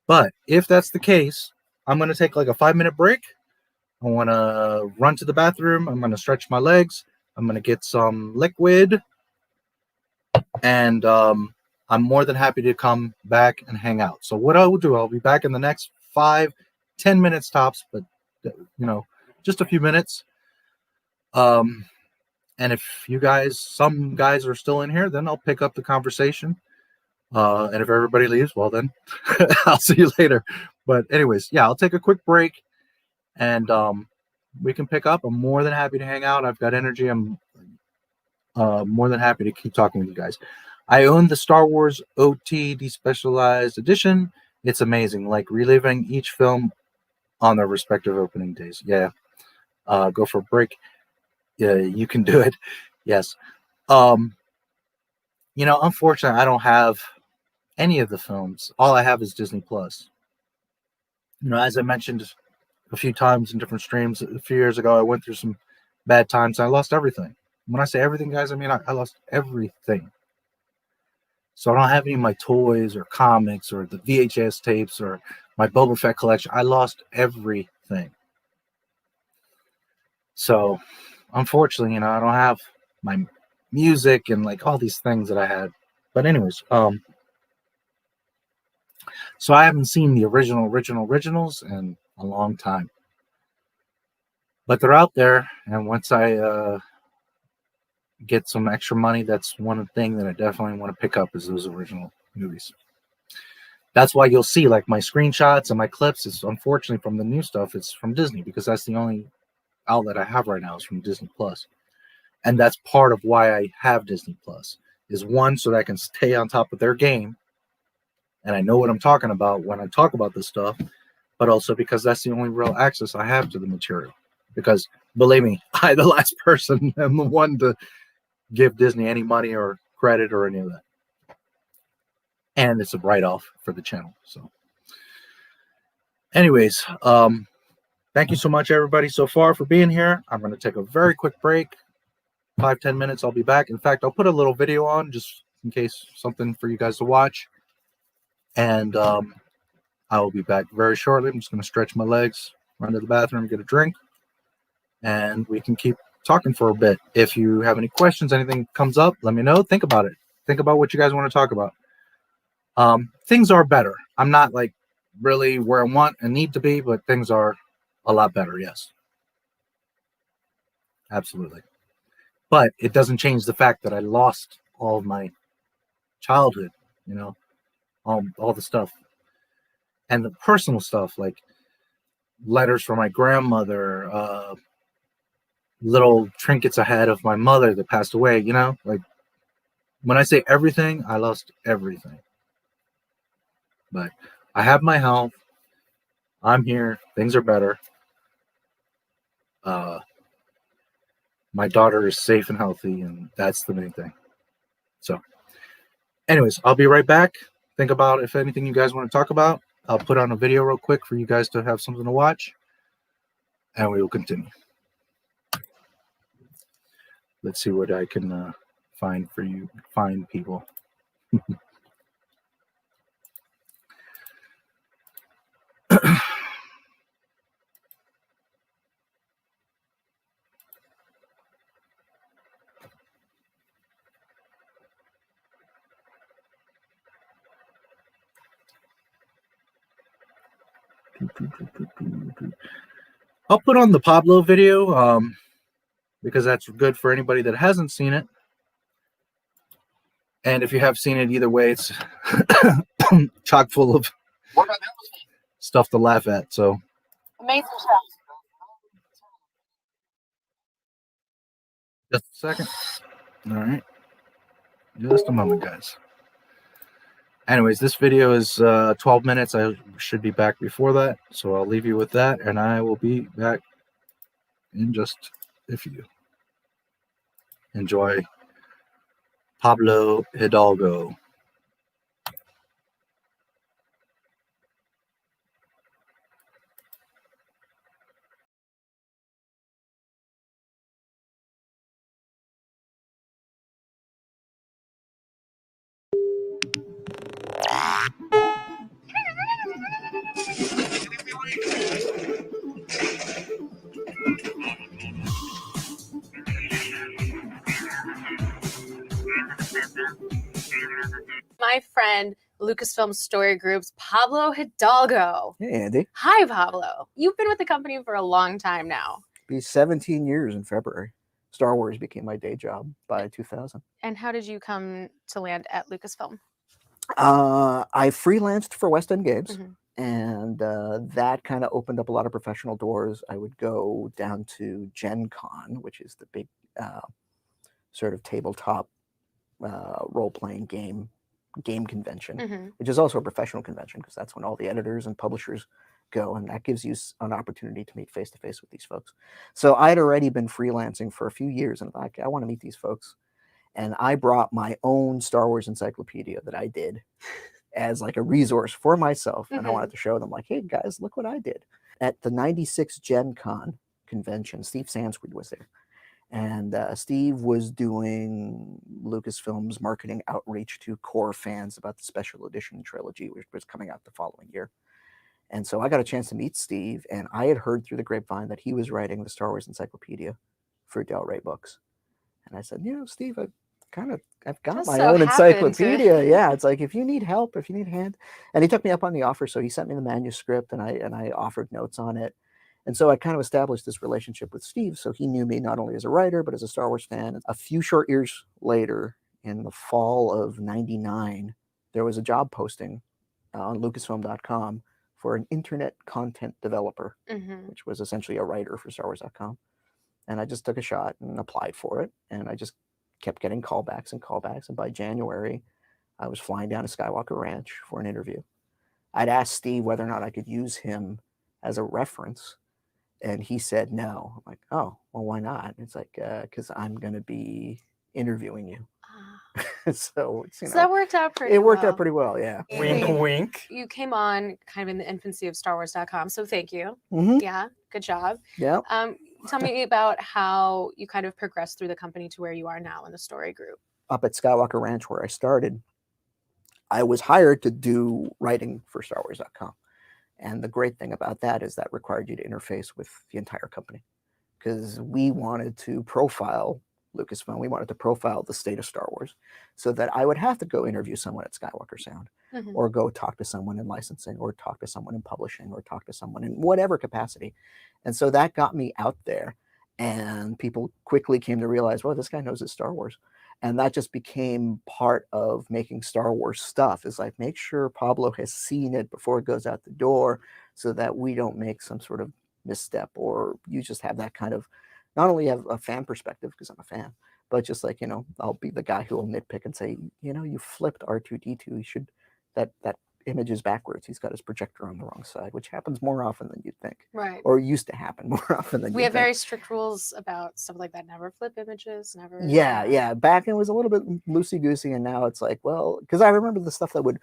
But if that's the case, I'm going to take like a 5-minute break. I want to run to the bathroom. I'm going to stretch my legs. I'm going to get some liquid. And I'm more than happy to come back and hang out. So what I will do, I'll be back in the next 5-10 minutes tops, but just a few minutes. And if some guys are still in here, then I'll pick up the conversation. And if everybody leaves, well then I'll see you later. But anyways, yeah, I'll take a quick break and we can pick up. I'm more than happy to hang out. I've got energy. I'm more than happy to keep talking with you guys. I own the Star Wars OT Despecialized Edition. It's amazing, like reliving each film on their respective opening days. Yeah. Go for a break. Yeah, you can do it. Yes. Unfortunately, I don't have any of the films. All I have is Disney Plus. As I mentioned a few times in different streams a few years ago, I went through some bad times. I lost everything. When I say everything, guys, I mean I lost everything. So I don't have any of my toys or comics or the VHS tapes or my Boba Fett collection. I lost everything. So unfortunately, I don't have my music and like all these things that I had. But anyways, so I haven't seen the originals in a long time. But they're out there, and once I get some extra money, that's one thing that I definitely want to pick up is those original movies. That's why you'll see like my screenshots and my clips is unfortunately from the new stuff. It's from Disney because that's the only outlet I have right now is from Disney Plus, and that's part of why I have Disney Plus. Is one, so that I can stay on top of their game, and I know what I'm talking about when I talk about this stuff, but also because that's the only real access I have to the material. Because believe me, I, the last person, am the one to give Disney any money or credit or any of that. And it's a write-off for the channel. So anyways, thank you so much, everybody, so far for being here. I'm going to take a very quick break. 5-10 minutes, I'll be back. In fact, I'll put a little video on just in case something for you guys to watch. And I will be back very shortly. I'm just going to stretch my legs, run to the bathroom, get a drink, and we can keep talking for a bit. If you have any questions, anything comes up, let me know. Think about it. Think about what you guys want to talk about. Things are better. I'm not like really where I want and need to be, but things are a lot better. Yes, absolutely. But it doesn't change the fact that I lost all of my childhood, you know, all the stuff and the personal stuff, like letters from my grandmother, little trinkets I had of my mother that passed away, you know, like when I say everything, I lost everything. But I have my health. I'm here. Things are better. My daughter is safe and healthy, and that's the main thing. So anyways, I'll be right back. Think about if anything you guys want to talk about. I'll put on a video real quick for you guys to have something to watch, and we will continue. Let's see what I can find for you, find people. I'll put on the Pablo video because that's good for anybody that hasn't seen it. And if you have seen it, either way, it's chock full of stuff to laugh at. So Amazing just a second. All right. Just a moment, guys. Anyways, this video is 12 minutes. I should be back before that. So I'll leave you with that, and I will be back in just a few. Enjoy Pablo Hidalgo. My friend, Lucasfilm Story Group's Pablo Hidalgo. Hey, Andy. Hi, Pablo. You've been with the company for a long time now. Be 17 years in February. Star Wars became my day job by 2000. And how did you come to land at Lucasfilm? I freelanced for West End Games, Mhm. and that kind of opened up a lot of professional doors. I would go down to Gen Con, which is the big sort of tabletop role-playing game convention, Mhm. which is also a professional convention because that's when all the editors and publishers go, and that gives you an opportunity to meet face-to-face with these folks. So I had already been freelancing for a few years, and like, I want to meet these folks. And I brought my own Star Wars encyclopedia that I did as like a resource for myself. And I wanted to show them like, hey guys, look what I did. At the 96 Gen Con convention, Steve Sansweet was there. And Steve was doing Lucasfilm's marketing outreach to core fans about the special edition trilogy, which was coming out the following year. And so I got a chance to meet Steve, and I had heard through the grapevine that he was writing the Star Wars encyclopedia for Del Rey Books. And I said, you know, Steve, I've got Just my so own happened to- encyclopedia. Yeah, it's like if you need help, if you need a hand. And he took me up on the offer, so he sent me the manuscript, and I offered notes on it. And so I kind of established this relationship with Steve. So he knew me not only as a writer, but as a Star Wars fan. A few short years later, in the fall of '99, there was a job posting on Lucasfilm.com for an internet content developer, Mhm. which was essentially a writer for StarWars.com. And I just took a shot and applied for it. And I just kept getting callbacks and callbacks. And by January, I was flying down to Skywalker Ranch for an interview. I'd asked Steve whether or not I could use him as a reference. And he said no. I'm like, oh, well, why not? It's like, because I'm going to be interviewing you. So it's, So that worked out pretty it worked well. out pretty well, yeah. Wink. You came on kind of in the infancy of StarWars.com, so thank you. Mhm. Yeah, good job. Yeah. Tell me about how you kind of progressed through the company to where you are now in the story group. Up at Skywalker Ranch where I started, I was hired to do writing for StarWars.com. And the great thing about that is that required you to interface with the entire company, because we wanted to profile Lucasfilm. We wanted to profile the state of Star Wars, so that I would have to go interview someone at Skywalker Sound, Mhm. or go talk to someone in licensing, or talk to someone in publishing, or talk to someone in whatever capacity. And so that got me out there, and people quickly came to realize, well, this guy knows his Star Wars. And that just became part of making Star Wars stuff, is like, make sure Pablo has seen it before it goes out the door, so that we don't make some sort of misstep, or you just have that kind of, not only have a fan perspective, because I'm a fan, but just like, I'll be the guy who will nitpick and say, you flipped R2D2. You should, that image is backwards. He's got his projector on the wrong side, which happens more often than you'd think. Right. Or used to happen more often than We you'd have think. very strict rules about stuff like that. Never flip images, never. Yeah. Back it was a little bit loosey-goosey, and now it's like, well, because I remember the stuff that would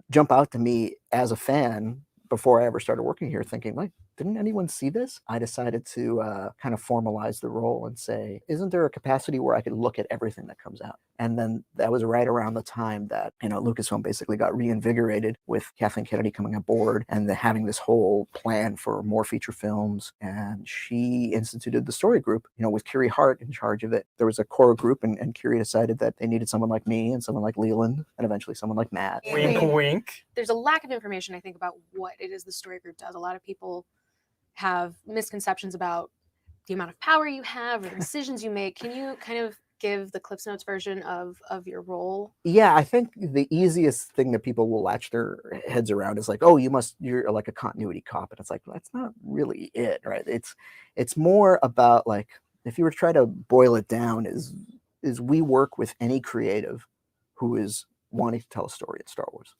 jump out to me as a fan before I ever started working here, thinking, like, didn't anyone see this? I decided to kind of formalize the role and say, isn't there a capacity where I could look at everything that comes out? And then that was right around the time that, Lucasfilm basically got reinvigorated with Kathleen Kennedy coming on board, and having this whole plan for more feature films. And she instituted the story group, with Kiri Hart in charge of it. There was a core group, and Kiri decided that they needed someone like me and someone like Leland, and eventually someone like Matt. Wink. There's a lack of information, I think, about what it is the story group does. A lot of people have misconceptions about the amount of power you have or the decisions you make. Can you kind of give the Clips Notes version of your role? Yeah, I think the easiest thing that people will latch their heads around is like, oh, you're like a continuity cop. And it's like, that's not really it, right? It's more about, like, if you were to try to boil it down, is we work with any creative who is wanting to tell a story in Star Wars.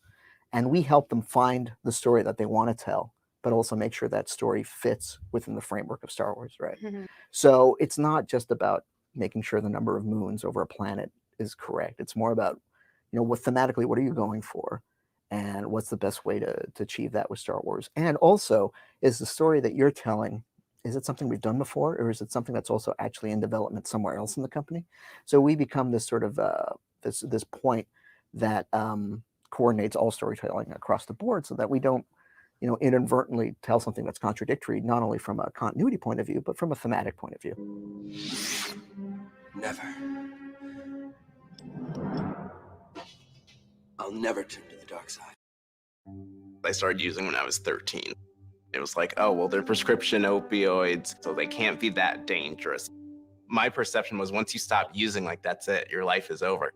And we help them find the story that they want to tell, but also make sure that story fits within the framework of Star Wars, right? Mhm. So it's not just about making sure the number of moons over a planet is correct. It's more about, thematically, what are you going for? And what's the best way to achieve that with Star Wars? And also, is the story that you're telling, is it something we've done before, or is it something that's also actually in development somewhere else in the company? So we become this sort of, this point that coordinates all storytelling across the board, so that we don't, inadvertently tell something that's contradictory, not only from a continuity point of view, but from a thematic point of view. Never. I'll never turn to the dark side. I started using when I was 13. It was like, oh, well, they're prescription opioids, so they can't be that dangerous. My perception was, once you stop using, like, that's it, your life is over.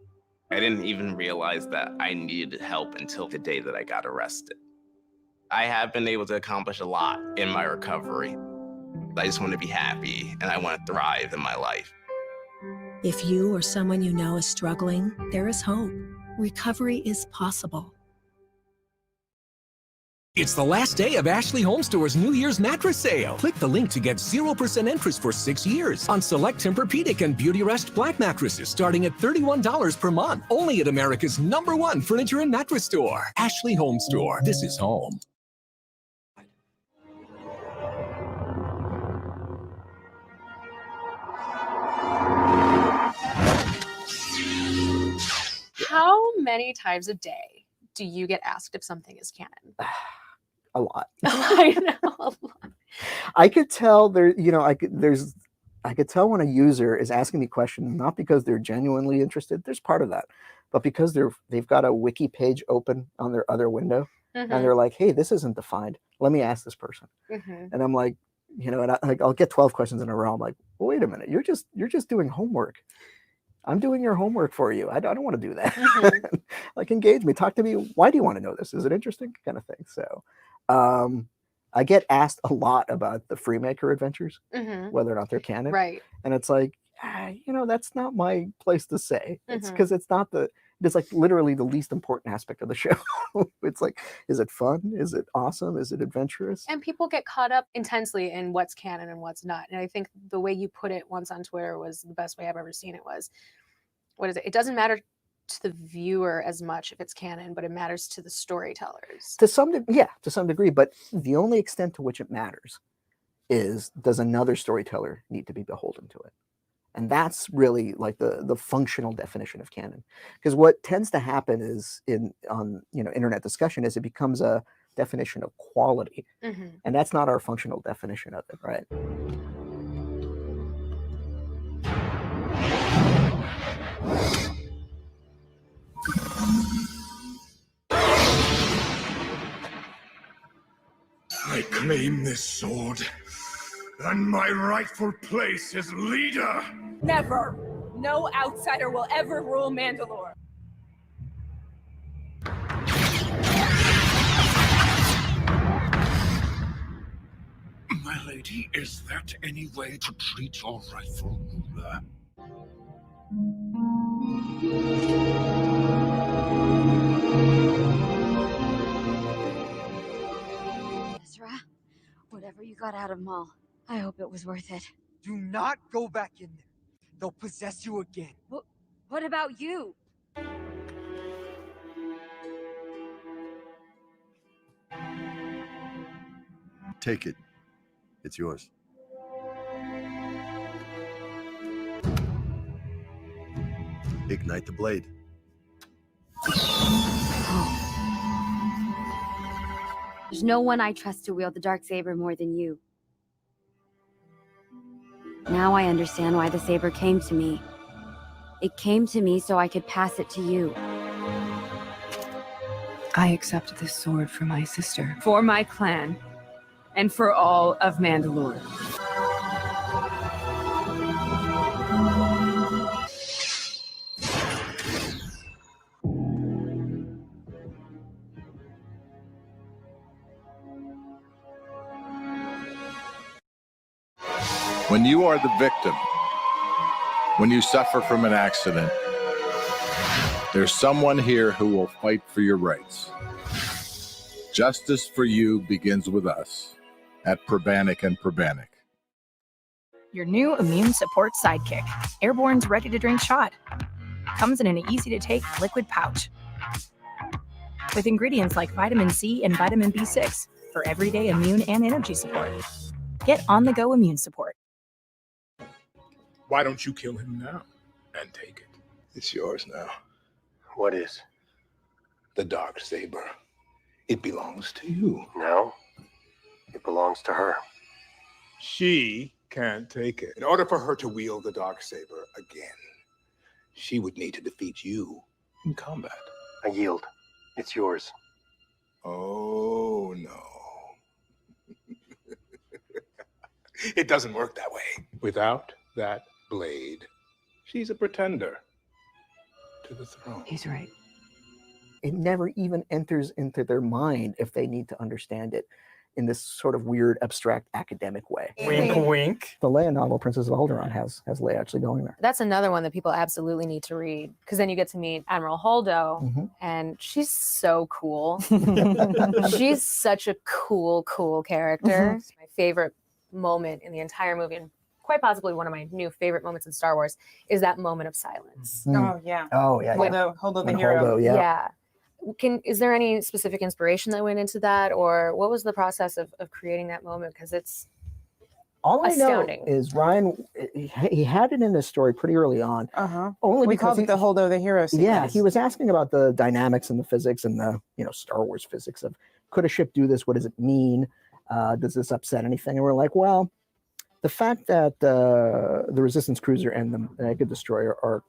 I didn't even realize that I needed help until the day that I got arrested. I have been able to accomplish a lot in my recovery. I just want to be happy, and I want to thrive in my life. If you or someone you know is struggling, there is hope. Recovery is possible. It's the last day of Ashley Home Store's New Year's mattress sale. Click the link to get 0% interest for 6 years on select Tempur-Pedic and Beautyrest Black mattresses starting at $31 per month. Only at America's #1 furniture and mattress store. Ashley Home Store. This is home. How many times a day do you get asked if something is canon? A lot. I know, a lot. I could tell I could tell when a user is asking me questions, not because they're genuinely interested. There's part of that, but because they've got a wiki page open on their other window, Mhm. and they're like, "Hey, this isn't defined. Let me ask this person." Mhm. And I'm like, and I'll get 12 questions in a row. I'm like, well, wait a minute, you're just doing homework. I'm doing your homework for you. I don't want to do that. Mhm. Like, engage me, talk to me. Why do you want to know this? Is it interesting? Kind of thing. So I get asked a lot about the Freemaker adventures, Mhm. whether or not they're canon. Right. And it's like, that's not my place to say. It's Mhm. because it's like literally the least important aspect of the show. It's like, is it fun? Is it awesome? Is it adventurous? And people get caught up intensely in what's canon and what's not. And I think the way you put it once on Twitter was the best way I've ever seen it was, what is it? It doesn't matter to the viewer as much if it's canon, but it matters to the storytellers. To some degree, but the only extent to which it matters is, does another storyteller need to be beholden to it? And that's really like the functional definition of canon. Because what tends to happen is on internet discussion is it becomes a definition of quality. Mhm. And that's not our functional definition of it, right? I claim this sword and my rightful place as leader. Never. No outsider will ever rule Mandalore. My lady, is that any way to treat your rightful ruler? Ezra, whatever you got out of Maul, I hope it was worth it. Do not go back in there. They'll possess you again. What about you? Take it. It's yours. Ignite the blade. There's no one I trust to wield the Darksaber more than you. Now I understand why the saber came to me. It came to me so I could pass it to you. I accept this sword for my sister, for my clan, and for all of Mandalore. When you are the victim, when you suffer from an accident, there's someone here who will fight for your rights. Justice for you begins with us at Prabanic and Prabanic. Your new immune support sidekick, Airborne's ready-to-drink shot. Comes in an easy-to-take liquid pouch. With ingredients like vitamin C and vitamin B6 for everyday immune and energy support. Get on-the-go immune support. Why don't you kill him now and take it? It's yours now. What is? The Darksaber. It belongs to you. No, it belongs to her. She can't take it. In order for her to wield the Darksaber again, she would need to defeat you in combat. I yield. It's yours. Oh, no. It doesn't work that way. Without that blade, she's a pretender to the throne. He's right. It never even enters into their mind if they need to understand it in this sort of weird, abstract, academic way. Wink, wink. The Leia novel, Princess of Alderaan, has Leia actually going there. That's another one that people absolutely need to read, because then you get to meet Admiral Holdo, and she's so cool. She's such a cool character. It's my favorite moment in the entire movie, and quite possibly one of my new favorite moments in Star Wars, is that moment of silence. Oh yeah. Oh yeah. Holdo the When hero. Holdo, yeah. Is there any specific inspiration that went into that, or what was the process of creating that moment? Because it's All I know astounding. is Ryan, he had it in his story pretty early on. Only We because called it the Holdo the hero sequence. Yeah, he was asking about the dynamics and the physics and the Star Wars physics of, could a ship do this? What does it mean? Does this upset anything? And we're like, well, the fact that the Resistance cruiser and the Mega Destroyer are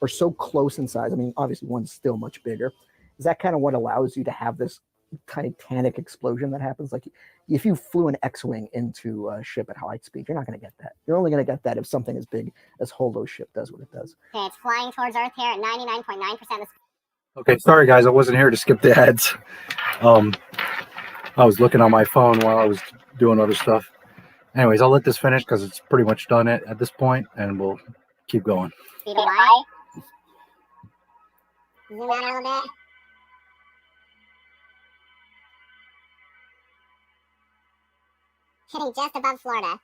so close in size. I mean, obviously one's still much bigger. Is that kind of what allows you to have this titanic explosion that happens? Like if you flew an X-wing into a ship at high speed, you're not going to get that. You're only going to get that if something as big as Holdo's ship does what it does. Okay, it's flying towards Earth here at 99.9% of Okay, sorry guys, I wasn't here to skip the ads. I was looking on my phone while I was doing other stuff. Anyways, I'll let this finish because it's pretty much done at this point, and we'll keep going. Zoom out a little bit. Hitting just above Florida.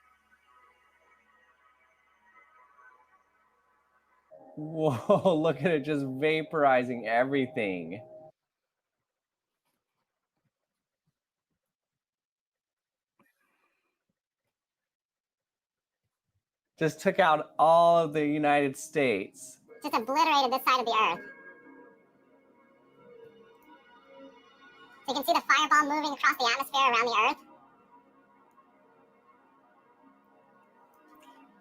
Whoa, look at it just vaporizing everything. Just took out all of the United States. Just obliterated this side of the Earth. So you can see the fireball moving across the atmosphere around the Earth.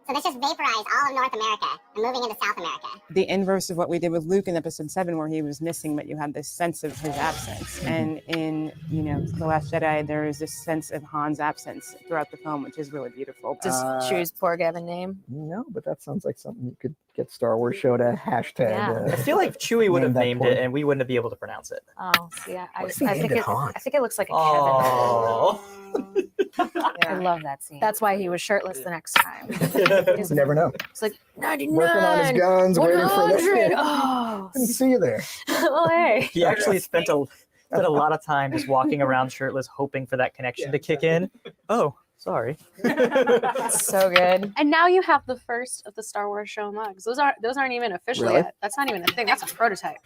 So this just vaporized all of North America and moving into South America. The inverse of what we did with Luke in episode 7, where he was missing, but you had this sense of his absence. And in, The Last Jedi, there is this sense of Han's absence throughout the film, which is really beautiful. Just choose poor Gavin name. No, but that sounds like something you could get Star Wars Show to hashtag. Yeah. I feel like Chewie would have name that named it, point. and we wouldn't be able to pronounce it. Oh, see, I What if he think named it it, Han? I think it looks like a Oh. Kevin. I love that scene. That's why he was shirtless the next time. You never know. It's like 99, Working on his guns, waiting for 100. that. Oh, I didn't see you there. oh, hey. He actually spent a lot of time just walking around shirtless, hoping for that connection to kick in. Oh, sorry. So good. And now you have the first of the Star Wars show mugs. Those aren't even official Really? yet. That's not even a thing. That's a prototype.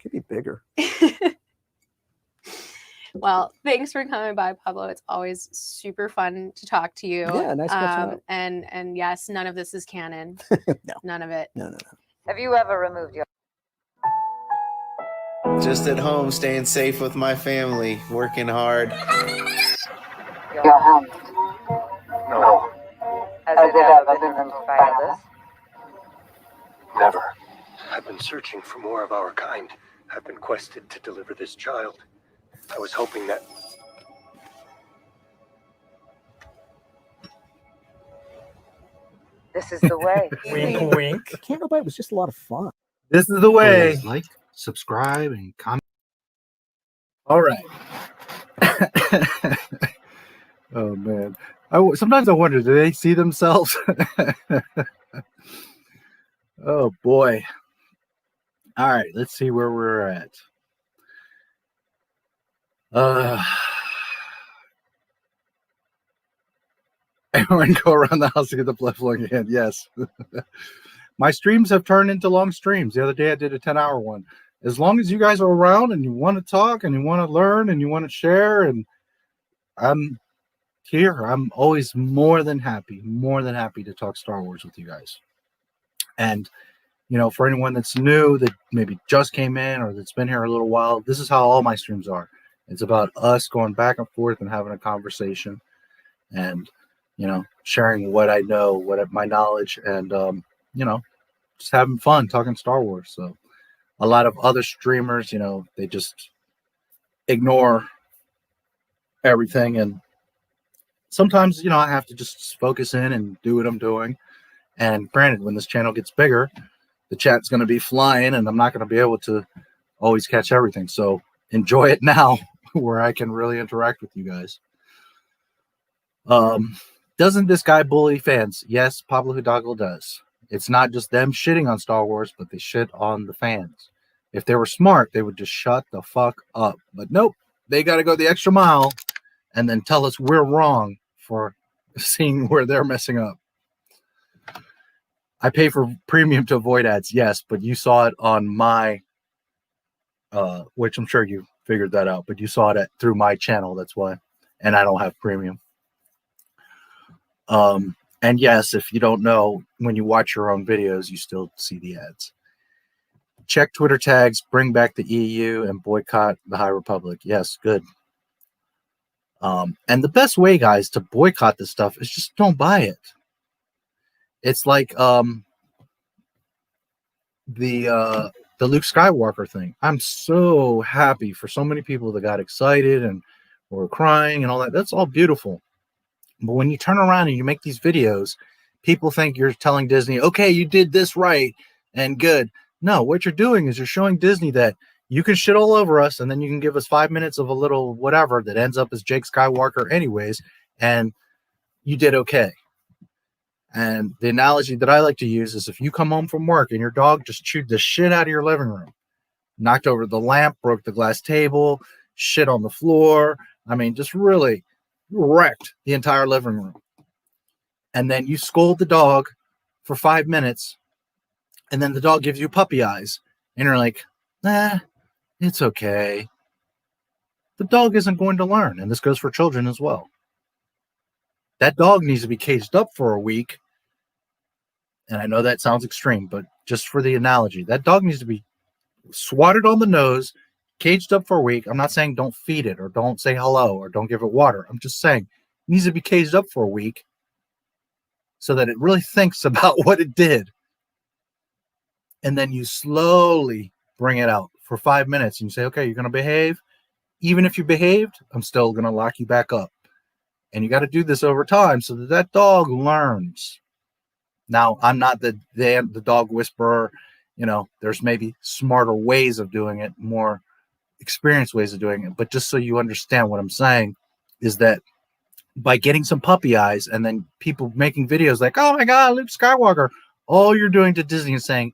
Could be bigger. Well, thanks for coming by, Pablo. It's always super fun to talk to you. Yeah, nice catching up. And yes, none of this is canon. No. None of it. No. Have you ever removed your... Just at home, staying safe with my family, working hard. Your hand? No, Has it ever been this? never. I've been searching for more of our kind. I've been quested to deliver this child. I was hoping that... This is the way. Wink, wink. The candle bite was just a lot of fun. This is the way. Like, subscribe, and comment. All right. Oh man, sometimes I wonder, do they see themselves? Oh boy. All right, let's see where we're at. Everyone go around the house to get the blood flowing again. Yes. My streams have turned into long streams. The other day I did a 10-hour one. As long as you guys are around and you want to talk and you want to learn and you want to share, and I'm here. I'm always more than happy to talk Star Wars with you guys. And, for anyone that's new, that maybe just came in or that's been here a little while, this is how all my streams are. It's about us going back and forth and having a conversation and, sharing what I know, my knowledge, and, just having fun talking Star Wars. So a lot of other streamers, they just ignore everything. And sometimes, I have to just focus in and do what I'm doing. And granted, when this channel gets bigger, the chat's going to be flying and I'm not going to be able to always catch everything. So enjoy it now where I can really interact with you guys. Doesn't this guy bully fans? Yes, Pablo Hidalgo does. It's not just them shitting on Star Wars, but they shit on the fans. If they were smart, they would just shut the fuck up. But nope, they got to go the extra mile and then tell us we're wrong for seeing where they're messing up. I pay for premium to avoid ads, yes, but you saw it on my, which I'm sure you figured that out, but you saw it through my channel, that's why. And I don't have premium. And yes, if you don't know, when you watch your own videos, you still see the ads. Check Twitter tags, bring back the EU, and boycott the High Republic. Yes, good. And the best way, guys, to boycott this stuff is just don't buy it. It's like the Luke Skywalker thing. I'm so happy for so many people that got excited and were crying and all that. That's all beautiful. But when you turn around and you make these videos, people think you're telling Disney, okay, you did this right and good. No, what you're doing is you're showing Disney that You can shit all over us, and then you can give us 5 minutes of a little whatever that ends up as Jake Skywalker anyways, and you did okay. And the analogy that I like to use is if you come home from work and your dog just chewed the shit out of your living room, knocked over the lamp, broke the glass table, shit on the floor, I mean, just really wrecked the entire living room. And then you scold the dog for 5 minutes, and then the dog gives you puppy eyes, and you're like, it's okay. The dog isn't going to learn, and this goes for children as well. That dog needs to be caged up for a week, and I know that sounds extreme, but just for the analogy, that dog needs to be swatted on the nose, caged up for a week. I'm not saying don't feed it or don't say hello or don't give it water. I'm just saying it needs to be caged up for a week so that it really thinks about what it did. And then you slowly bring it out for 5 minutes and you say, okay, you're going to behave. Even if you behaved, I'm still going to lock you back up. And you got to do this over time so that that dog learns. Now, I'm not the dog whisperer. You know, there's maybe smarter ways of doing it, more experienced ways of doing it. But just so you understand what I'm saying is that by getting some puppy eyes and then people making videos like, oh my God, Luke Skywalker, all you're doing to Disney is saying,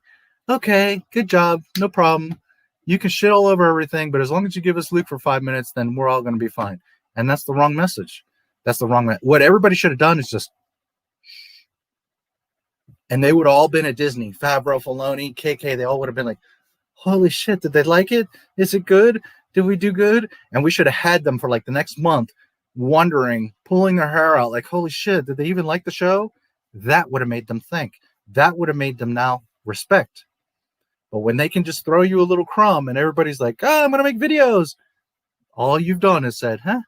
okay, good job, no problem. You can shit all over everything, but as long as you give us Luke for 5 minutes, then we're all going to be fine. And that's the wrong message. That's the wrong what everybody should have done is just, and they would have all been at Disney. Favreau, Filoni, KK, they all would have been like, holy shit, did they like it? Is it good? Did we do good? And we should have had them for like the next month wondering, pulling their hair out like, holy shit, did they even like the show? That would have made them think. That would have made them now respect. But when they can just throw you a little crumb and everybody's like, oh, I'm going to make videos. All you've done is said, huh?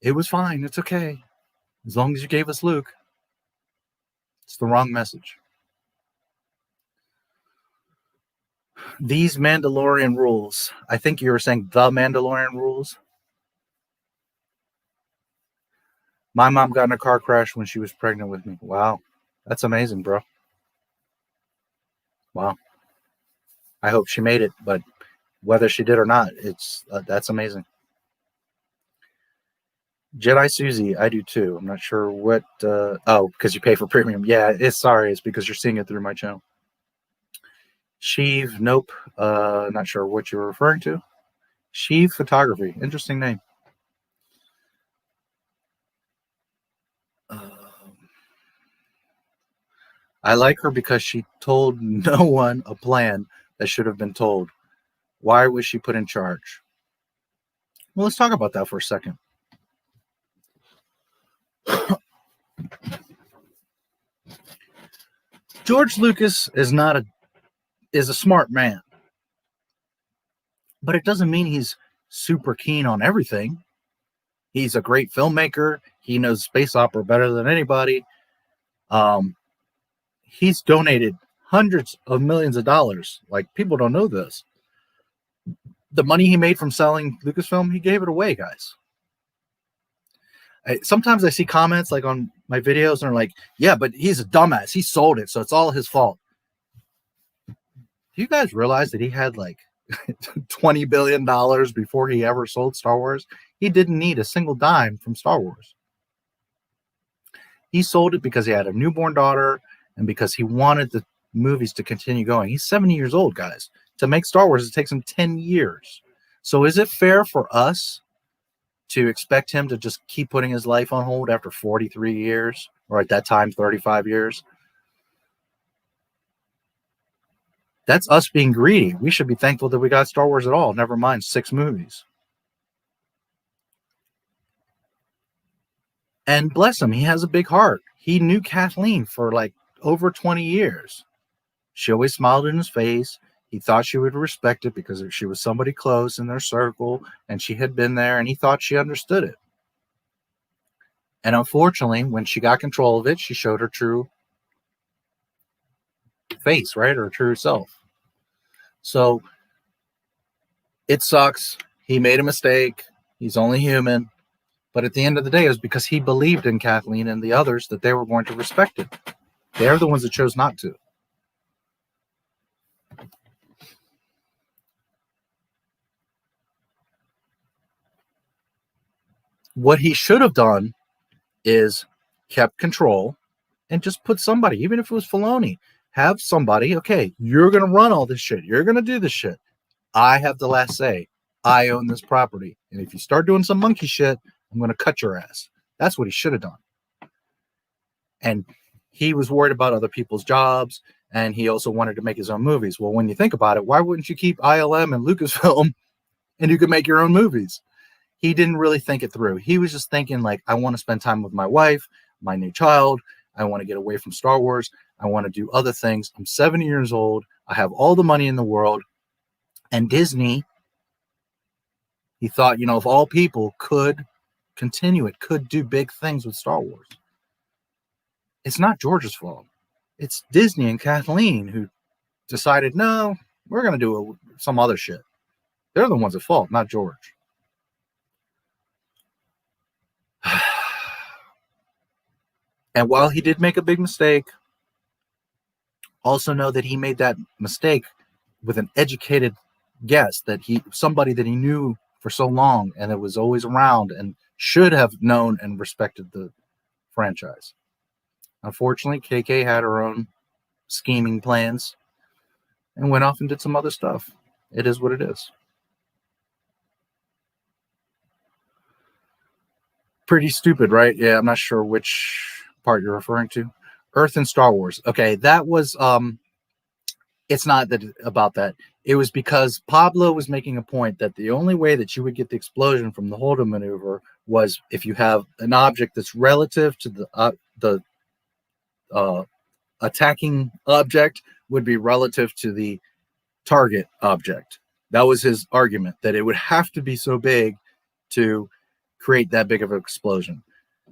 It was fine. It's okay. As long as you gave us Luke. It's the wrong message. These Mandalorian rules. I think you were saying the Mandalorian rules. My mom got in a car crash when she was pregnant with me. Wow. That's amazing, bro. Wow. I hope she made it, but whether she did or not, it's that's amazing. Jedi Susie, I do too. I'm not sure what. Oh, because you pay for premium. Yeah, it's because you're seeing it through my channel. Sheev, nope. Not sure what you're referring to. Sheev Photography, interesting name. I like her because she told no one a plan that should have been told. Why was she put in charge? Well, let's talk about that for a second. George Lucas is a smart man, but it doesn't mean he's super keen on everything. He's a great filmmaker. He knows space opera better than anybody. He's donated hundreds of millions of dollars. Like, people don't know this. The money he made from selling Lucasfilm, he gave it away, guys. Sometimes I see comments like on my videos and they're like, yeah, but he's a dumbass. He sold it, so it's all his fault. Do you guys realize that he had like $20 billion before he ever sold Star Wars? He didn't need a single dime from Star Wars. He sold it because he had a newborn daughter and because he wanted the movies to continue going. He's 70 years old, guys. To make Star Wars, it takes him 10 years. So is it fair for us to expect him to just keep putting his life on hold after 43 years, or at that time, 35 years? That's us being greedy. We should be thankful that we got Star Wars at all. Never mind 6 movies. And bless him, he has a big heart. He knew Kathleen for like over 20 years. She always smiled in his face. He thought she would respect it because she was somebody close in their circle and she had been there, and he thought she understood it. And unfortunately, when she got control of it, she showed her true face, right? Her true self. So it sucks. He made a mistake. He's only human. But at the end of the day, it was because he believed in Kathleen and the others that they were going to respect it. They're the ones that chose not to. What he should have done is kept control and just put somebody, even if it was Filoni, have somebody, okay, you're going to run all this shit. You're going to do this shit. I have the last say. I own this property. And if you start doing some monkey shit, I'm going to cut your ass. That's what he should have done. And he was worried about other people's jobs, and he also wanted to make his own movies. Well, when you think about it, why wouldn't you keep ILM and Lucasfilm and you could make your own movies? He didn't really think it through. He was just thinking, like, I want to spend time with my wife, my new child. I want to get away from Star Wars. I want to do other things. I'm 70 years old. I have all the money in the world. And Disney, he thought, you know, if all people could continue it, could do big things with Star Wars. It's not George's fault. It's Disney and Kathleen who decided, no, we're going to do some other shit. They're the ones at fault, not George. And while he did make a big mistake, also know that he made that mistake with an educated guess, that somebody that he knew for so long and that was always around and should have known and respected the franchise. Unfortunately, KK had her own scheming plans and went off and did some other stuff. It is what it is. Pretty stupid, right? Yeah, I'm not sure which part you're referring to. Earth and Star Wars. Okay, that was it's not that about that. It was because Pablo was making a point that the only way that you would get the explosion from the Holdo maneuver was if you have an object that's relative to the attacking object would be relative to the target object. That was his argument, that it would have to be so big to create that big of an explosion.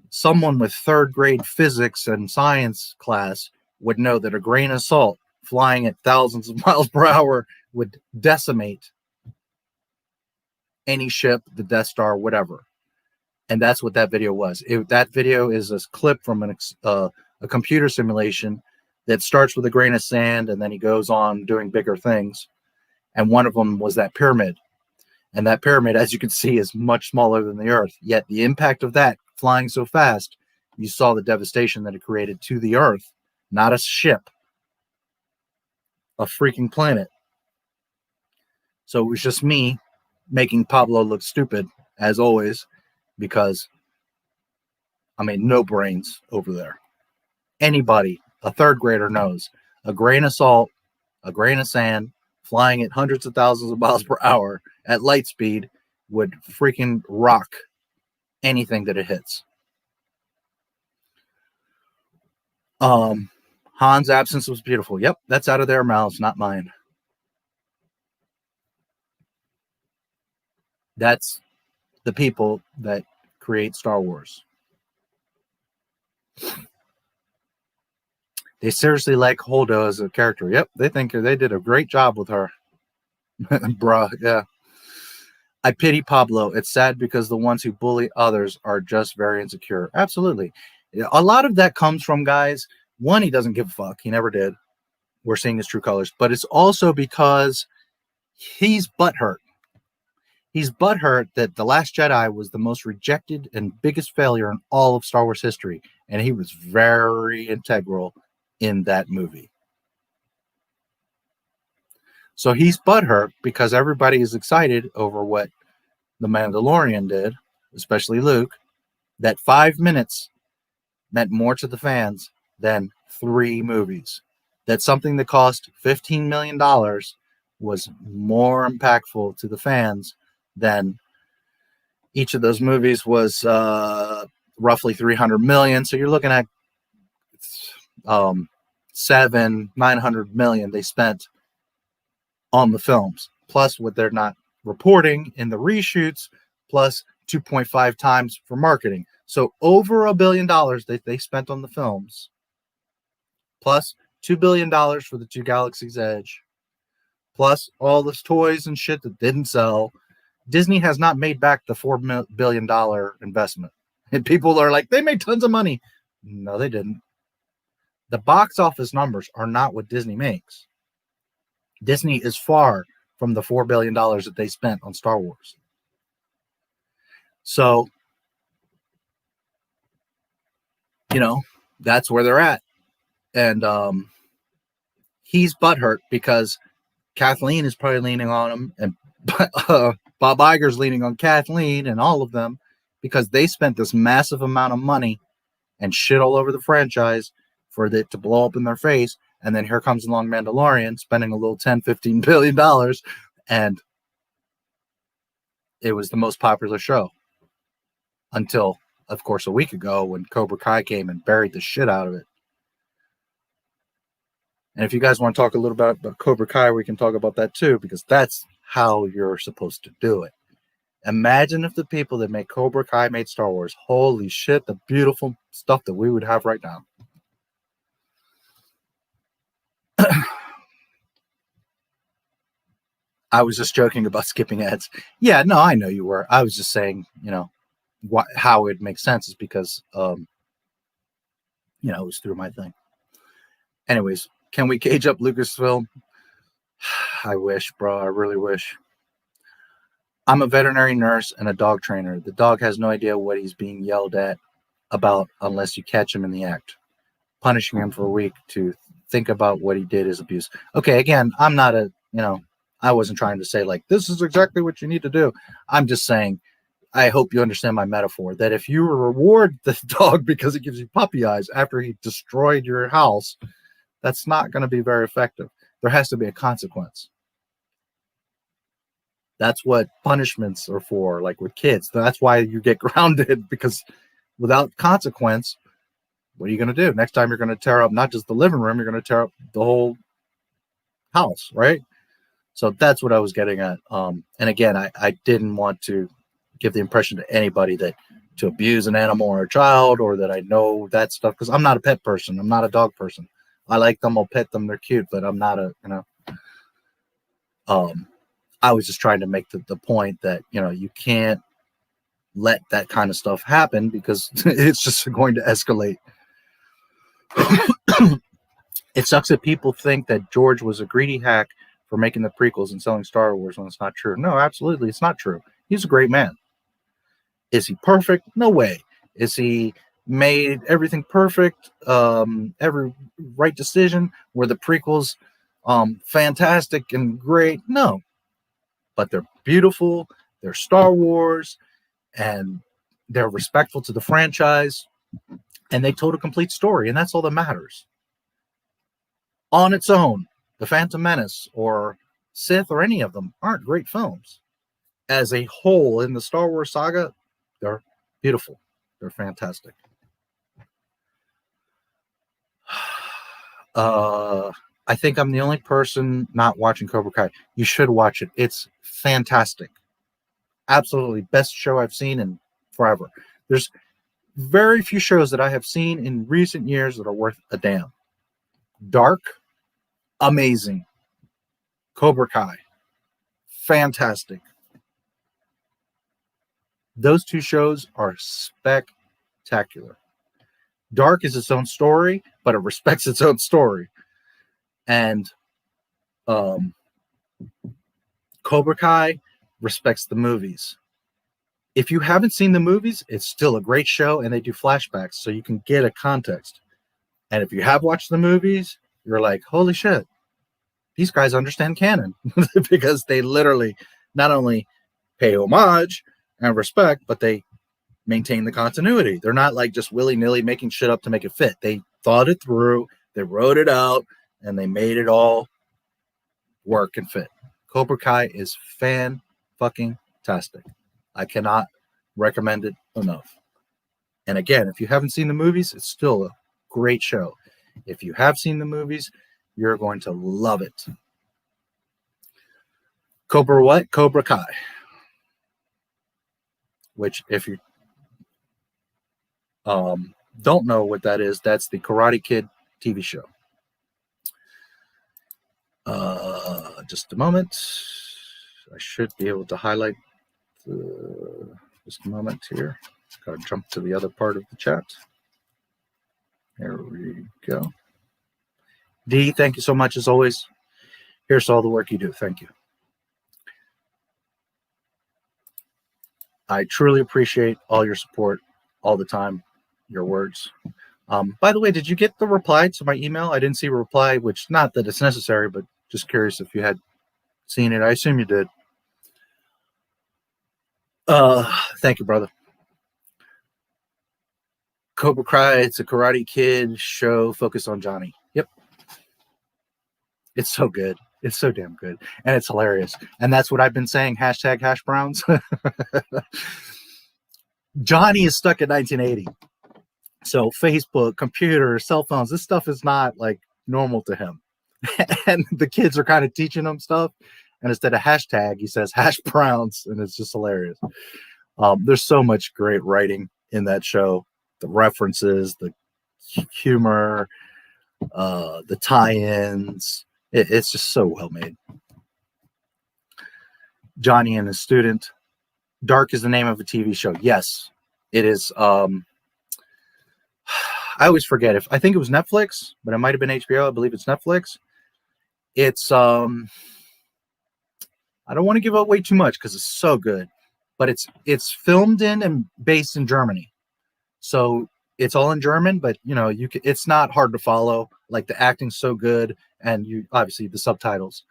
Someone with third grade physics and science class would know that a grain of salt flying at thousands of miles per hour would decimate any ship, the Death Star, whatever. And that's what that video was. That video is a clip from a computer simulation that starts with a grain of sand and then he goes on doing bigger things. And one of them was that pyramid. And that pyramid, as you can see, is much smaller than the Earth. Yet the impact of that flying so fast, you saw the devastation that it created to the Earth, not a ship, a freaking planet. So it was just me making Pablo look stupid, as always, because I mean, no brains over there. Anybody, a third grader, knows a grain of salt, a grain of sand, flying at hundreds of thousands of miles per hour at light speed would freaking rock anything that it hits. Han's absence was beautiful. Yep, that's out of their mouths, not mine. That's the people that create Star Wars. They seriously like Holdo as a character. Yep, they think they did a great job with her. Bruh, yeah. I pity Pablo. It's sad because the ones who bully others are just very insecure. Absolutely. A lot of that comes from, guys, one, he doesn't give a fuck. He never did. We're seeing his true colors. But it's also because he's butthurt. He's butthurt that The Last Jedi was the most rejected and biggest failure in all of Star Wars history. And he was very integral in that movie. So he's butthurt because everybody is excited over what The Mandalorian did, especially Luke, that 5 minutes meant more to the fans than 3 movies. That something that cost $15 million was more impactful to the fans than each of those movies was roughly 300 million. So you're looking at 900 million they spent on the films, plus what they're not reporting in the reshoots, plus 2.5 times for marketing. So over $1 billion that they spent on the films, plus $2 billion for the 2 Galaxy's Edge, plus all this toys and shit that didn't sell. Disney has not made back the $4 billion investment. And people are like, they made tons of money. No, they didn't. The box office numbers are not what Disney makes. Disney is far from the $4 billion that they spent on Star Wars. So you know, that's where they're at. And he's butthurt because Kathleen is probably leaning on him, and Bob Iger's leaning on Kathleen and all of them because they spent this massive amount of money and shit all over the franchise for it to blow up in their face. And then here comes along Mandalorian spending a little $10-15 billion, and it was the most popular show until, of course, a week ago when Cobra Kai came and buried the shit out of it. And if you guys want to talk a little bit about Cobra Kai, we can talk about that too, because that's how you're supposed to do it. Imagine if the people that make Cobra Kai made Star Wars. Holy shit, the beautiful stuff that we would have right now. I was just joking about skipping ads. Yeah, no, I know you were. I was just saying, you know, how it makes sense is because, you know, it was through my thing. Anyways, can we cage up Lucasfilm? I wish, bro. I really wish. I'm a veterinary nurse and a dog trainer. The dog has no idea what he's being yelled at about unless you catch him in the act. Punishing him for a week to think about what he did is abuse. Okay, again, I'm not a, you know, I wasn't trying to say like, this is exactly what you need to do. I'm just saying, I hope you understand my metaphor, that if you reward the dog because it gives you puppy eyes after he destroyed your house, that's not going to be very effective. There has to be a consequence. That's what punishments are for, like with kids. That's why you get grounded, because without consequence, what are you going to do? Next time you're going to tear up not just the living room, you're going to tear up the whole house, right? So that's what I was getting at. And again, I didn't want to give the impression to anybody that to abuse an animal or a child, or that I know that stuff, because I'm not a pet person. I'm not a dog person. I like them. I'll pet them. They're cute, but I'm not a, you know, I was just trying to make the point that, you know, you can't let that kind of stuff happen because it's just going to escalate. It sucks that people think that George was a greedy hack for making the prequels and selling Star Wars when it's not true. No, absolutely, it's not true. He's a great man. Is he perfect? No way. Is he made everything perfect? Every right decision? Were the prequels fantastic and great? No. But they're beautiful. They're Star Wars, and they're respectful to the franchise, and they told a complete story, and that's all that matters. On its own, The Phantom Menace or Sith or any of them aren't great films. As a whole, in the Star Wars saga, they're beautiful. They're fantastic. I think I'm the only person not watching Cobra Kai. You should watch it. It's fantastic. Absolutely best show I've seen in forever. There's very few shows that I have seen in recent years that are worth a damn. Dark, amazing. Cobra Kai, fantastic. Those two shows are spectacular. Dark is its own story, but it respects its own story. And Cobra Kai respects the movies. If you haven't seen the movies, it's still a great show, and they do flashbacks so you can get a context. And if you have watched the movies, you're like, holy shit, these guys understand canon. Because they literally not only pay homage and respect, but they maintain the continuity. They're not like just willy-nilly making shit up to make it fit. They thought it through, they wrote it out, and they made it all work and fit. Cobra Kai is fan-fucking-tastic. I cannot recommend it enough. And again, if you haven't seen the movies, it's still a great show. If you have seen the movies, you're going to love it. Cobra what? Cobra Kai. Which, if you don't know what that is, that's the Karate Kid TV show. Just a moment. I should be able to highlight just a moment here. Gotta jump to the other part of the chat. There we go. D, thank you so much as always. Here's all the work you do. Thank you. I truly appreciate all your support all the time, your words. By the way, did you get the reply to my email? I didn't see a reply, which not that it's necessary, but just curious if you had seen it. I assume you did. Thank you, brother. Cobra Kai, it's a Karate Kid show focused on Johnny. Yep. It's so good. It's so damn good. And it's hilarious. And that's what I've been saying, hashtag hash browns. Johnny is stuck in 1980. So Facebook, computer, cell phones, this stuff is not like normal to him. And the kids are kind of teaching him stuff. And instead of hashtag, he says hash browns. And it's just hilarious. There's so much great writing in that show. The references, the humor, the tie-ins. It's just so well made. Johnny and his student. Dark is the name of a TV show. Yes, it is. I always forget I think it was Netflix, but it might have been HBO. I believe it's Netflix. It's I don't want to give away too much because it's so good, but it's filmed in and based in Germany. So it's all in German, but it's not hard to follow. Like the acting's so good, and you obviously the subtitles.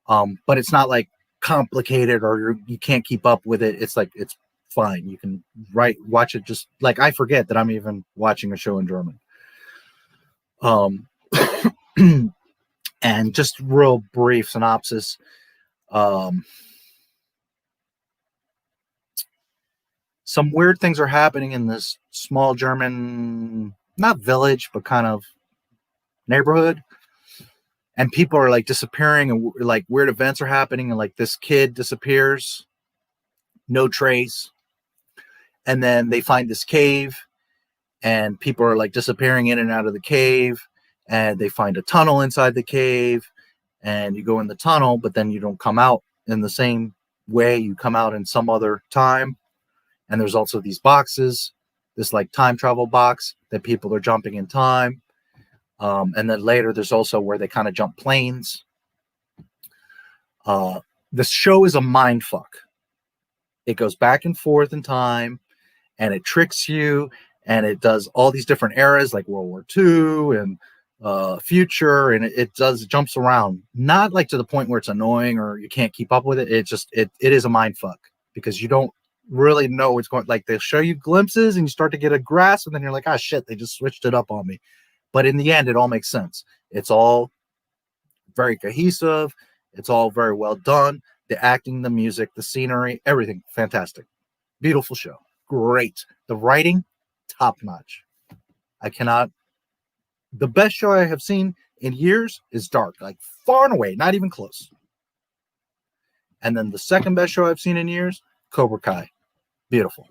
But it's not like complicated or you can't keep up with it. It's like it's fine. You can watch it just like I forget that I'm even watching a show in German. And just real brief synopsis. Some weird things are happening in this small German, not village, but kind of neighborhood. And people are like disappearing and like weird events are happening. And like this kid disappears, no trace. And then they find this cave and people are like disappearing in and out of the cave. And they find a tunnel inside the cave and you go in the tunnel, but then you don't come out in the same way. You come out in some other time. And there's also these boxes, this like time travel box that people are jumping in time. And then later there's also where they kind of jump planes. The show is a mind fuck. It goes back and forth in time and it tricks you and it does all these different eras like World War II and future, and it jumps around, not like to the point where it's annoying or you can't keep up with it. It is a mind fuck because you don't really know what's going. Like they'll show you glimpses and you start to get a grasp and then you're like, ah, shit, they just switched it up on me. But in the end, it all makes sense. It's all very cohesive. It's all very well done. The acting, the music, the scenery, everything fantastic. Beautiful show. Great. The writing, top notch. The best show I have seen in years is Dark, like far and away, not even close. And then the second best show I've seen in years, Cobra Kai. Beautiful.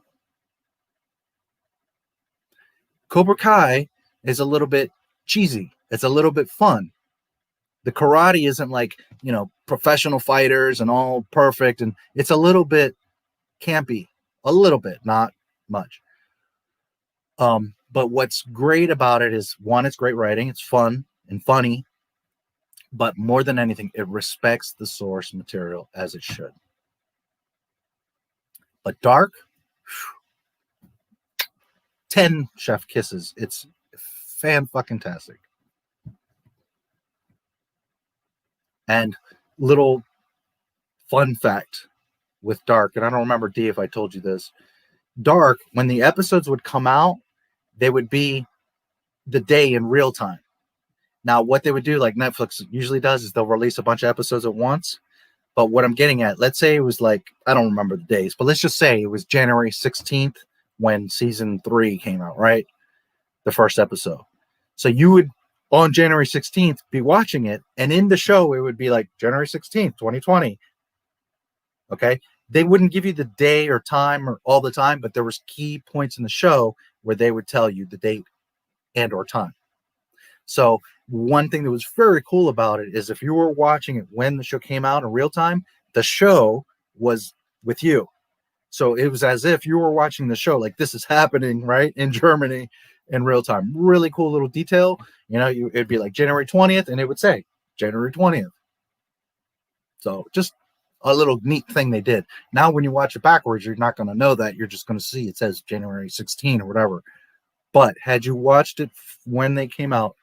Cobra Kai is a little bit cheesy. It's a little bit fun. The karate isn't like, professional fighters and all perfect. And it's a little bit campy. A little bit, not much. But what's great about it is, one, it's great writing. It's fun and funny. But more than anything, it respects the source material as it should. But Dark, 10 chef kisses. It's fan-fucking-tastic. And little fun fact with Dark, and I don't remember, D, if I told you this. Dark, when the episodes would come out, they would be the day in real time. Now, what they would do, like Netflix usually does, is they'll release a bunch of episodes at once. But what I'm getting at, let's say it was like, I don't remember the days, but let's just say it was January 16th when season 3 came out, right? The first episode. So you would, on January 16th, be watching it. And in the show, it would be like January 16th, 2020. Okay. They wouldn't give you the day or time or all the time, but there was key points in the show where they would tell you the date and or time. So one thing that was very cool about it is if you were watching it when the show came out in real time, the show was with you. So it was as if you were watching the show, like this is happening right in Germany in real time. Really cool little detail. It'd be like January 20th and it would say January 20th. So just a little neat thing they did. Now, when you watch it backwards, you're not going to know that. You're just going to see it says January 16 or whatever. But had you watched it when they came out,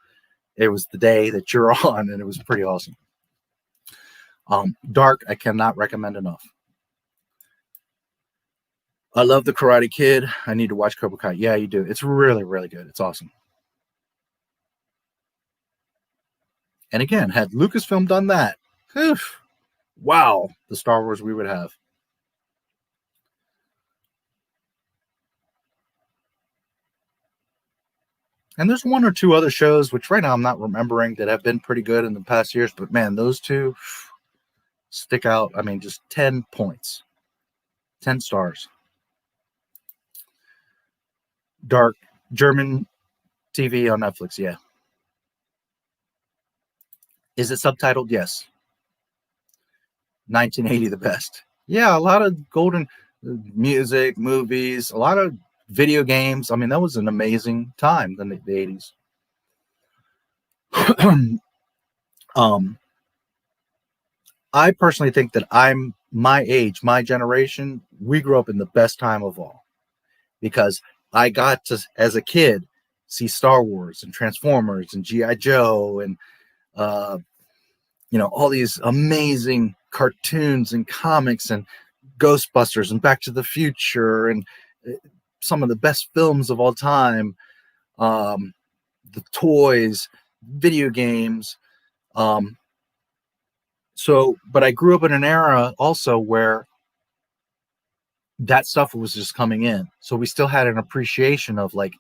it was the day that you're on, and it was pretty awesome. Dark, I cannot recommend enough. I love the Karate Kid. I need to watch Cobra Kai. Yeah, you do. It's really, really good. It's awesome. And again, had Lucasfilm done that, wow, the Star Wars we would have. And there's one or two other shows, which right now I'm not remembering, that have been pretty good in the past years. But man, those two stick out. I mean, just 10 points, 10 stars. Dark, German TV on Netflix, yeah. Is it subtitled? Yes. 1980, the best. Yeah, a lot of golden music, movies, a lot of video games. I mean, that was an amazing time in the 80s. I personally think that I'm my age, my generation, we grew up in the best time of all, because I got to, as a kid, see Star Wars and Transformers and G.I. Joe and all these amazing cartoons and comics and Ghostbusters and Back to the Future and some of the best films of all time, the toys, video games. But I grew up in an era also where that stuff was just coming in. So we still had an appreciation of like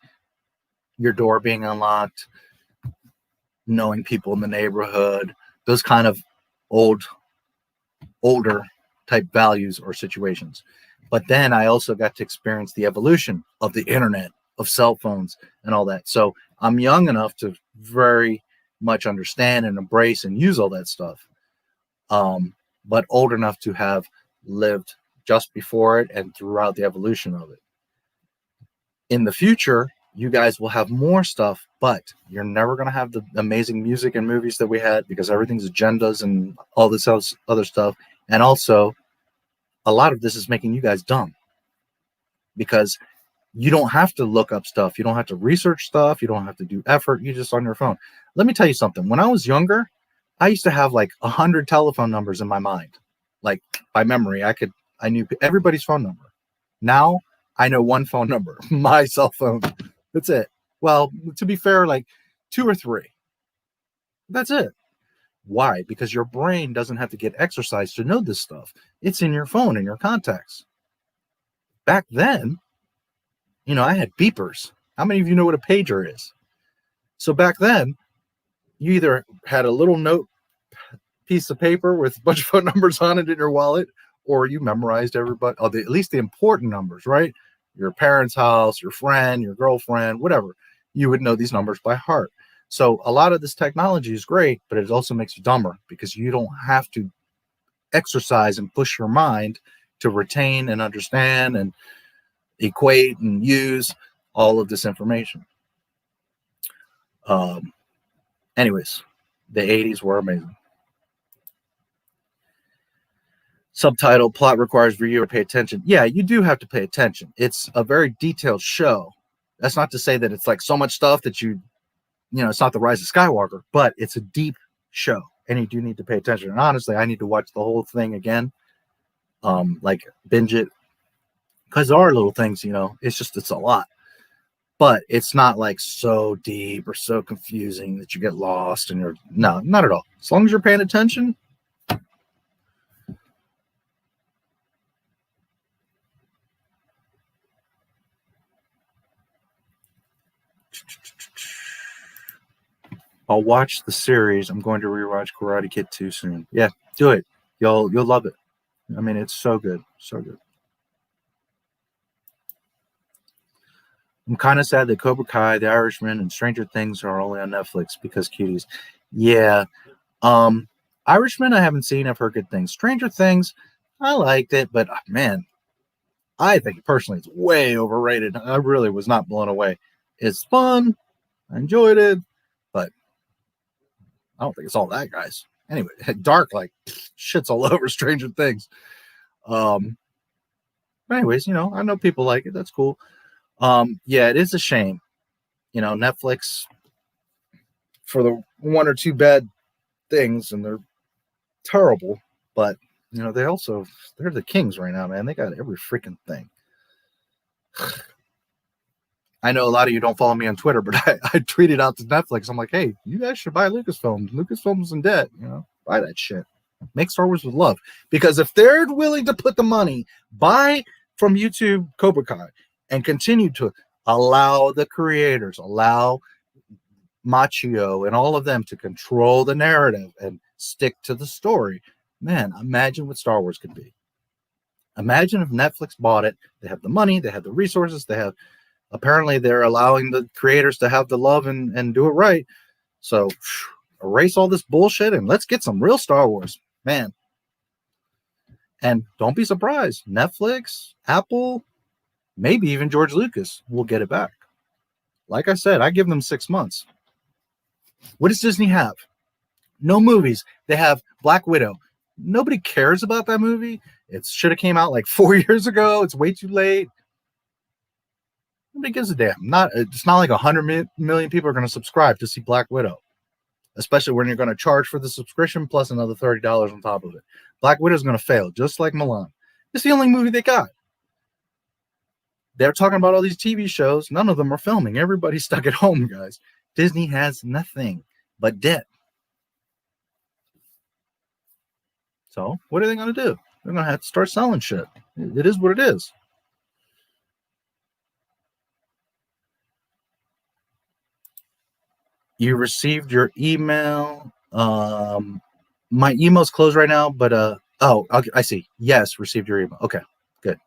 your door being unlocked, knowing people in the neighborhood, those kind of older type values or situations. But then I also got to experience the evolution of the internet, of cell phones and all that. So I'm young enough to very much understand and embrace and use all that stuff. But old enough to have lived just before it and throughout the evolution of it. In the future, you guys will have more stuff, but you're never going to have the amazing music and movies that we had, because everything's agendas and all this other stuff. And also, a lot of this is making you guys dumb, because you don't have to look up stuff. You don't have to research stuff. You don't have to do effort. You're just on your phone. Let me tell you something. When I was younger, I used to have like 100 telephone numbers in my mind, like by memory. I knew everybody's phone number. Now I know one phone number, my cell phone. That's it. Well, to be fair, like 2 or 3. That's it. Why? Because your brain doesn't have to get exercised to know this stuff. It's in your phone, in your contacts. Back then, I had beepers. How many of you know what a pager is? So back then, you either had a little note piece of paper with a bunch of phone numbers on it in your wallet, or you memorized everybody, at least the important numbers, right? Your parents' house, your friend, your girlfriend, whatever. You would know these numbers by heart. So a lot of this technology is great, but it also makes you dumber, because you don't have to exercise and push your mind to retain and understand and equate and use all of this information. Anyways, the 80s were amazing. Subtitle: plot requires viewer to pay attention. Yeah, you do have to pay attention. It's a very detailed show. That's not to say that it's like so much stuff that it's not the Rise of Skywalker, but it's a deep show, and you do need to pay attention. And honestly, I need to watch the whole thing again, like binge it, because there are little things, it's a lot, but it's not like so deep or so confusing that you get lost and no, not at all. As long as you're paying attention. I'll watch the series. I'm going to rewatch Karate Kid 2 soon. Yeah, do it. You'll love it. I mean, it's so good. So good. I'm kind of sad that Cobra Kai, The Irishman, and Stranger Things are only on Netflix because cuties. Yeah. Irishman I haven't seen. I've heard good things. Stranger Things, I liked it, but man, I think personally it's way overrated. I really was not blown away. It's fun. I enjoyed it, but I don't think it's all that, guys. Anyway, Dark, like, shit's all over Stranger Things. Anyways, I know people like it. That's cool. Yeah, it is a shame Netflix for the one or two bad things, and they're terrible, but they're the kings right now, man. They got every freaking thing. I know a lot of you don't follow me on Twitter, but I tweeted out to Netflix. I'm like, hey, you guys should buy Lucasfilm. Lucasfilm's in debt. Buy that shit. Make Star Wars with love. Because if they're willing to put the money, buy from YouTube Cobra Kai, and continue to allow the creators, allow Machio and all of them to control the narrative and stick to the story, man, imagine what Star Wars could be. Imagine if Netflix bought it. They have the money, they have the resources, apparently they're allowing the creators to have the love and do it right. So erase all this bullshit and let's get some real Star Wars, man. And don't be surprised, Netflix, Apple, maybe even George Lucas will get it back. Like I said, I give them 6 months. What does Disney have? No movies. They have Black Widow. Nobody cares about that movie. It should have came out like 4 years ago. It's way too late. Nobody gives a damn. It's not like 100 million people are going to subscribe to see Black Widow, especially when you're going to charge for the subscription plus another $30 on top of it. Black Widow is going to fail, just like Milan. It's the only movie they got. They're talking about all these TV shows. None of them are filming. Everybody's stuck at home, guys. Disney has nothing but debt. So what are they going to do? They're going to have to start selling shit. It is what it is. You received your email. My email's closed right now, but oh, okay, I see. Yes, received your email. Okay, good.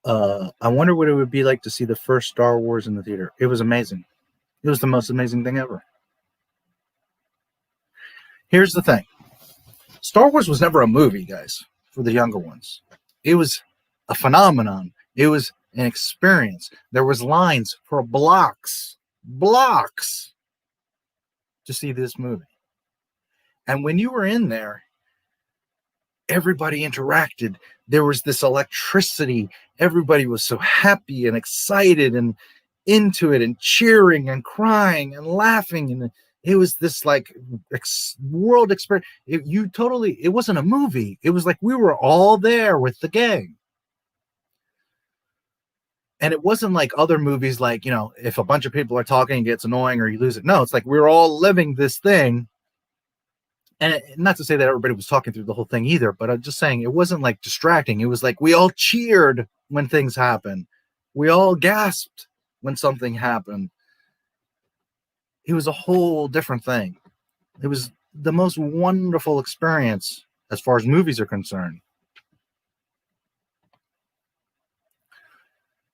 I wonder what it would be like to see the first Star Wars in the theater. It was amazing. It was the most amazing thing ever. Here's the thing. Star Wars was never a movie, guys, for the younger ones. It was a phenomenon. It was an experience. There was lines for blocks to see this movie. And when you were in there, everybody interacted. There was this electricity. Everybody was so happy and excited and into it and cheering and crying and laughing. And it was this like world experience. It wasn't a movie. It was like we were all there with the gang. And it wasn't like other movies, like, if a bunch of people are talking, it gets annoying or you lose it. No, it's like we're all living this thing. And not to say that everybody was talking through the whole thing either, but I'm just saying it wasn't like distracting. It was like we all cheered when things happened. We all gasped when something happened. It was a whole different thing. It was the most wonderful experience as far as movies are concerned.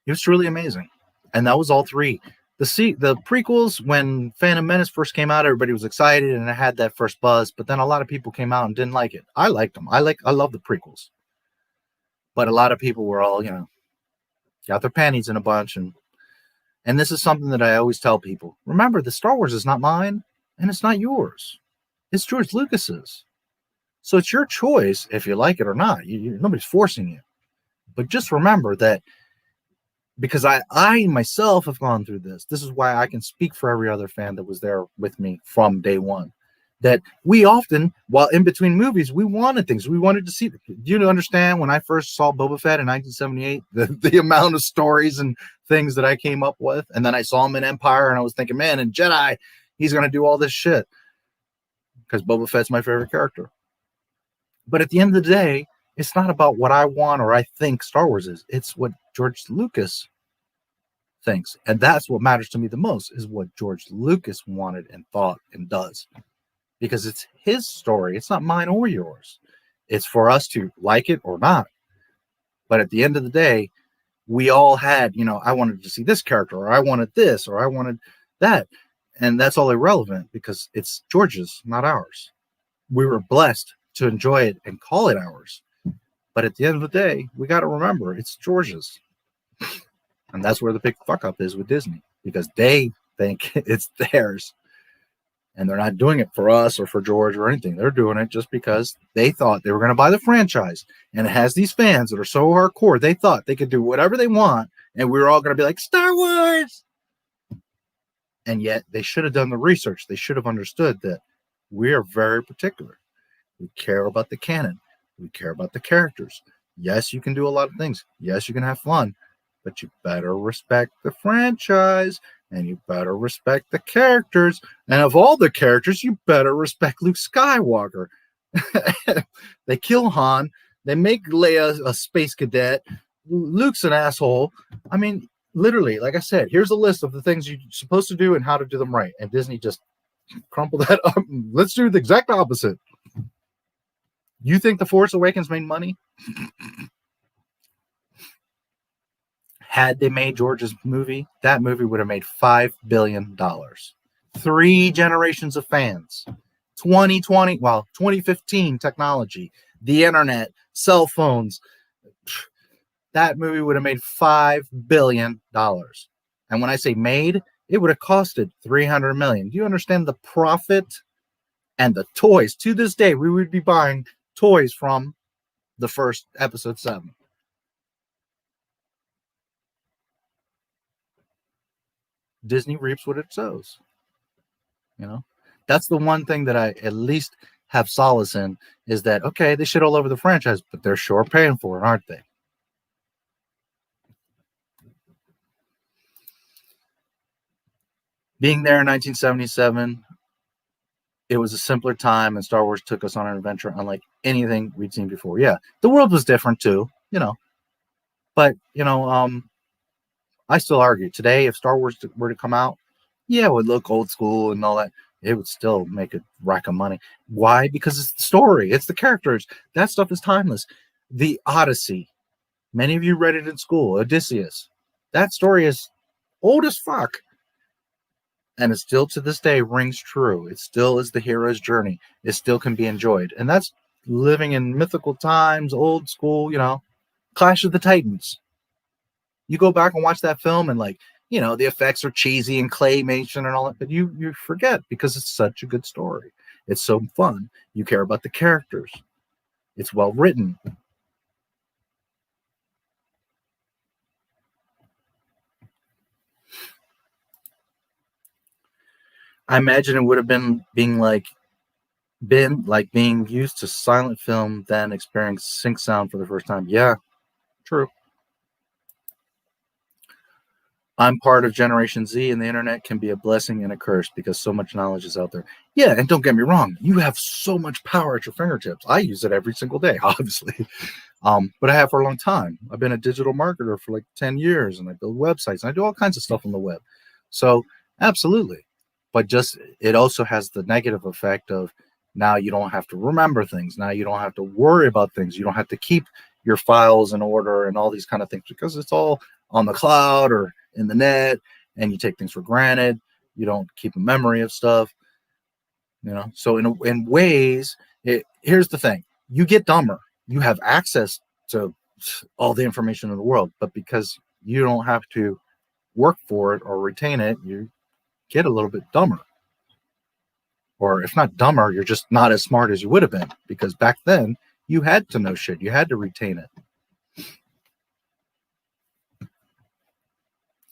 It was truly amazing. And that was all three. The prequels, when Phantom Menace first came out, everybody was excited and it had that first buzz, but then a lot of people came out and didn't like it. I liked them. I love the prequels. But a lot of people were all, got their panties in a bunch. And this is something that I always tell people. Remember, the Star Wars is not mine and it's not yours. It's George Lucas's. So it's your choice if you like it or not. Nobody's forcing you. But just remember that, because I myself have gone through this. This is why I can speak for every other fan that was there with me from day one. That we often, while in between movies, we wanted things. We wanted to see. Do you understand when I first saw Boba Fett in 1978, the amount of stories and things that I came up with? And then I saw him in Empire and I was thinking, man, in Jedi, he's going to do all this shit. Because Boba Fett's my favorite character. But at the end of the day, it's not about what I want or I think Star Wars is. It's what George Lucas thinks. And that's what matters to me the most, is what George Lucas wanted and thought and does. Because it's his story. It's not mine or yours. It's for us to like it or not. But at the end of the day, we all had, I wanted to see this character, or I wanted this, or I wanted that. And that's all irrelevant because it's George's, not ours. We were blessed to enjoy it and call it ours. But at the end of the day, we got to remember it's George's. And that's where the big fuck up is with Disney, because they think it's theirs. And they're not doing it for us or for George or anything. They're doing it just because they thought they were going to buy the franchise. And it has these fans that are so hardcore, they thought they could do whatever they want. And we were all going to be like, Star Wars. And yet they should have done the research. They should have understood that we are very particular. We care about the canon. We care about the characters. Yes, you can do a lot of things. Yes, you can have fun. But you better respect the franchise. And you better respect the characters. And of all the characters, you better respect Luke Skywalker. They kill Han. They make Leia a space cadet. Luke's an asshole. I mean, literally, like I said, here's a list of the things you're supposed to do and how to do them right. And Disney just crumpled that up. Let's do the exact opposite. You think The Force Awakens made money? Had they made George's movie, that movie would have made $5 billion. 3 generations of fans. 2015 technology, the internet, cell phones. That movie would have made $5 billion. And when I say made, it would have costed $300 million. Do you understand the profit and the toys? To this day, we would be buying toys from the first episode 7. Disney reaps what it sows. That's the one thing that I at least have solace in, is that, okay, they shit all over the franchise, but they're sure paying for it, aren't they? Being there in 1977, it was a simpler time, and Star Wars took us on an adventure unlike anything we'd seen before. Yeah, the world was different too, but I still argue today, if Star Wars were to come out, yeah, it would look old school and all that. It would still make a rack of money. Why? Because it's the story. It's the characters. That stuff is timeless. The Odyssey. Many of you read it in school. Odysseus. That story is old as fuck. And it still to this day rings true. It still is the hero's journey. It still can be enjoyed. And that's living in mythical times, old school, Clash of the Titans. You go back and watch that film and the effects are cheesy and claymation and all that, but you forget because it's such a good story. It's so fun. You care about the characters. It's well written. I imagine it would have been being used to silent film, then experiencing sync sound for the first time. Yeah, true. I'm part of Generation Z, and the internet can be a blessing and a curse because so much knowledge is out there. Yeah, and don't get me wrong, you have so much power at your fingertips. I use it every single day, obviously. But I have for a long time. I've been a digital marketer for 10 years, and I build websites, and I do all kinds of stuff on the web. So, absolutely. But it also has the negative effect of now you don't have to remember things. Now you don't have to worry about things. You don't have to keep your files in order and all these kind of things because it's all on the cloud or in the net, and you take things for granted. You don't keep a memory of stuff, So in ways, here's the thing: you get dumber. You have access to all the information in the world, but because you don't have to work for it or retain it, you get a little bit dumber. Or if not dumber, you're just not as smart as you would have been, because back then you had to know shit. You had to retain it.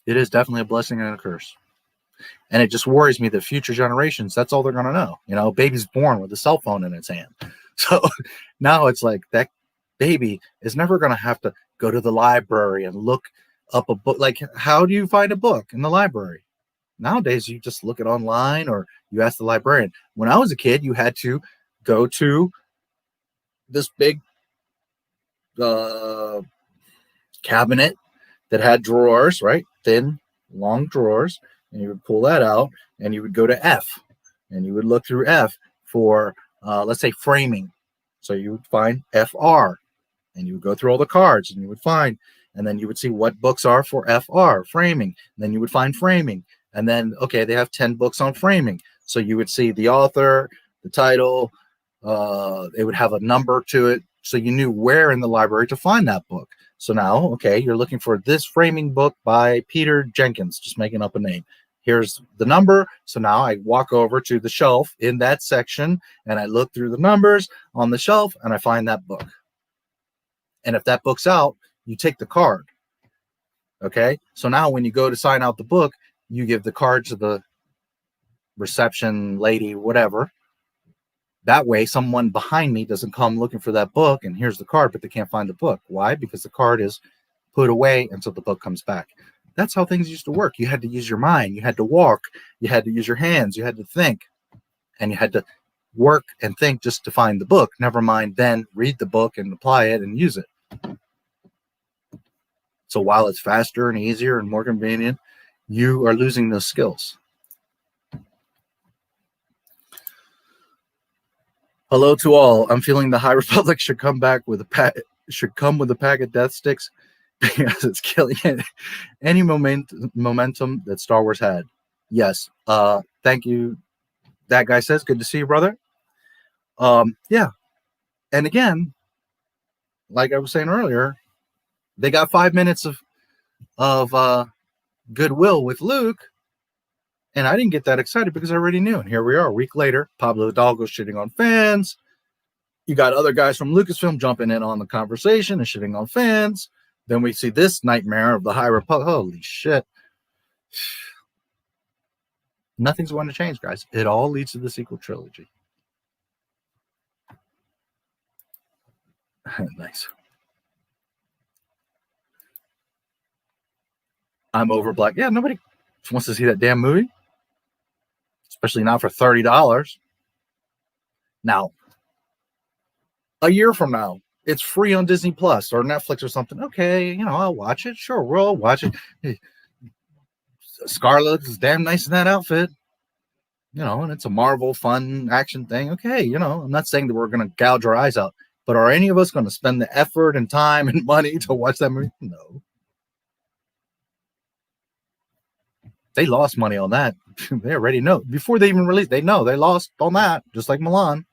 It is definitely a blessing and a curse. And it just worries me that future generations, that's all they're going to know. A baby's born with a cell phone in its hand. So now it's like that baby is never going to have to go to the library and look up a book. How do you find a book in the library? Nowadays, you just look it online or you ask the librarian. When I was a kid, you had to go to this big cabinet that had drawers, right? Thin, long drawers. And you would pull that out and you would go to F. And you would look through F for, let's say, framing. So you would find FR. And you would go through all the cards and you would find, and then you would see what books are for FR, framing. And then you would find framing. And then, okay, they have 10 books on framing. So you would see the author, the title, it would have a number to it. So you knew where in the library to find that book. So now, okay, you're looking for this framing book by Peter Jenkins, just making up a name. here's the number. So now I walk over to the shelf in that section and I look through the numbers on the shelf and I find that book. And if that book's out, you take the card. Okay. So now when you go to sign out the book, you give the card to the reception lady, whatever. That way someone behind me doesn't come looking for that book and here's the card, but they can't find the book. Why? Because the card is put away until the book comes back. That's how things used to work. You had to use your mind. You had to walk. You had to use your hands. You had to think. And you had to work and think just to find the book. Never mind then read the book and apply it and use it. So while it's faster and easier and more convenient, you are losing those skills. Hello to all. I'm feeling the High Republic should come back with a come with a pack of death sticks because it's killing it. Any momentum that Star Wars had. Yes. Thank you. That guy says, good to see you, brother. Yeah. And again, like I was saying earlier, they got 5 minutes of goodwill with Luke. And I didn't get that excited because I already knew. And here we are a week later. Pablo Hidalgo's shitting on fans. You got other guys from Lucasfilm jumping in on the conversation and shitting on fans. Then we see this nightmare of the High Republic. Holy shit. Nothing's going to change, guys. It all leads to the sequel trilogy. Nice. I'm over Black. Yeah, nobody wants to see that damn movie. Especially not for $30. Now, a year from now, it's free on Disney Plus or Netflix or something. Okay, you know, I'll watch it. Sure, we'll watch it. Hey, Scarlett is damn nice in that outfit. You know, and it's a Marvel fun action thing. Okay, you know, I'm not saying that we're going to gouge our eyes out, but are any of us going to spend the effort and time and money to watch that movie? No. They lost money on that. They already know. Before they even released, they know they lost on that, just like Milan.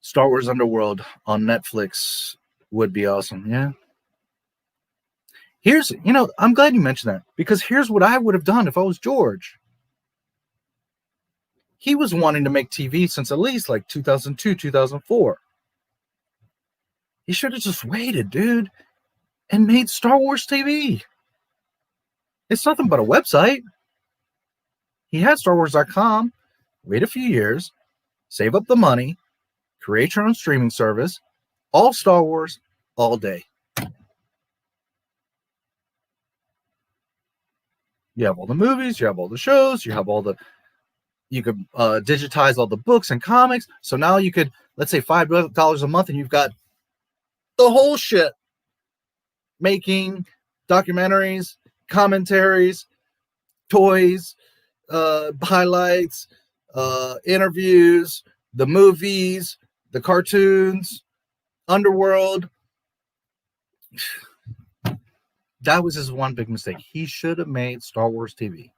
Star Wars Underworld on Netflix would be awesome. Yeah. Here's, you know, I'm glad you mentioned that because here's what I would have done if I was George. He was wanting to make TV since at least like 2002, 2004. He should have just waited, dude, and made Star Wars TV. It's nothing but a website. He had StarWars.com. Wait a few years, save up the money, create your own streaming service, all Star Wars, all day. You have all the movies, you have all the shows, you have all the, you could digitize all the books and comics. So now you could, let's say $5 a month and you've got the whole shit. Making documentaries, commentaries, toys, highlights, interviews, the movies, the cartoons, Underworld. That was his one big mistake. He should have made Star Wars TV.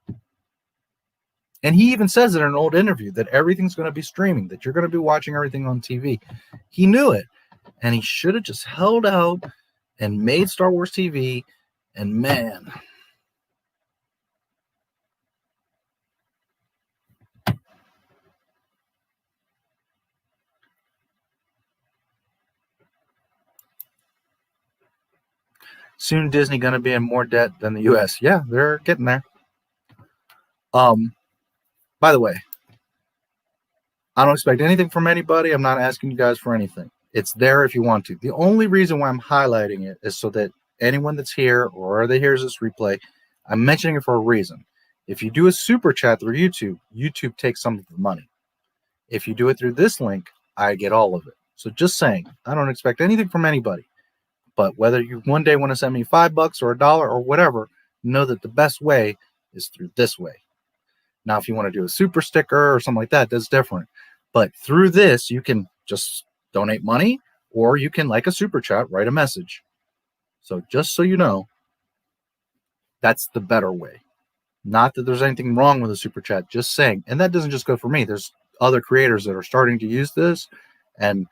And he even says in an old interview that everything's going to be streaming, that you're going to be watching everything on TV. He knew it. And he should have just held out and made Star Wars TV. And man, soon Disney going to be in more debt than the US. Yeah, they're getting there. By the way, I don't expect anything from anybody. I'm not asking you guys for anything. It's there if you want to. The only reason why I'm highlighting it is so that anyone that's here or that hears this replay, I'm mentioning it for a reason. If you do a super chat through YouTube, YouTube takes some of the money. If you do it through this link, I get all of it. So just saying, I don't expect anything from anybody. But whether you one day want to send me $5 or $1 or whatever, know that the best way is through this way. Now, if you want to do a super sticker or something like that, that's different. But through this, you can just donate money, or you can, like a super chat, write a message. So just so you know, that's the better way. Not that there's anything wrong with a super chat, just saying. And that doesn't just go for me. There's other creators that are starting to use this, and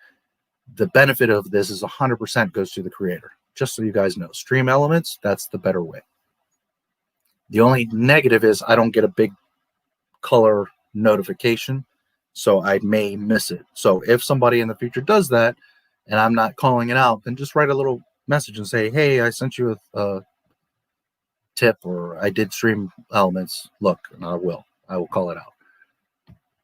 the benefit of this is 100% goes to the creator. Just so you guys know, Stream Elements, that's the better way. The only negative is I don't get a big color notification, so I may miss it. So if somebody in the future does that and I'm not calling it out, then just write a little message and say, hey, I sent you a tip, or I did stream elements. Look, and I will call it out.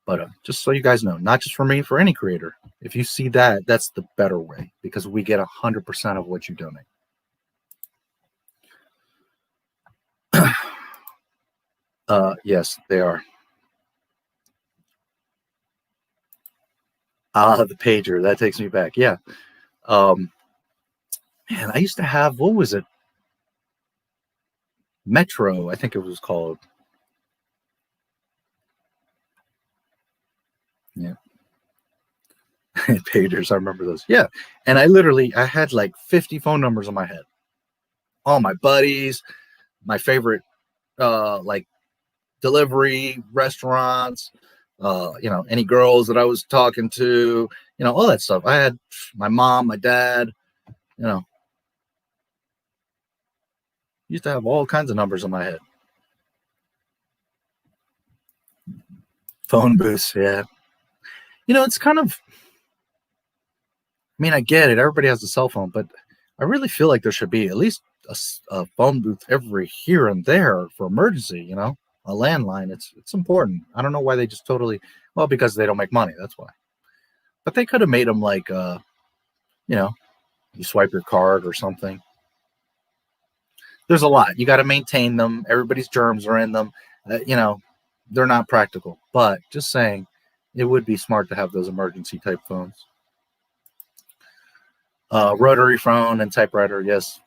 But just so you guys know, not just for me, for any creator, if you see that, that's the better way, because we get 100% of what you donate. Yes, they are. The pager, that takes me back. Yeah. Man, I used to have, what was it? Metro, I think it was called. Yeah. Pagers, I remember those. Yeah. And I had like 50 phone numbers on my head. All my buddies, my favorite like delivery restaurants, any girls that I was talking to, all that stuff. I had my mom, my dad, used to have all kinds of numbers on my head. Phone booths, yeah. It's kind of, I get it. Everybody has a cell phone, but I really feel like there should be at least a phone booth every here and there for emergency, a landline. It's important. I don't know why they just totally, well, because they don't make money. That's why. But they could have made them like, you swipe your card or something. There's a lot. You got to maintain them. Everybody's germs are in them. They're not practical. But just saying, it would be smart to have those emergency type phones. Rotary phone and typewriter, yes.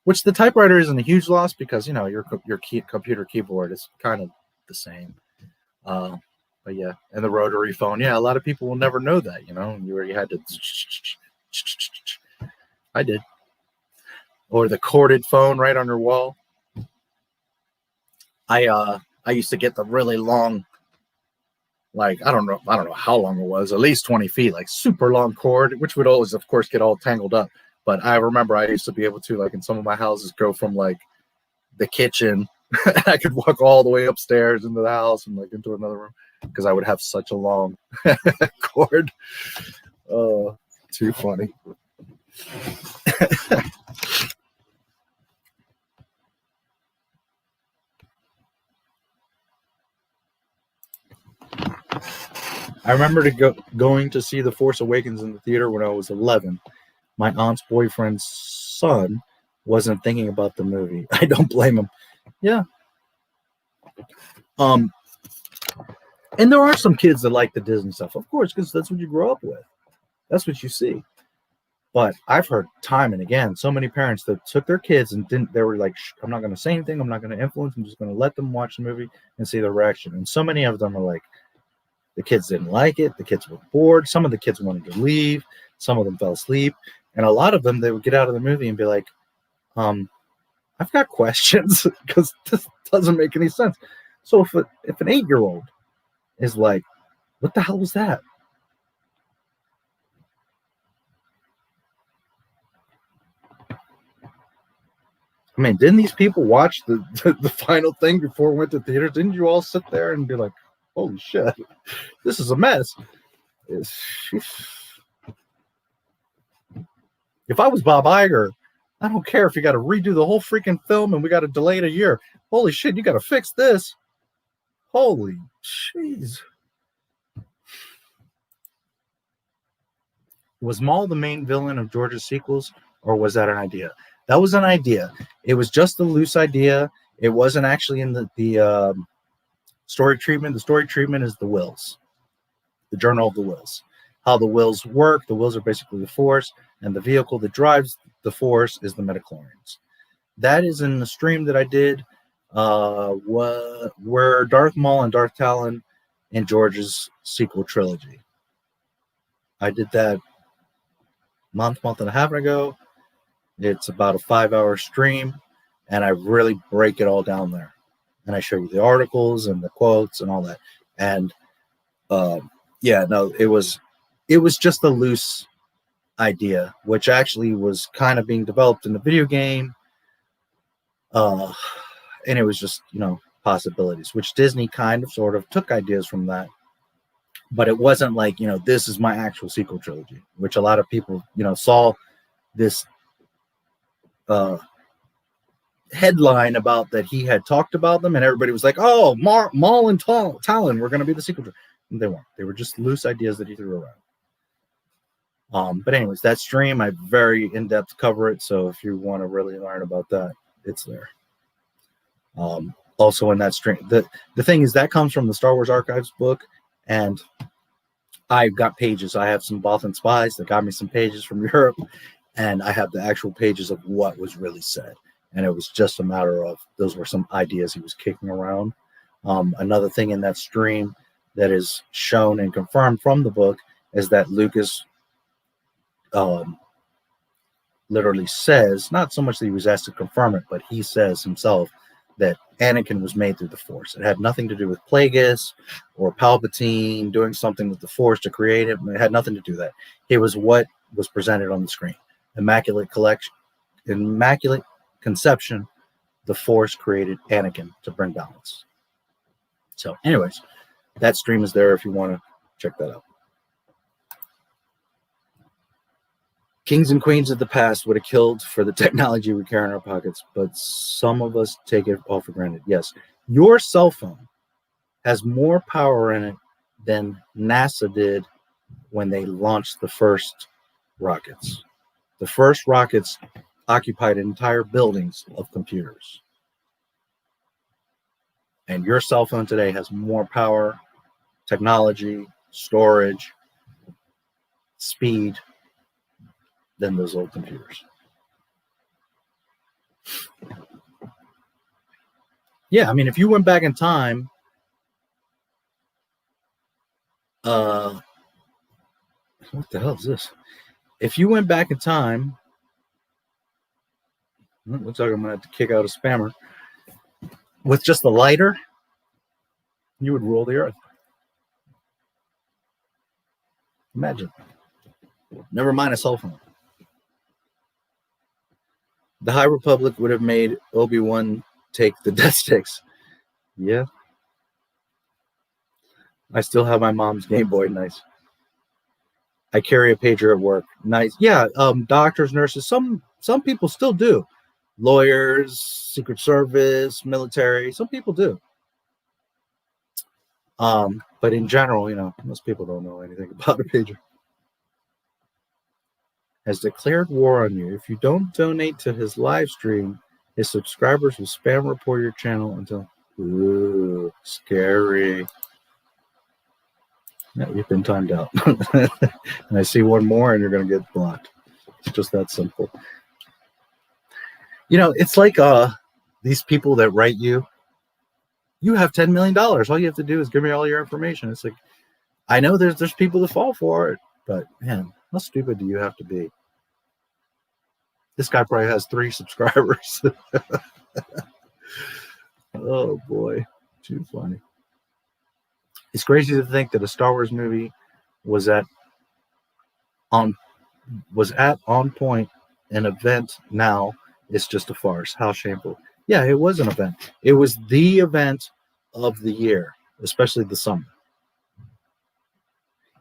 Which the typewriter isn't a huge loss because, your computer keyboard is kind of the same. But yeah, and the rotary phone, yeah, a lot of people will never know that, you had to. I did. Or the corded phone right on your wall. I used to get the really long, like I don't know how long it was, at least 20 feet, like super long cord, which would always, of course, get all tangled up. But I remember I used to be able to, like in some of my houses, go from like the kitchen, and I could walk all the way upstairs into the house and like into another room because I would have such a long cord. Oh, too funny. I remember going to see The Force Awakens in the theater when I was 11. My aunt's boyfriend's son wasn't thinking about the movie. I don't blame him. Yeah. And there are some kids that like the Disney stuff, of course, because that's what you grow up with. That's what you see. But I've heard time and again, so many parents that took their kids and they were like, I'm not going to say anything. I'm not going to influence. I'm just going to let them watch the movie and see their reaction. And so many of them are like, the kids didn't like it. The kids were bored. Some of the kids wanted to leave. Some of them fell asleep. And a lot of them, they would get out of the movie and be like, I've got questions because this doesn't make any sense. So if an 8-year-old is like, what the hell was that? Didn't these people watch the final thing before we went to theaters? Didn't you all sit there and be like, holy shit, this is a mess? If I was Bob Iger, I don't care if you got to redo the whole freaking film and we got to delay it a year. Holy shit, you got to fix this. Holy jeez. Was Maul the main villain of George's sequels, or was that an idea? That was an idea. It was just a loose idea. It wasn't actually in the story treatment. The story treatment is the wills, the journal of the wills. How the wills work. The wills are basically the Force, and the vehicle that drives the Force is the midichlorians. That is in the stream that I did, where Darth Maul and Darth Talon in George's sequel trilogy. I did that month and a half ago. It's about a 5-hour stream, and I really break it all down there. And I show you the articles and the quotes and all that. And it was just a loose idea, which actually was kind of being developed in the video game. And it was just, possibilities, which Disney kind of sort of took ideas from that. But it wasn't like, this is my actual sequel trilogy, which a lot of people, saw this headline about that he had talked about them, and everybody was like, oh, Maul and Talon were going to be the sequel trilogy. And they weren't. They were just loose ideas that he threw around. But anyways, that stream, I very in-depth cover it. So if you want to really learn about that, it's there. Also in that stream, the thing is that comes from the Star Wars Archives book, and I've got pages. I have some Bothan spies that got me some pages from Europe, and I have the actual pages of what was really said. And it was just a matter of, those were some ideas he was kicking around. Another thing in that stream that is shown and confirmed from the book is that Lucas literally says, not so much that he was asked to confirm it, but he says himself that Anakin was made through the Force. It had nothing to do with Plagueis or Palpatine doing something with the Force to create him. It had nothing to do with that. It was what was presented on the screen. Immaculate conception, the Force created Anakin to bring balance. So anyways, that stream is there if you want to check that out. Kings and queens of the past would have killed for the technology we carry in our pockets, but some of us take it all for granted. Yes, your cell phone has more power in it than NASA did when they launched the first rockets. The first rockets occupied entire buildings of computers. And your cell phone today has more power, technology, storage, speed than those old computers. Yeah, I mean, if you went back in time, what the hell is this? If you went back in time, looks like I'm going to have to kick out a spammer. With just the lighter, you would rule the earth. Imagine. Never mind a cell phone. The High Republic would have made Obi-Wan take the death sticks. Yeah. I still have my mom's Game Boy. Nice. I carry a pager at work. Nice. Yeah. Doctors, nurses. Some people still do. Lawyers, Secret Service, military. Some people do. But in general, most people don't know anything about a pager. Has declared war on you. If you don't donate to his live stream, his subscribers will spam report your channel until... Ooh, scary. Yeah, you've been timed out. And I see one more and you're going to get blocked. It's just that simple. It's like these people that write you have $10 million. All you have to do is give me all your information. It's like, I know there's people that fall for it, but man, how stupid do you have to be? This guy probably has 3 subscribers. Oh boy, too funny. It's crazy to think that a Star Wars movie was at on point. An event now is just a farce. How shameful. Yeah, it was an event. It was the event of the year, especially the summer.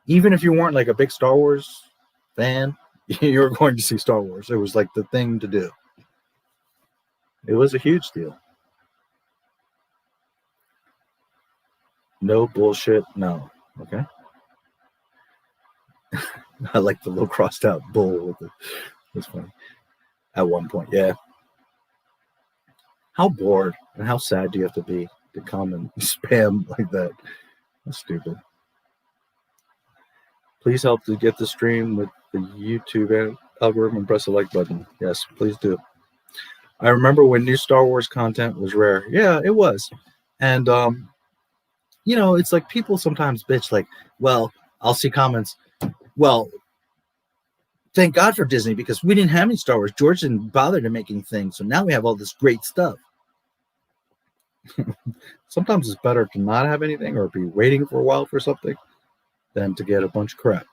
Even if you weren't like a big Star Wars fan, you were going to see Star Wars. It was like the thing to do. It was a huge deal. No bullshit, no. Okay. I like the little crossed out bull with it. It's funny. At one point, yeah. How bored and how sad do you have to be to come and spam like that? That's stupid. Please help to get the stream with the YouTube algorithm and press the like button. Yes, please do. I remember when new Star Wars content was rare. Yeah, it was. And, it's like people sometimes bitch like, well, I'll see comments. Well, thank God for Disney because we didn't have any Star Wars. George didn't bother to making things. So now we have all this great stuff. Sometimes it's better to not have anything or be waiting for a while for something than to get a bunch of crap.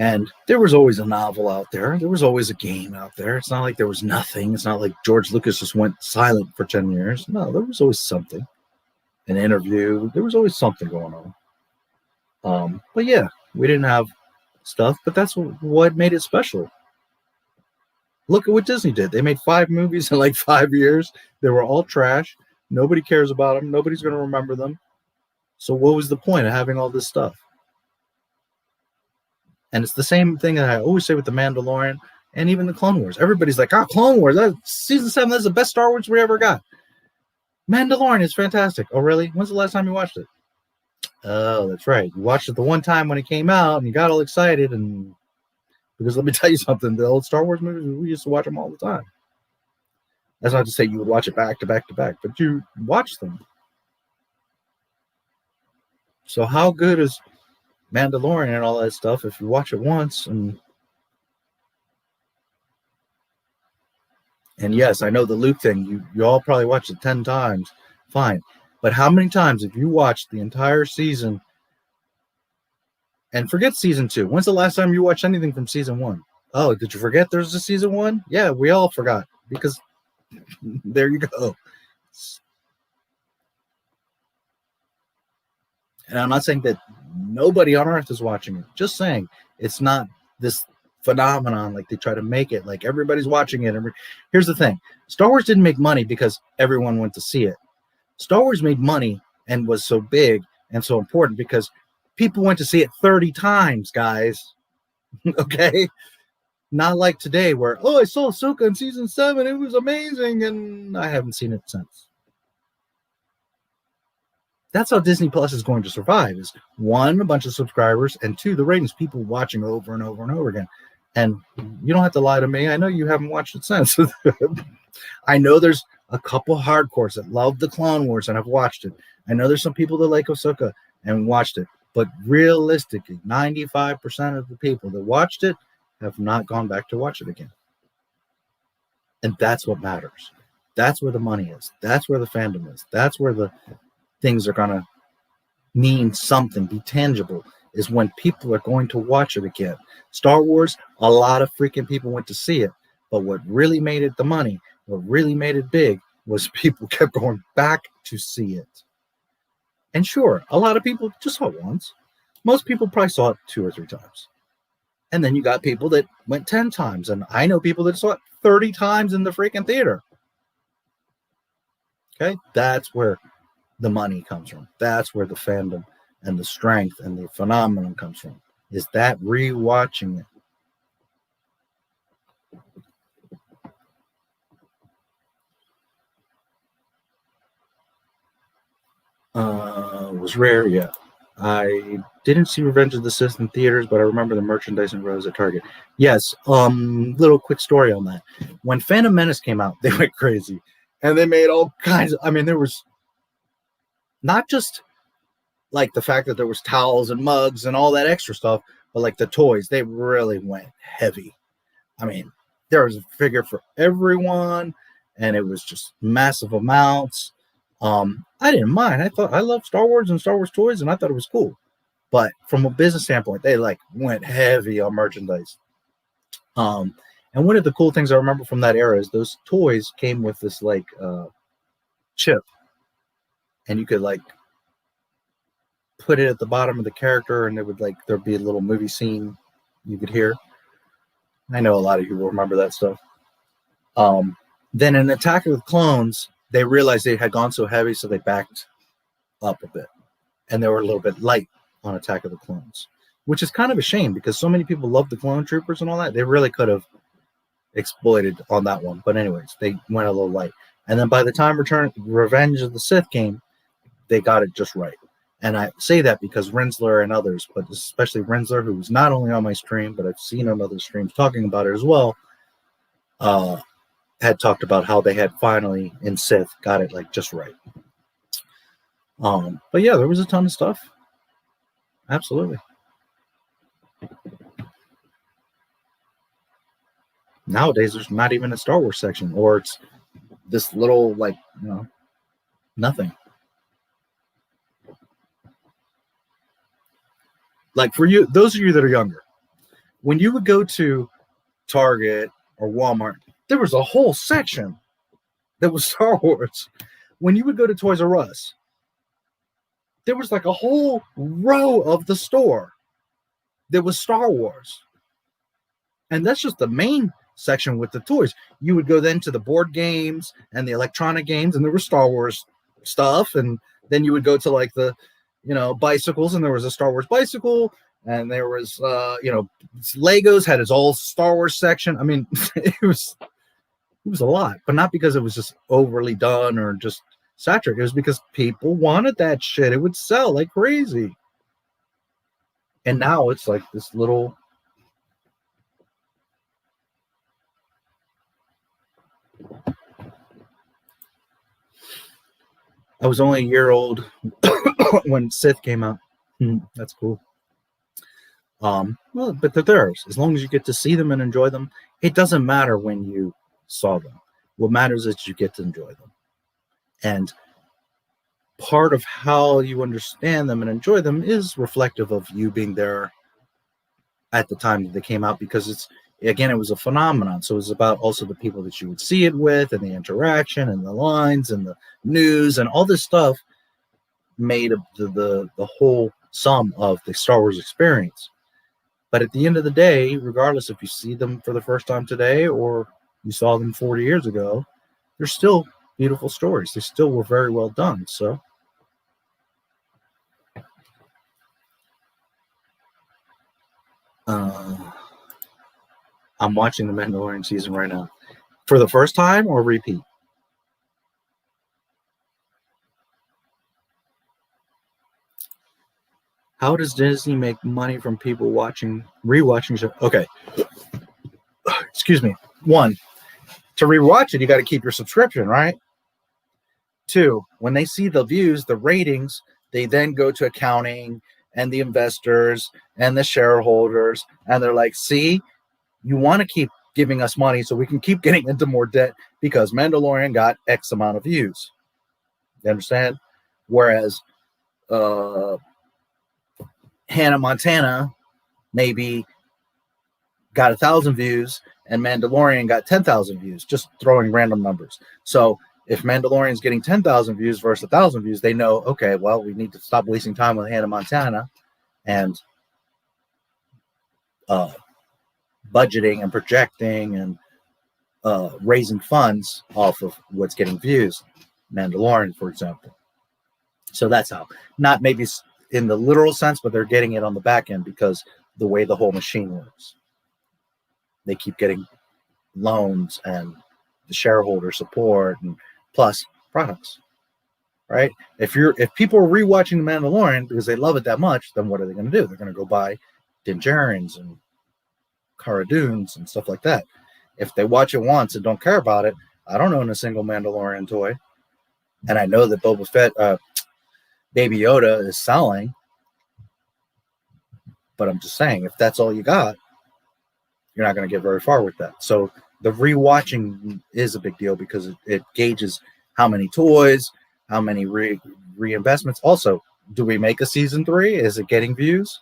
And there was always a novel out there. There was always a game out there. It's not like there was nothing. It's not like George Lucas just went silent for 10 years. No, there was always something. An interview. There was always something going on. But yeah, we didn't have stuff, but that's what made it special. Look at what Disney did. They made 5 movies in like 5 years. They were all trash. Nobody cares about them. Nobody's going to remember them. So what was the point of having all this stuff? And it's the same thing that I always say with The Mandalorian and even the Clone Wars. Everybody's like, Clone Wars, season 7, that's the best Star Wars we ever got. Mandalorian is fantastic. Oh, really? When's the last time you watched it? Oh, that's right. You watched it the one time when it came out and you got all excited. And because let me tell you something, the old Star Wars movies, we used to watch them all the time. That's not to say you would watch it back to back to back, but you watch them. So how good is Mandalorian and all that stuff if you watch it once? And yes, I know the Luke thing, you all probably watched it 10 times. Fine. But how many times have you watched the entire season? And forget season 2. When's the last time you watched anything from season 1? Oh, did you forget there's a season 1? Yeah, we all forgot because there you go. And I'm not saying that nobody on earth is watching it. Just saying it's not this phenomenon like they try to make it. Like everybody's watching it. Here's the thing. Star Wars didn't make money because everyone went to see it. Star Wars made money and was so big and so important because people went to see it 30 times, guys. Okay? Not like today where, I saw Ahsoka in season 7. It was amazing. And I haven't seen it since. That's how Disney Plus is going to survive is 1, a bunch of subscribers, and 2, the ratings, people watching over and over and over again. And you don't have to lie to me. I know you haven't watched it since. I know there's a couple hardcores that love the Clone Wars and have watched it. I know there's some people that like Ahsoka and watched it. But realistically, 95% of the people that watched it have not gone back to watch it again. And that's what matters. That's where the money is. That's where the fandom is. That's where the things are going to mean something, be tangible, is when people are going to watch it again. Star Wars, a lot of freaking people went to see it. But what really made it the money, what really made it big, was people kept going back to see it. And sure, a lot of people just saw it once. Most people probably saw it 2 or 3 times. And then you got people that went 10 times. And I know people that saw it 30 times in the freaking theater. Okay? That's where the money comes from. That's where the fandom and the strength and the phenomenon comes from. Is that rewatching it. Was rare, yeah. I didn't see Revenge of the Sith in theaters, but I remember the merchandising rows at Target. Yes, little quick story on that. When Phantom Menace came out, they went crazy. And they made all kinds of, there was not just like the fact that there was towels and mugs and all that extra stuff, but like the toys, they really went heavy. There was a figure for everyone, and it was just massive amounts. I didn't mind. I loved Star Wars and Star Wars toys, and I thought it was cool. But from a business standpoint, they went heavy on merchandise. And one of the cool things I remember from that era is those toys came with this chip, and you could put it at the bottom of the character, and it would there'd be a little movie scene you could hear. I know a lot of you will remember that stuff. Then in Attack of the Clones, they realized they had gone so heavy, so they backed up a bit. And they were a little bit light on Attack of the Clones, which is kind of a shame because so many people love the Clone Troopers and all that. They really could have exploited on that one. But anyways, they went a little light. And then by the time Revenge of the Sith came, they got it just right. And I say that because Rinsler and others, but especially Rinsler, who was not only on my stream, but I've seen on other streams talking about it as well, had talked about how they had finally in Sith got it just right. But yeah, there was a ton of stuff. Absolutely. Nowadays, there's not even a Star Wars section, or it's this little nothing. For you, those of you that are younger, when you would go to Target or Walmart, there was a whole section that was Star Wars. When you would go to Toys R Us, there was like a whole row of the store that was Star Wars. And that's just the main section with the toys. You would go then to the board games and the electronic games, and there was Star Wars stuff. And then you would go to like the, bicycles, and there was a Star Wars bicycle, and there was, Legos had its all Star Wars section. I mean, it was a lot, but not because it was just overly done or just saturated. It was because people wanted that shit. It would sell like crazy. And now it's like this little. I was only a year old when Sith came out. That's cool. Well, but they're theirs. As long as you get to see them and enjoy them, it doesn't matter when you saw them. What matters is you get to enjoy them. And part of how you understand them and enjoy them is reflective of you being there at the time that they came out, because it was a phenomenon. So it was about also the people that you would see it with, and the interaction and the lines and the news and all this stuff made the whole sum of the Star Wars experience. But at the end of the day, regardless if you see them for the first time today or you saw them 40 years ago, they're still beautiful stories. They still were very well done. So I'm watching the Mandalorian season right now. For the first time or repeat? How does Disney make money from people rewatching shows? Okay. Excuse me. 1, to rewatch it, you got to keep your subscription, right? 2, when they see the views, the ratings, they then go to accounting and the investors and the shareholders, and they're like, see, you want to keep giving us money so we can keep getting into more debt because Mandalorian got X amount of views. You understand? Whereas Hannah Montana maybe got 1,000 views and Mandalorian got 10,000 views, just throwing random numbers. So if Mandalorian's getting 10,000 views versus 1,000 views, they know, okay, well, we need to stop wasting time with Hannah Montana and budgeting and projecting and raising funds off of what's getting views. Mandalorian, for example. So that's how. Not maybe in the literal sense, but they're getting it on the back end because the way the whole machine works. They keep getting loans and the shareholder support and plus products, right? If people are rewatching The Mandalorian because they love it that much, then what are they going to do? They're going to go buy Din Djarin's and Cara Dune's and stuff like that. If they watch it once and don't care about it, I don't own a single Mandalorian toy, and I know that Boba Fett, Baby Yoda is selling, but I'm just saying, if that's all you got, you're not going to get very far with that. So the rewatching is a big deal because it gauges how many toys, how many reinvestments. Also, do we make a season 3? Is it getting views?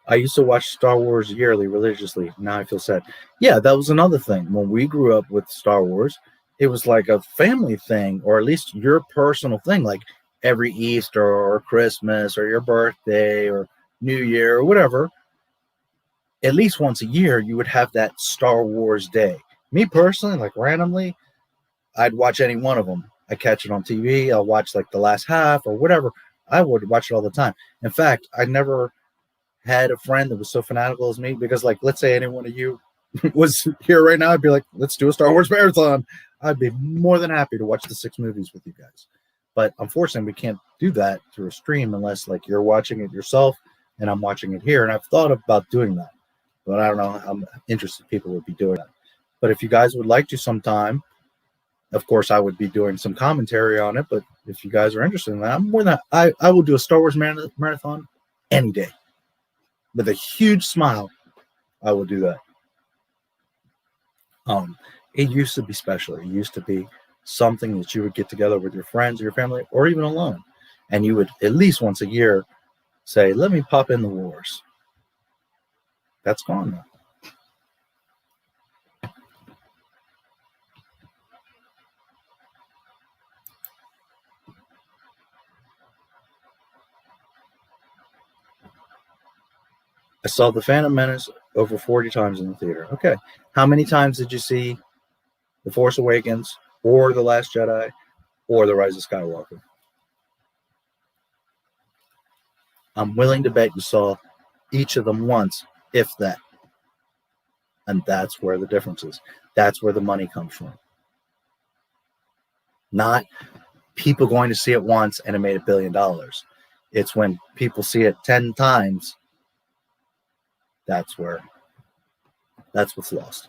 I used to watch Star Wars yearly, religiously. Now I feel sad. Yeah, that was another thing. When we grew up with Star Wars, it was like a family thing, or at least your personal thing. Like every Easter or Christmas or your birthday or New Year or whatever, at least once a year, you would have that Star Wars day. Me personally, like randomly, I'd watch any one of them. I catch it on TV. I'll watch like the last half or whatever. I would watch it all the time. In fact, I never had a friend that was so fanatical as me, because like, let's say any one of you was here right now, I'd be like, let's do a Star Wars marathon. I'd be more than happy to watch the 6 movies with you guys. But unfortunately, we can't do that through a stream unless like you're watching it yourself and I'm watching it here. And I've thought about doing that, but I don't know how interested people would be doing that. But if you guys would like to sometime, of course, I would be doing some commentary on it. But if you guys are interested in that, I'm more than I will do a Star Wars marathon any day. With a huge smile, I will do that. It used to be special. It used to be something that you would get together with your friends or your family, or even alone, and you would at least once a year say, let me pop in the wars. That's gone now. I saw The Phantom Menace over 40 times in the theater. Okay. How many times did you see The Force Awakens or The Last Jedi or The Rise of Skywalker? I'm willing to bet you saw each of them once, if that. And that's where the difference is. That's where the money comes from. Not people going to see it once and it made $1 billion. It's when people see it 10 times, that's what's lost.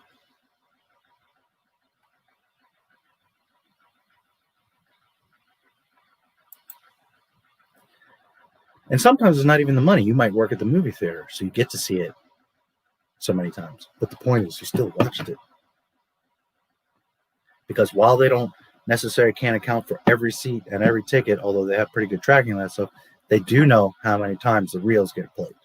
And sometimes it's not even the money. You might work at the movie theater, so you get to see it so many times. But the point is, you still watched it. Because while they don't necessarily can't account for every seat and every ticket, although they have pretty good tracking on that stuff, they do know how many times the reels get played.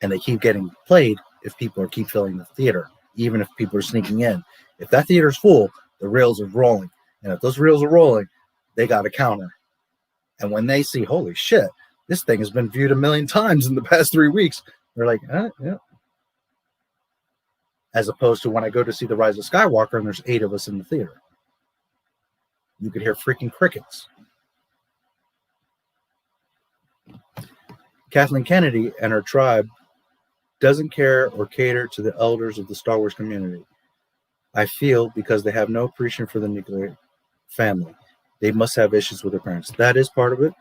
And they keep getting played if people keep filling the theater, even if people are sneaking in. If that theater's full, the reels are rolling. And if those reels are rolling, they got a counter. And when they see, holy shit, this thing has been viewed 1 million times in the past 3 weeks, they're like, yeah. As opposed to when I go to see The Rise of Skywalker and there's 8 of us in the theater. You could hear freaking crickets. Kathleen Kennedy and her tribe doesn't care or cater to the elders of the Star Wars community. I feel because they have no appreciation for the nuclear family. They must have issues with their parents. That is part of it.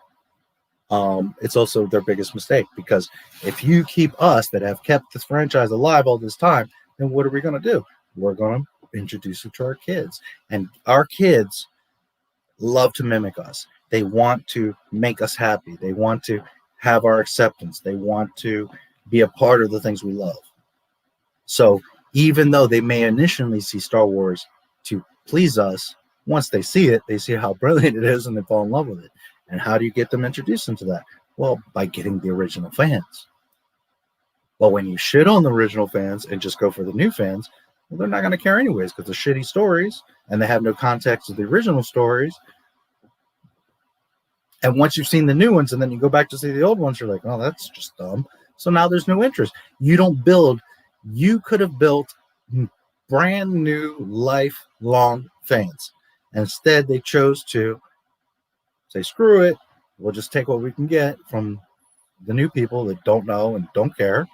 It's also their biggest mistake, because if you keep us that have kept this franchise alive all this time, then what are we going to do? We're going to introduce it to our kids. And our kids love to mimic us. They want to make us happy. They want to have our acceptance. They want to be a part of the things we love. So even though they may initially see Star Wars to please us, once they see it, they see how brilliant it is and they fall in love with it. And how do you get them introduced into that? Well, by getting the original fans. Well, when you shit on the original fans and just go for the new fans, well, they're not going to care anyways, because they're shitty stories and they have no context of the original stories. And once you've seen the new ones and then you go back to see the old ones, you're like, oh, that's just dumb. So now there's no interest. You could have built brand new lifelong fans. Instead, they chose to say, screw it. We'll just take what we can get from the new people that don't know and don't care.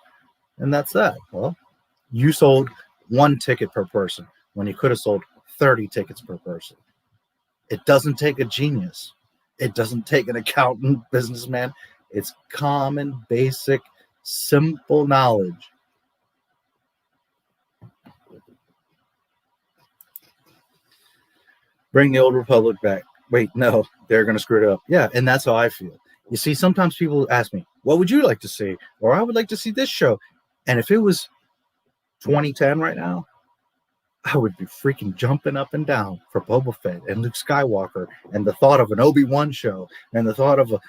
And that's that. Well, you sold 1 ticket per person when you could have sold 30 tickets per person. It doesn't take a genius. It doesn't take an accountant, businessman. It's common, basic, simple knowledge. Bring the old Republic back. Wait, no, they're going to screw it up. Yeah, and that's how I feel. You see, sometimes people ask me, what would you like to see? Or I would like to see this show. And if it was 2010 right now, I would be freaking jumping up and down for Boba Fett and Luke Skywalker and the thought of an Obi-Wan show and the thought of a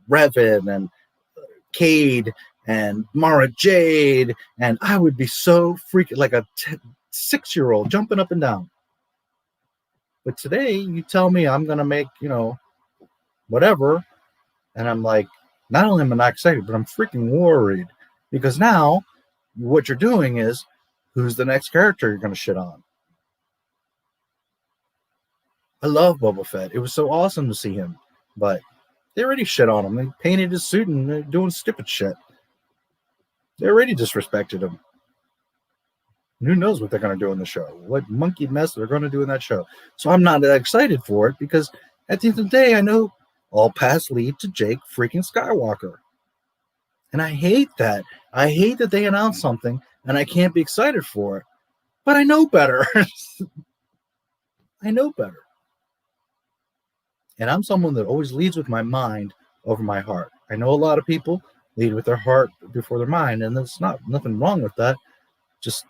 Revan and Cade and Mara Jade. And I would be so freaking like a 6-year-old jumping up and down. But today, you tell me I'm going to make, whatever. And I'm like, not only am I not excited, but I'm freaking worried. Because now, what you're doing is, who's the next character you're going to shit on? I love Boba Fett. It was so awesome to see him. But they already shit on him. They painted his suit and they're doing stupid shit. They already disrespected him. And who knows what they're going to do in the show? What monkey mess they're going to do in that show. So I'm not that excited for it, because at the end of the day, I know all paths lead to Jake freaking Skywalker. And I hate that. I hate that they announce something and I can't be excited for it. But I know better. I know better. And I'm someone that always leads with my mind over my heart. I know a lot of people lead with their heart before their mind, and there's nothing wrong with that. Just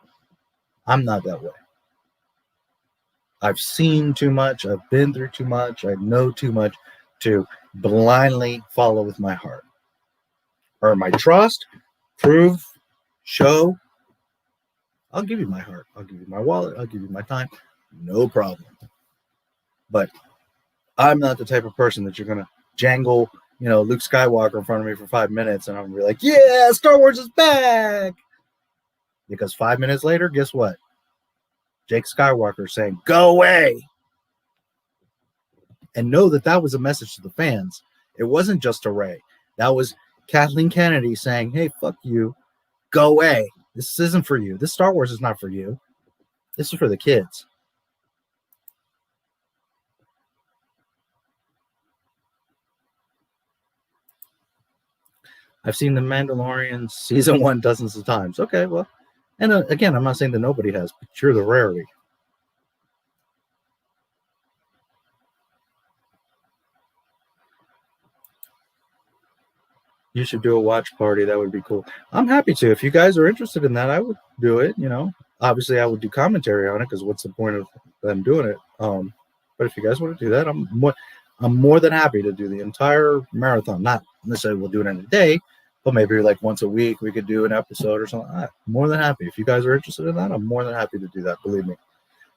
I'm not that way. I've seen too much. I've been through too much. I know too much to blindly follow with my heart. Earn my trust, prove, show. I'll give you my heart. I'll give you my wallet. I'll give you my time. No problem. But I'm not the type of person that you're going to jangle, Luke Skywalker in front of me for 5 minutes and I'm going to be like, yeah, Star Wars is back. Because 5 minutes later, guess what? Jake Skywalker saying, go away. And know that that was a message to the fans. It wasn't just a Rey. That was Kathleen Kennedy saying, hey, fuck you. Go away. This isn't for you. This Star Wars is not for you. This is for the kids. I've seen The Mandalorian season 1 dozens of times. Okay, well, and again, I'm not saying that nobody has, but you're the rarity. You should do a watch party. That would be cool. I'm happy to. If you guys are interested in that, I would do it. Obviously, I would do commentary on it because what's the point of them doing it? But if you guys want to do that, I'm more than happy to do the entire marathon. Not necessarily we'll do it in a day, but maybe like once a week we could do an episode or something. I'm more than happy. If you guys are interested in that, I'm more than happy to do that. Believe me.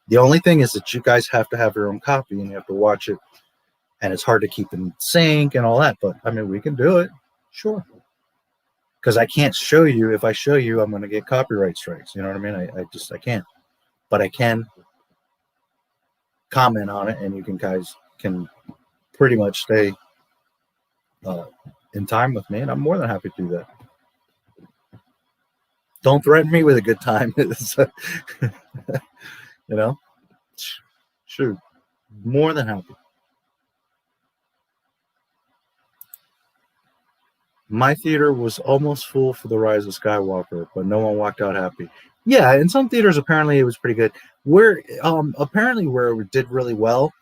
The only thing is that you guys have to have your own copy and you have to watch it, and it's hard to keep in sync and all that. But I mean, we can do it. Sure. Because I can't show you. If I show you, I'm going to get copyright strikes. You know what I mean? I can't. But I can comment on it, and you guys can pretty much stay in time with me, and I'm more than happy to do that. Don't threaten me with a good time. Shoot. More than happy. My theater was almost full for The Rise of Skywalker, but no one walked out happy. Yeah, in some theaters, apparently it was pretty good. Where it did really well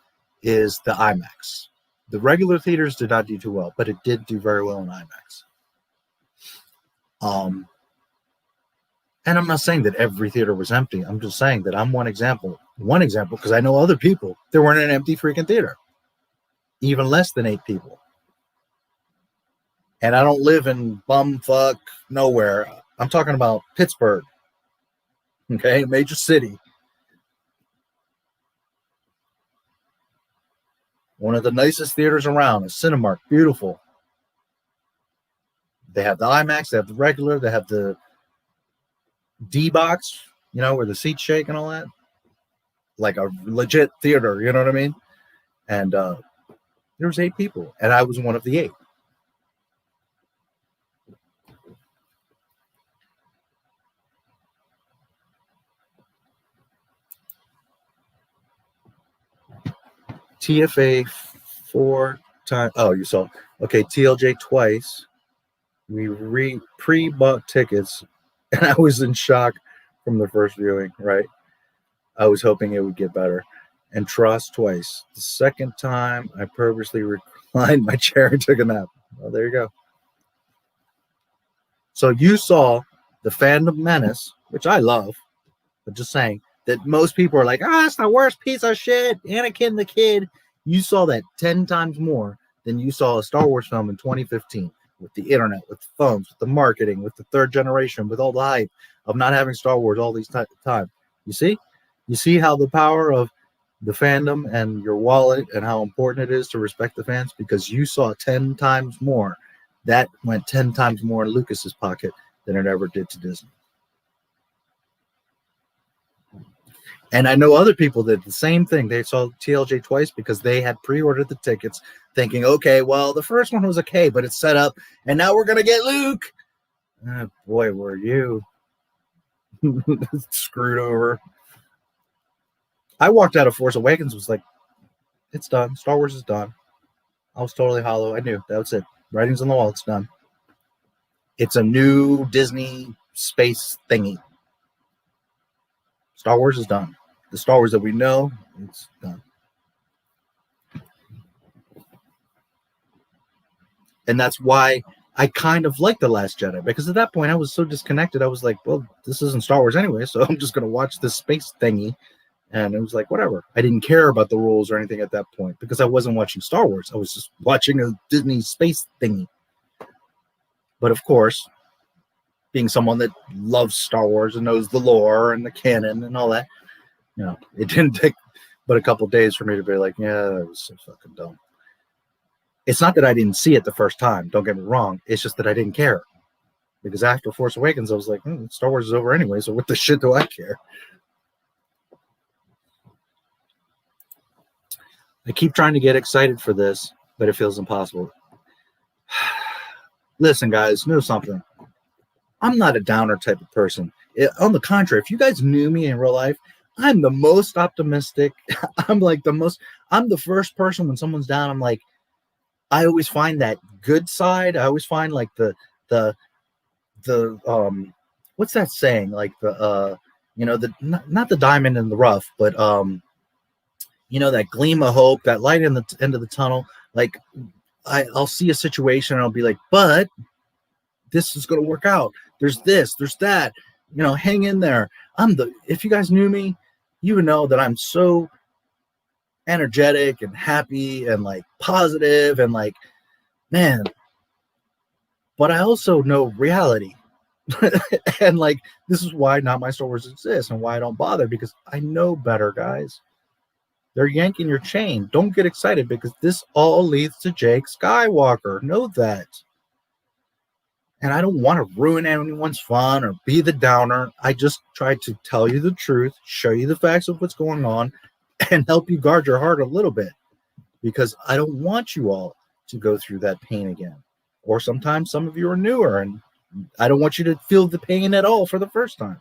is the IMAX. The regular theaters did not do too well, but it did do very well in IMAX. And I'm not saying that every theater was empty. I'm just saying that I'm one example, because I know other people, there weren't an empty freaking theater. Even less than 8 people. And I don't live in bumfuck nowhere. I'm talking about Pittsburgh. Okay, major city. One of the nicest theaters around, a Cinemark, beautiful. They have the IMAX, they have the regular, they have the D-box, where the seats shake and all that. Like a legit theater, you know what I mean? And there was 8 people, and I was one of the 8. TFA 4 times. Oh, you saw. Okay, TLJ twice. We pre-bought tickets, and I was in shock from the first viewing, right? I was hoping it would get better. And Tross twice. The second time, I purposely reclined my chair and took a nap. Well, there you go. So you saw the Phantom Menace, which I love, but just saying that most people are like, it's the worst piece of shit, Anakin the Kid. You saw that 10 times more than you saw a Star Wars film in 2015 with the internet, with the phones, with the marketing, with the third generation, with all the hype of not having Star Wars all these time. You see? You see how the power of the fandom and your wallet and how important it is to respect the fans, because you saw 10 times more. That went 10 times more in Lucas's pocket than it ever did to Disney. And I know other people did the same thing. They saw TLJ twice because they had pre-ordered the tickets thinking, okay, well, the first one was okay, but it's set up, and now we're going to get Luke. Oh, boy, were you screwed over. I walked out of Force Awakens, was like, it's done. Star Wars is done. I was totally hollow. I knew. That was it. Writing's on the wall. It's done. It's a new Disney space thingy. Star Wars is done. The Star Wars that we know, it's done. And that's why I kind of like The Last Jedi, because at that point I was so disconnected. I was like, well, this isn't Star Wars anyway, so I'm just going to watch this space thingy And it was like, whatever. I didn't care about the rules or anything at that point because I wasn't watching Star Wars. I was just watching a Disney space thingy. But of course, being someone that loves Star Wars and knows the lore and the canon and all that, you know, it didn't take but a couple days for me to be like, yeah, that was so fucking dumb. It's not that I didn't see it the first time. Don't get me wrong. It's just that I didn't care. Because after Force Awakens, I was like, Star Wars is over anyway, so what the shit do I care? I keep trying to get excited for this, but it feels impossible. Listen, guys, know something. I'm not a downer type of person. On the contrary, if you guys knew me in real life, I'm the most optimistic. I'm the first person when someone's down, I'm like, I always find that good side. I always find like the what's that saying? Like not the diamond in the rough, but that gleam of hope, that light in the end of the tunnel. Like I'll see a situation and I'll be like, but this is going to work out. There's this, there's that, hang in there. If you guys knew me, you would know that I'm so energetic and happy and like positive and like, man, but I also know reality. And like, this is why Not My Star Wars exists and why I don't bother, because I know better, guys. They're yanking your chain. Don't get excited because this all leads to Jake Skywalker. Know that. And I don't want to ruin anyone's fun or be the downer. I just try to tell you the truth, show you the facts of what's going on, and help you guard your heart a little bit. Because I don't want you all to go through that pain again. Or sometimes some of you are newer, and I don't want you to feel the pain at all for the first time.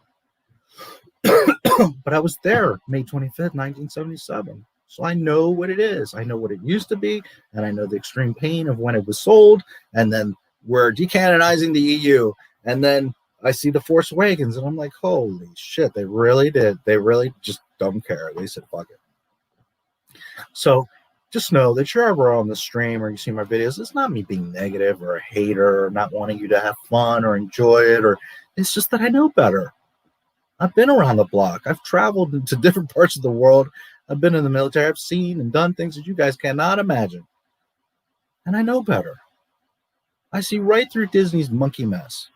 But I was there May 25th, 1977. So I know what it is. I know what it used to be, and I know the extreme pain of when it was sold, and then we're decanonizing the EU, and then I see The Force Awakens, and I'm like, holy shit, they really did. They really just don't care. They said, fuck it. So just know that you're ever on the stream or you see my videos, it's not me being negative or a hater or not wanting you to have fun or enjoy it, or it's just that I know better. I've been around the block. I've traveled to different parts of the world. I've been in the military. I've seen and done things that you guys cannot imagine. And I know better. I see right through Disney's monkey mess.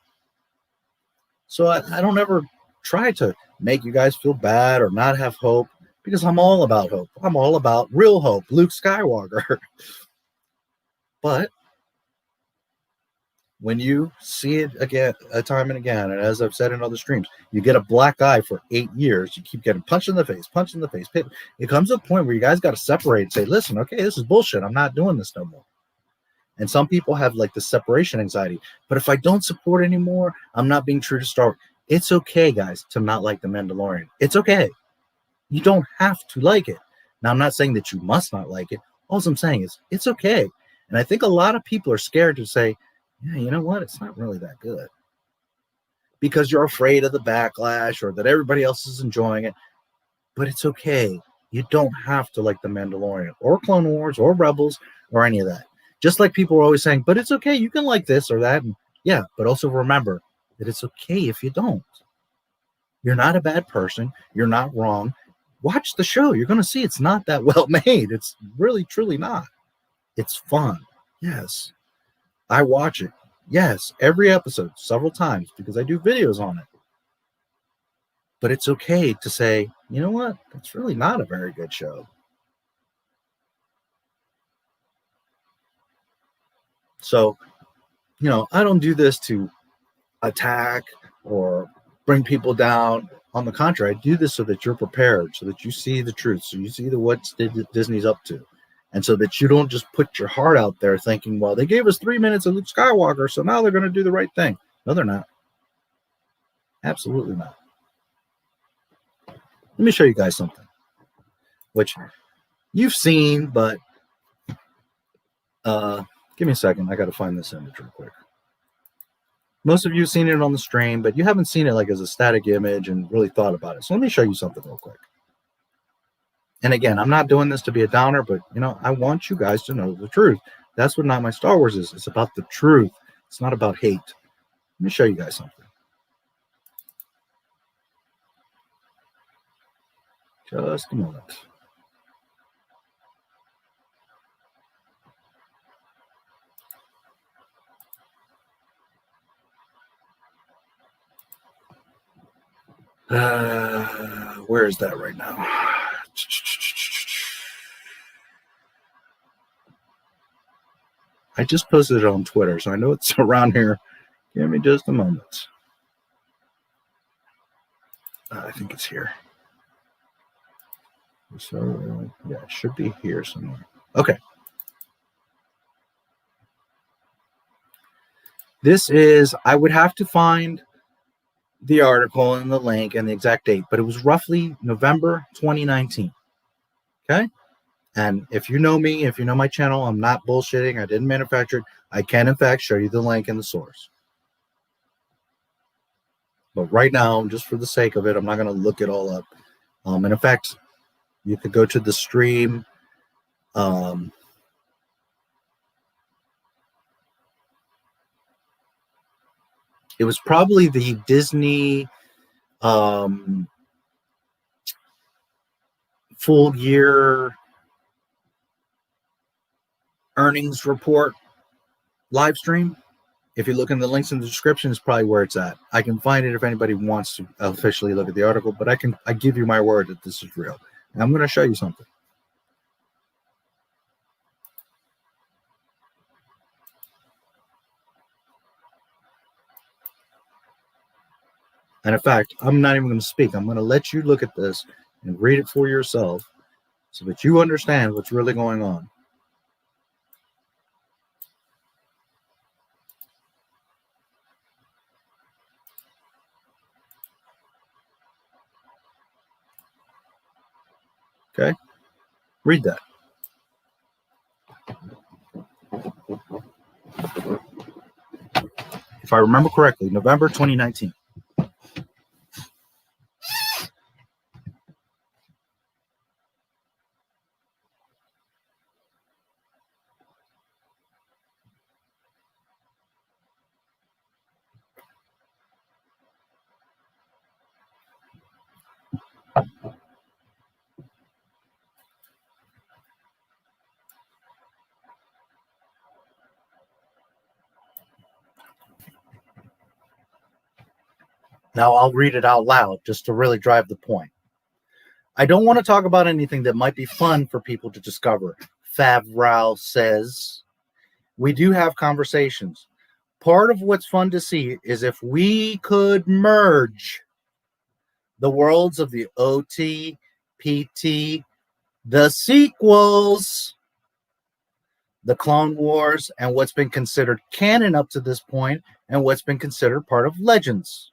So I don't ever try to make you guys feel bad or not have hope, because I'm all about hope. I'm all about real hope, Luke Skywalker. But when you see it again, time and again, and as I've said in other streams, you get a black eye for 8 years. You keep getting punched in the face. It comes to a point where you guys got to separate and say, listen, okay, this is bullshit. I'm not doing this no more. And some people have like the separation anxiety. But if I don't support anymore, I'm not being true to Star Wars. It's okay, guys, to not like The Mandalorian. It's okay. You don't have to like it. Now, I'm not saying that you must not like it. All I'm saying is it's okay. And I think a lot of people are scared to say, yeah, you know what? It's not really that good. Because you're afraid of the backlash or that everybody else is enjoying it. But it's okay. You don't have to like The Mandalorian or Clone Wars or Rebels or any of that. Just like people are always saying, but it's okay. You can like this or that. And yeah, but also remember that it's okay if you don't. You're not a bad person. You're not wrong. Watch the show. You're going to see it's not that well made. It's really, truly not. It's fun. Yes. I watch it. Yes. Every episode, several times, because I do videos on it. But it's okay to say, you know what? That's really not a very good show. So, I don't do this to attack or bring people down. On the contrary, I do this so that you're prepared, so that you see the truth, so you see what Disney's up to, and so that you don't just put your heart out there thinking, well, they gave us 3 minutes of Luke Skywalker, so now they're going to do the right thing. No, they're not. Absolutely not. Let me show you guys something, which you've seen, but give me a second. I got to find this image real quick. Most of you have seen it on the stream, but you haven't seen it like as a static image and really thought about it. So let me show you something real quick. And again, I'm not doing this to be a downer, but I want you guys to know the truth. That's what Not My Star Wars is. It's about the truth. It's not about hate. Let me show you guys something. Just a moment. Where is that right now? I just posted it on Twitter, so I know it's around here. Give me just a moment. I think it's here. So, yeah, it should be here somewhere. Okay. This is, I would have to find the article and the link and the exact date, but it was roughly November 2019. Okay? And if you know me, if you know my channel, I'm not bullshitting. I didn't manufacture it. I can, in fact, show you the link and the source. But right now, just for the sake of it, I'm not going to look it all up. And in fact, you could go to the stream. It was probably the Disney full year earnings report live stream. If you look in the links in the description, is probably where it's at. I can find it if anybody wants to officially look at the article, but I give you my word that this is real. And I'm going to show you something. And in fact, I'm not even going to speak. I'm going to let you look at this and read it for yourself so that you understand what's really going on. Okay? Read that. If I remember correctly, November 2019. Now I'll read it out loud just to really drive the point. I don't want to talk about anything that might be fun for people to discover. Favreau says, we do have conversations. Part of what's fun to see is if we could merge the worlds of the OT, PT, the sequels, the Clone Wars, and what's been considered canon up to this point, and what's been considered part of Legends.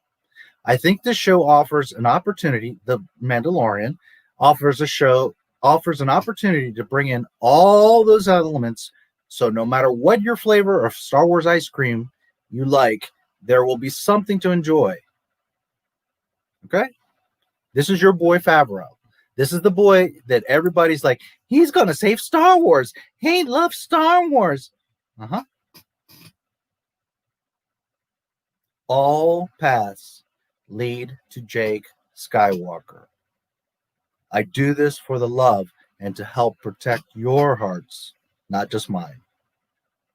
I think this show offers an opportunity. The Mandalorian offers an opportunity to bring in all those elements. So no matter what your flavor of Star Wars ice cream you like, there will be something to enjoy. Okay? This is your boy Favreau. This is the boy that everybody's like, he's going to save Star Wars. He loves Star Wars. Uh-huh. All paths lead to Jake Skywalker. I do this for the love and to help protect your hearts, not just mine.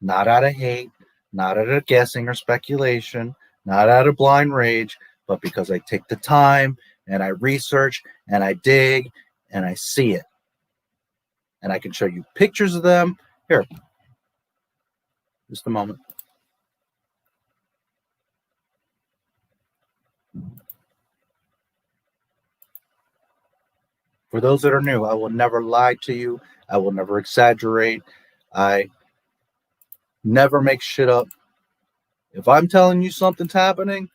Not out of hate, not out of guessing or speculation, not out of blind rage, but because I take the time and I research and I dig and I see it. And I can show you pictures of them. Here, just a moment. For those that are new, I will never lie to you. I will never exaggerate. I never make shit up. If I'm telling you something's happening,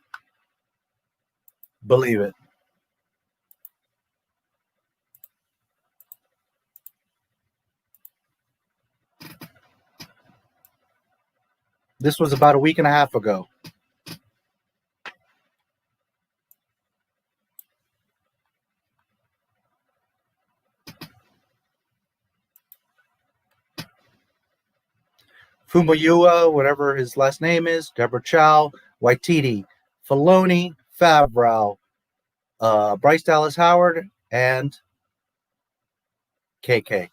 believe it. This was about a week and a half ago. Fumayua, whatever his last name is, Deborah Chow, Waititi, Filoni, Favreau, Bryce Dallas Howard, and KK.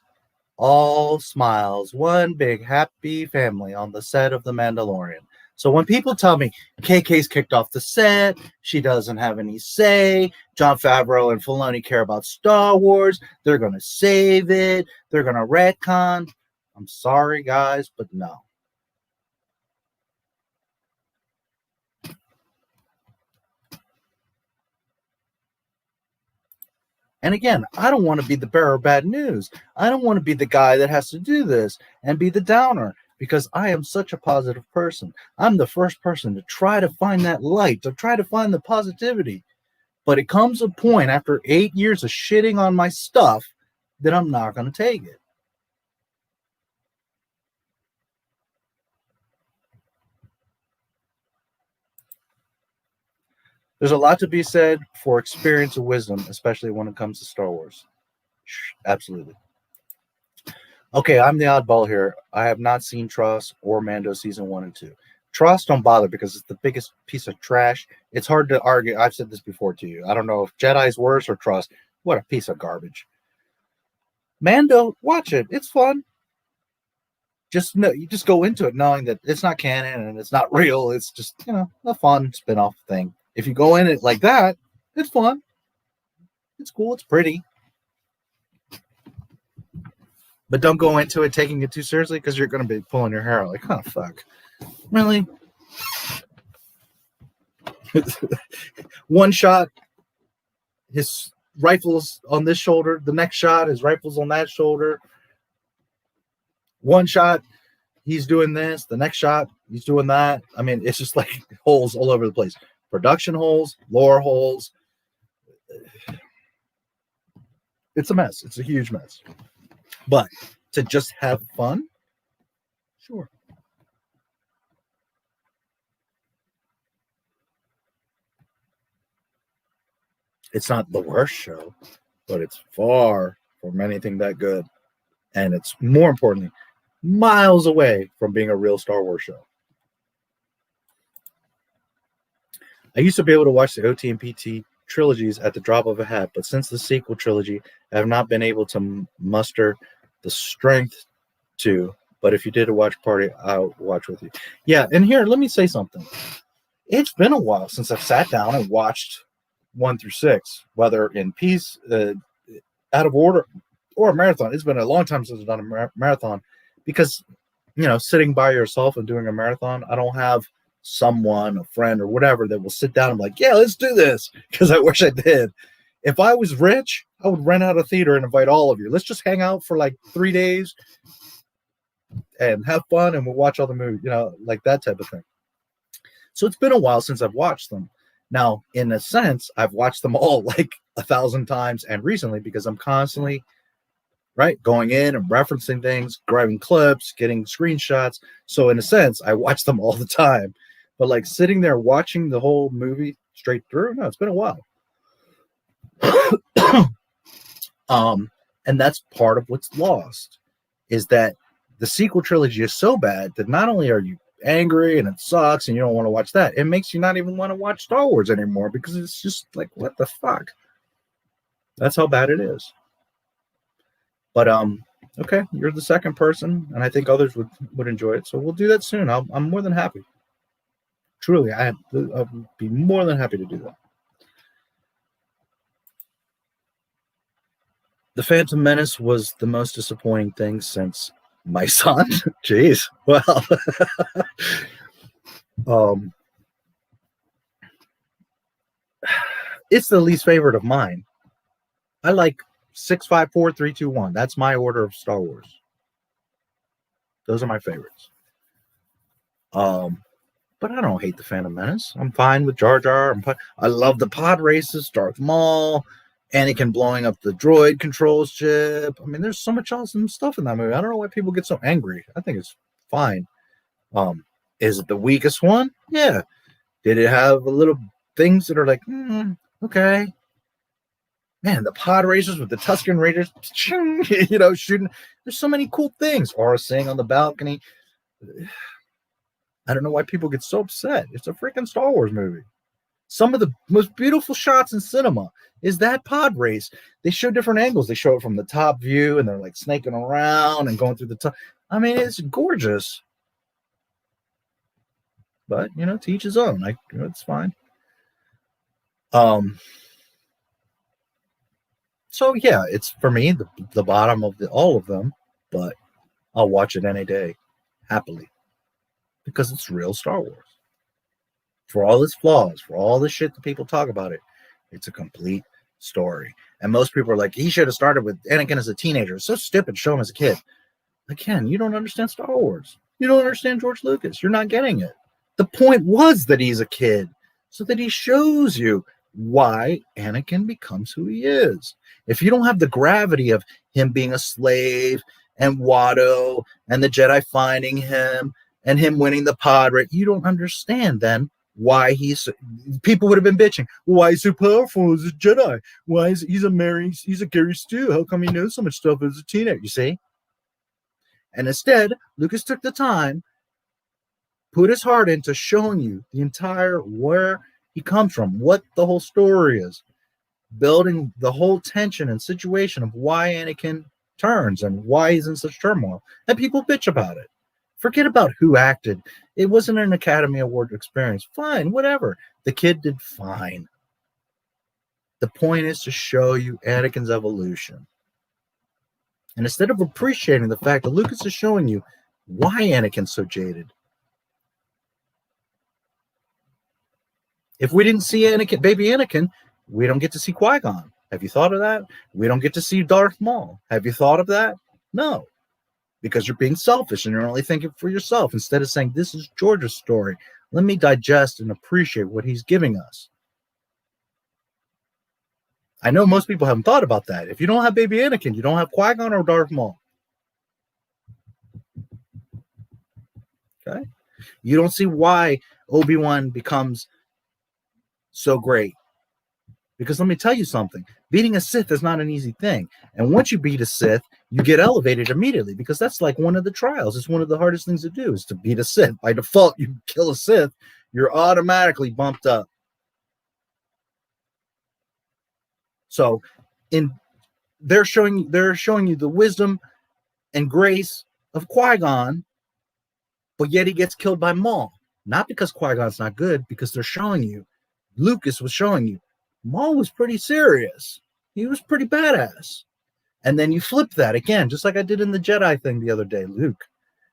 All smiles, one big happy family on the set of The Mandalorian. So when people tell me KK's kicked off the set, she doesn't have any say, Jon Favreau and Filoni care about Star Wars, they're going to save it, they're going to retcon. I'm sorry, guys, but no. And again, I don't want to be the bearer of bad news. I don't want to be the guy that has to do this and be the downer, because I am such a positive person. I'm the first person to try to find that light, to try to find the positivity. But it comes a point after 8 years of shitting on my stuff that I'm not going to take it. There's a lot to be said for experience and wisdom, especially when it comes to Star Wars. Absolutely. Okay, I'm the oddball here. I have not seen Tross or Mando season 1 and 2. Tross don't bother because it's the biggest piece of trash. It's hard to argue. I've said this before to you. I don't know if Jedi's worse or Tross. What a piece of garbage. Mando, watch it. It's fun. You just go into it knowing that it's not canon and it's not real. It's just, a fun spin-off thing. If you go in it like that, it's fun. It's cool. It's pretty. But don't go into it taking it too seriously, because you're going to be pulling your hair out like, oh, fuck. Really? One shot, his rifle's on this shoulder. The next shot, his rifle's on that shoulder. One shot, he's doing this. The next shot, he's doing that. I mean, it's just like holes all over the place. Production holes, lore holes. It's a mess. It's a huge mess. But to just have fun, sure. It's not the worst show, but it's far from anything that good. And it's, more importantly, miles away from being a real Star Wars show. I used to be able to watch the OT and PT trilogies at the drop of a hat, but since the sequel trilogy, I have not been able to muster the strength to. But if you did a watch party, I'll watch with you. Yeah, and here, let me say something. It's been a while since I've sat down and watched 1 through 6, whether in peace, out of order, or a marathon. It's been a long time since I've done a marathon, because, sitting by yourself and doing a marathon, I don't have someone, a friend or whatever, that will sit down and be like, yeah, let's do this, because I wish I did. If I was rich, I would rent out a theater and invite all of you. Let's just hang out for like 3 days and have fun, and we'll watch all the movies, like that type of thing. So it's been a while since I've watched them. Now, in a sense, I've watched them all like 1,000 times, and recently, because I'm constantly going in and referencing things, grabbing clips, getting screenshots. So in a sense, I watch them all the time. But like sitting there watching the whole movie straight through, no, it's been a while. And that's part of what's lost, is that the sequel trilogy is so bad that not only are you angry and it sucks and you don't want to watch that, it makes you not even want to watch Star Wars anymore, because it's just like, what the fuck? That's how bad it is. But okay, you're the second person, and I think others would enjoy it. So we'll do that soon. I'm more than happy. Truly, I'll be more than happy to do that. The Phantom Menace was the most disappointing thing since my son. Jeez. Well, it's the least favorite of mine. I like 6, 5, 4, 3, 2, 1. That's my order of Star Wars. Those are my favorites. But I don't hate the Phantom Menace. I'm fine with Jar Jar. I love the pod races, Darth Maul, Anakin blowing up the droid control ship. I mean, there's so much awesome stuff in that movie. I don't know why people get so angry. I think it's fine. Is it the weakest one? Yeah. Did it have a little things that are like, okay. Man, the pod racers with the Tusken Raiders, shooting. There's so many cool things. Aura Singh on the balcony. I don't know why people get so upset. It's a freaking Star Wars movie. Some of the most beautiful shots in cinema is that pod race. They show different angles. They show it from the top view, and they're like snaking around and going through the top. I mean, it's gorgeous. But to each his own. It's fine. So yeah, it's for me the bottom of all of them, but I'll watch it any day, happily, because it's real Star Wars. For all its flaws, for all the shit that people talk about it, it's a complete story. And most people are like, he should have started with Anakin as a teenager. It's so stupid. Show him as a kid. Again, you don't understand Star Wars. You don't understand George Lucas. You're not getting it. The point was that he's a kid, so that he shows you why Anakin becomes who he is. If you don't have the gravity of him being a slave and Watto and the Jedi finding him and him winning the pod, right? You don't understand then why people would have been bitching. Why is he so powerful as a Jedi? Why is he's a Gary Stu? How come he knows so much stuff as a teenager? You see? And instead, Lucas took the time, put his heart into showing you the entire where he comes from, what the whole story is, building the whole tension and situation of why Anakin turns and why he's in such turmoil. And people bitch about it. Forget about who acted. It wasn't an Academy Award experience. Fine, whatever. The kid did fine. The point is to show you Anakin's evolution. And instead of appreciating the fact that Lucas is showing you why Anakin's so jaded. If we didn't see Anakin, baby Anakin, we don't get to see Qui-Gon. Have you thought of that? We don't get to see Darth Maul. Have you thought of that? No. Because you're being selfish and you're only thinking for yourself instead of saying, this is George's story. Let me digest and appreciate what he's giving us. I know most people haven't thought about that. If you don't have baby Anakin, you don't have Qui-Gon or Darth Maul. Okay? You don't see why Obi-Wan becomes so great. Because let me tell you something. Beating a Sith is not an easy thing. And once you beat a Sith, you get elevated immediately because that's like one of the trials. It's one of the hardest things to do is to beat a Sith. By default, you kill a Sith, you're automatically bumped up. So they're showing you the wisdom and grace of Qui-Gon, but yet he gets killed by Maul. Not because Qui-Gon's not good, because they're showing you, Lucas was showing you, Maul was pretty serious. He was pretty badass. And then you flip that again, just like I did in the Jedi thing the other day, Luke.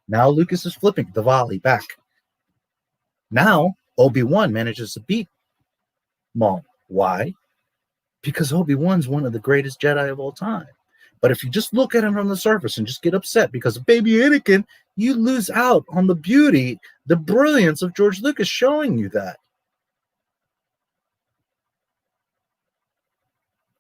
Now Lucas is flipping the volley back. Now Obi-Wan manages to beat Maul. Why? Because Obi-Wan's one of the greatest Jedi of all time. But if you just look at him from the surface and just get upset because of baby Anakin, you lose out on the beauty, the brilliance of George Lucas showing you that.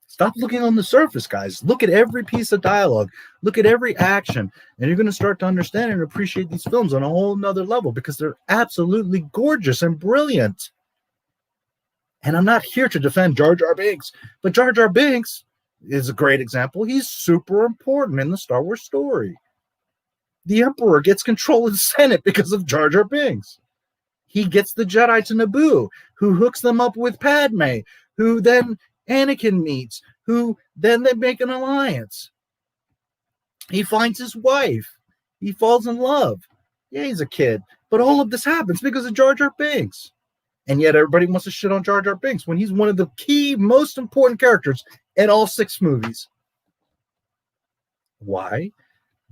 Stop looking on the surface, guys. Look at every piece of dialogue. Look at every action. And you're going to start to understand and appreciate these films on a whole nother level because they're absolutely gorgeous and brilliant. And I'm not here to defend Jar Jar Binks, but Jar Jar Binks is a great example. He's super important in the Star Wars story. The Emperor gets control of the Senate because of Jar Jar Binks. He gets the Jedi to Naboo, who hooks them up with Padme, who then Anakin meets, who then they make an alliance. He finds his wife. He falls in love. Yeah, he's a kid, but all of this happens because of Jar Jar Binks. And yet everybody wants to shit on Jar Jar Binks when he's one of the key, most important characters in all 6 movies. Why?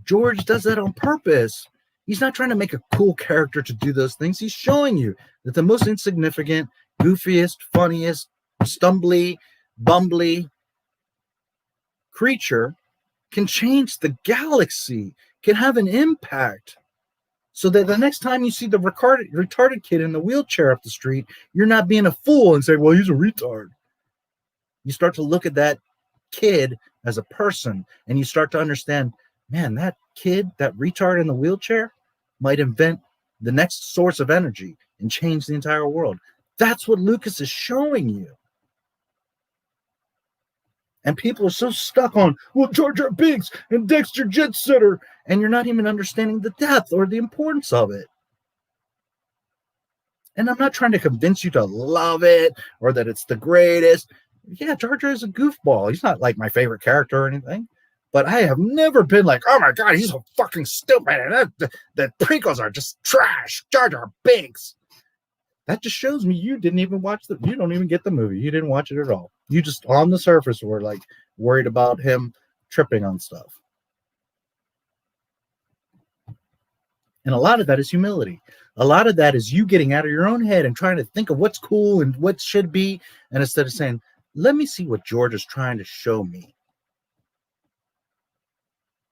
George does that on purpose. He's not trying to make a cool character to do those things. He's showing you that the most insignificant, goofiest, funniest, stumbly, bumbly creature can change the galaxy, can have an impact. So that the next time you see the retarded kid in the wheelchair up the street, you're not being a fool and say, well, he's a retard. You start to look at that kid as a person and you start to understand, man, that kid, that retard in the wheelchair might invent the next source of energy and change the entire world. That's what Lucas is showing you. And people are so stuck on, well, Jar Jar Binks and Dexter Jetsetter, and you're not even understanding the depth or the importance of it. And I'm not trying to convince you to love it or that it's the greatest. Yeah, Jar Jar is a goofball. He's not like my favorite character or anything. But I have never been like, oh my God, he's so fucking stupid. And the prequels are just trash. Jar Jar Binks. That just shows me you didn't even watch you don't even get the movie. You didn't watch it at all. You just on the surface were like worried about him tripping on stuff. And a lot of that is humility. A lot of that is you getting out of your own head and trying to think of what's cool and what should be. And instead of saying, let me see what George is trying to show me.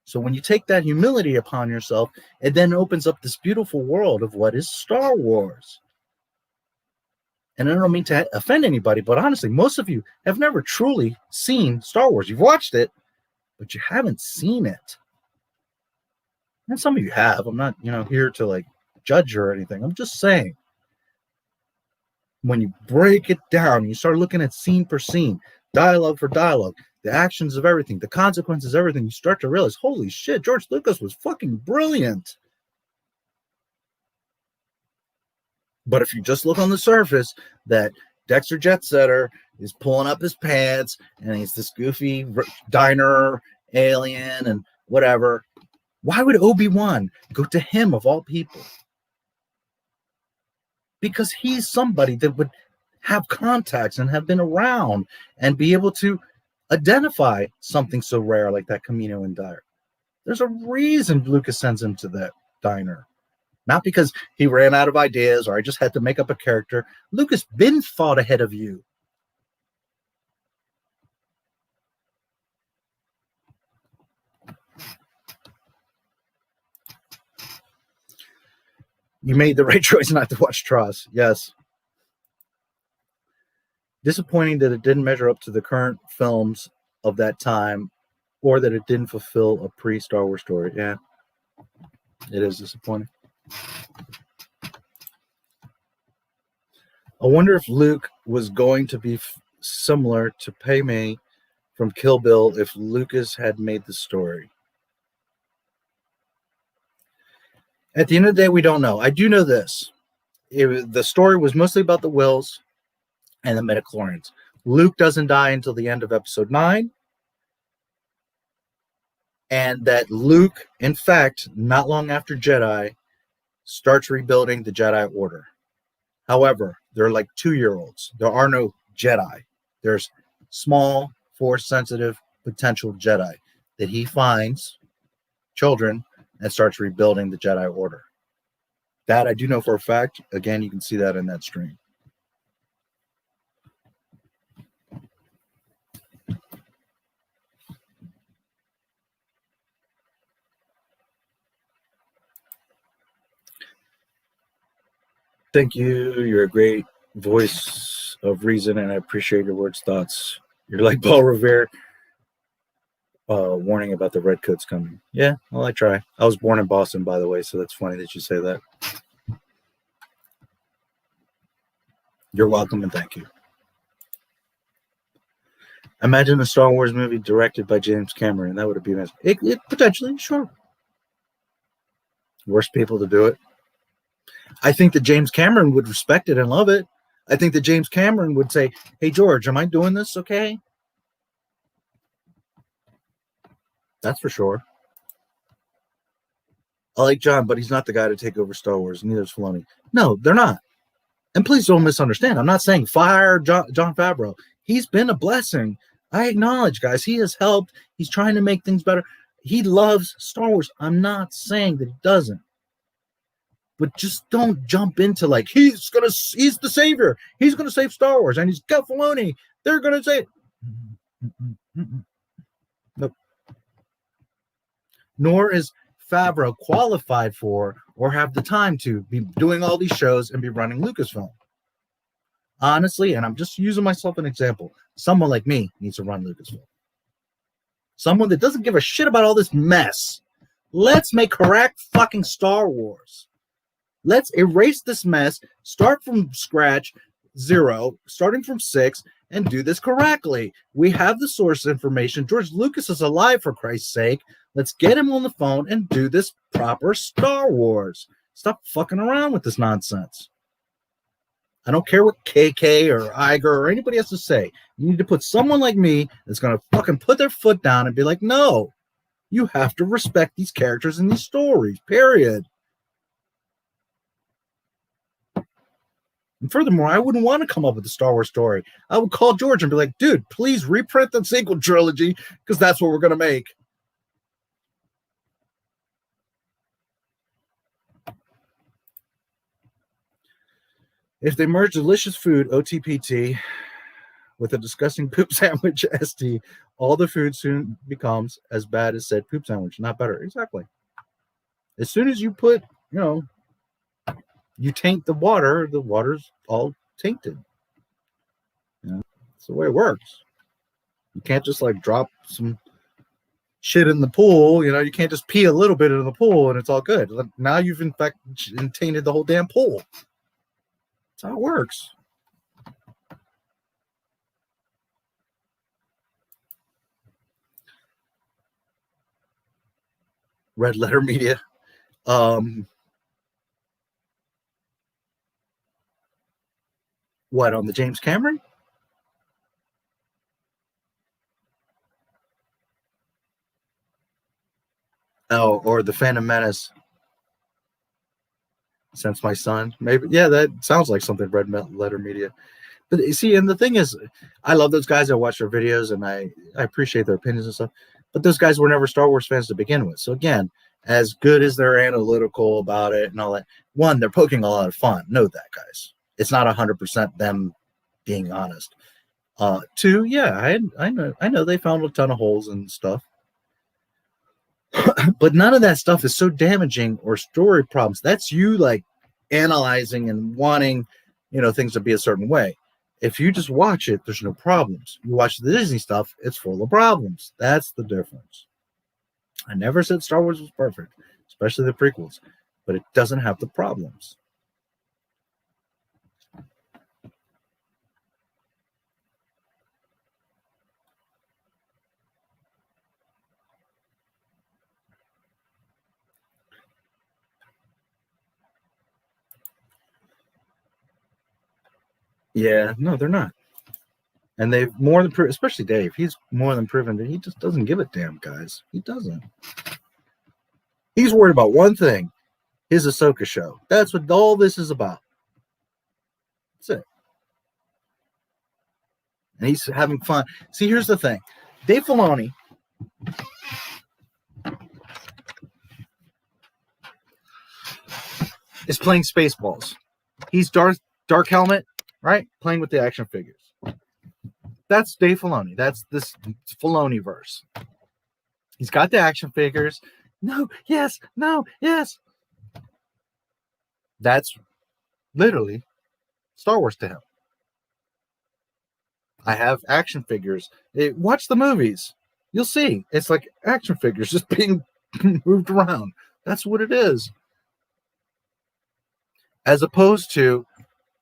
So when you take that humility upon yourself, it then opens up this beautiful world of what is Star Wars. And I don't mean to offend anybody, but honestly, most of you have never truly seen Star Wars. You've watched it, but you haven't seen it. And some of you have. I'm not, here to like judge or anything. I'm just saying, when you break it down, you start looking at scene per scene, dialogue for dialogue, the actions of everything, the consequences of everything, you start to realize, holy shit, George Lucas was fucking brilliant. But if you just look on the surface that Dexter Jetsetter is pulling up his pants and he's this goofy diner alien and whatever, why would Obi-Wan go to him of all people? Because he's somebody that would have contacts and have been around and be able to identify something so rare like that Camino and Diner. There's a reason Lucas sends him to that diner. Not because he ran out of ideas or I just had to make up a character. Lucas been thought ahead of you. You made the right choice not to watch Tross. Yes. Disappointing that it didn't measure up to the current films of that time or that it didn't fulfill a pre-Star Wars story. Yeah, it is disappointing. I wonder if Luke was going to be similar to Padme from Kill Bill if Lucas had made the story. At the end of the day, we don't know. I do know this. The story was mostly about the Wills and the midichlorians. Luke doesn't die until the end of episode 9. And that Luke, in fact, not long after Jedi, starts rebuilding the Jedi Order. However, they're like 2-year-olds. There are no Jedi. There's small, Force-sensitive, potential Jedi that he finds, children, and starts rebuilding the Jedi Order. That I do know for a fact. Again, you can see that in that stream. Thank you. You're a great voice of reason, and I appreciate your words, thoughts. You're like Paul Revere, warning about the redcoats coming. Yeah, well, I try. I was born in Boston, by the way, so that's funny that you say that. You're welcome, and thank you. Imagine a Star Wars movie directed by James Cameron. That would be amazing. It potentially, sure. Worst people to do it. I think that James Cameron would respect it and love it. I think that James Cameron would say, hey, George, am I doing this okay? That's for sure. I like John, but he's not the guy to take over Star Wars. Neither is Filoni. No, they're not. And please don't misunderstand. I'm not saying fire John Favreau. He's been a blessing. I acknowledge, guys. He has helped. He's trying to make things better. He loves Star Wars. I'm not saying that he doesn't. But just don't jump into like, he's the savior. He's going to save Star Wars. And he's got Filoni. They're going to say, nope. Nor is Favreau qualified for or have the time to be doing all these shows and be running Lucasfilm. Honestly, and I'm just using myself an example, someone like me needs to run Lucasfilm. Someone that doesn't give a shit about all this mess. Let's make correct fucking Star Wars. Let's erase this mess, start from scratch, 0, starting from 6, and do this correctly. We have the source information. George Lucas is alive, for Christ's sake. Let's get him on the phone and do this proper Star Wars. Stop fucking around with this nonsense. I don't care what KK or Iger or anybody has to say. You need to put someone like me that's going to fucking put their foot down and be like, no, you have to respect these characters and these stories, period. And furthermore, I wouldn't want to come up with a Star Wars story. I would call George and be like, dude, please reprint the sequel trilogy because that's what we're going to make. If they merge delicious food, OTPT, with a disgusting poop sandwich, ST, all the food soon becomes as bad as said poop sandwich, not better. Exactly. As soon as you put, you taint the water's all tainted. That's the way it works. You can't just like drop some shit in the pool. You can't just pee a little bit in the pool and it's all good. Now you've infected and tainted the whole damn pool. That's how it works. Red Letter Media. What, on the James Cameron? Oh, or the Phantom Menace. Since my son, maybe. Yeah, that sounds like something Red Letter Media. But see, and the thing is, I love those guys. I watch their videos and I appreciate their opinions and stuff. But those guys were never Star Wars fans to begin with. So again, as good as they're analytical about it and all that, one, they're poking a lot of fun. Know that, guys. It's not 100% them being honest. Two, yeah, I know they found a ton of holes and stuff. But none of that stuff is so damaging or story problems. That's you like analyzing and wanting, things to be a certain way. If you just watch it, there's no problems. You watch the Disney stuff, it's full of problems. That's the difference. I never said Star Wars was perfect, especially the prequels, but it doesn't have the problems. Yeah, no, they're not. And they've more than especially Dave. He's more than proven that he just doesn't give a damn, guys. He doesn't. He's worried about one thing: his Ahsoka show. That's what all this is about. That's it. And he's having fun. See, here's the thing: Dave Filoni is playing Spaceballs. He's Dark Helmet, right? Playing with the action figures. That's Dave Filoni. That's this Filoni verse. He's got the action figures. No, yes, no, yes. That's literally Star Wars to him. I have action figures. Watch the movies. You'll see. It's like action figures just being moved around. That's what it is. As opposed to,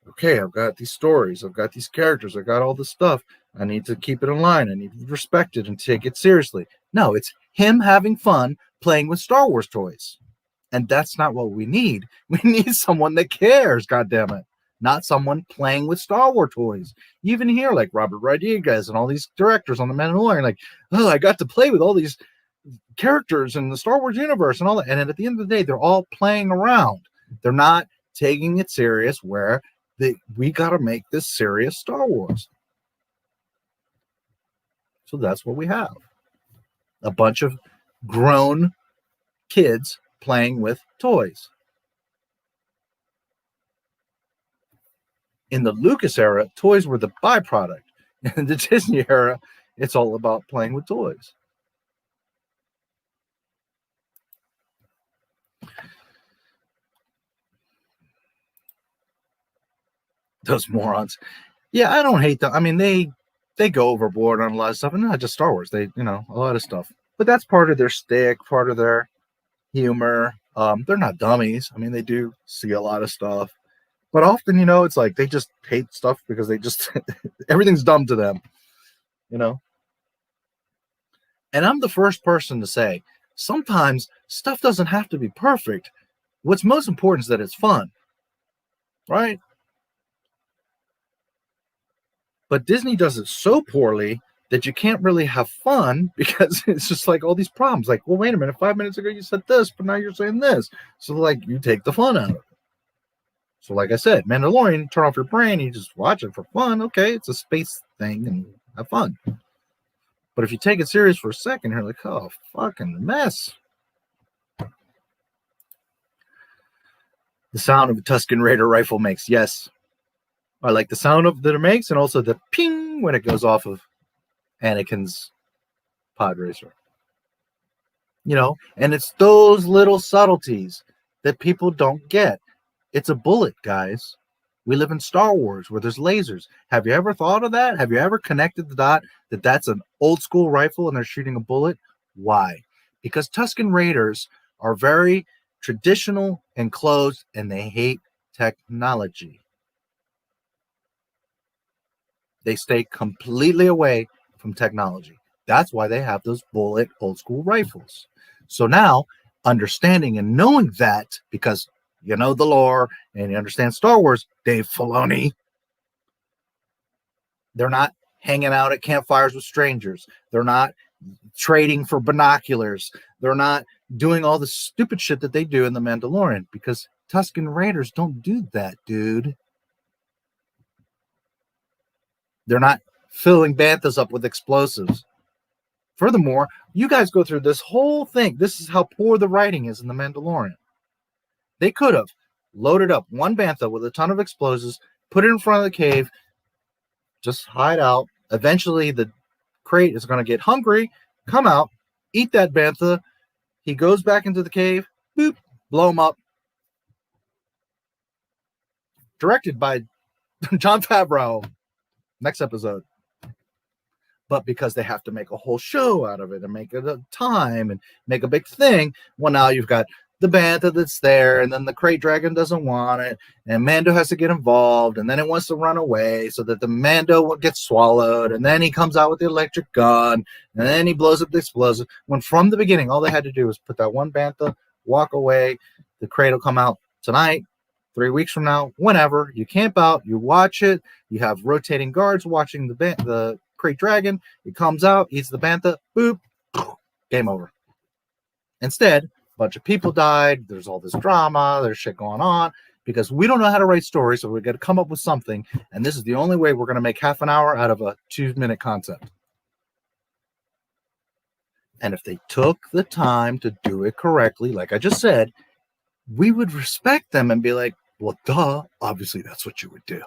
okay, I've got these stories. I've got these characters. I've got all this stuff. I need to keep it in line. I need to respect it and take it seriously. No, it's him having fun playing with Star Wars toys. And that's not what we need. We need someone that cares, goddammit. Not someone playing with Star Wars toys. You even hear like Robert Rodriguez and all these directors on The Mandalorian, like, oh, I got to play with all these characters in the Star Wars universe and all that. And at the end of the day, they're all playing around. They're not taking it serious where we got to make this serious Star Wars. So that's what we have. A bunch of grown kids playing with toys. In the Lucas era, toys were the byproduct. In the Disney era, it's all about playing with toys. Those morons. Yeah, I don't hate them. I mean, they go overboard on a lot of stuff, and not just Star Wars. They, a lot of stuff. But that's part of their stick, part of their humor. They're not dummies. I mean, they do see a lot of stuff. But often, it's like they just hate stuff because they just everything's dumb to them, And I'm the first person to say, sometimes stuff doesn't have to be perfect. What's most important is that it's fun, right? But Disney does it so poorly that you can't really have fun because it's just like all these problems. Like, well, wait a minute, 5 minutes ago you said this, but now you're saying this. So like you take the fun out of it. So like I said, Mandalorian, turn off your brain, you just watch it for fun. Okay, it's a space thing and have fun. But if you take it serious for a second, you're like, oh, fucking mess. The sound of a Tusken Raider rifle makes, yes. I like the sound of that it makes, and also the ping when it goes off of Anakin's pod racer. You know, and it's those little subtleties that people don't get. It's a bullet, guys. We live in Star Wars where there's lasers. Have you ever thought of that? Have you ever connected the dot that that's an old school rifle and they're shooting a bullet? Why? Because Tusken Raiders are very traditional and closed, and they hate technology. They stay completely away from technology. That's why they have those bullet old school rifles. So now, understanding and knowing that, because you know the lore and you understand Star Wars, Dave Filoni, they're not hanging out at campfires with strangers. They're not trading for binoculars. They're not doing all the stupid shit that they do in The Mandalorian, because Tusken Raiders don't do that, dude. They're not filling banthas up with explosives. Furthermore, you guys go through this whole thing. This is how poor the writing is in The Mandalorian. They could have loaded up one bantha with a ton of explosives, put it in front of the cave, just hide out. Eventually, the crate is going to get hungry, come out, eat that bantha. He goes back into the cave, boop, blow him up. Directed by Jon Favreau. Next episode. But because they have to make a whole show out of it and make it a time and make a big thing, well, now you've got the bantha that's there, and then the crate dragon doesn't want it, and Mando has to get involved, and then it wants to run away so that the Mando gets swallowed, and then he comes out with the electric gun, and then he blows up the explosive. When from the beginning, all they had to do was put that one bantha, walk away, the crate will come out tonight, 3 weeks from now, whenever. You camp out, you watch it, you have rotating guards watching the crate dragon. It comes out, eats the bantha, boop, game over. Instead, a bunch of people died. There's all this drama. There's shit going on because we don't know how to write stories, so we got to come up with something. And this is the only way we're going to make half an hour out of a 2-minute concept. And if they took the time to do it correctly, like I just said, we would respect them and be like, well, duh, obviously that's what you would do.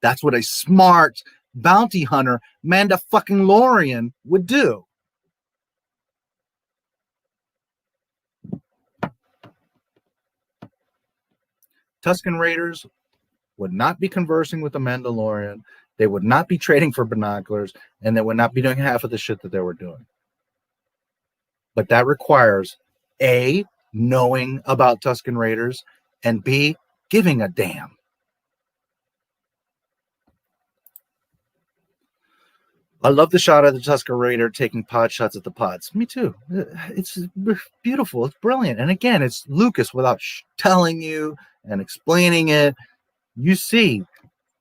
That's what a smart bounty hunter, Mandalorian would do. Tusken Raiders would not be conversing with the Mandalorian. They would not be trading for binoculars, and they would not be doing half of the shit that they were doing. But that requires A, knowing about Tusken Raiders, and B, giving a damn. I love the shot of the Tusken Raider taking pod shots at the pods. Me too. It's beautiful. It's brilliant. And again, it's Lucas without telling you and explaining it. You see,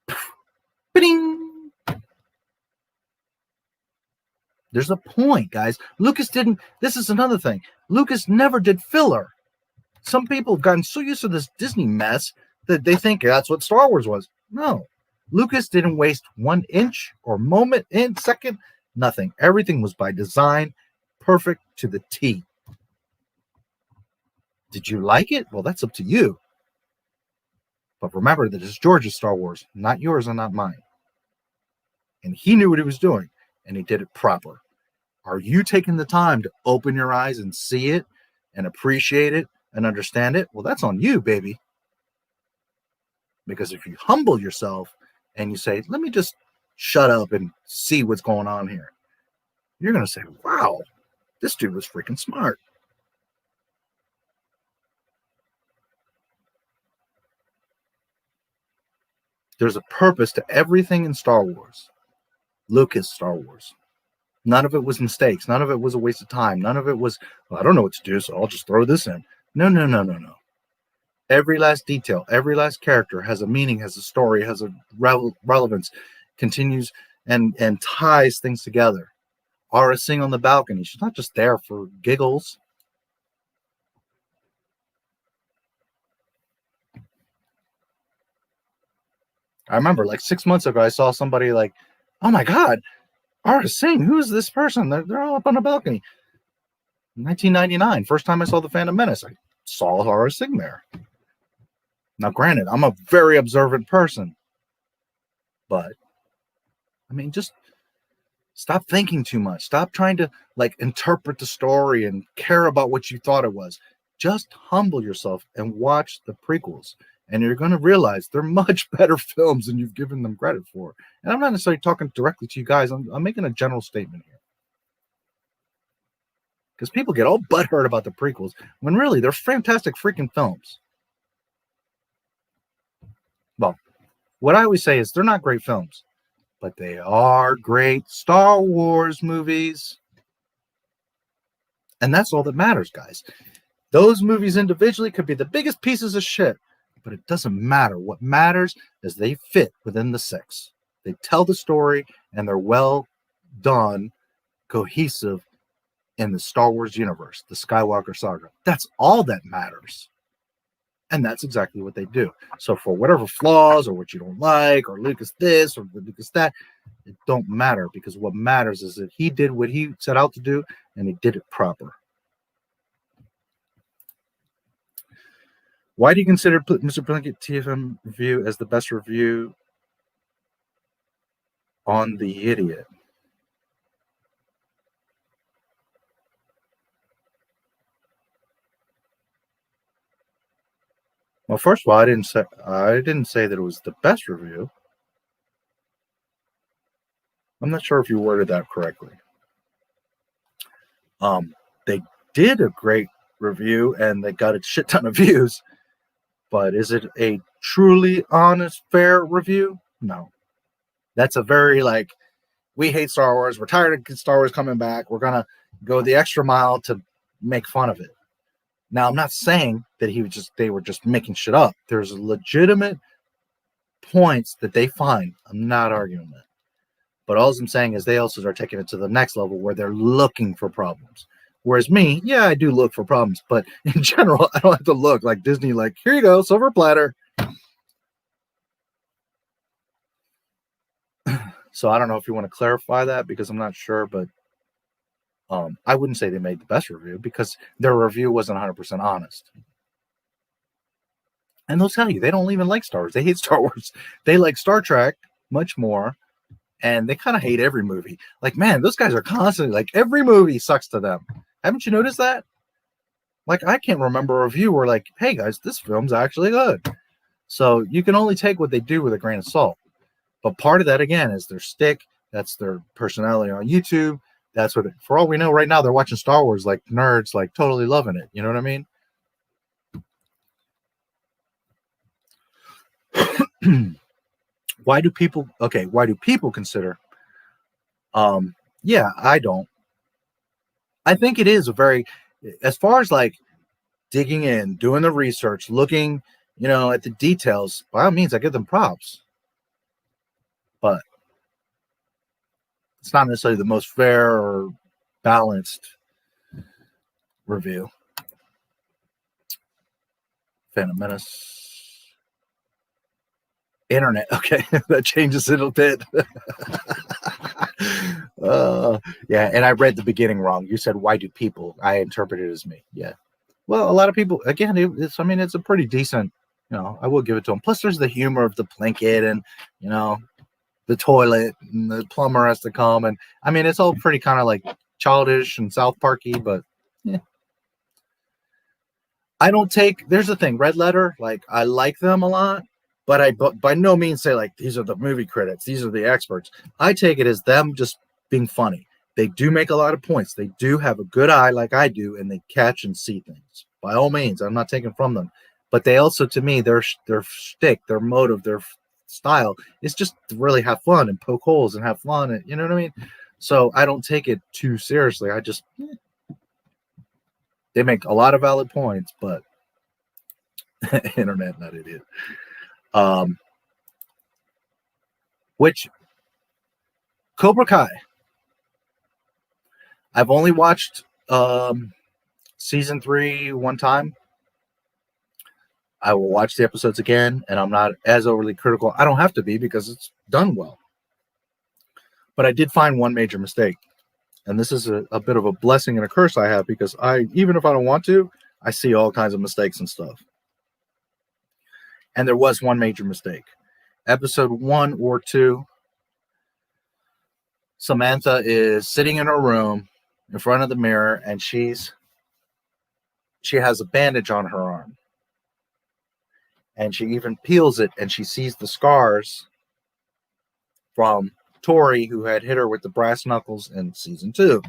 ba-ding. There's a point, guys. Lucas didn't. This is another thing. Lucas never did filler. Some people have gotten so used to this Disney mess that they think that's what Star Wars was. No. Lucas didn't waste 1 inch or moment, in second, nothing. Everything was by design, perfect to the T. Did you like it? Well, that's up to you. But remember that it's George's Star Wars, not yours and not mine. And he knew what he was doing, and he did it proper. Are you taking the time to open your eyes and see it and appreciate it and understand it? Well, that's on you, baby. Because if you humble yourself and you say, let me just shut up and see what's going on here, you're going to say, wow, this dude was freaking smart. There's a purpose to everything in Star Wars. Lucas Star Wars. None of it was mistakes. None of it was a waste of time. None of it was, well, I don't know what to do, so I'll just throw this in. No. Every last detail, every last character has a meaning, has a story, has a relevance. continues and ties things together. Aura Singh on the balcony. She's not just there for giggles. I remember like 6 months ago, I saw somebody like, oh my God, Aura Singh, who is this person? They're all up on the balcony. 1999, first time I saw The Phantom Menace, I saw Aura Singh there. Now, granted, I'm a very observant person, but I mean, just stop thinking too much. Stop trying to like interpret the story and care about what you thought it was. Just humble yourself and watch the prequels. And you're going to realize they're much better films than you've given them credit for. And I'm not necessarily talking directly to you guys. I'm making a general statement here. Because people get all butthurt about the prequels when really they're fantastic freaking films. Well, what I always say is they're not great films, but they are great Star Wars movies. And that's all that matters, guys. Those movies individually could be the biggest pieces of shit, but it doesn't matter. What matters is they fit within the six. They tell the story, and they're well done, cohesive in the Star Wars universe, the Skywalker saga. That's all that matters. And that's exactly what they do. So for whatever flaws or what you don't like, or Lucas this or Lucas that, it don't matter, because what matters is that he did what he set out to do, and he did it proper. Why do you consider Mr. Blanket TFM review as the best review on The Idiot? Well, first of all, I didn't say that it was the best review. I'm not sure if you worded that correctly. They did a great review and they got a shit ton of views, but is it a truly honest, fair review? No. That's a very like, we hate Star Wars. We're tired of Star Wars coming back. We're gonna go the extra mile to make fun of it. Now, I'm not saying that they were just making shit up. There's legitimate points that they find. I'm not arguing that. But all I'm saying is they also are taking it to the next level where they're looking for problems. Whereas me, yeah, I do look for problems. But in general, I don't have to look like Disney, like, here you go, silver platter. So I don't know if you want to clarify that, because I'm not sure, but I wouldn't say they made the best review, because their review wasn't 100% honest. And they'll tell you they don't even like Star Wars. They hate Star Wars. They like Star Trek much more, and they kind of hate every movie. Like, man, those guys are constantly like, every movie sucks to them. Haven't you noticed that? Like, I can't remember a review where like, hey guys, this film's actually good. So you can only take what they do with a grain of salt. But part of that, again, is their stick. That's their personality on YouTube. That's what, for all we know right now, they're watching Star Wars like nerds, like totally loving it. You know what I mean? Why do people consider? Yeah, I don't. I think it is a very, as far as like digging in, doing the research, looking, at the details, by all means, I give them props. But it's not necessarily the most fair or balanced review. Phantom Menace. Internet. Okay, that changes it a bit. Yeah, and I read the beginning wrong. You said, why do people? I interpreted it as me. Yeah. Well, a lot of people, again, it's a pretty decent, I will give it to them. Plus, there's the humor of the blanket and, the toilet, and the plumber has to come. And I mean, it's all pretty kind of like childish and South Parky, but yeah. I don't take, there's the thing, Red Letter, like, I like them a lot, but I by no means say, like, these are the movie critics, these are the experts. I take it as them just being funny. They do make a lot of points. They do have a good eye like I do, and they catch and see things. By all means, I'm not taking from them. But they also, to me, their shtick, their motive, their style is just to really have fun and poke holes and have fun. And, you know what I mean? So I don't take it too seriously. I just... They make a lot of valid points, but internet, not idiot. Which Cobra Kai. I've only watched season 3 one time. I will watch the episodes again, and I'm not as overly critical. I don't have to be because it's done well. But I did find one major mistake. And this is a bit of a blessing and a curse I have, because even if I don't want to, I see all kinds of mistakes and stuff. And there was one major mistake. Episode 1 or 2, Samantha is sitting in her room in front of the mirror, and she has a bandage on her arm. And she even peels it, and she sees the scars from Tori, who had hit her with the brass knuckles in season 2.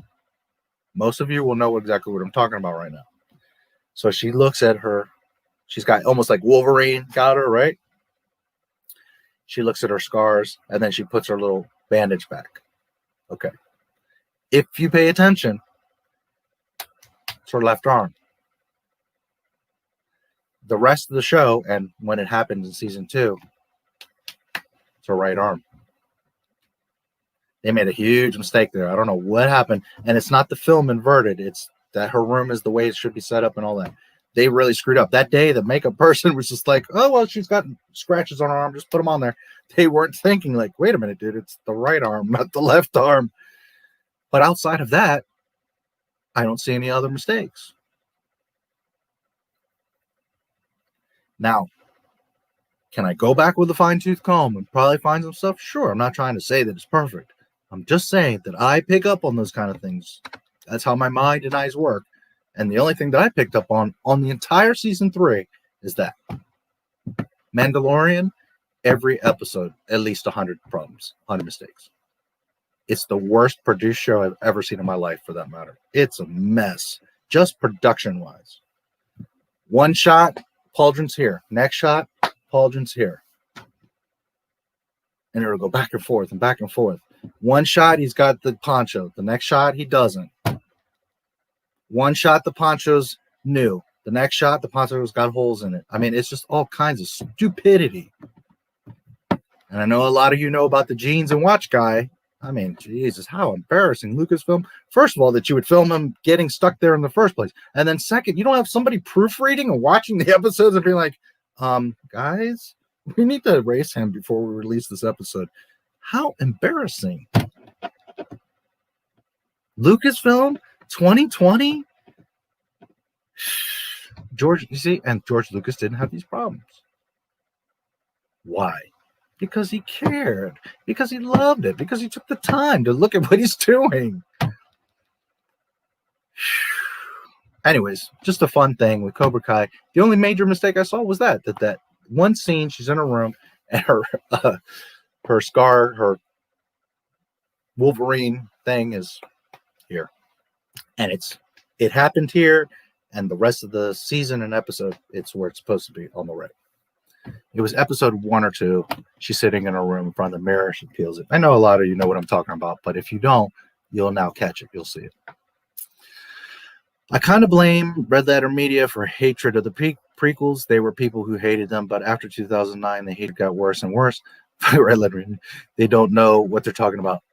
Most of you will know exactly what I'm talking about right now. So she looks at her. She's got almost like Wolverine got her, right? She looks at her scars, and then she puts her little bandage back. Okay. If you pay attention, it's her left arm. The rest of the show, and when it happened in season 2, it's her right arm. They made a huge mistake there. I don't know what happened. And it's not the film inverted. It's that her room is the way it should be set up and all that. They really screwed up. That day, the makeup person was just like, oh, well, she's got scratches on her arm. Just put them on there. They weren't thinking like, wait a minute, dude. It's the right arm, not the left arm. But outside of that, I don't see any other mistakes. Now, can I go back with a fine-tooth comb and probably find some stuff? Sure. I'm not trying to say that it's perfect. I'm just saying that I pick up on those kind of things. That's how my mind and eyes work. And the only thing that I picked up on the entire season 3 is that Mandalorian, every episode, at least 100 problems, 100 mistakes. It's the worst produced show I've ever seen in my life, for that matter. It's a mess, just production-wise. One shot, pauldron's here. Next shot, pauldron's here. And it'll go back and forth and back and forth. One shot, he's got the poncho. The next shot, he doesn't. One shot, the poncho's new. The next shot, the poncho's got holes in it. I mean, it's just all kinds of stupidity. And I know a lot of you know about the jeans and watch guy. I mean, Jesus, how embarrassing. Lucasfilm, first of all, that you would film him getting stuck there in the first place. And then second, you don't have somebody proofreading and watching the episodes and being like, guys, we need to erase him before we release this episode. How embarrassing. Lucasfilm 2020. George, you see, and George Lucas didn't have these problems. Why? Because he cared, because he loved it, because he took the time to look at what he's doing. Anyways, just a fun thing with Cobra Kai. The only major mistake I saw was that one scene, she's in her room, and her scar, her Wolverine thing is here. And it happened here, and the rest of the season and episode, it's where it's supposed to be, on the right. It was episode 1 or 2. She's sitting in her room in front of the mirror. She peels it. I know a lot of you know what I'm talking about, but if you don't, you'll now catch it. You'll see it. I kind of blame Red Letter Media for hatred of the prequels. They were people who hated them, but after 2009, the hate got worse and worse. Red Letter, they don't know what they're talking about.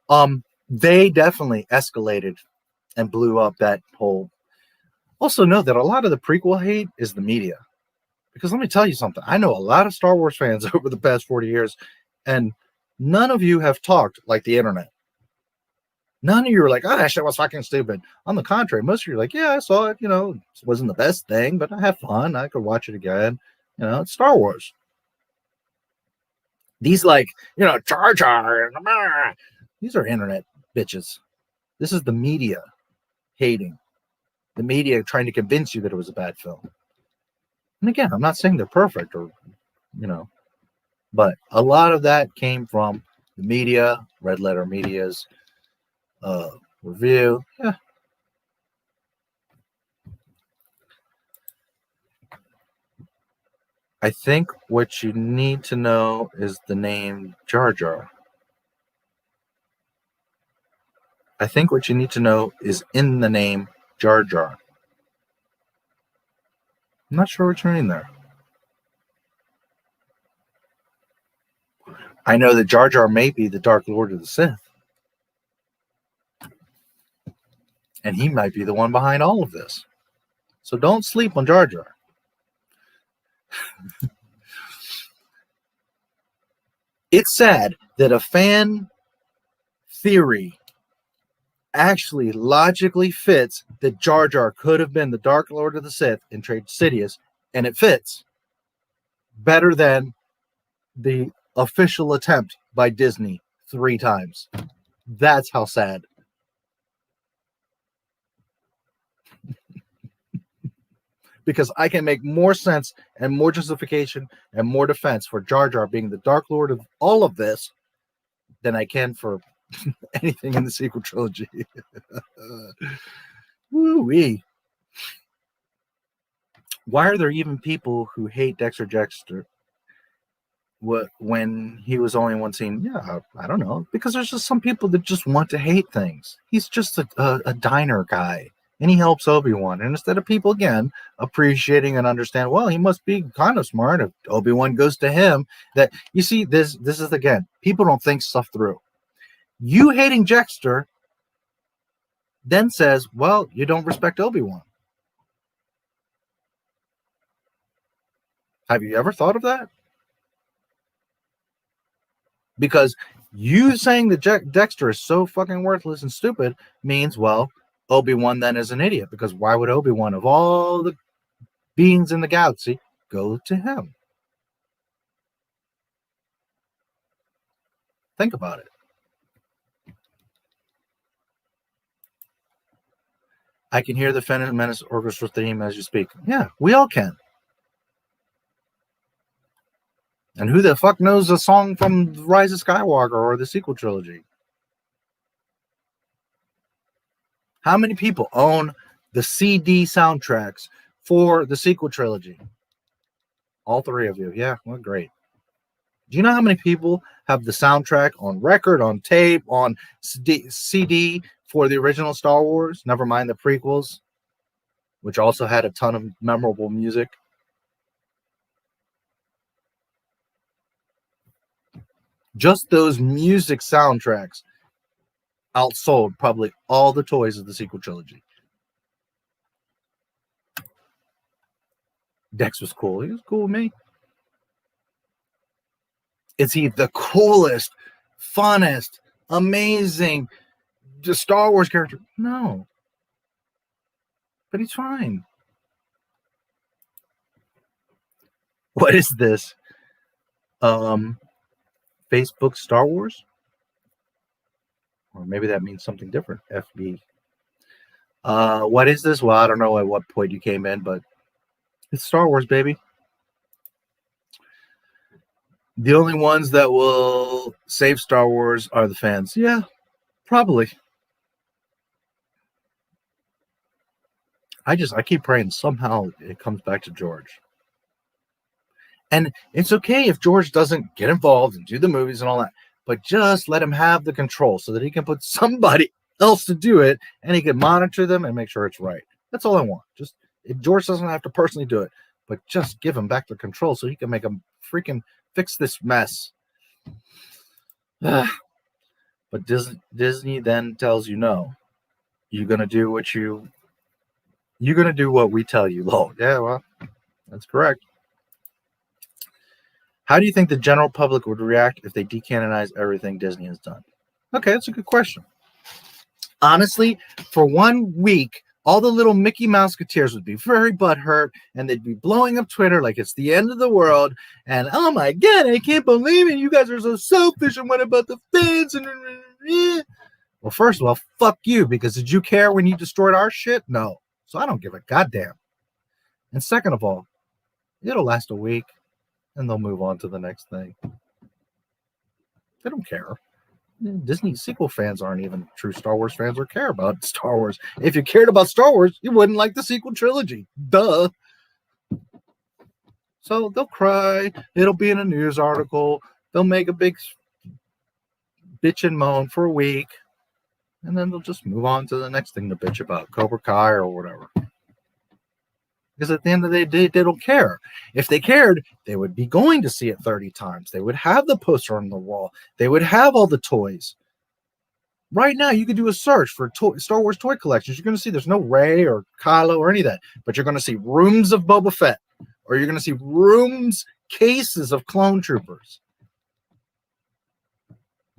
They definitely escalated and blew up that whole. Also know that a lot of the prequel hate is the media. Because let me tell you something. I know a lot of Star Wars fans over the past 40 years, and none of you have talked like the internet. None of you are like, oh, that shit was fucking stupid. On the contrary, most of you are like, yeah, I saw it. You know, it wasn't the best thing, but I had fun. I could watch it again. You know, it's Star Wars. These like, you know, Jar Jar. These are internet bitches. This is the media hating. The media trying to convince you that it was a bad film. And again, I'm not saying they're perfect or, you know, but a lot of that came from the media, Red Letter Media's review. Yeah. I think what you need to know is the name Jar Jar. I think what you need to know is in the name Jar Jar. I'm not sure what you mean there. I know that Jar Jar may be the Dark Lord of the Sith. And he might be the one behind all of this. So don't sleep on Jar Jar. It's sad that a fan theory actually logically fits that Jar Jar could have been the Dark Lord of the Sith in Trade Sidious, and it fits better than the official attempt by Disney 3 times. That's how sad. Because I can make more sense and more justification and more defense for Jar Jar being the Dark Lord of all of this than I can for anything in the sequel trilogy. Woo-wee. Why are there even people who hate Dexter Jettster when he was only in one scene? Yeah, I don't know. Because there's just some people that just want to hate things. He's just a diner guy. And he helps Obi-Wan. And instead of people, again, appreciating and understand, well, he must be kind of smart if Obi-Wan goes to him. That you see, this is, again, people don't think stuff through. You hating Jettster then says, well, you don't respect Obi-Wan. Have you ever thought of that? Because you saying that Dexter is so fucking worthless and stupid means, well, Obi-Wan then is an idiot. Because why would Obi-Wan, of all the beings in the galaxy, go to him? Think about it. I can hear the Phantom Menace orchestra theme as you speak. Yeah, we all can. And who the fuck knows a song from Rise of Skywalker or the sequel trilogy? How many people own the CD soundtracks for the sequel trilogy? All 3 of you. Yeah, well, great. Do you know how many people have the soundtrack on record, on tape, on CD for the original Star Wars? Never mind the prequels, which also had a ton of memorable music. Just those music soundtracks outsold probably all the toys of the sequel trilogy. Dex was cool. He was cool with me. Is he the coolest, funnest, amazing Star Wars character? No. But he's fine. What is this? Facebook Star Wars? Or maybe that means something different. FB. What is this? Well, I don't know at what point you came in, but it's Star Wars, baby. The only ones that will save Star Wars are the fans. Yeah, probably. I keep praying somehow it comes back to George. And it's okay if George doesn't get involved and do the movies and all that, but just let him have the control so that he can put somebody else to do it and he can monitor them and make sure it's right. That's all I want. Just if George doesn't have to personally do it, but just give him back the control so he can make him freaking fix this mess. But Disney then tells you no. You're gonna do what we tell you, lol. Yeah, well, that's correct. How do you think the general public would react if they decanonize everything Disney has done? Okay, that's a good question. Honestly, for 1 week, all the little Mickey Mouseketeers would be very butthurt, and they'd be blowing up Twitter like it's the end of the world. And oh my god, I can't believe it! You guys are so selfish. And what about the fans? And well, first of all, fuck you, because did you care when you destroyed our shit? No, so I don't give a goddamn. And second of all, it'll last a week, and they'll move on to the next thing. They don't care. Disney sequel fans aren't even true Star Wars fans or care about Star Wars. If you cared about Star Wars, you wouldn't like the sequel trilogy. Duh. So they'll cry. It'll be in a news article. They'll make a big bitch and moan for a week. And then they'll just move on to the next thing to bitch about. Cobra Kai or whatever. Because at the end of the day, they don't care. If they cared, they would be going to see it 30 times. They would have the poster on the wall. They would have all the toys. Right now, you could do a search for Star Wars toy collections. You're going to see there's no Rey or Kylo or any of that, but you're going to see rooms of Boba Fett, or you're going to see cases of clone troopers,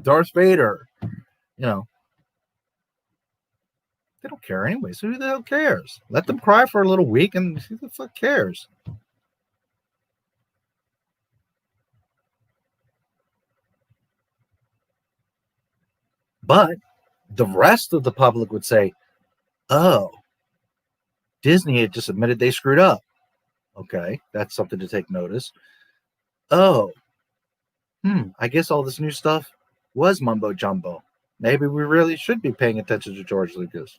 Darth Vader. You know, they don't care anyway. So who the hell cares? Let them cry for a little week, and who the fuck cares? But the rest of the public would say, oh, Disney had just admitted they screwed up. Okay, that's something to take notice. Oh, I guess all this new stuff was mumbo jumbo. Maybe we really should be paying attention to George Lucas.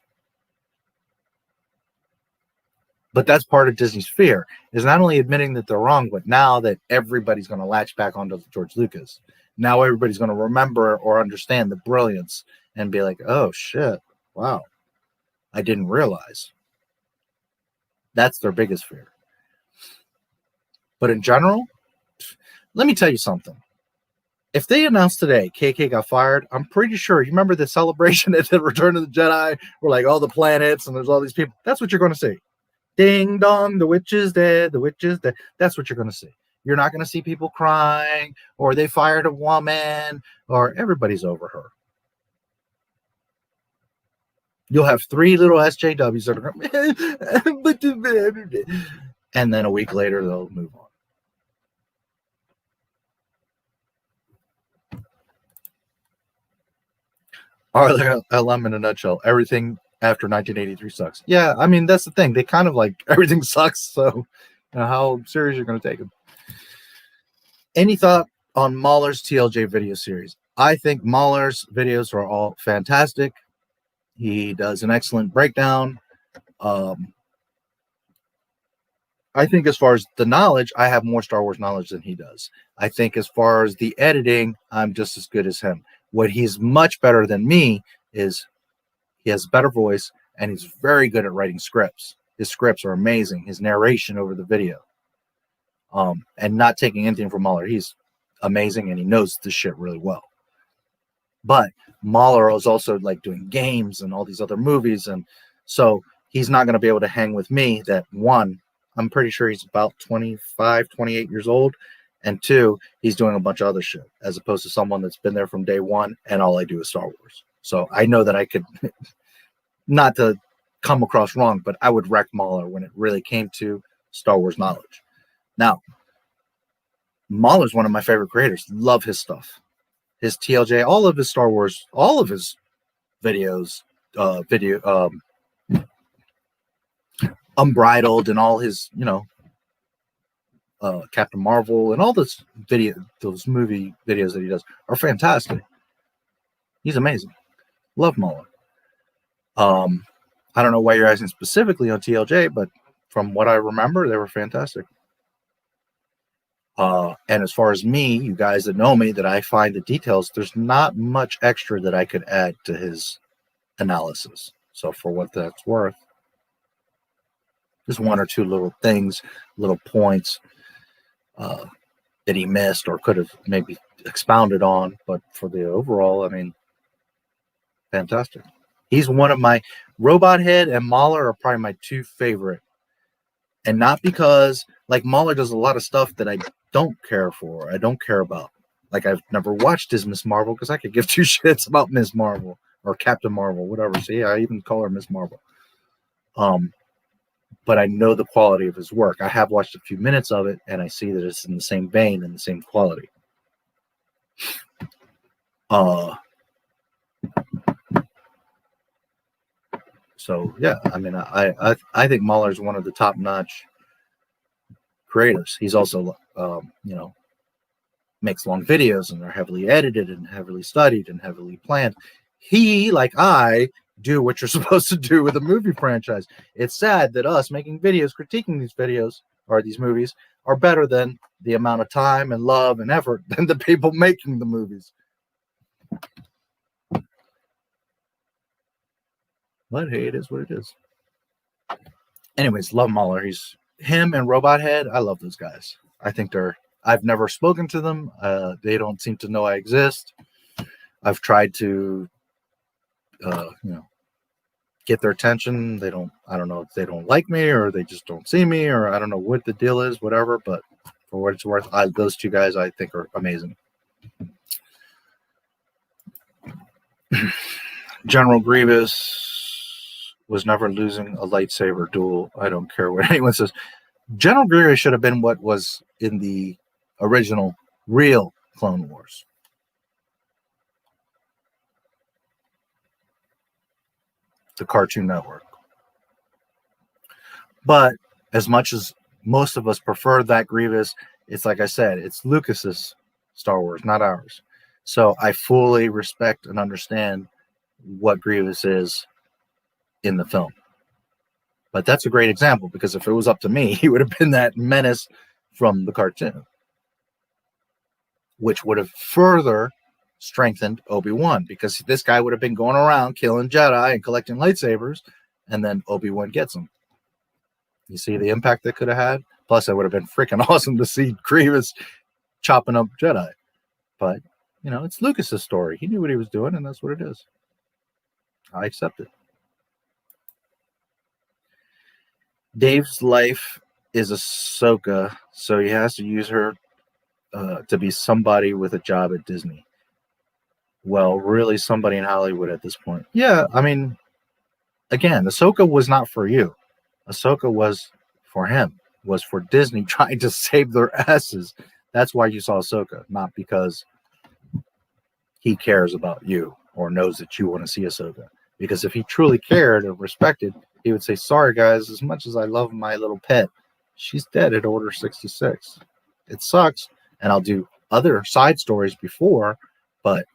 But that's part of Disney's fear, is not only admitting that they're wrong, but now that everybody's going to latch back onto George Lucas. Now everybody's going to remember or understand the brilliance and be like, oh, shit, wow, I didn't realize. That's their biggest fear. But in general, let me tell you something. If they announced today KK got fired, I'm pretty sure, you remember the celebration at the Return of the Jedi, where like all the planets and there's all these people, that's what you're going to see. Ding dong, the witch is dead, the witch is dead. That's what you're going to see. You're not going to see people crying, or they fired a woman, or everybody's over her. You'll have 3 little SJWs that are going, and then a week later they'll move on. RLM in a nutshell, everything after 1983 sucks. Yeah, I mean, that's the thing. They kind of like everything sucks, so you know, how serious you're going to take them. Any thought on Mahler's TLJ video series? I think Mahler's videos are all fantastic. He does an excellent breakdown. I think as far as the knowledge, I have more Star Wars knowledge than he does. I think as far as the editing, I'm just as good as him. What he's much better than me is he has a better voice, and he's very good at writing scripts. His scripts are amazing. His narration over the video. And not taking anything from Mahler. He's amazing, and he knows this shit really well. But Mahler is also like doing games and all these other movies, and so he's not going to be able to hang with me. That one, I'm pretty sure he's about 25, 28 years old, and 2, he's doing a bunch of other shit, as opposed to someone that's been there from day one, and all I do is Star Wars. So I know that I could, not to come across wrong, but I would wreck Mahler when it really came to Star Wars knowledge. Now, Mahler's one of my favorite creators. Love his stuff. His TLJ, all of his Star Wars, all of his videos, Unbridled, and all his, you know, Captain Marvel, and all those movie videos that he does are fantastic. He's amazing. Love Mahler. I don't know why you're asking specifically on TLJ, but from what I remember, they were fantastic. And as far as me, you guys that know me, that I find the details, there's not much extra that I could add to his analysis. So for what that's worth, just 1 or 2 little things, little points that he missed or could have maybe expounded on. But for the overall, I mean, fantastic. He's one of my, Robot Head and Mahler are probably my 2 favorite. And not because, like, Mahler does a lot of stuff that I don't care for, I don't care about. Like, I've never watched his Miss Marvel because I could give 2 shits about Miss Marvel or Captain Marvel, whatever. See, I even call her Miss Marvel. But I know the quality of his work. I have watched a few minutes of it, and I see that it's in the same vein and the same quality. So yeah, I mean, I think Mahler is one of the top-notch creators. He's also, you know, makes long videos, and they're heavily edited and heavily studied and heavily planned. He, like I, do what you're supposed to do with a movie franchise. It's sad that us making videos, critiquing these videos or these movies, are better than the amount of time and love and effort than the people making the movies. But hey, it is what it is. Anyways, love Mahler. He's him and Robot Head. I love those guys. I think they're, I've never spoken to them. They don't seem to know I exist. I've tried to get their attention. I don't know if they don't like me or they just don't see me, or I don't know what the deal is, whatever. But for what it's worth, those two guys I think are amazing. General Grievous was never losing a lightsaber duel. I don't care what anyone says. General Grievous should have been what was in the original real Clone Wars. The Cartoon Network. But as much as most of us prefer that Grievous, it's like I said, it's Lucas's Star Wars, not ours. So I fully respect and understand what Grievous is in the film. But that's a great example, because if it was up to me, he would have been that menace from the cartoon, which would have further strengthened Obi-Wan, because this guy would have been going around killing Jedi and collecting lightsabers, and then Obi-Wan gets him. You see the impact that could have had? Plus, it would have been freaking awesome to see Grievous chopping up Jedi. But, it's Lucas's story. He knew what he was doing, and that's what it is. I accept it. Dave's life is Ahsoka, so he has to use her to be somebody with a job at Disney. Well, really somebody in Hollywood at this point. Yeah, I mean, again, Ahsoka was not for you. Ahsoka was for him, was for Disney trying to save their asses. That's why you saw Ahsoka, not because he cares about you or knows that you want to see Ahsoka. Because if he truly cared or respected, he would say, sorry, guys, as much as I love my little pet, she's dead at Order 66. It sucks, and I'll do other side stories before, but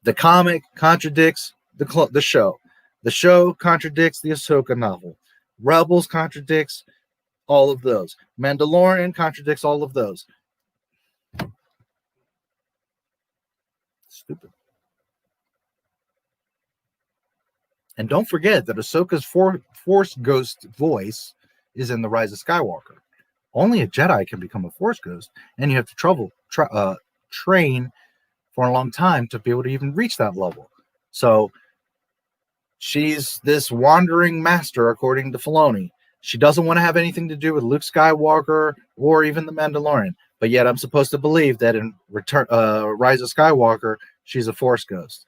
the comic contradicts the show. The show contradicts the Ahsoka novel. Rebels contradicts all of those. Mandalorian contradicts all of those. Stupid. And don't forget that Ahsoka's Force Ghost voice is in The Rise of Skywalker. Only a Jedi can become a Force Ghost, and you have to train for a long time to be able to even reach that level. So she's this wandering master, according to Filoni. She doesn't want to have anything to do with Luke Skywalker or even the Mandalorian. But yet I'm supposed to believe that in Rise of Skywalker, she's a Force Ghost.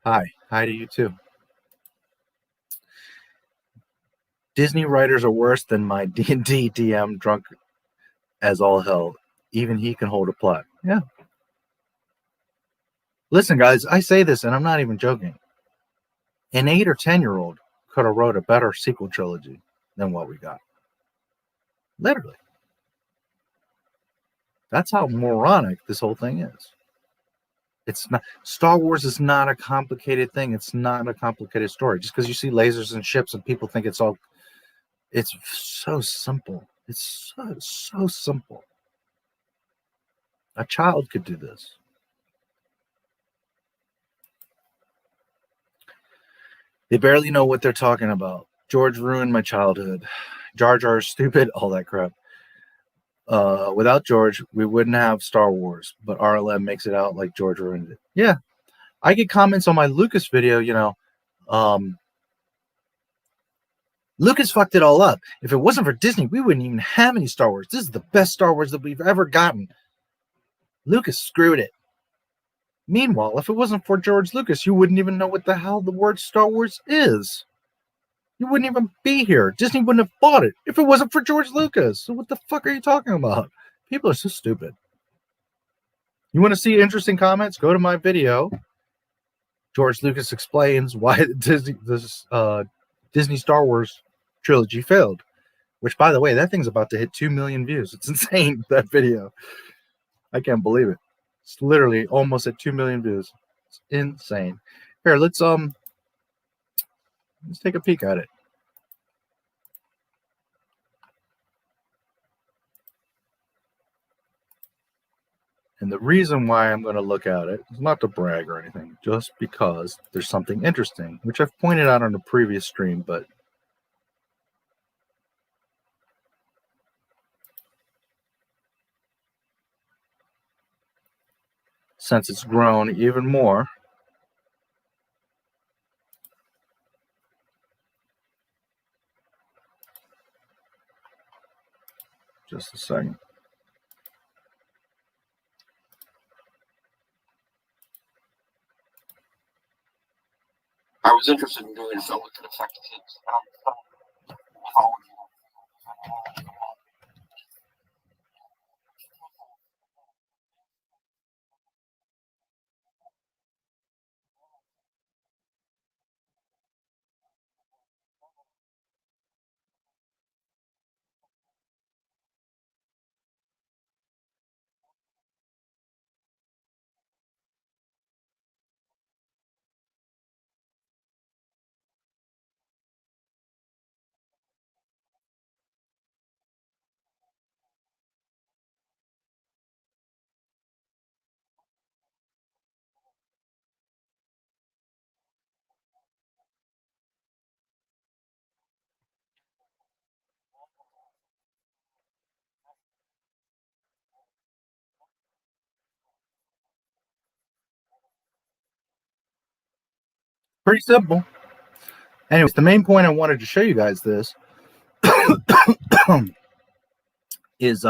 Hi to you too. Disney writers are worse than my D&D DM, drunk as all hell. Even he can hold a plot. Yeah. Listen, guys, I say this, and I'm not even joking. An 8 or 10-year-old could have wrote a better sequel trilogy than what we got. Literally. That's how moronic this whole thing is. It's not. Star Wars is not a complicated thing. It's not a complicated story. Just because you see lasers and ships and people think it's all, it's so simple. It's so simple. A child could do this. They barely know what they're talking about. George ruined my childhood. Jar Jar is stupid. All that crap. Without George, we wouldn't have Star Wars, but RLM makes it out like George ruined it. Yeah. I get comments on my Lucas video, Lucas fucked it all up. If it wasn't for Disney, we wouldn't even have any Star Wars. This is the best Star Wars that we've ever gotten. Lucas screwed it. Meanwhile, if it wasn't for George Lucas, you wouldn't even know what the hell the word Star Wars is. You wouldn't even be here. Disney wouldn't have bought it if it wasn't for George Lucas. So what the fuck are you talking about? People are so stupid. You want to see interesting comments? Go to my video. George Lucas explains why the Disney Star Wars trilogy failed. Which, by the way, that thing's about to hit 2 million views. It's insane, that video. I can't believe it. It's literally almost at 2 million views. It's insane. Here, let's take a peek at it. And the reason why I'm going to look at it is not to brag or anything, just because there's something interesting, which I've pointed out on a previous stream, but since it's grown even more. Just a second. I was interested in doing a film that could affect kids. Pretty simple. Anyways, the main point I wanted to show you guys this is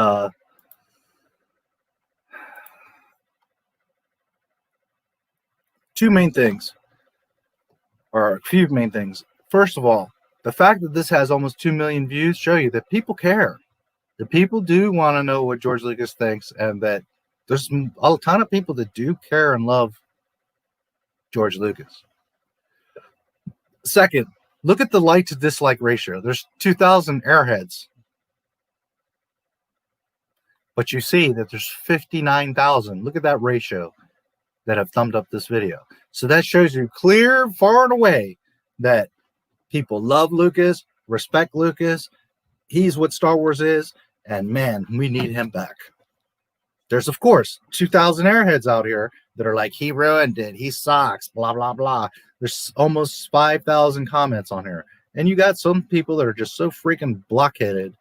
two main things, or a few main things. First of all, the fact that this has almost 2 million views show you that people care. The people do want to know what George Lucas thinks, and that there's a ton of people that do care and love George Lucas. Second, look at the like to dislike ratio. There's 2,000 airheads, but you see that there's 59,000. Look at that ratio that have thumbed up this video. So that shows you clear, far and away, that people love Lucas, respect Lucas. He's what Star Wars is, and man, we need him back. There's, of course, 2,000 airheads out here that are like, he ruined it, he sucks, blah, blah, blah. There's almost 5,000 comments on here. And you got some people that are just so freaking blockheaded.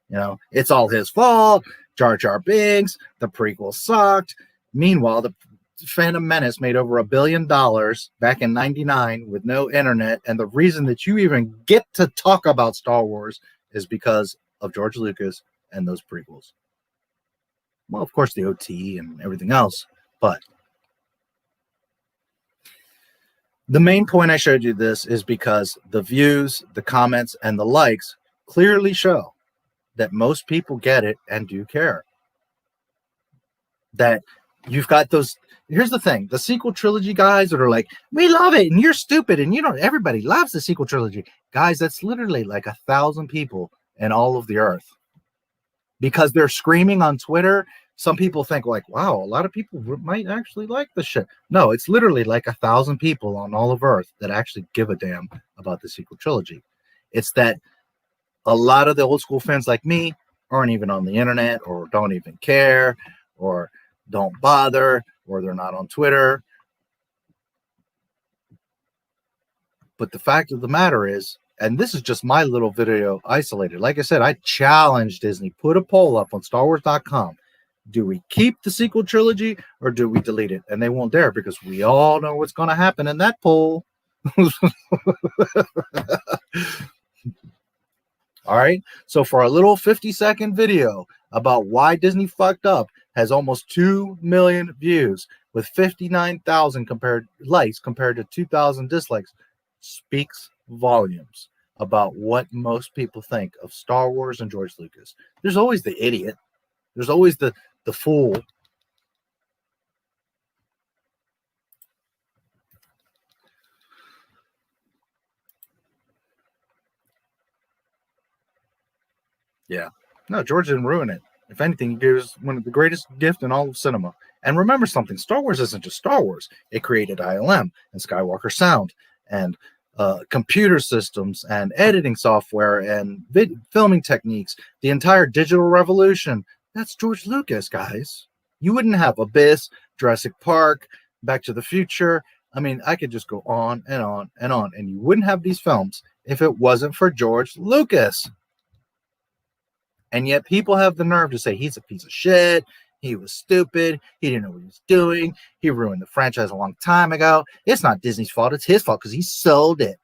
You know, it's all his fault. Jar Jar Binks, the prequel sucked. Meanwhile, the Phantom Menace made over $1 billion back in '99 with no internet. And the reason that you even get to talk about Star Wars is because of George Lucas and those prequels. Well, of course, the OT and everything else, but the main point I showed you this is because the views, the comments, and the likes clearly show that most people get it and do care. That you've got those. Here's the thing: the sequel trilogy guys that are like, "We love it," and you're stupid, and you know everybody loves the sequel trilogy. Guys, that's literally like 1,000 people in all of the earth. Because they're screaming on Twitter, some people think like, wow, a lot of people might actually like this shit. No, it's literally like 1,000 people on all of Earth that actually give a damn about the sequel trilogy. It's that a lot of the old school fans like me aren't even on the internet, or don't even care, or don't bother, or they're not on Twitter. But the fact of the matter is, and this is just my little video isolated. Like I said, I challenge Disney. Put a poll up on StarWars.com. Do we keep the sequel trilogy or do we delete it? And they won't dare, because we all know what's going to happen in that poll. All right. So for a little 50-second video about why Disney fucked up has almost 2 million views with 59,000 likes compared to 2,000 dislikes, speaks volumes about what most people think of Star Wars and George Lucas. There's always the idiot. There's always the fool. Yeah. No, George didn't ruin it. If anything, he gave us one of the greatest gifts in all of cinema. And remember something, Star Wars isn't just Star Wars. It created ILM and Skywalker Sound and computer systems and editing software and filming techniques, the entire digital revolution. That's George Lucas, guys. You wouldn't have Abyss, Jurassic Park, Back to the Future. I mean, I could just go on and on and on, and you wouldn't have these films if it wasn't for George Lucas. And yet people have the nerve to say he's a piece of shit, He was stupid. He didn't know what he was doing. He ruined the franchise a long time ago. It's not Disney's fault. It's his fault because he sold it.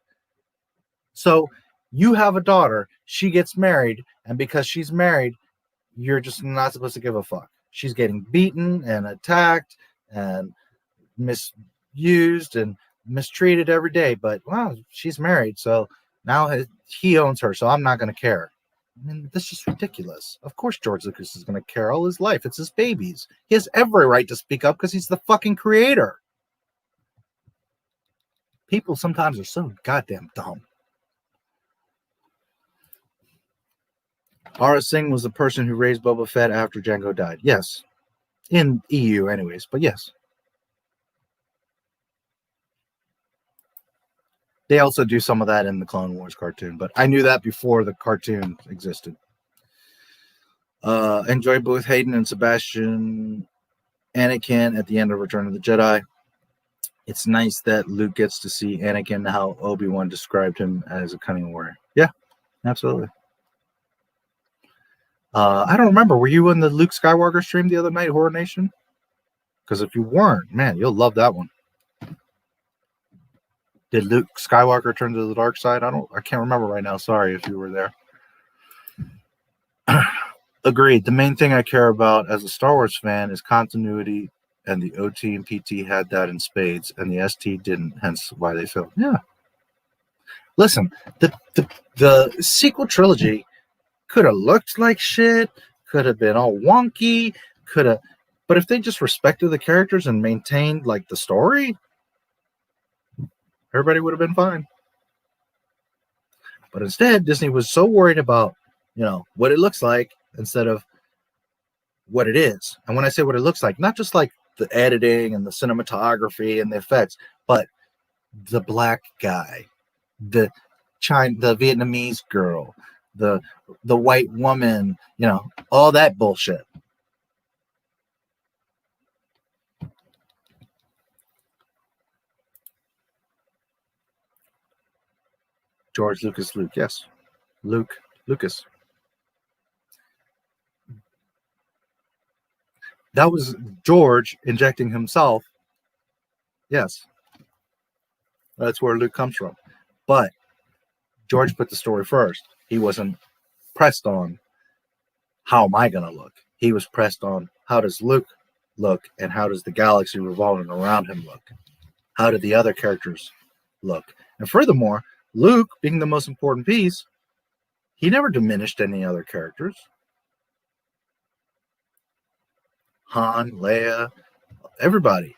So you have a daughter. She gets married. And because she's married, you're just not supposed to give a fuck. She's getting beaten and attacked and misused and mistreated every day. But, well, she's married. So now he owns her. So I'm not going to care. I mean, that's just ridiculous. Of course George Lucas is going to care all his life. It's his babies. He has every right to speak up because he's the fucking creator. People sometimes are so goddamn dumb. Aura Singh was the person who raised Boba Fett after Jango died. Yes. In EU anyways, but yes. They also do some of that in the Clone Wars cartoon, but I knew that before the cartoon existed. Enjoy both Hayden and Sebastian Anakin at the end of Return of the Jedi. It's nice that Luke gets to see Anakin how Obi-Wan described him as a cunning warrior. Yeah, absolutely. I don't remember. Were you in the Luke Skywalker stream the other night, Horror Nation? Because if you weren't, man, you'll love that one. Did Luke Skywalker turn to the dark side? I can't remember right now. Sorry if you were there. Agreed. The main thing I care about as a Star Wars fan is continuity, and the OT and PT had that in spades, and the ST didn't, hence why they failed. Yeah. Listen, the sequel trilogy could have looked like shit, could have been all wonky, but if they just respected the characters and maintained like the story, everybody would have been fine. But instead, Disney was so worried about, what it looks like instead of what it is. And when I say what it looks like, not just like the editing and the cinematography and the effects, but the black guy, the Vietnamese girl, the white woman, all that bullshit. George Lucas, Luke, yes. Luke, Lucas. That was George injecting himself. Yes. That's where Luke comes from. But George put the story first. He wasn't pressed on how am I going to look. He was pressed on how does Luke look and how does the galaxy revolving around him look? How do the other characters look? And furthermore, Luke, being the most important piece, he never diminished any other characters. Han, Leia, everybody.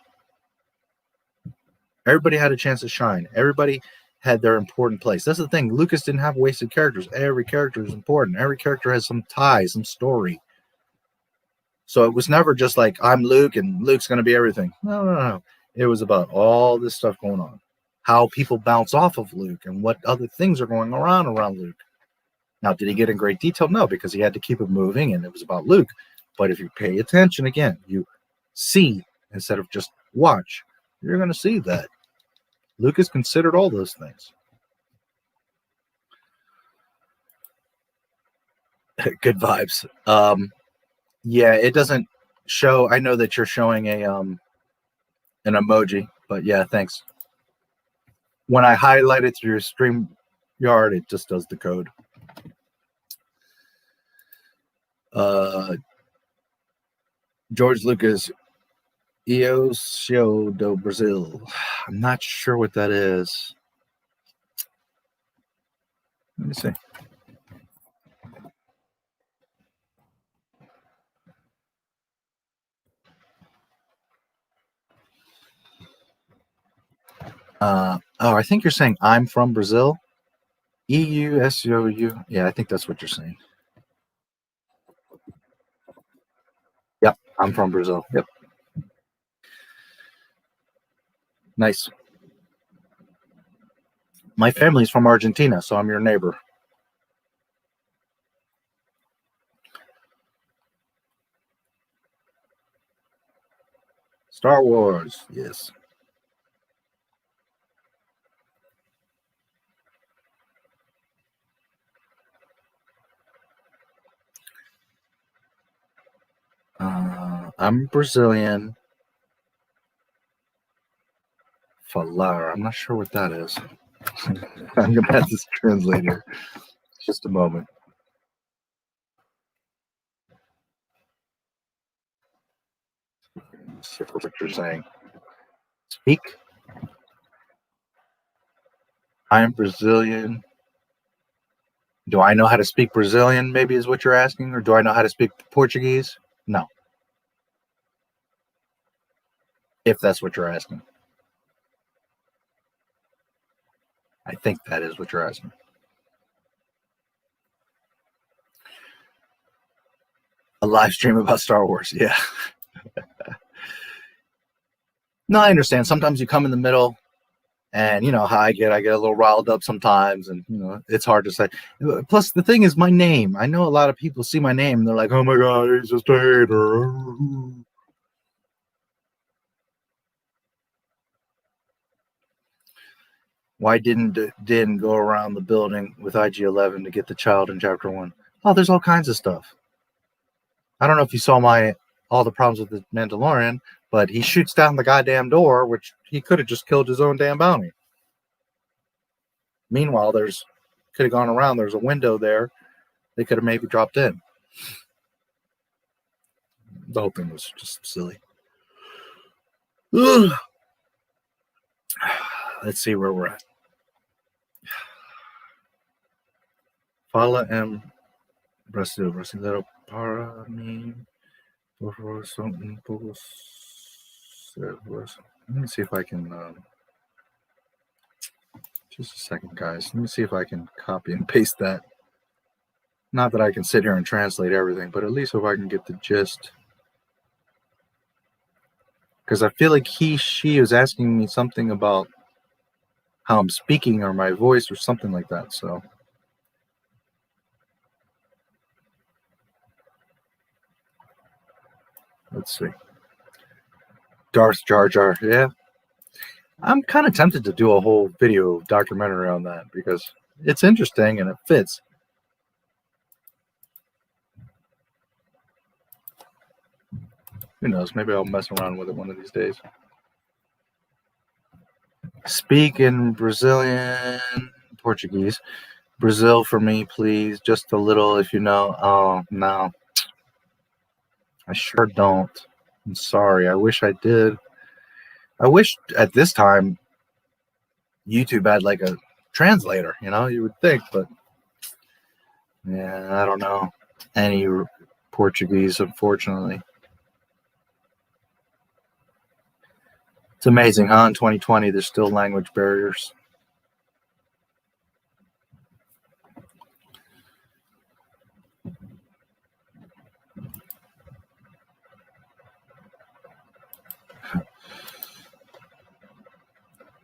Everybody had a chance to shine. Everybody had their important place. That's the thing. Lucas didn't have wasted characters. Every character is important. Every character has some tie, some story. So it was never just like, I'm Luke and Luke's going to be everything. No. It was about all this stuff going on. How people bounce off of Luke and what other things are going around Luke. Now, did he get in great detail? No, because he had to keep it moving and it was about Luke. But if you pay attention, again, you see instead of just watch, you're going to see that Lucas considered all those things. Good vibes. Yeah, it doesn't show. I know that you're showing an emoji, but yeah, thanks. When I highlight it through your StreamYard, it just does the code. George Lucas, Eosio do Brazil. I'm not sure what that is. Let me see. I think you're saying I'm from Brazil. EUSOU. Yeah, I think that's what you're saying. Yep, I'm from Brazil. Yep. Nice. My family's from Argentina, so I'm your neighbor. Star Wars, yes. I'm Brazilian. Falar. I'm not sure what that is. I'm gonna have this translator. Just a moment. See what you're saying. Speak. I'm Brazilian. Do I know how to speak Brazilian? Maybe is what you're asking, or do I know how to speak Portuguese? No. If that's what you're asking. I think that is what you're asking. A live stream about Star Wars, yeah. No, I understand. Sometimes you come in the middle, and you know how I get a little riled up sometimes, and you know it's hard to say. Plus, the thing is my name. I know a lot of people see my name, and they're like, "Oh my God, he's just a hater." Why didn't Din go around the building with IG-11 to get the child in Chapter 1? Oh, there's all kinds of stuff. I don't know if you saw all the problems with the Mandalorian, but he shoots down the goddamn door, which he could have just killed his own damn bounty. Meanwhile, could have gone around. There's a window there. They could have maybe dropped in. The whole thing was just silly. Ugh. Let's see where we're at. Fala Brasil. Brasileiro para mim. Let me see if I can. Just a second, guys. Let me see if I can copy and paste that. Not that I can sit here and translate everything, but at least if I can get the gist. Because I feel like she was asking me something about how I'm speaking or my voice or something like that. So let's see. Darth Jar Jar, yeah. I'm kind of tempted to do a whole video documentary on that because it's interesting and it fits. Who knows? Maybe I'll mess around with it one of these days. Speak in Brazilian, Portuguese. Brazil for me, please. Just a little, if you know. Oh, no. I sure don't. I'm sorry. I wish I did. I wish at this time YouTube had like a translator, you would think, but yeah, I don't know any Portuguese, unfortunately. It's amazing, huh? In 2020, there's still language barriers.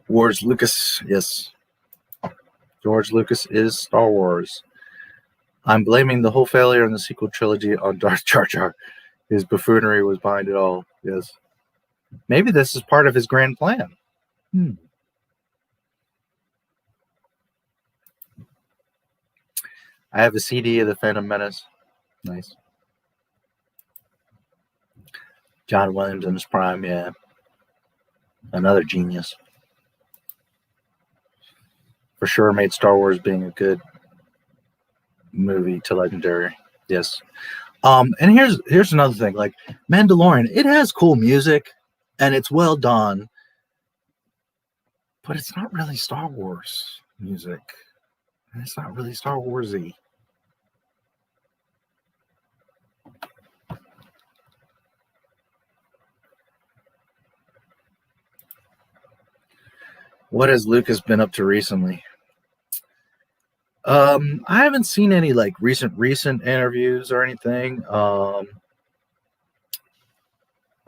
George Lucas, yes. George Lucas is Star Wars. I'm blaming the whole failure in the sequel trilogy on Darth Jar Jar. His buffoonery was behind it all. Yes. Maybe this is part of his grand plan. I have a CD of the Phantom Menace. Nice. John Williams in his prime, yeah. Another genius. For sure made Star Wars being a good movie to legendary. Yes. And here's another thing. Like Mandalorian, it has cool music and it's well done, but it's not really Star Wars music. It's not really Star Wars-y. What has Lucas been up to recently? I haven't seen any like recent interviews or anything.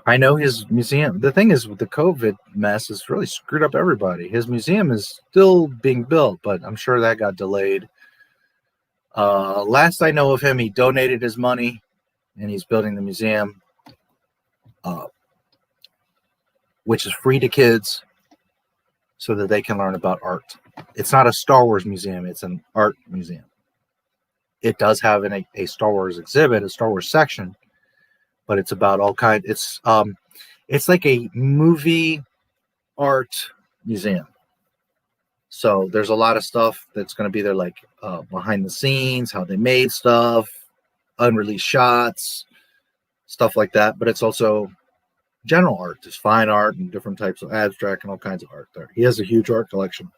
I know his museum. The thing is, with the COVID mess, it's really screwed up everybody. His museum is still being built, but I'm sure that got delayed. Last I know of him, he donated his money, and he's building the museum, which is free to kids, so that they can learn about art. It's not a Star Wars museum; it's an art museum. It does have a Star Wars exhibit, a Star Wars section, but it's about all kind. It's like a movie art museum. So there's a lot of stuff that's going to be there, like behind the scenes, how they made stuff, unreleased shots, stuff like that. But it's also general art. There's fine art and different types of abstract and all kinds of art there. He has a huge art collection.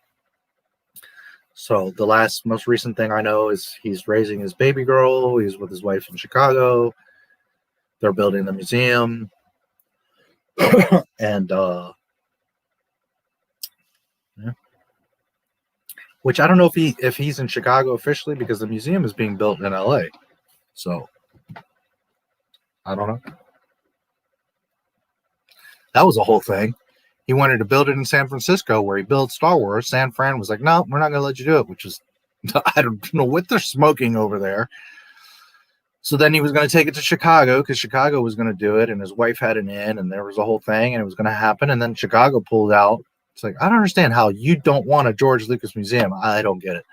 So the most recent thing I know is he's raising his baby girl. He's with his wife in Chicago. They're building the museum. And yeah. Which I don't know if he's in Chicago officially, because the museum is being built in LA. So I don't know. That was a whole thing. He wanted to build it in San Francisco where he built Star Wars. San Fran was like, no, we're not going to let you do it, which is, I don't know what they're smoking over there. So then he was going to take it to Chicago because Chicago was going to do it, and his wife had an in, and there was a whole thing, and it was going to happen. And then Chicago pulled out. It's like, I don't understand how you don't want a George Lucas museum. I don't get it.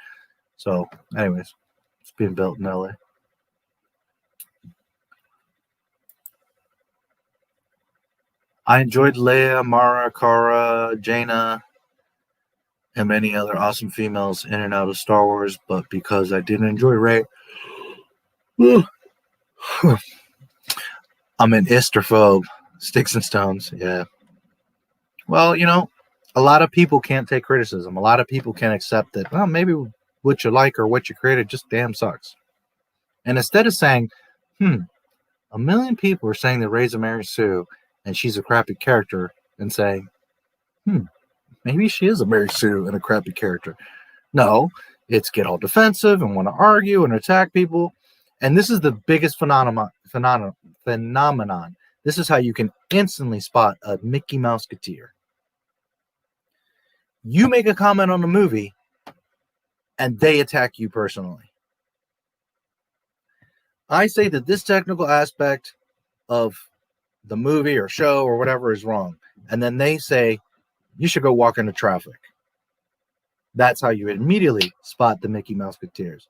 So anyways, it's being built in LA. I enjoyed Leia, Mara, Cara, Jaina, and many other awesome females in and out of Star Wars, but because I didn't enjoy Rey, I'm an Easterphobe. Sticks and stones, yeah. Well, you know, a lot of people can't take criticism. A lot of people can't accept that, well, maybe what you like or what you created just damn sucks. And instead of saying, a million people are saying that Rey's a Mary Sue and she's a crappy character, and saying, maybe she is a Mary Sue and a crappy character. No, it's get all defensive and want to argue and attack people. And this is the biggest phenomenon. This is how you can instantly spot a Mickey Mouseketeer. You make a comment on the movie, and they attack you personally. I say that this technical aspect of the movie or show or whatever is wrong, and then they say, you should go walk into traffic. That's how you immediately spot the Mickey Mouseketeers.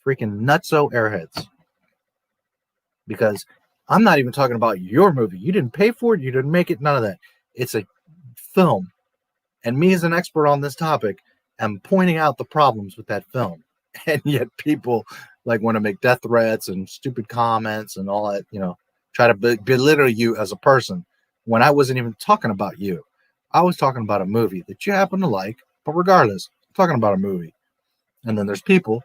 Freaking nutso airheads. Because I'm not even talking about your movie. You didn't pay for it. You didn't make it. None of that. It's a film. And me as an expert on this topic am pointing out the problems with that film. And yet people like want to make death threats and stupid comments and all that, you know, try to belittle you as a person when I wasn't even talking about you. I was talking about a movie that you happen to like, but regardless, I'm talking about a movie. And then there's people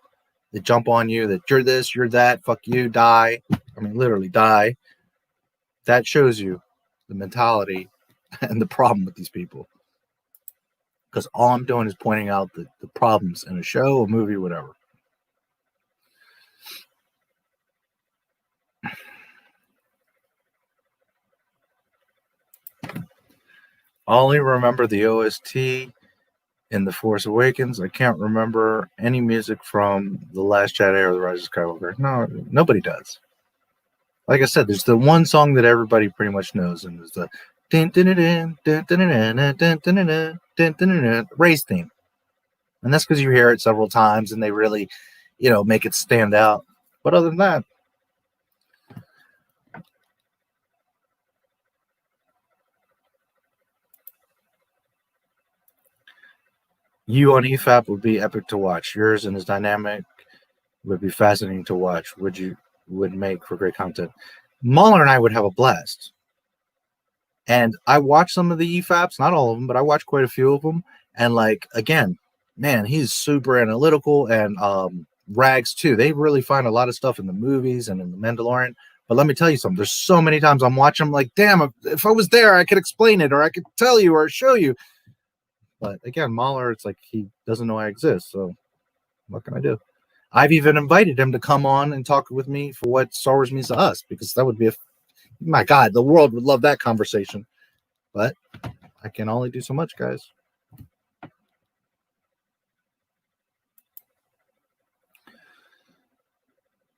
that jump on you that you're this, you're that, fuck you, die. I mean, literally die. That shows you the mentality and the problem with these people. Because all I'm doing is pointing out the problems in a show, a movie, whatever. I only remember the OST in The Force Awakens. I can't remember any music from The Last Jedi or The Rise of Skywalker. No, nobody does. Like I said, there's the one song that everybody pretty much knows, and there's the race theme. And that's because you hear it several times and they really, you know, make it stand out. But other than that, you on EFAP would be epic to watch. Yours and his dynamic would be fascinating to watch. Would make for great content. Mahler and I would have a blast. And I watched some of the EFAPs, not all of them, but I watched quite a few of them. And like, again, man, he's super analytical, and Rags too. They really find a lot of stuff in the movies and in The Mandalorian. But let me tell you something. There's so many times I'm watching them like, damn, if I was there, I could explain it, or I could tell you or show you. But again, Mahler, it's like he doesn't know I exist. So what can I do? I've even invited him to come on and talk with me for what Star Wars means to us, because that would be my God, the world would love that conversation. But I can only do so much, guys.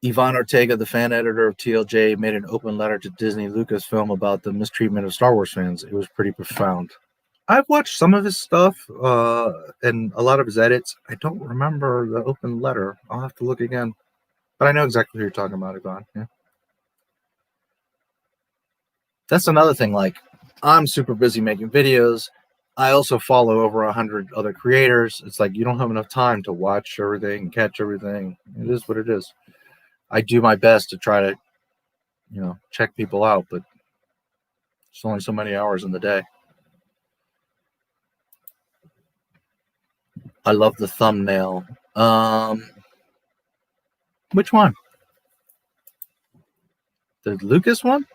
Ivan Ortega, the fan editor of TLJ, made an open letter to Disney Lucasfilm about the mistreatment of Star Wars fans. It was pretty profound. I've watched some of his stuff and a lot of his edits. I don't remember the open letter. I'll have to look again. But I know exactly who you're talking about, Ivan. Yeah. that's another thing. Like, I'm super busy making videos. I also follow over 100 other creators. It's like you don't have enough time to watch everything, catch everything. It is what it is. I do my best to try to, check people out, but it's only so many hours in the day. I love the thumbnail. Which one? The Lucas one?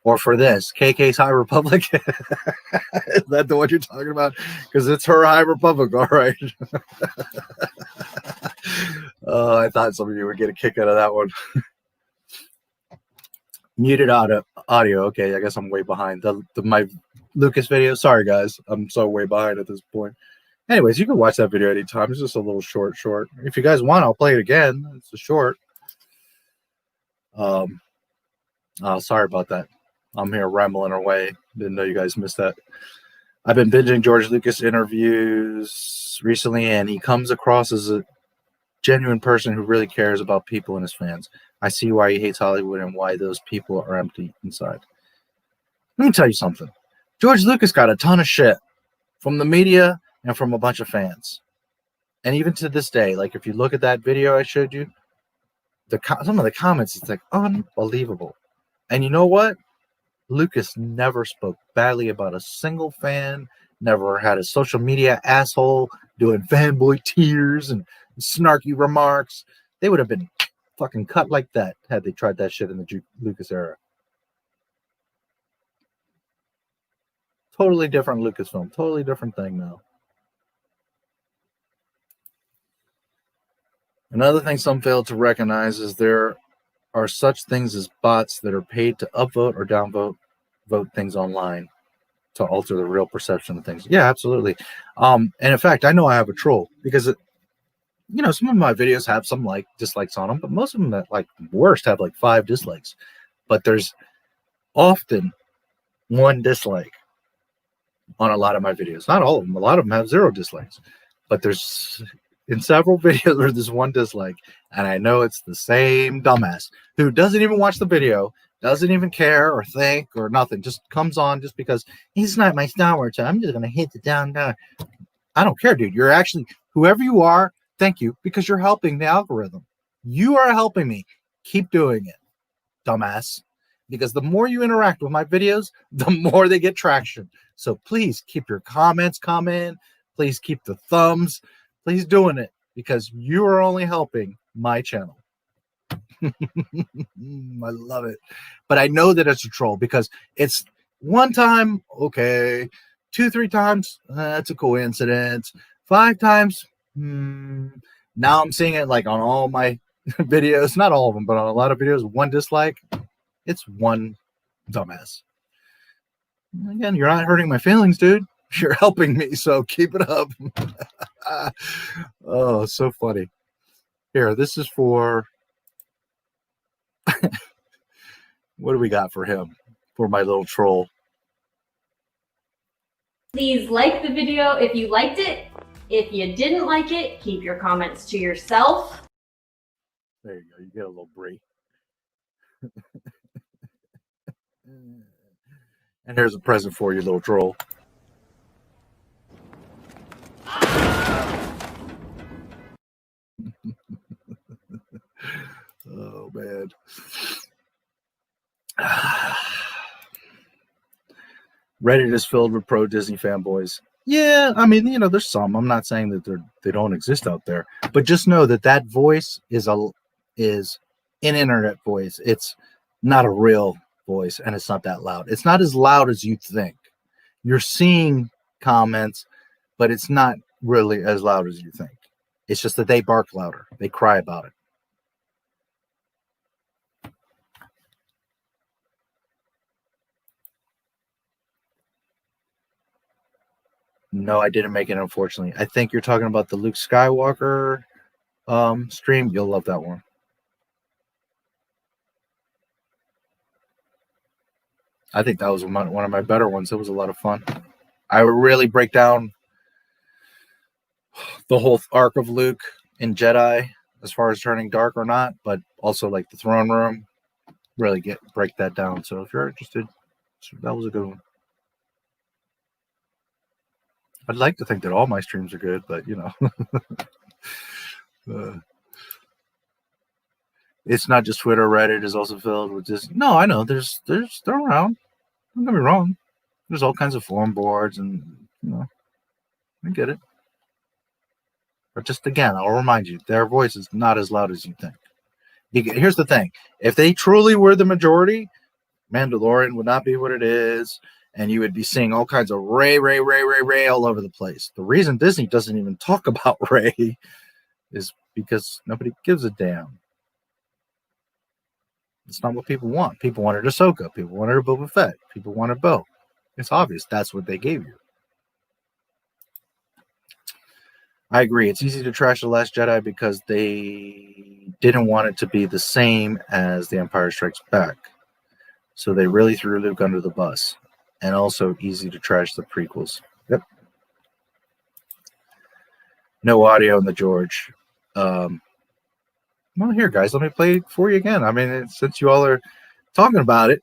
Or for this, KK's High Republic? Is that the one you're talking about? Because it's her High Republic, all right. I thought some of you would get a kick out of that one. Muted audio. Okay, I guess I'm way behind. My Lucas video. Sorry, guys. I'm so way behind at this point. Anyways, you can watch that video anytime. It's just a little short. If you guys want, I'll play it again. It's a short. Sorry about that. I'm here rambling away. Didn't know you guys missed that. I've been binging George Lucas interviews recently, and he comes across as a genuine person who really cares about people and his fans. I see why he hates Hollywood and why those people are empty inside. Let me tell you something. George Lucas got a ton of shit from the media and from a bunch of fans. And even to this day, like if you look at that video I showed you, some of the comments, it's like unbelievable. And you know what? Lucas never spoke badly about a single fan, never had a social media asshole doing fanboy tears and snarky remarks. They would have been fucking cut like that had they tried that shit in the Lucas era. Totally different Lucasfilm. Totally different thing now. Another thing some fail to recognize is there are such things as bots that are paid to upvote or downvote things online to alter the real perception of things. Yeah, absolutely. And in fact, I know I have a troll because some of my videos have some dislikes on them, but most of them at worst have 5 dislikes. But there's often 1 dislike on a lot of my videos. Not all of them. A lot of them have 0 dislikes. But there's in several videos where there's 1 dislike, and I know it's the same dumbass who doesn't even watch the video, doesn't even care or think or nothing, just comes on just because he's not my Star Wars, so I'm just gonna hit the down. I don't care, dude. You're actually, whoever you are, thank you, because you're helping the algorithm. You are helping me. Keep doing it, dumbass. Because the more you interact with my videos, the more they get traction. So please keep your comments coming. Please keep the thumbs. Please doing it, because you are only helping my channel. I love it. But I know that it's a troll because it's 1 time, okay. 2, 3 times, that's a coincidence. 5 times, now I'm seeing it on all my videos. Not all of them, but on a lot of videos, 1 dislike. It's 1 dumbass. Again, you're not hurting my feelings, dude. You're helping me, so keep it up. Oh, so funny. Here, this is for... what do we got for him? For my little troll. Please like the video if you liked it. If you didn't like it, keep your comments to yourself. There you go. You get a little brie. And here's a present for you, little troll. Oh, man. Reddit is filled with pro Disney fanboys. Yeah, I mean, there's some. I'm not saying that they don't exist out there, but just know that voice is an internet voice. It's not a real voice, and it's not that loud. It's not as loud as you think. You're seeing comments, but it's not really as loud as you think. It's just that they bark louder. They cry about it. No, I didn't make it, unfortunately. I think you're talking about the Luke Skywalker stream. You'll love that one. I think that was one of my better ones. It was a lot of fun. I would really break down the whole arc of Luke in Jedi, as far as turning dark or not, but also like the throne room, really break that down. So if you're interested, that was a good one. I'd like to think that all my streams are good, but you know. It's not just Twitter. Reddit is also filled with this. No, I know. They're around. Don't get me wrong. There's all kinds of forum boards, and you know, I get it. But just again, I'll remind you, their voice is not as loud as you think. Here's the thing: if they truly were the majority, Mandalorian would not be what it is, and you would be seeing all kinds of Rey all over the place. The reason Disney doesn't even talk about Rey is because nobody gives a damn. It's not what people want. People wanted Ahsoka. People wanted a Boba Fett. People wanted Bo. It's obvious that's what they gave you. I agree. It's easy to trash The Last Jedi because they didn't want it to be the same as The Empire Strikes Back. So they really threw Luke under the bus. And also easy to trash the prequels. Yep. No audio in the George. Well, here, guys, let me play it for you again. I mean, since you all are talking about it,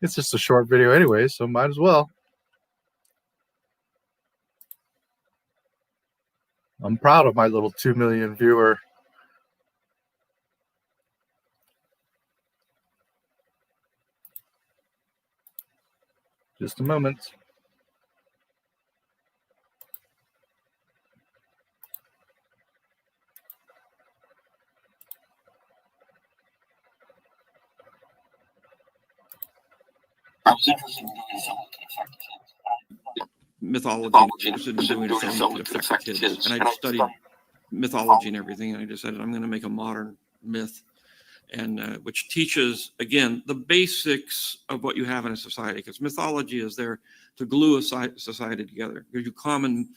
it's just a short video anyway, so might as well. I'm proud of my little 2 million viewer. Just a moment. Mythology interested in doing something to affect kids. And I studied mythology and everything, and I decided I'm going to make a modern myth, and which teaches, again, the basics of what you have in a society, because mythology is there to glue a society together. Gives you common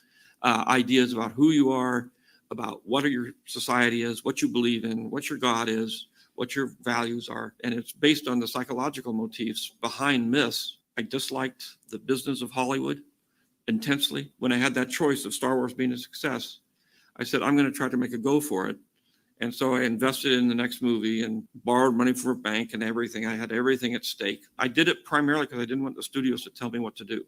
ideas about who you are, about what your society is, what you believe in, what your God is, what your values are, and it's based on the psychological motifs behind myths. I disliked the business of Hollywood intensely. When I had that choice of Star Wars being a success, I said, I'm going to try to make a go for it. And so I invested in the next movie and borrowed money from a bank and everything. I had everything at stake. I did it primarily because I didn't want the studios to tell me what to do.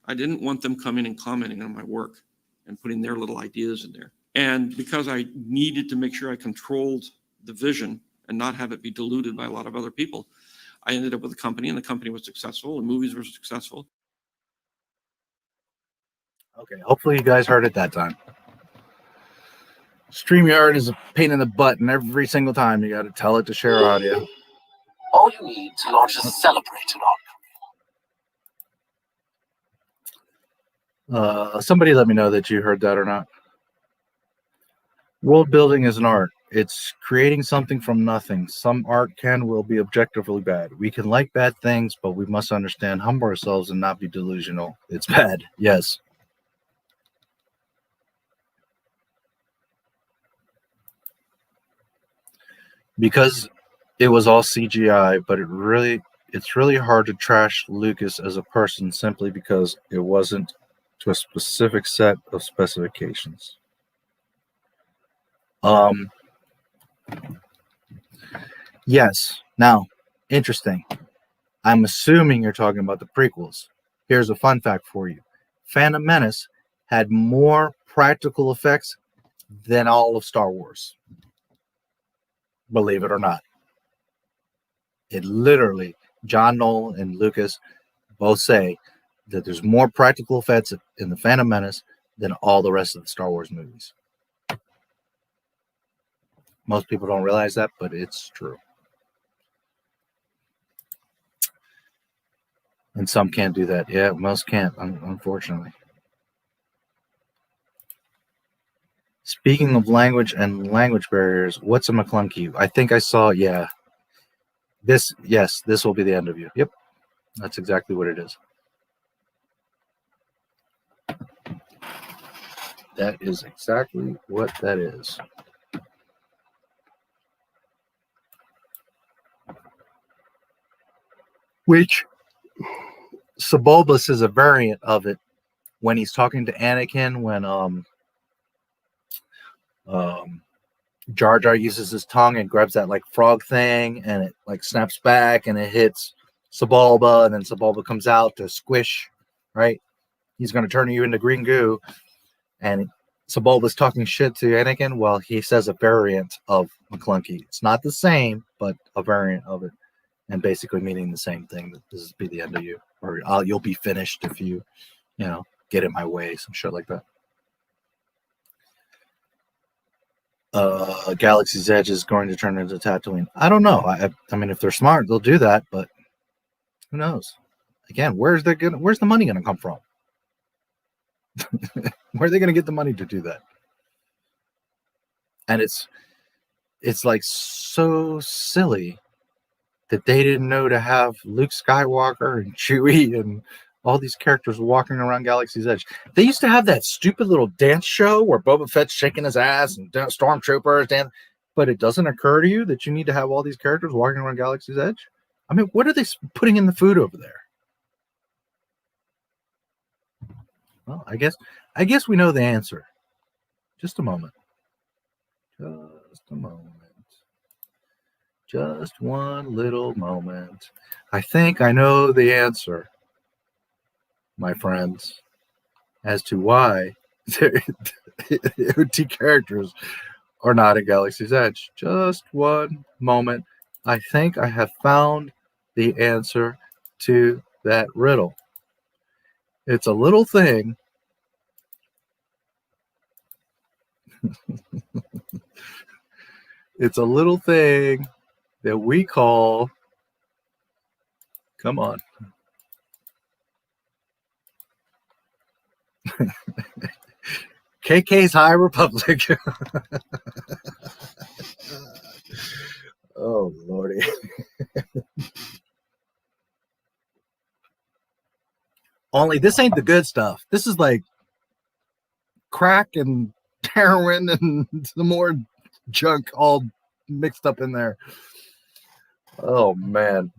I didn't want them coming and commenting on my work and putting their little ideas in there. And because I needed to make sure I controlled the vision and not have it be diluted by a lot of other people, I ended up with a company, and the company was successful, and movies were successful. Okay, hopefully you guys heard it that time. StreamYard is a pain in the butt, and every single time you got to tell it to share audio. All you need to launch a celebrated arc. Somebody let me know that you heard that or not. World building is an art. It's creating something from nothing. Some art will be objectively bad. We can like bad things, but we must understand, humble ourselves, and not be delusional. It's bad, yes. Because it was all CGI, but it's really hard to trash Lucas as a person simply because it wasn't to a specific set of specifications. Yes. Now, interesting. I'm assuming you're talking about the prequels. Here's a fun fact for you. Phantom Menace had more practical effects than all of Star Wars. Believe it or not. It literally, John Nolan and Lucas both say that there's more practical effects in the Phantom Menace than all the rest of the Star Wars movies. Most people don't realize that, but it's true. And some can't do that. Yeah, most can't, unfortunately. Speaking of language and language barriers, what's a McClunky? I think I saw, yeah. This will be the end of you. Yep, that's exactly what it is. That is exactly what that is. Which Sebulbus is a variant of it when he's talking to Anakin, when Jar Jar uses his tongue and grabs that like frog thing, and it like snaps back and it hits Sebulba, and then Sebulba comes out to squish, right? He's going to turn you into green goo, and Sebulba's talking shit to Anakin. Well, he says a variant of McClunky. It's not the same, but a variant of it, and basically meaning the same thing. That this will be the end of you, or you'll be finished if you get in my way, some shit like that. Galaxy's Edge is going to turn into Tatooine. I don't know. I mean, if they're smart, they'll do that, but who knows? Again, where's the money gonna come from? Where are they gonna get the money to do that? And it's like so silly that they didn't know to have Luke Skywalker and Chewie and all these characters walking around Galaxy's Edge. They used to have that stupid little dance show where Boba Fett's shaking his ass and stormtroopers dance, but it doesn't occur to you that you need to have all these characters walking around Galaxy's Edge? I mean, what are they putting in the food over there? Well, I guess we know the answer. Just a moment. Just a moment. Just one little moment. I think I know the answer, my friends, as to why the OT characters are not in Galaxy's Edge. Just one moment. I think I have found the answer to that riddle. It's a little thing. It's a little thing that we call, come on. KK's High Republic. Oh, Lordy. Only this ain't the good stuff. This is like crack and heroin and some more junk all mixed up in there. Oh, man.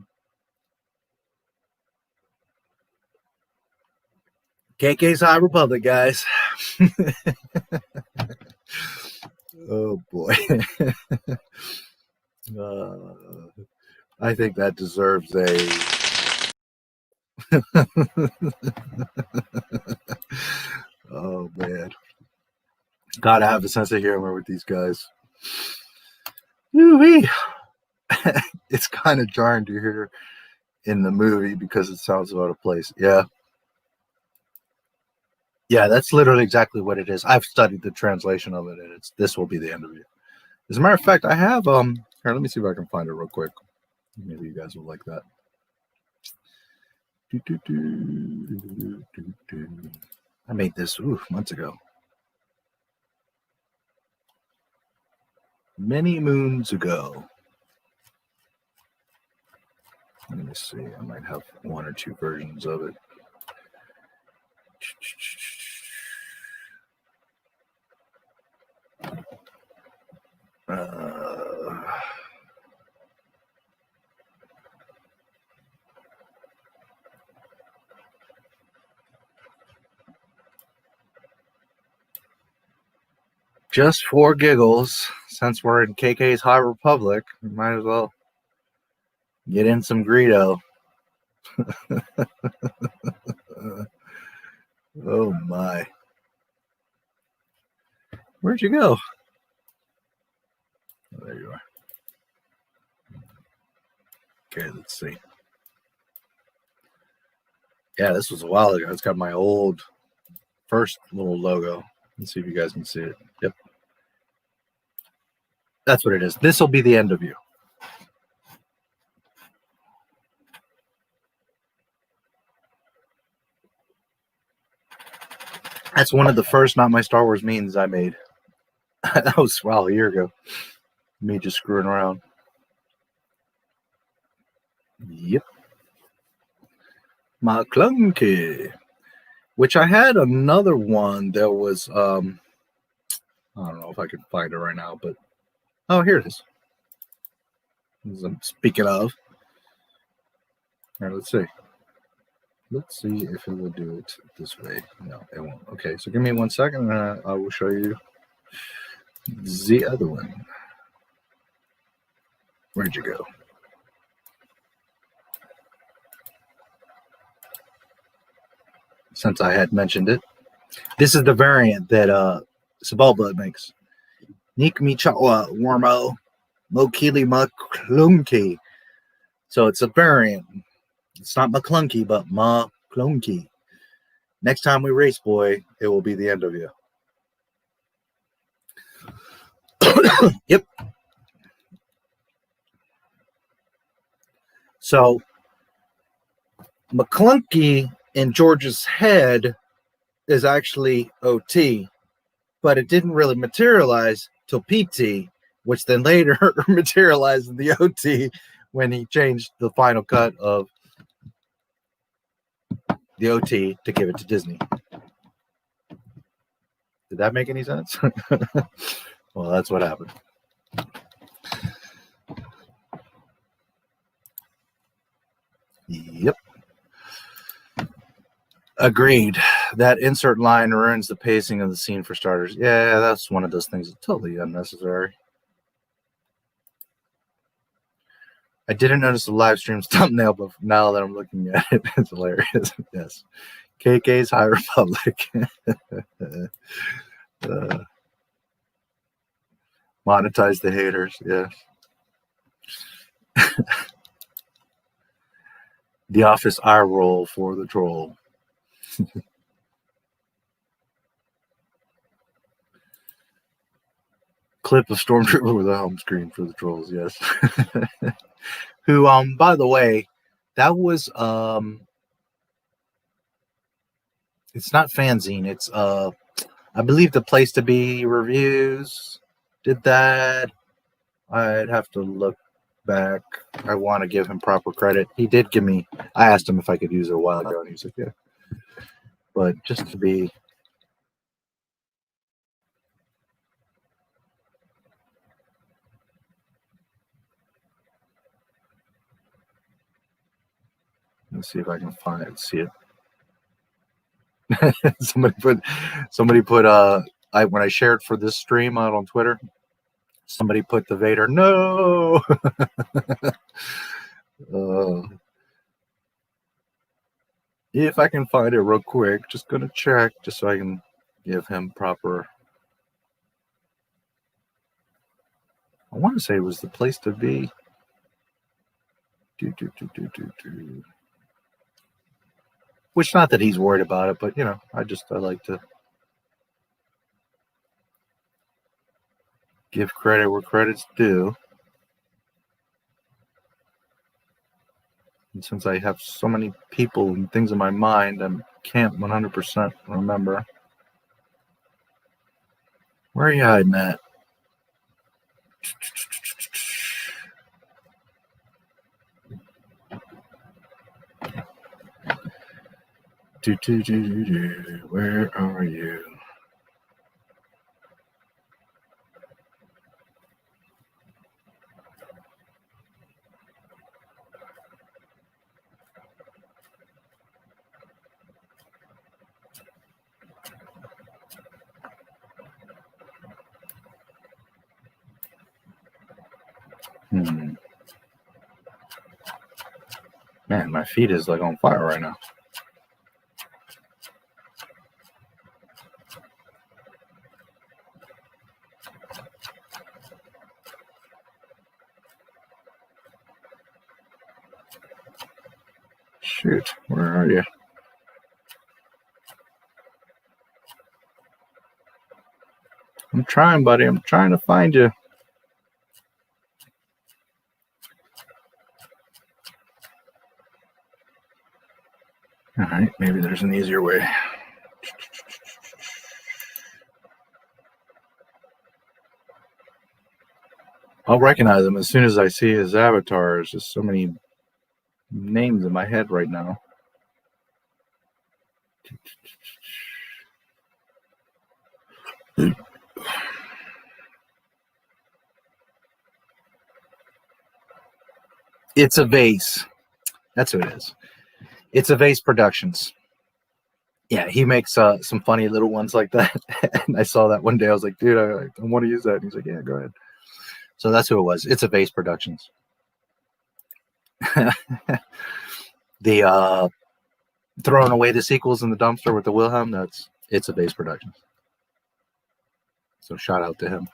KK's High Republic, guys. Oh, boy. I think that deserves a... Oh, man. Gotta have a sense of humor with these guys. Woo-wee. It's kind of jarring to hear in the movie because it sounds out of place. Yeah, that's literally exactly what it is. I've studied the translation of it, and this will be the end of you. As a matter of fact, I have here, let me see if I can find it real quick. Maybe you guys will like that. I made this months ago. Many moons ago. Let me see. I might have one or two versions of it. Just for giggles, since we're in KK's High Republic, we might as well get in some Greedo. Oh my. Where'd you go? Oh, there you are. Okay, let's see. Yeah, this was a while ago. It's got my old first little logo. Let's see if you guys can see it. Yep. That's what it is. This will be the end of you. That's one of the first Not My Star Wars memes I made. That was, wow, a year ago. Me just screwing around. Yep. My clunky. Which I had another one that was, I don't know if I can find it right now, but, oh, here it is. As I'm speaking of. All right, let's see. Let's see if it will do it this way. No, it won't. Okay, so give me 1 second and I will show you The other one. Where'd you go? Since I had mentioned it. This is the variant that Sebulba makes. Nikmi Chawa Warmo Mokili Maklunki. So it's a variant. It's not McClunky, but Maklunky. Next time we race, boy, it will be the end of you. Yep. So McClunky in George's head is actually OT, but it didn't really materialize till PT, which then later materialized in the OT when he changed the final cut of the OT to give it to Disney. Did that make any sense? Well, that's what happened. Yep. Agreed. That insert line ruins the pacing of the scene for starters. Yeah, that's one of those things that's totally unnecessary. I didn't notice the live stream's thumbnail, but now that I'm looking at it, it's hilarious. Yes. KK's High Republic. Monetize the haters, yes. The Office eye roll for the troll. Clip of Stormtrooper with a home screen for the trolls, yes. Who, by the way, that was, it's not fanzine, it's, I believe the Place to Be reviews did that. I'd have to look back. I want to give him proper credit. He did give me, I asked him if I could use it a while ago, and he was like, yeah. But just to be, let's see if I can find it, see it. somebody put when I shared for this stream out on Twitter, somebody put the Vader no. If I can find it real quick, just gonna check just so I can give him proper. I want to say it was the Place to Be. Which, not that he's worried about it, but, you know, I like to give credit where credit's due. And since I have so many people and things in my mind, I can't 100% remember. Where are you hiding at? Where are you? Man, my feet is like on fire right now. Shoot, where are you? I'm trying, buddy. I'm trying to find you. All right, maybe there's an easier way. I'll recognize him as soon as I see his avatar. There's just so many names in my head right now. It's a Vase. That's who it is. It's a Vase Productions. Yeah, he makes some funny little ones like that. And I saw that one day. I was like, dude, I want to use that. And he's like, yeah, go ahead. So that's who it was. It's a Base Productions. The throwing away the sequels in the dumpster with the Wilhelm, it's a Base Productions. So shout out to him.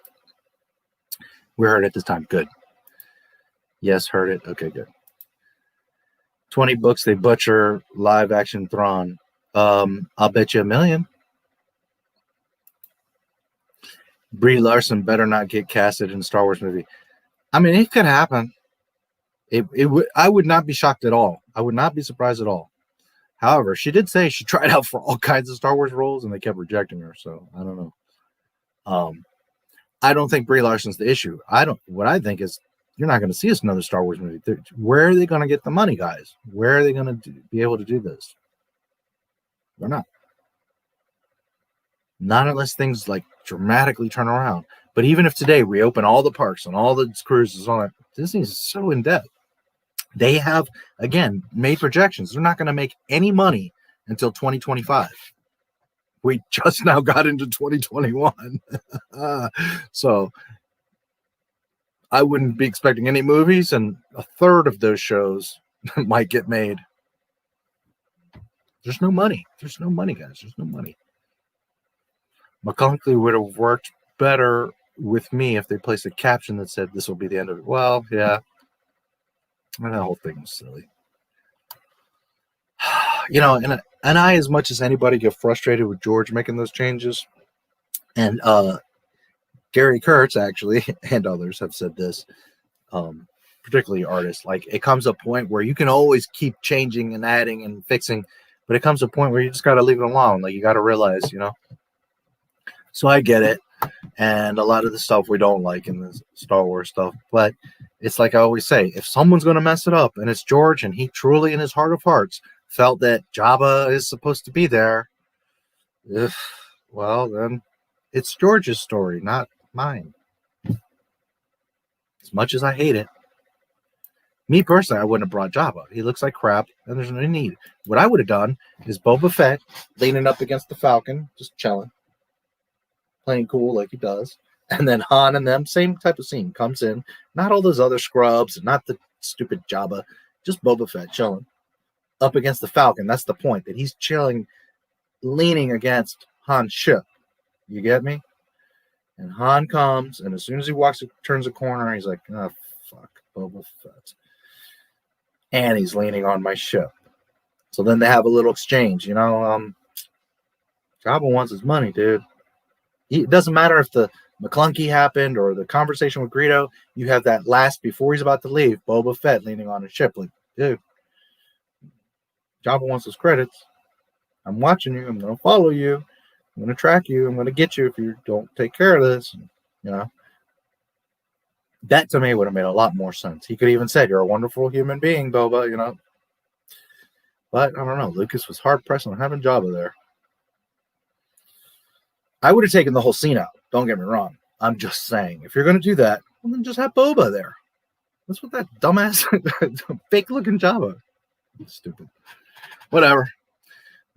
We heard it this time. Good. Yes, heard it. Okay, good. 20 books they butcher live action Thrawn. I'll bet you $1 million. Brie Larson better not get casted in a Star Wars movie. I mean, it could happen. I would not be shocked at all. I would not be surprised at all. However, she did say she tried out for all kinds of Star Wars roles and they kept rejecting her. So I don't know. I don't think Brie Larson's the issue. What I think is you're not going to see us another Star Wars movie. Where are they going to get the money, guys? Where are they going to be able to do this? They're not. Not unless things like dramatically turn around. But even if today we open all the parks and all the cruises on it, Disney's so in debt. They have, again, made projections. They're not going to make any money until 2025. We just now got into 2021. So I wouldn't be expecting any movies, and a third of those shows might get made. There's no money. There's no money, guys. There's no money. McConaughey would have worked better with me if they placed a caption that said this will be the end of it. Well, yeah. And that whole thing was silly. You know, and I, as much as anybody, get frustrated with George making those changes. And Gary Kurtz, actually, and others have said this, particularly artists, like it comes a point where you can always keep changing and adding and fixing, but it comes a point where you just got to leave it alone. Like you got to realize, you know. So I get it. And a lot of the stuff we don't like in the Star Wars stuff. But it's like I always say, if someone's going to mess it up, and it's George, and he truly in his heart of hearts felt that Jabba is supposed to be there, well, then it's George's story, not mine. As much as I hate it. Me personally, I wouldn't have brought Jabba. He looks like crap, and there's no need. What I would have done is Boba Fett leaning up against the Falcon, just chilling. Playing cool like he does, and then Han and them, same type of scene, comes in, not all those other scrubs, and not the stupid Jabba, just Boba Fett chilling up against the Falcon. That's the point, that he's chilling, leaning against Han's ship. You get me? And Han comes, and as soon as he turns a corner, he's like, oh, fuck, Boba Fett. And he's leaning on my ship. So then they have a little exchange, you know, Jabba wants his money, dude. It doesn't matter if the McClunky happened or the conversation with Greedo. You have that last, before he's about to leave, Boba Fett leaning on his ship. Like, dude, Jabba wants his credits. I'm watching you. I'm going to follow you. I'm going to track you. I'm going to get you if you don't take care of this. You know, that to me would have made a lot more sense. He could even said, you're a wonderful human being, Boba, you know. But I don't know. Lucas was hard pressed on having Jabba there. I would have taken the whole scene out. Don't get me wrong. I'm just saying, if you're going to do that, well, then just have Boba there. What's with that dumbass fake-looking Jabba? Stupid. Whatever.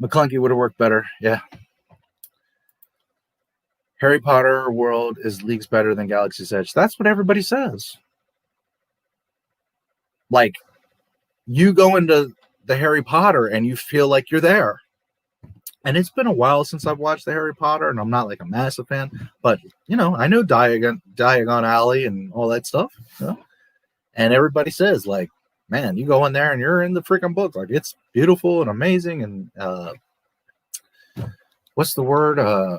McClunky would have worked better. Yeah. Harry Potter world is leagues better than Galaxy's Edge. That's what everybody says. Like, you go into the Harry Potter and you feel like you're there. And it's been a while since I've watched the Harry Potter, and I'm not like a massive fan, but you know, I know Diagon Alley and all that stuff. You know? And everybody says, like, man, you go in there and you're in the freaking book. Like, it's beautiful and amazing. And what's the word? I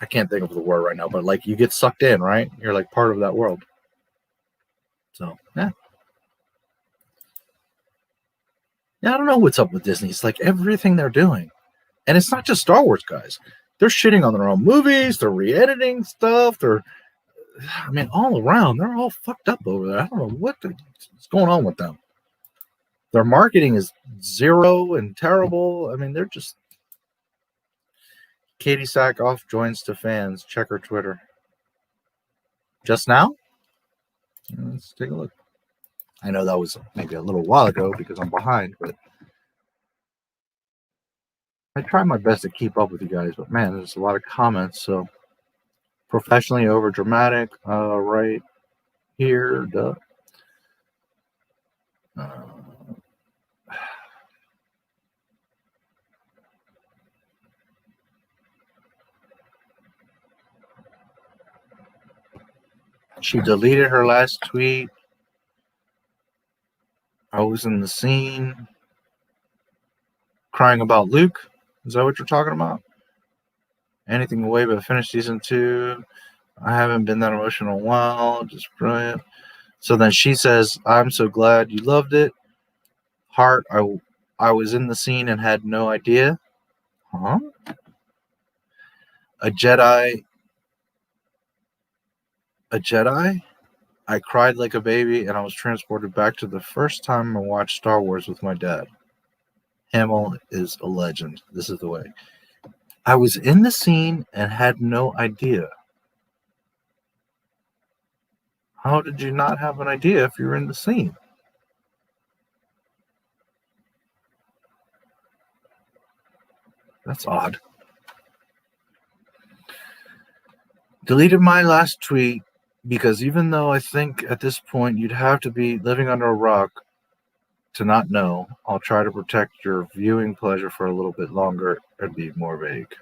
can't think of the word right now, but like you get sucked in, right? You're like part of that world. So yeah. Yeah, I don't know what's up with Disney. It's like everything they're doing. And it's not just Star Wars, guys. They're shitting on their own movies. They're re-editing stuff. I mean, all around, they're all fucked up over there. I don't know what's going on with them. Their marketing is zero and terrible. I mean, they're just... Katie Sackhoff joins to fans. Check her Twitter. Just now? Let's take a look. I know that was maybe a little while ago because I'm behind, but I try my best to keep up with you guys. But man, there's a lot of comments. So professionally over dramatic, right here. Duh. She deleted her last tweet. I was in the scene crying about Luke. Is that what you're talking about? Anything away but finish season 2. I haven't been that emotional in a while. Just brilliant. So then she says, I'm so glad you loved it. Heart, I was in the scene and had no idea. Huh? A Jedi? I cried like a baby and I was transported back to the first time I watched Star Wars with my dad. Hamill is a legend. This is the way. I was in the scene and had no idea. How did you not have an idea if you were in the scene? That's odd. Deleted my last tweet because even though I think at this point you'd have to be living under a rock to not know, I'll try to protect your viewing pleasure for a little bit longer and be more vague.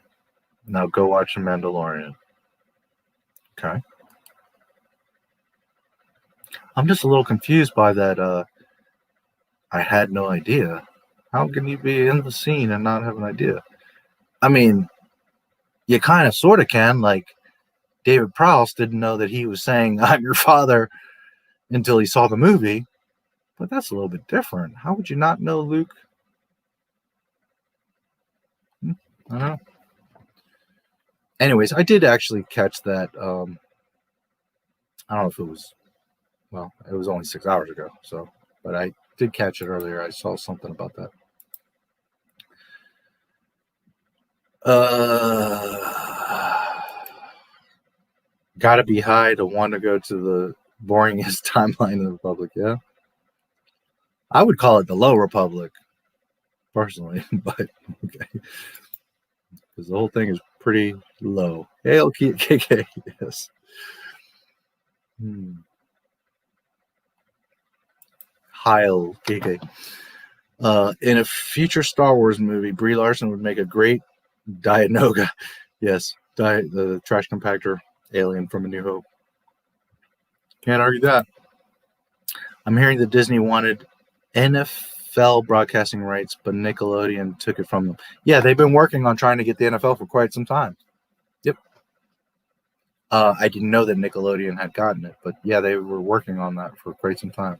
Now go watch The Mandalorian. Okay. I'm just a little confused by that. I had no idea. How can you be in the scene and not have an idea? I mean, you kind of sort of can. Like, David Prowse didn't know that he was saying, I'm your father, until he saw the movie. But that's a little bit different. How would you not know Luke? I don't know. Anyways, I did actually catch that. I don't know if it was, well, it was only 6 hours ago. So, but I did catch it earlier. I saw something about that. Gotta be high to want to go to the boringest timeline in the Republic, yeah? I would call it the Low Republic, personally, but okay. Because the whole thing is pretty low. Hail KK, yes. Heil KK. In a future Star Wars movie, Brie Larson would make a great Dianoga. Yes, the trash compactor alien from A New Hope. Can't argue that. I'm hearing that Disney wanted NFL broadcasting rights, but Nickelodeon took it from them. Yeah, they've been working on trying to get the NFL for quite some time. Yep. I didn't know that Nickelodeon had gotten it, but yeah, they were working on that for quite some time.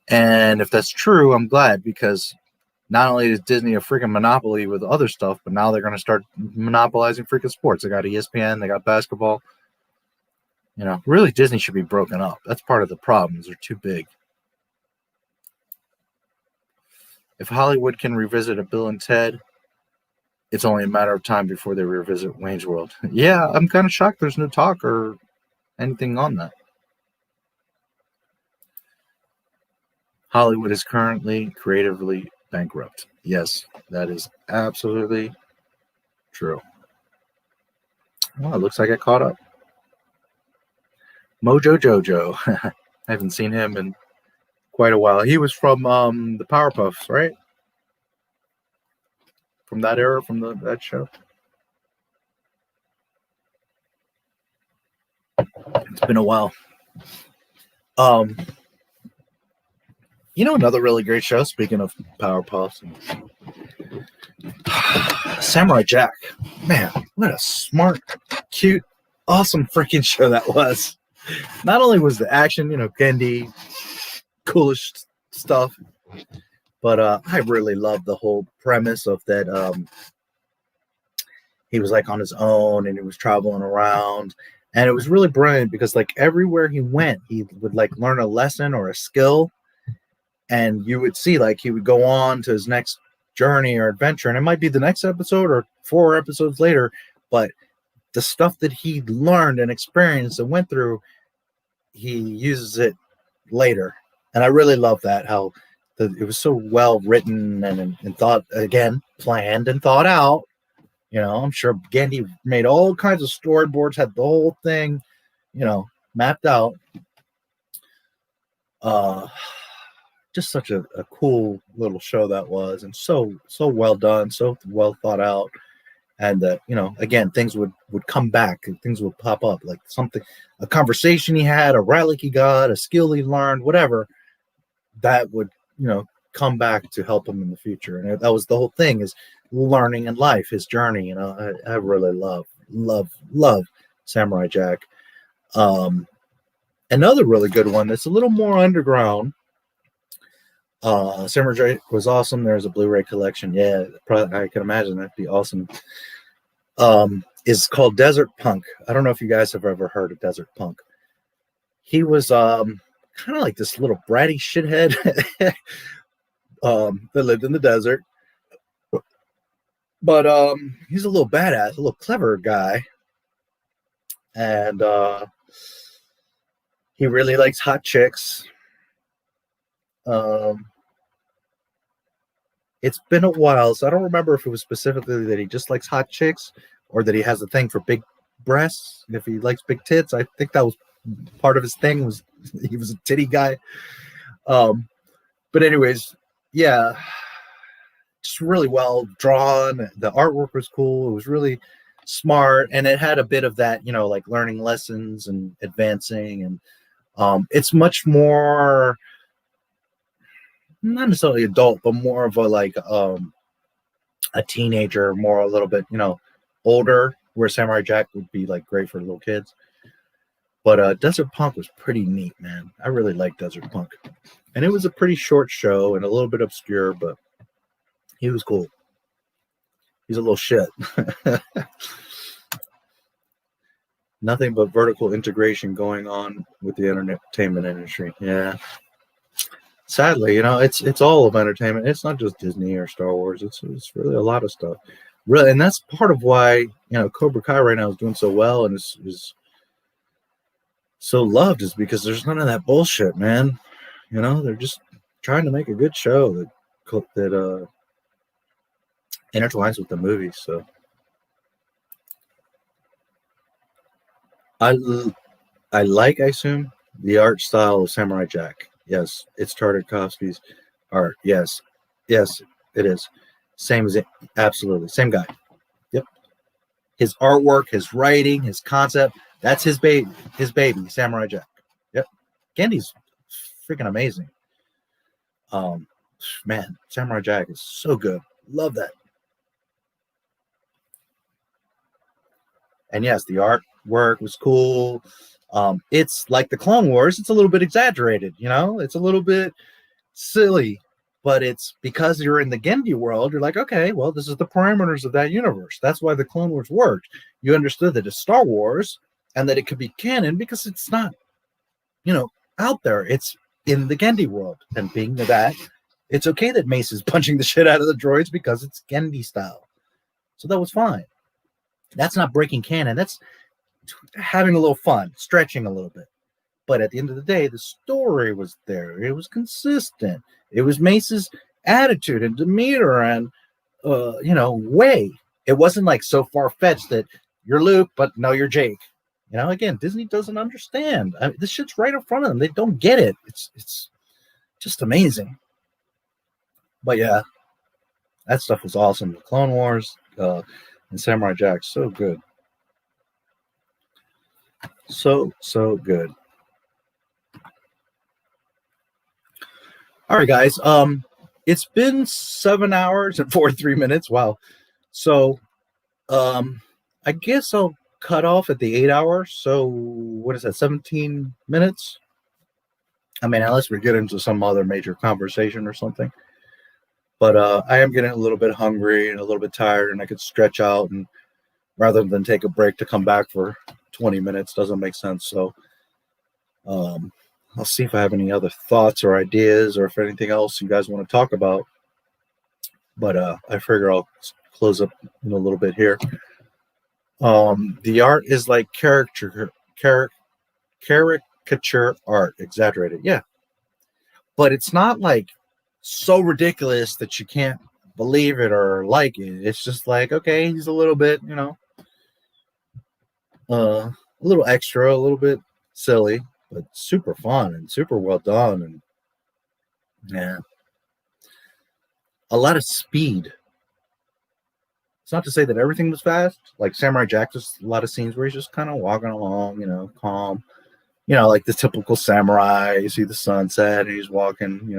And if that's true, I'm glad, because not only is Disney a freaking monopoly with other stuff, but now they're going to start monopolizing freaking sports. They got ESPN, they got basketball. You know, really, Disney should be broken up. That's part of the problem. They're too big. If Hollywood can revisit a Bill and Ted, it's only a matter of time before they revisit Wayne's World. Yeah, I'm kind of shocked there's no talk or anything on that. Hollywood is currently creatively bankrupt. Yes, that is absolutely true. Well, it looks like I caught up. Mojo Jojo. I haven't seen him in quite a while. He was from the Powerpuffs, right? From that era, from that show. It's been a while. You know, another really great show, speaking of Powerpuffs, Samurai Jack. Man, what a smart, cute, awesome freaking show that was. Not only was the action, you know, Gendy, coolish stuff, but I really loved the whole premise of that. He was like on his own and he was traveling around, and it was really brilliant because like everywhere he went, he would like learn a lesson or a skill, and you would see like he would go on to his next journey or adventure, and it might be the next episode or 4 episodes later, but the stuff that he learned and experienced and went through, he uses it later And I really love that, how it was so well written and thought, again, planned and thought out. You know, I'm sure Gandhi made all kinds of storyboards, had the whole thing, you know, mapped out. Just such a cool little show that was, and so well done, so well thought out. And you know, again, things would come back, and things would pop up, like something, a conversation he had, a relic he got, a skill he learned, whatever, that would, you know, come back to help him in the future. And that was the whole thing, is learning in life, his journey. You know, I really love Samurai Jack. Another really good one that's a little more underground. Samurai Jack was awesome. There's a Blu-ray collection. Yeah, I can imagine that'd be awesome. Is called Desert Punk. I don't know if you guys have ever heard of Desert Punk. He was kind of like this little bratty shithead that lived in the desert. But he's a little badass, a little clever guy. And he really likes hot chicks. It's been a while, so I don't remember if it was specifically that he just likes hot chicks or that he has a thing for big breasts. If he likes big tits, I think that was part of his thing, was he was a titty guy. But anyways, yeah, just really well drawn. The artwork was cool. It was really smart, and it had a bit of that, you know, like learning lessons and advancing. And it's much more, not necessarily adult, but more of a like a teenager, more a little bit, you know, older, where Samurai Jack would be like great for little kids. But Desert Punk was pretty neat, man. I really liked Desert Punk. And it was a pretty short show and a little bit obscure, but he was cool. He's a little shit. Nothing but vertical integration going on with the entertainment industry. Yeah. Sadly, you know, it's all of entertainment. It's not just Disney or Star Wars. It's really a lot of stuff. Really, and that's part of why, you know, Cobra Kai right now is doing so well and is so loved, is because there's none of that bullshit, man. You know, they're just trying to make a good show that intertwines with the movies. So I assume the art style of Samurai Jack. Yes, it's Tartakovsky's art. Yes, it is. Same as it. Absolutely. Same guy. Yep. His artwork, his writing, his concept, that's his baby. His baby, Samurai Jack. Yep. Gandhi's freaking amazing. Man, Samurai Jack is so good. Love that. And yes, the artwork was cool. It's like the Clone Wars. It's a little bit exaggerated, you know. It's a little bit silly, but it's because you're in the Gandhi world. You're like, okay, well, this is the parameters of that universe. That's why the Clone Wars worked. You understood that it's Star Wars and that it could be canon because it's not, you know, out there. It's in the Gandhi world, and being that, it's okay that Mace is punching the shit out of the droids because it's Gandhi style. So that was fine. That's not breaking canon. That's having a little fun, stretching a little bit. But at the end of the day, the story was there. It was consistent. It was Mace's attitude and demeanor and, you know, way. It wasn't like so far-fetched that you're Luke, but no, you're Jake. You know, again, Disney doesn't understand. I mean, this shit's right in front of them. They don't get it. It's just amazing. But yeah, that stuff was awesome. The Clone Wars and Samurai Jack, so good. So good. All right, guys. It's been 7 hours and 43 minutes. Wow. So I guess I'll cut off at the 8 hours. So what is that, 17 minutes? I mean, unless we get into some other major conversation or something. But I am getting a little bit hungry and a little bit tired, and I could stretch out, and rather than take a break to come back for 20 minutes doesn't make sense. So I'll see if I have any other thoughts or ideas, or if anything else you guys want to talk about. But I figure I'll close up in a little bit here. The art is like caricature art, exaggerated. Yeah. but it's not like so ridiculous that you can't believe it or like it. It's just like, okay, he's a little bit, a little extra, a little bit silly, but super fun and super well done. And yeah, a lot of speed. It's not to say that everything was fast. Like Samurai Jack, there's a lot of scenes where he's just kind of walking along, calm. Like the typical samurai. You see the sunset, and he's walking,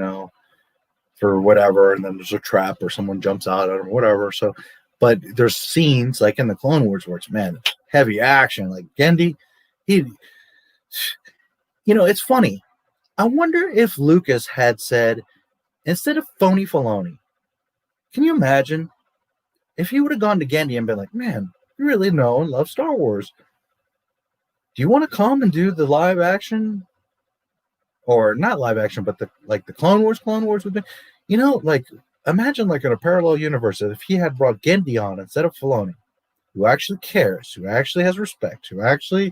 for whatever, and then there's a trap or someone jumps out at him, whatever. So, but there's scenes like in the Clone Wars where it's, man, heavy action. Like Gendy, it's funny. I wonder if Lucas had said, instead of phony Filoni, can you imagine if he would have gone to Gendy and been like, man, you really know and love Star Wars. Do you want to come and do the live action? Or not live action, but the Clone Wars with me? Imagine like in a parallel universe, if he had brought Gendy on instead of Filoni, who actually cares, who actually has respect, who actually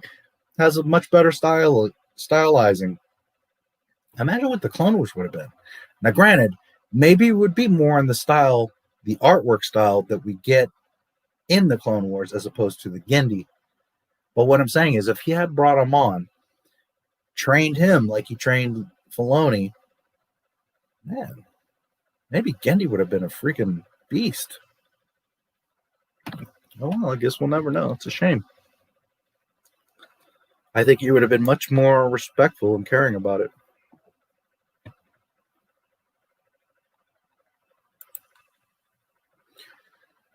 has a much better stylizing. Imagine what the Clone Wars would have been. Now, granted, maybe it would be more in the style, the artwork style that we get in the Clone Wars as opposed to the Gendy. But what I'm saying is, if he had brought him on, trained him like he trained Filoni, man, maybe Gendy would have been a freaking beast. Oh, well, I guess we'll never know. It's a shame. I think he would have been much more respectful and caring about it.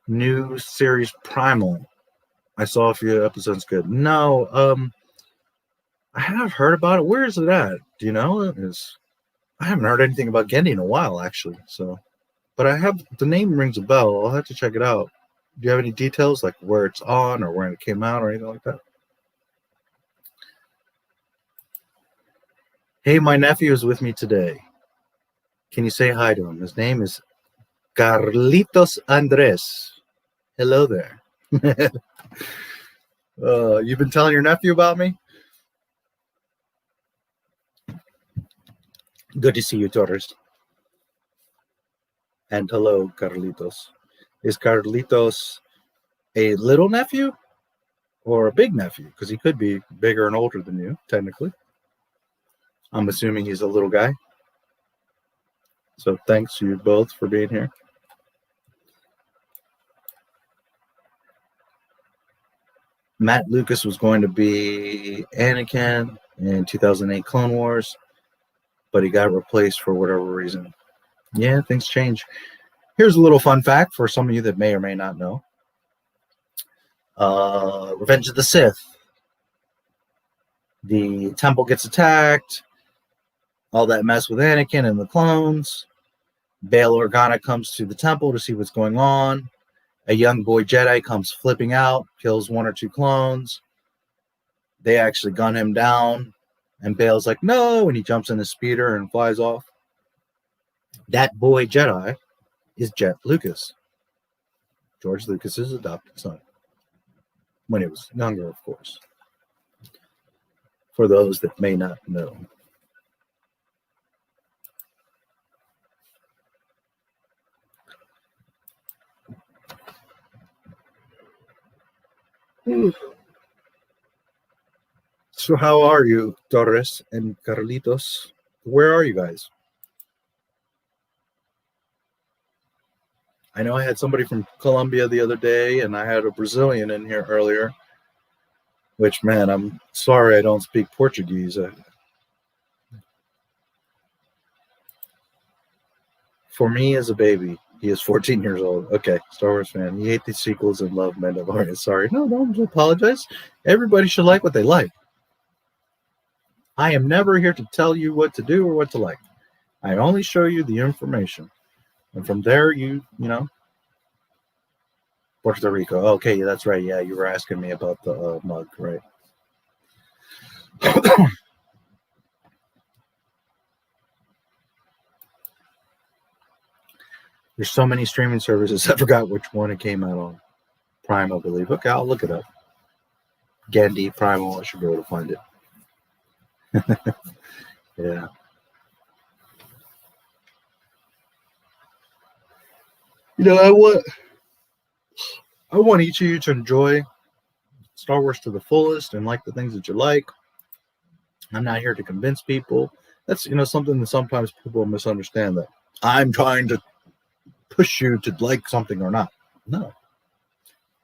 New series Primal. I saw a few episodes. Good. No, I have heard about it. Where is it at? Do you know? I haven't heard anything about Gendy in a while, actually. So, but the name rings a bell. I'll have to check it out. Do you have any details, like where it's on or when it came out or anything like that? Hey, my nephew is with me today. Can you say hi to him? His name is Carlitos Andres. Hello there. You've been telling your nephew about me? Good to see you, Torres. And hello, Carlitos. Is Carlitos a little nephew or a big nephew? Because he could be bigger and older than you, technically. I'm assuming he's a little guy. So thanks to you both for being here. Matt Lucas was going to be Anakin in 2008 Clone Wars, but he got replaced for whatever reason. Yeah, things change. Here's a little fun fact for some of you that may or may not know. Revenge of the Sith. The temple gets attacked. All that mess with Anakin and the clones. Bail Organa comes to the temple to see what's going on. A young boy Jedi comes flipping out, kills one or two clones. They actually gun him down, and Bail's like, no, and he jumps in his speeder and flies off. That boy Jedi is Jet Lucas, George Lucas's adopted son. When he was younger, of course. For those that may not know. So how are you, Torres and Carlitos? Where are you guys? I know I had somebody from Colombia the other day, and I had a Brazilian in here earlier. Which, man, I'm sorry I don't speak Portuguese. For me as a baby, he is 14 years old. Okay, Star Wars fan. He hates the sequels and loved Mandalorian. Sorry. No, don't apologize. Everybody should like what they like. I am never here to tell you what to do or what to like. I only show you the information. And from there, you know. Puerto Rico. Okay, that's right. Yeah, you were asking me about the mug, right? There's so many streaming services. I forgot which one it came out on. Prime, I believe. Okay, I'll look it up. Gendy, Primal. I should be able to find it. Yeah. You know, I want each of you to enjoy Star Wars to the fullest and like the things that you like. I'm not here to convince people. That's, you know, something that sometimes people misunderstand, that I'm trying to push you to like something or not. No.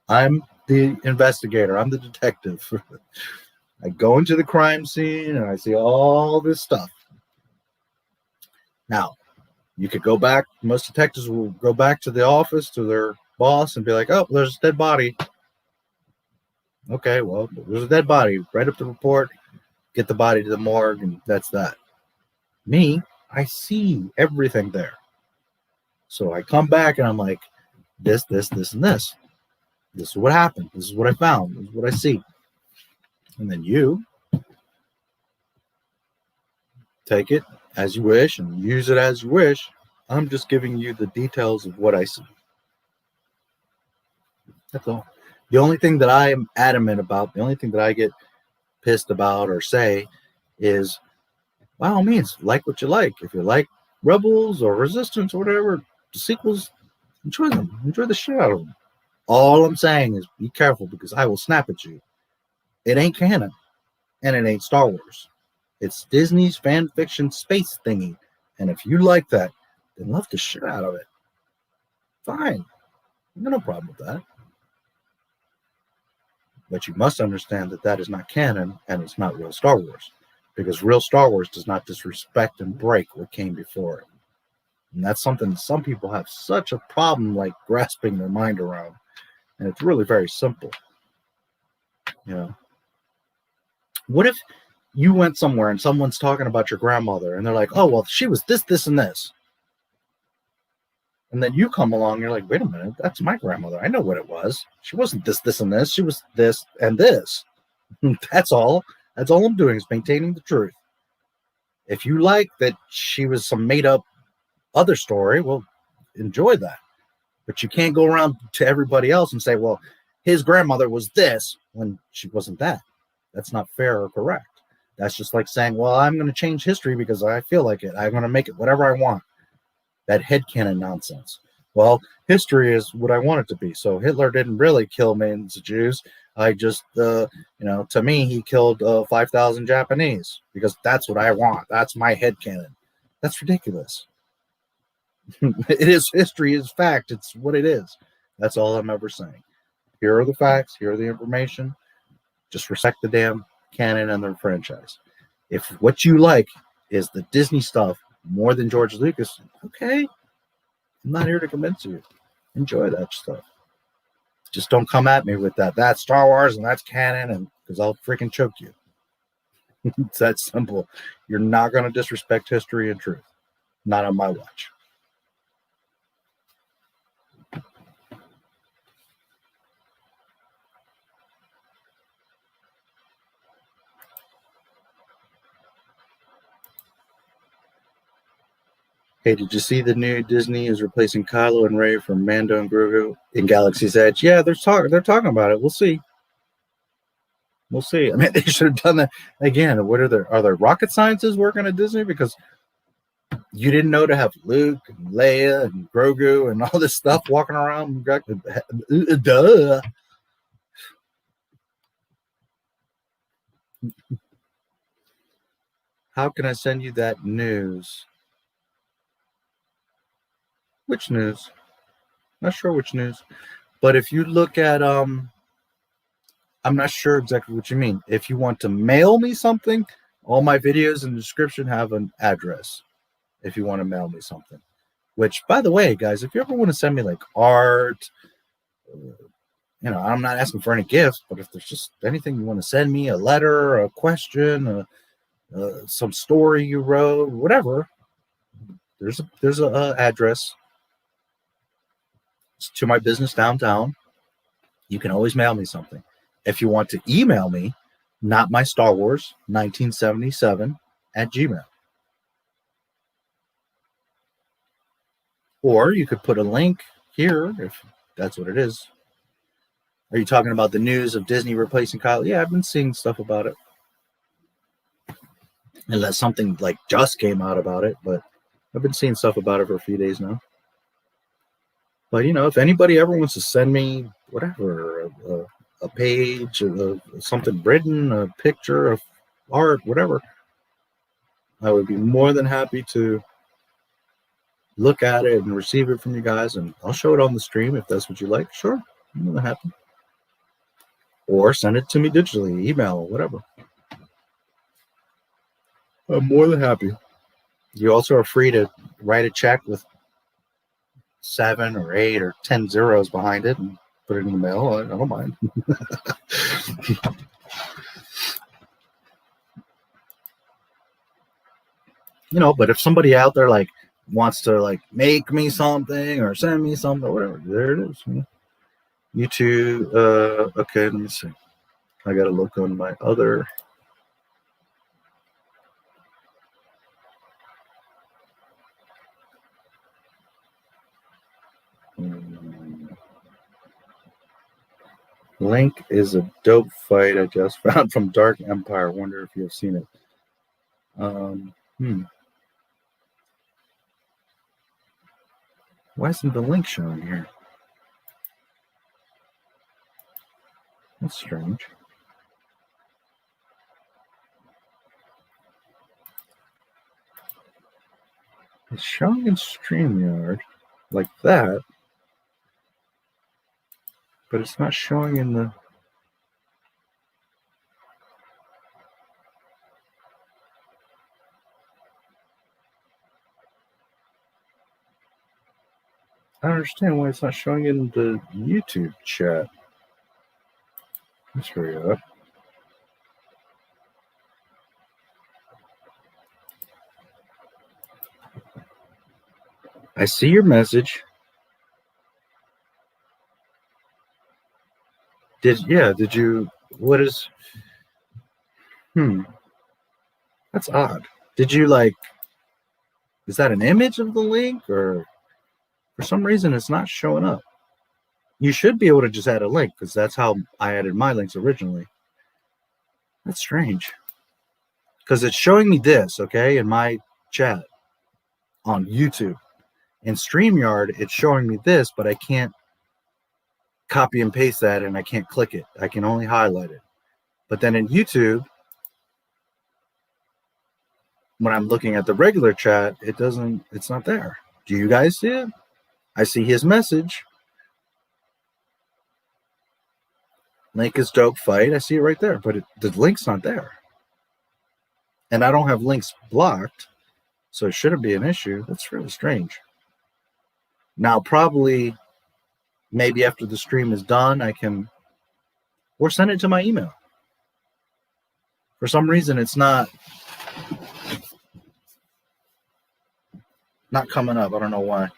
I'm the investigator. I'm the detective. I go into the crime scene and I see all this stuff. Now, you could go back. Most detectives will go back to the office to their boss and be like, oh, there's a dead body. Okay, well, there's a dead body. Write up the report, get the body to the morgue, and that's that. Me, I see everything there. So I come back and I'm like, this, and this. This is what happened. This is what I found. This is what I see. And then you take it as you wish and use it as you wish. I'm just giving you the details of what I see. That's all. The only thing that I am adamant about, the only thing that I get pissed about or say is, by all means, like what you like. If you like Rebels or Resistance or whatever, the sequels, enjoy them. Enjoy the shit out of them. All I'm saying is be careful, because I will snap at you. It ain't canon, and it ain't Star Wars. It's Disney's fan fiction space thingy. And if you like that, then love the shit out of it. Fine. I got no problem with that. But you must understand that that is not canon, and it's not real Star Wars. Because real Star Wars does not disrespect and break what came before it. And that's something that some people have such a problem like grasping their mind around. And it's really very simple. You know, what if you went somewhere and someone's talking about your grandmother and they're like, oh, well, she was this, and this. And then you come along and you're like, wait a minute, that's my grandmother. I know what it was. She wasn't this, and this. She was this and this. That's all. That's all I'm doing is maintaining the truth. If you like that she was some made up other story, well, enjoy that. But you can't go around to everybody else and say, well, his grandmother was this when she wasn't that. That's not fair or correct. That's just like saying, well, I'm going to change history because I feel like it. I'm going to make it whatever I want. That headcanon nonsense. Well, history is what I want it to be. So Hitler didn't really kill millions of Jews. I just, you know, to me, he killed 5,000 Japanese because that's what I want. That's my headcanon. That's ridiculous. It is history, is fact. It's what it is. That's all I'm ever saying. Here are the facts. Here are the information. Just respect the damn canon and their franchise. If what you like is the Disney stuff more than George Lucas, okay. I'm not here to convince you. Enjoy that stuff. Just don't come at me with that. That's Star Wars and that's canon, and because I'll freaking choke you. It's that simple. You're not going to disrespect history and truth. Not on my watch. Hey, did you see the new Disney is replacing Kylo and Rey from Mando and Grogu in Galaxy's Edge? Yeah, they're talking about it. We'll see. We'll see. I mean, they should have done that again. What are there rocket scientists working at Disney? Because you didn't know to have Luke and Leia and Grogu and all this stuff walking around. Duh. How can I send you that news? Which news? Not sure which news. But if you look at I'm not sure exactly what you mean. If you want to mail me something, all my videos in the description have an address. If you want to mail me something. Which, by the way, guys, if you ever want to send me like art, you know, I'm not asking for any gifts, but if there's just anything you want to send me, a letter, a question, some story you wrote, whatever, there's a address. It's to my business downtown. You can always mail me something. If you want to email me, NotMyStarWars1977 @gmail. Or you could put a link here if that's what it is. Are you talking about the news of Disney replacing Kylo? Yeah, I've been seeing stuff about it. Unless something like just came out about it, but I've been seeing stuff about it for a few days now. But if anybody ever wants to send me whatever, a page, something written, a picture of art, whatever, I would be more than happy to look at it and receive it from you guys, and I'll show it on the stream if that's what you like. Sure, I'm more than happy. Or send it to me digitally, email, whatever. I'm more than happy. You also are free to write a check with 7 or 8 or 10 zeros behind it and put it in the mail. I don't mind. But if somebody out there wants to make me something or send me something or whatever, there it is. YouTube. Okay, let me see. I gotta look on my other. Link is a dope fight I just found from Dark Empire. Wonder if you have seen it. Why isn't the link showing here? That's strange. It's showing in StreamYard like that, but it's not showing in the... I don't understand why it's not showing in the YouTube chat. That's very odd. I see your message. Did you... What is... That's odd. Did you is that an image of the link, or for some reason it's not showing up? You should be able to just add a link, because that's how I added my links originally. That's strange. Because it's showing me this, okay, in my chat on YouTube. In StreamYard, it's showing me this, but I can't copy and paste that, and I can't click it. I can only highlight it. But then in YouTube, when I'm looking at the regular chat, it's not there. Do you guys see it? I see his message. Link is dope fight. I see it right there, but the link's not there. And I don't have links blocked, so it shouldn't be an issue. That's really strange. Now, probably, maybe after the stream is done, I can, or send it to my email. For some reason, it's not coming up. I don't know why.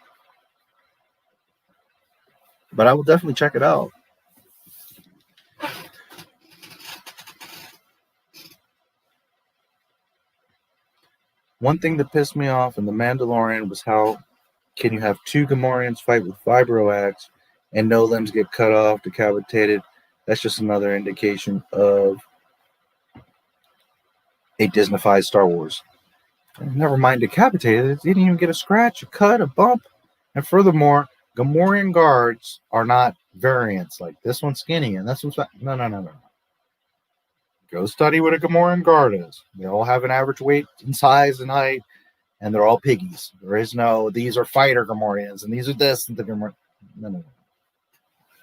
But I will definitely check it out. One thing that pissed me off in The Mandalorian was how can you have 2 Gamorreans fight with vibro-axe and no limbs get cut off, decapitated? That's just another indication of a Disneyfied Star Wars. Never mind decapitated, it didn't even get a scratch, a cut, a bump. And furthermore, Gamorrean guards are not variants. Like this one's skinny and this one's fat. No. Go study what a Gamorrean guard is. They all have an average weight and size and height, and they're all piggies. There is no, these are fighter Gamorreans, and these are this and the Gamorrean. No.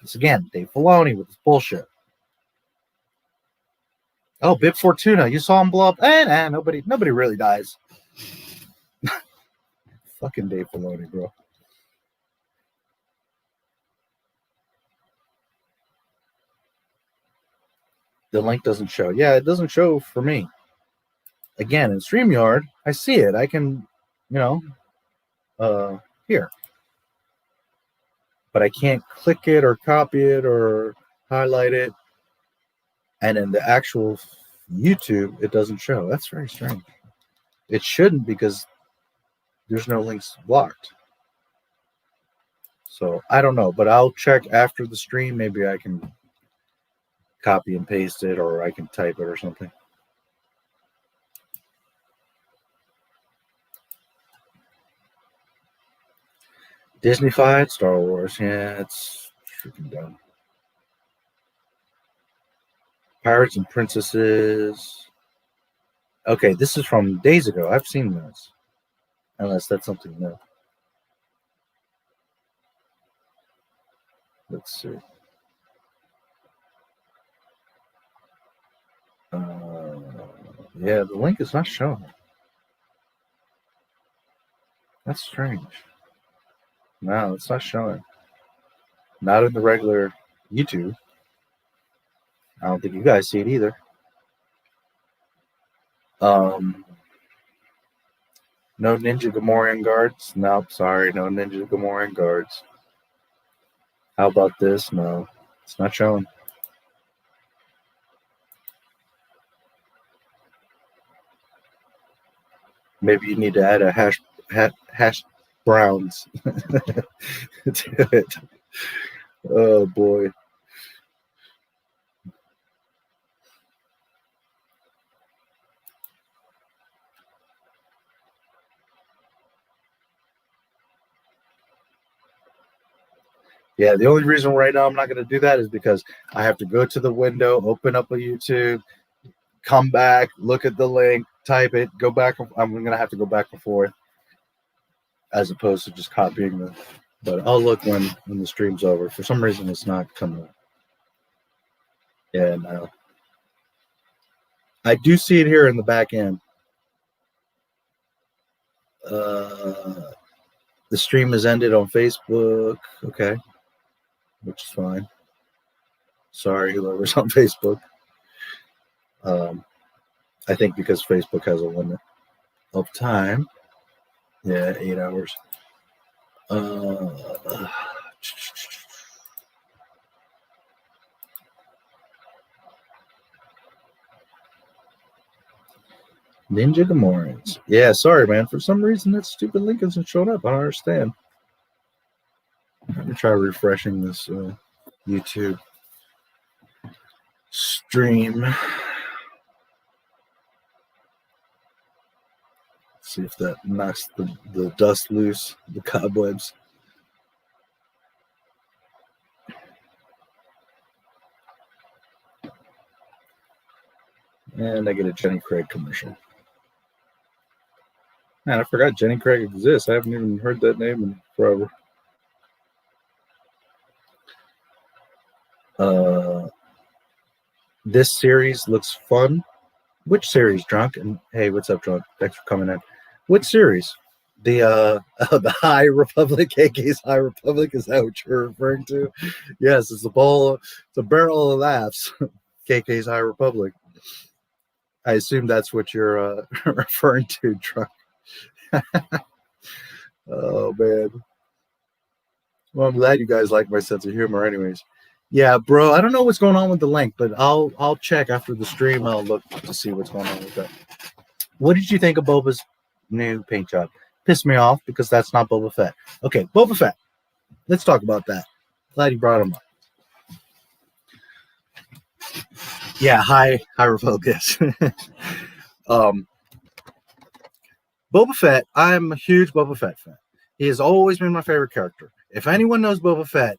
This again, Dave Filoni with this bullshit. Oh, Bib Fortuna, you saw him blow up? Nobody really dies. Fucking Dave Filoni, bro. The link doesn't show. Yeah, it doesn't show for me. Again, in StreamYard, I see it. I can, here. But I can't click it or copy it or highlight it. And in the actual YouTube, it doesn't show. That's very strange. It shouldn't, because there's no links blocked. So I don't know, but I'll check after the stream. Maybe I can copy and paste it, or I can type it or something. Disney-fied Star Wars. Yeah, it's freaking dumb. Pirates and Princesses. Okay, this is from days ago. I've seen this. Unless that's something new. Let's see. Yeah, the link is not showing. That's strange. No, it's not showing. Not in the regular YouTube. I don't think you guys see it either. No Ninja Gamorrean guards? Nope, sorry, no Ninja Gamorrean guards. How about this? No, it's not showing. Maybe you need to add a hash browns to it. Oh boy. Yeah, the only reason right now I'm not going to do that is because I have to go to the window, open up a YouTube, come back, look at the link, type it, go back. I'm going to have to go back and forth as opposed to just copying the. But I'll look when the stream's over. For some reason, it's not coming up. Yeah, no. I do see it here in the back end. The stream has ended on Facebook. Okay. Which is fine. Sorry, whoever's on Facebook. I think because Facebook has a limit of time. Yeah, 8 hours. Ninja Gamorreans. Yeah, sorry, man. For some reason, that stupid link isn't showing up. I don't understand. Let me try refreshing this YouTube stream. See if that knocks the dust loose, the cobwebs. And I get a Jenny Craig commercial. Man, I forgot Jenny Craig exists. I haven't even heard that name in forever. This series looks fun. Which series, Drunk? And hey, what's up, Drunk? Thanks for coming in. Which series? The High Republic, KK's High Republic. Is that what you're referring to? Yes, it's a barrel of laughs. KK's High Republic. I assume that's what you're referring to, Drunk. Oh man. Well, I'm glad you guys like my sense of humor, anyways. Yeah, bro. I don't know what's going on with the link, but I'll check after the stream. I'll look to see what's going on with that. What did you think of Boba's new paint job? Pissed me off because that's not Boba Fett. Okay, Boba Fett. Let's talk about that. Glad you brought him up. Yeah, High Republic. Yes. Boba Fett. I'm a huge Boba Fett fan. He has always been my favorite character. If anyone knows Boba Fett,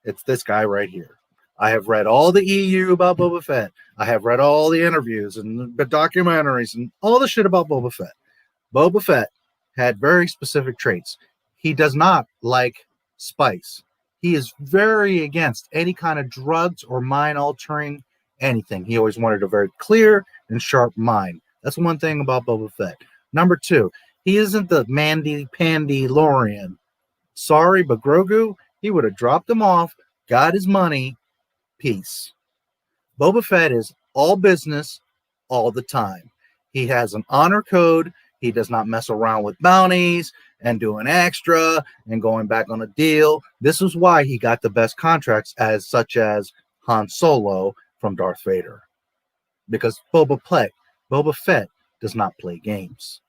it's this guy right here. I have read all the EU about Boba Fett. I have read all the interviews and the documentaries and all the shit about Boba Fett. Boba Fett had very specific traits. He does not like spice. He is very against any kind of drugs or mind-altering anything. He always wanted a very clear and sharp mind. That's one thing about Boba Fett. Number 2, he isn't the Mandy-Pandy Lorian. Sorry, but Grogu, he would have dropped him off, got his money, peace. Boba Fett is all business all the time. He has an honor code. He does not mess around with bounties and doing extra and going back on a deal. This is why he got the best contracts, such as Han Solo from Darth Vader. Because Boba Fett does not play games.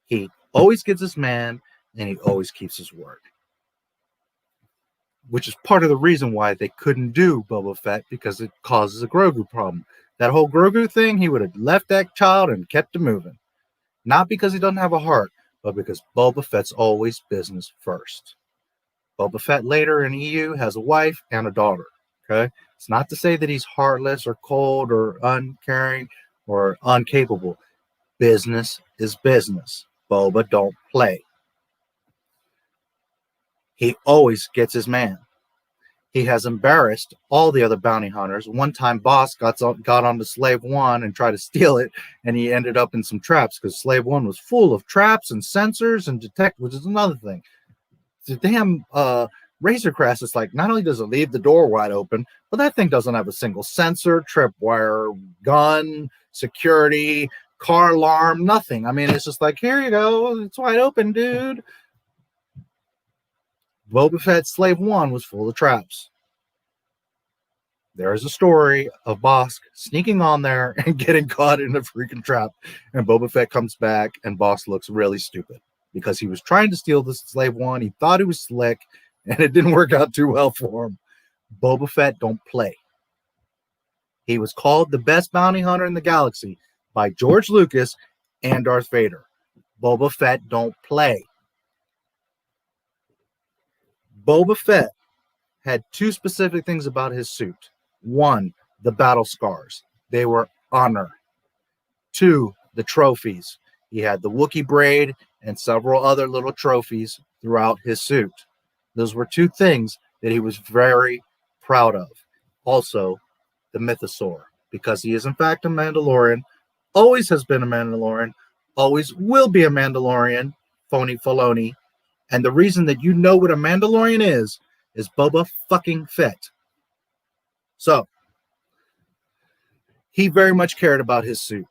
He always gets his man and he always keeps his word. Which is part of the reason why they couldn't do Boba Fett, because it causes a Grogu problem. That whole Grogu thing, he would have left that child and kept it moving. Not because he doesn't have a heart, but because Boba Fett's always business first. Boba Fett later in EU has a wife and a daughter. Okay, it's not to say that he's heartless or cold or uncaring or incapable. Business is business. Boba don't play. He always gets his man. He has embarrassed all the other bounty hunters. One time, Boss got onto Slave One and tried to steal it, and he ended up in some traps because Slave One was full of traps and sensors and which is another thing. The damn Razor Crest is like, not only does it leave the door wide open, but that thing doesn't have a single sensor, tripwire, gun, security, car alarm, nothing. I mean, it's just like, here you go, it's wide open, dude. Boba Fett Slave One was full of traps. There is a story of Bosk sneaking on there and getting caught in a freaking trap, and Boba Fett comes back, and Bosk looks really stupid because he was trying to steal the Slave One. He thought he was slick, and it didn't work out too well for him. Boba Fett don't play. He was called the best bounty hunter in the galaxy by George Lucas and Darth Vader. Boba Fett don't play. Boba Fett had two specific things about his suit. One, the battle scars. They were honor. Two, the trophies. He had the Wookiee braid and several other little trophies throughout his suit. Those were two things that he was very proud of. Also, the mythosaur, because he is in fact a Mandalorian, always has been a Mandalorian, always will be a Mandalorian, phony Filoni. And the reason that you know what a Mandalorian is Boba fucking Fett. So, he very much cared about his suit.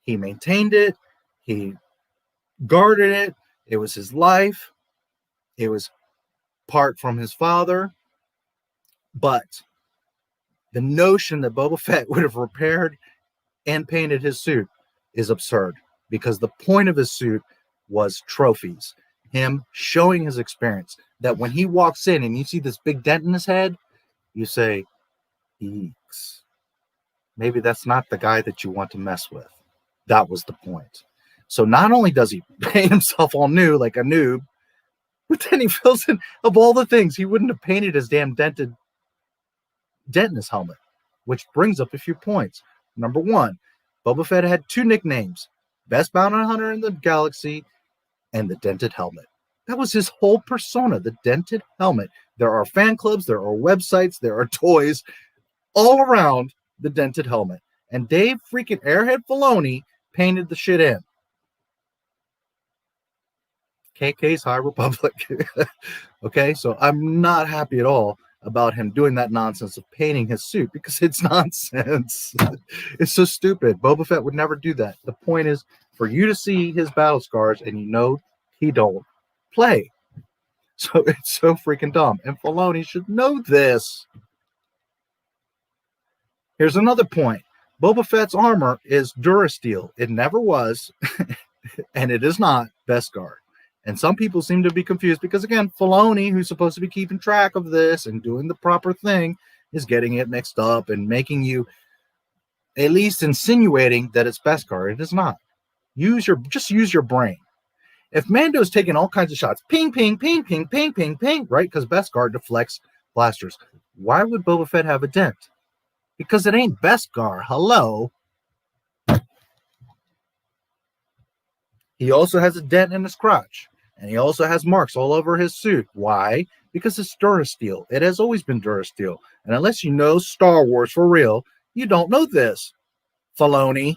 He maintained it. He guarded it. It was his life. It was part from his father. But the notion that Boba Fett would have repaired and painted his suit is absurd, because the point of his suit was trophies. Him showing his experience, that when he walks in and you see this big dent in his head, you say, eeks. Maybe that's not the guy that you want to mess with. That was the point. So not only does he paint himself all new like a noob, but then he fills in, of all the things, he wouldn't have painted his damn dent in his helmet, which brings up a few points. Number one, Boba Fett had two nicknames: Best Bounty Hunter in the Galaxy and the Dented Helmet. That was his whole persona, the Dented Helmet. There are fan clubs, there are websites, there are toys all around the Dented Helmet. And Dave freaking Airhead Filoni painted the shit in. KK's High Republic. Okay, so I'm not happy at all about him doing that nonsense of painting his suit, because it's nonsense. It's so stupid. Boba Fett would never do that. The point is for you to see his battle scars and you know he don't play. So it's so freaking dumb. And Filoni should know this. Here's another point. Boba Fett's armor is Durasteel. It never was, and it is not Beskar. And some people seem to be confused because, again, Filoni, who's supposed to be keeping track of this and doing the proper thing, is getting it mixed up and making you at least insinuating that it's Beskar. It is not. Just use your brain. If Mando's taking all kinds of shots, ping, ping, ping, ping, ping, ping, ping, right? Because Beskar deflects blasters. Why would Boba Fett have a dent? Because it ain't Beskar. Hello. He also has a dent in his crotch. And he also has marks all over his suit. Why? Because it's Durasteel. It has always been Durasteel. And unless you know Star Wars for real, you don't know this, Filoni.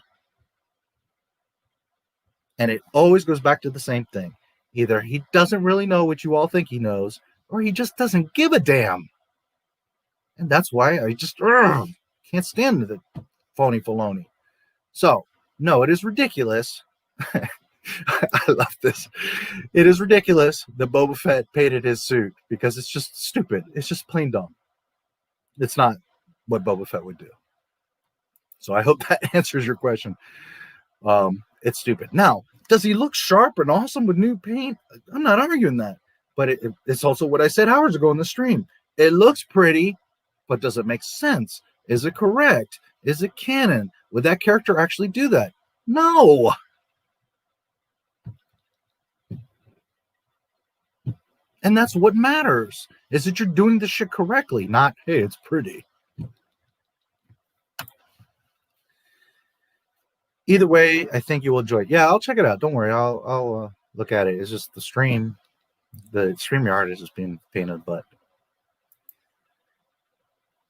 And it always goes back to the same thing. Either he doesn't really know what you all think he knows, or he just doesn't give a damn. And that's why I just can't stand the phony Filoni. So, no, it is ridiculous. I love this. It is ridiculous that Boba Fett painted his suit, because it's just stupid. It's just plain dumb. It's not what Boba Fett would do. So I hope that answers your question. It's stupid. Now, does he look sharp and awesome with new paint? I'm not arguing that. But it's also what I said hours ago in the stream. It looks pretty, but does it make sense? Is it correct? Is it canon? Would that character actually do that? No. And that's what matters, is that you're doing the shit correctly, not, hey, it's pretty. Either way, I think you will enjoy it. Yeah, I'll check it out. Don't worry. I'll look at it. It's just the StreamYard is just being pain in the butt.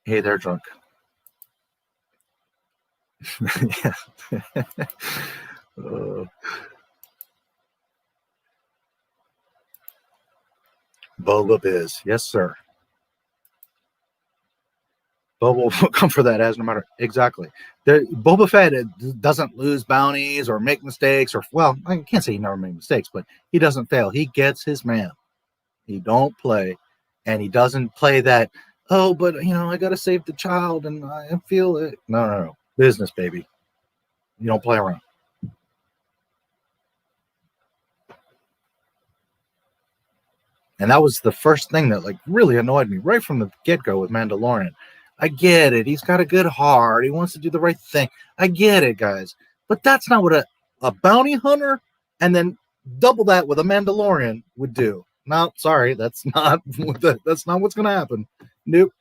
Hey, they're drunk. Yeah. Boba Biz. Yes, sir. Boba will come for that as no matter. Exactly. Boba Fett doesn't lose bounties or make mistakes, or, well, I can't say he never made mistakes, but he doesn't fail. He gets his man. He don't play, and he doesn't play that, oh, but, I got to save the child, and I feel it. No. Business, baby. You don't play around. And that was the first thing that really annoyed me right from the get-go with Mandalorian. I get it. He's got a good heart. He wants to do the right thing. I get it, guys. But that's not what a bounty hunter and then double that with a Mandalorian would do. No, sorry. That's not what's going to happen. Nope.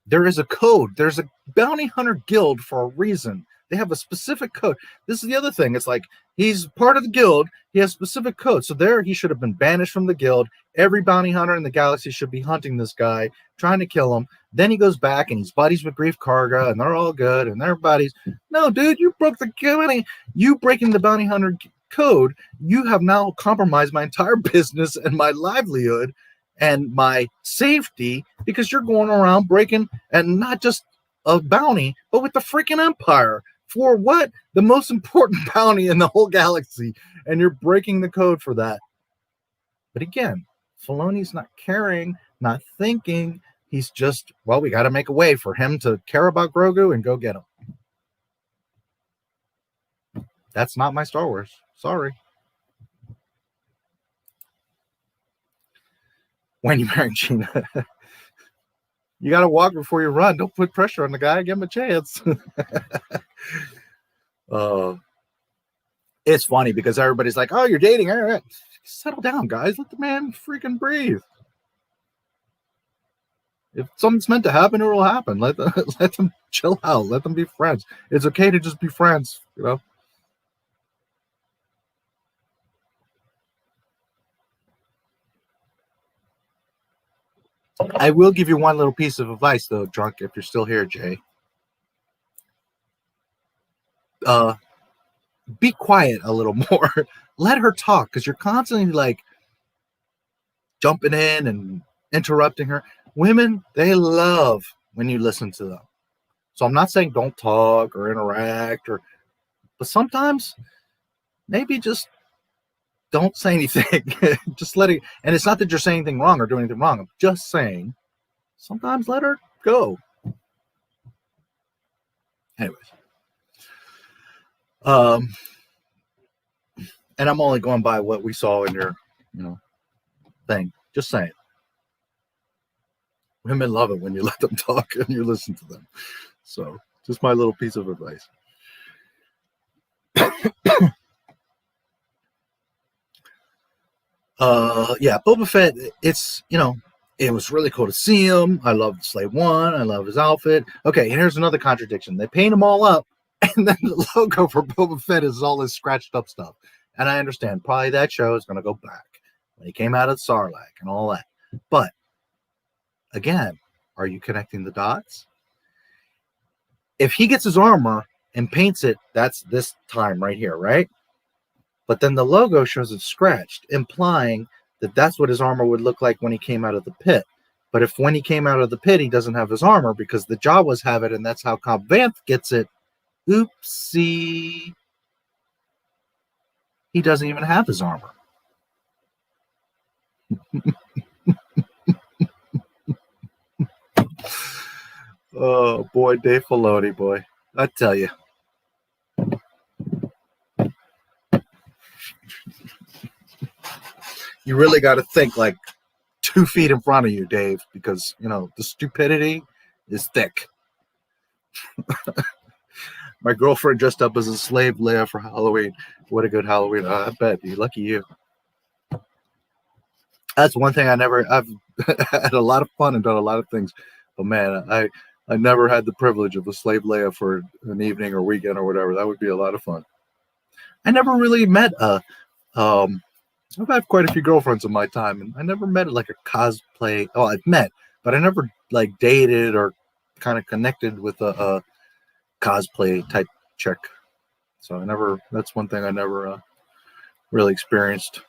There is a code. There's a bounty hunter guild for a reason. They have a specific code. This is the other thing. It's like he's part of the guild. He has specific code. So there he should have been banished from the guild. Every bounty hunter in the galaxy should be hunting this guy, trying to kill him. Then he goes back and he's buddies with Grief Karga, and they're all good, and they're buddies. No, dude, you broke the bounty. You breaking the bounty hunter code. You have now compromised my entire business and my livelihood and my safety, because you're going around breaking, and not just a bounty, but with the freaking Empire. For what? The most important bounty in the whole galaxy, and you're breaking the code for that. But again, Filoni's not caring, not thinking. He's just, well, we got to make a way for him to care about Grogu and go get him. That's not my Star Wars. Sorry. When you marry Gina, you got to walk before you run. Don't put pressure on the guy. Give him a chance. It's funny because everybody's like, oh, you're dating. All right. Settle down, guys. Let the man freaking breathe. If something's meant to happen, it will happen. Let them chill out. Let them be friends. It's okay to just be friends, I will give you one little piece of advice, though, Drunk, if you're still here, Jay. Be quiet a little more. Let her talk, because you're constantly jumping in and interrupting her. Women, they love when you listen to them. So I'm not saying don't talk or interact, but sometimes maybe just don't say anything. Just let it. And it's not that you're saying anything wrong or doing anything wrong. I'm just saying sometimes let her go. Anyways. And I'm only going by what we saw in your, thing. Just saying. Women love it when you let them talk and you listen to them. So, just my little piece of advice. Yeah, Boba Fett, it's, it was really cool to see him. I love Slave One. I love his outfit. Okay, here's another contradiction. They paint him all up, and then the logo for Boba Fett is all this scratched up stuff. And I understand, probably that show is going to go back when he came out of Sarlacc and all that. But, again, are you connecting the dots? If he gets his armor and paints it, that's this time right here, right? But then the logo shows it scratched, implying that that's what his armor would look like when he came out of the pit. But if when he came out of the pit, he doesn't have his armor because the Jawas have it, and that's how Cobb Vanth gets it. Oopsie. He doesn't even have his armor. Oh, boy, Dave Filoni, boy. I tell you. You really got to think 2 feet in front of you, Dave, because, the stupidity is thick. My girlfriend dressed up as a slave Leia for Halloween. What a good Halloween. I bet. Lucky you. That's one thing I've had a lot of fun and done a lot of things, but man, I never had the privilege of a slave Leia for an evening or weekend or whatever. That would be a lot of fun. I never really met I've had quite a few girlfriends in my time, and I never met like a cosplay. Oh, I've met, but I never like dated or kind of connected with a cosplay type chick. So that's one thing I never really experienced.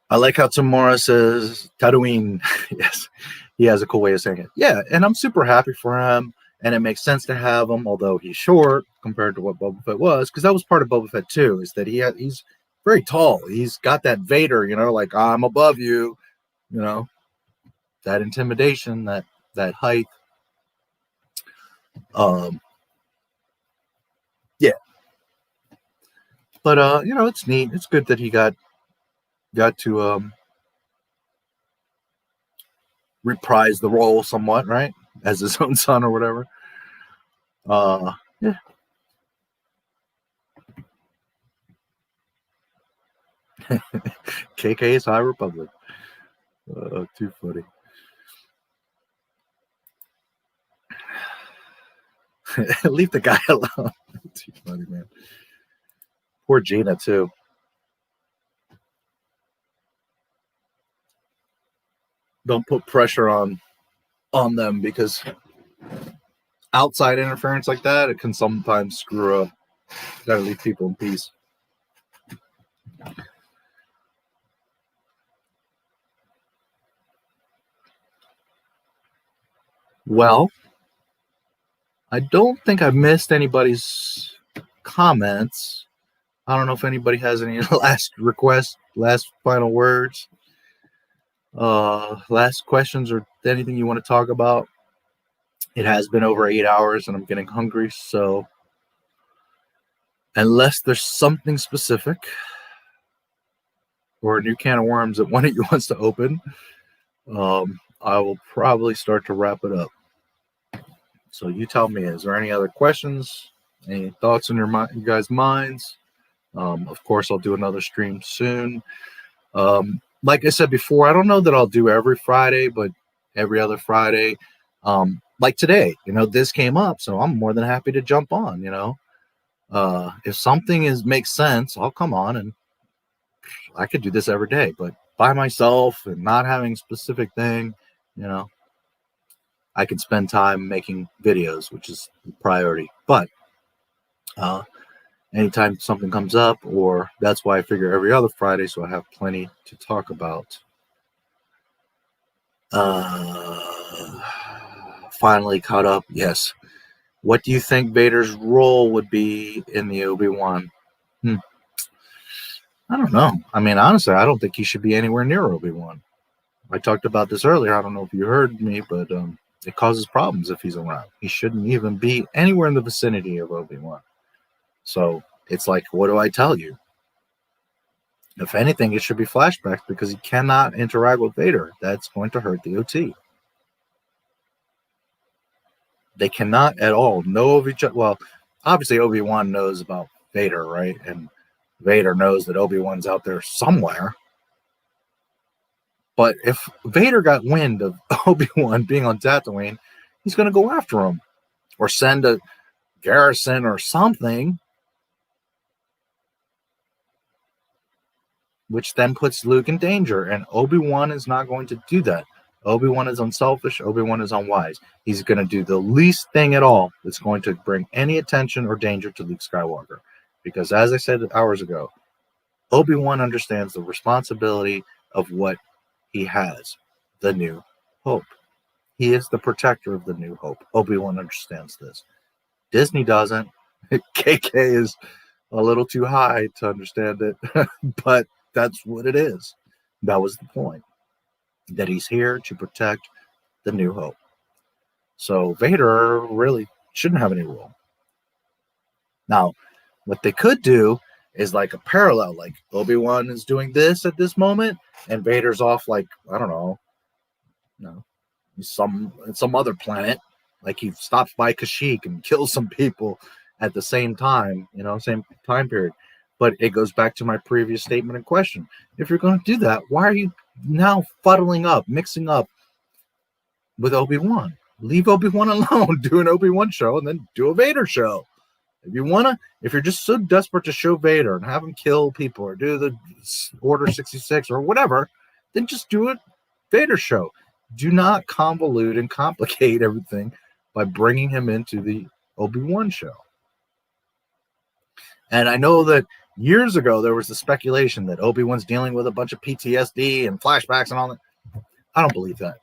I like how Tamora says Tatooine. Yes, he has a cool way of saying it. Yeah, and I'm super happy for him, and it makes sense to have him, although he's short compared to what Boba Fett was, because that was part of Boba Fett too, is that he's very tall. He's got that Vader, like I'm above you, that intimidation, that height. Yeah. But it's neat. It's good that he got to reprise the role somewhat, right? As his own son or whatever. Yeah. KK's High Republic. Too funny. Leave the guy alone. Too funny, man. Poor Gina too. Don't put pressure on them, because outside interference like that, it can sometimes screw up. Gotta leave people in peace. Well, I don't think I've missed anybody's comments. I don't know if anybody has any last requests, last final words, last questions, or anything you want to talk about. It has been over 8 hours and I'm getting hungry, so unless there's something specific or a new can of worms that one of you wants to open, I will probably start to wrap it up. So you tell me, is there any other questions, any thoughts in you guys' minds? Of course, I'll do another stream soon. Like I said before, I don't know that I'll do every Friday, but every other Friday. Like today, this came up, so I'm more than happy to jump on, if something makes sense, I'll come on, and I could do this every day, but by myself and not having a specific thing, I can spend time making videos, which is the priority. But anytime something comes up, or that's why I figure every other Friday, so I have plenty to talk about. Finally caught up. Yes. What do you think Vader's role would be in the Obi-Wan? I don't know. I mean, honestly, I don't think he should be anywhere near Obi-Wan. I talked about this earlier. I don't know if you heard me, but it causes problems if he's around. He shouldn't even be anywhere in the vicinity of Obi-Wan. So it's like, what do I tell you? If anything, it should be flashbacks, because he cannot interact with Vader. That's going to hurt the OT. They cannot at all know of each other. Well, obviously Obi-Wan knows about Vader, right? And Vader knows that Obi-Wan's out there somewhere. But if Vader got wind of Obi-Wan being on Tatooine, he's going to go after him, or send a garrison or something, which then puts Luke in danger. And Obi-Wan is not going to do that. Obi-Wan is unselfish. Obi-Wan is unwise. He's going to do the least thing at all that's going to bring any attention or danger to Luke Skywalker. Because as I said hours ago, Obi-Wan understands the responsibility of what he has, the New Hope. He is the protector of the New Hope. Obi-Wan understands this. Disney doesn't. KK is a little too high to understand it, but that's what it is. That was the point. That he's here to protect the New Hope. So Vader really shouldn't have any role. Now, what they could do is like a parallel, like Obi-Wan is doing this at this moment, and Vader's off, like, I don't know, some other planet, like he stops by Kashyyyk and kills some people at the same time, same time period. But it goes back to my previous statement and question. If you're going to do that, why are you now fuddling up, mixing up with Obi-Wan? Leave Obi-Wan alone. Do an Obi-Wan show and then do a Vader show. If you're just so desperate to show Vader and have him kill people or do the Order 66 or whatever, then just do a Vader show. Do not convolute and complicate everything by bringing him into the Obi-Wan show. And I know that years ago there was the speculation that Obi-Wan's dealing with a bunch of PTSD and flashbacks and all that. I don't believe that.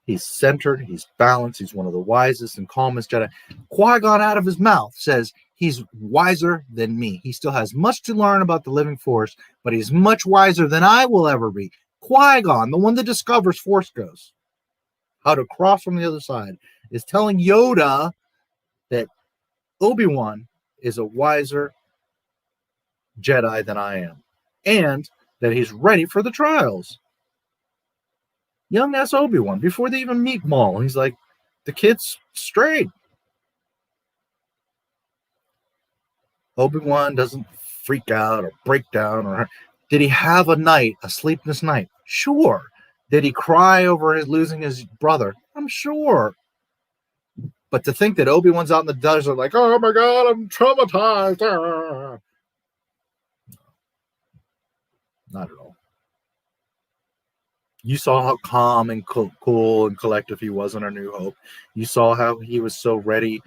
He's centered, he's balanced, he's one of the wisest and calmest Jedi. Qui-Gon out of his mouth says he's wiser than me. He still has much to learn about the living Force, but he's much wiser than I will ever be. Qui-Gon, the one that discovers Force Ghosts, how to cross from the other side, is telling Yoda that Obi-Wan is a wiser Jedi than I am, and that he's ready for the trials. Young ass Obi-Wan, before they even meet Maul, he's like, the kid's straight. Obi-Wan doesn't freak out or break down. Or did he have a sleepless night? Sure. Did he cry over losing his brother? I'm sure. But to think that Obi-Wan's out in the desert like, oh my God, I'm traumatized. Not at all. You saw how calm and cool and collective he was in A New Hope. You saw how he was so ready.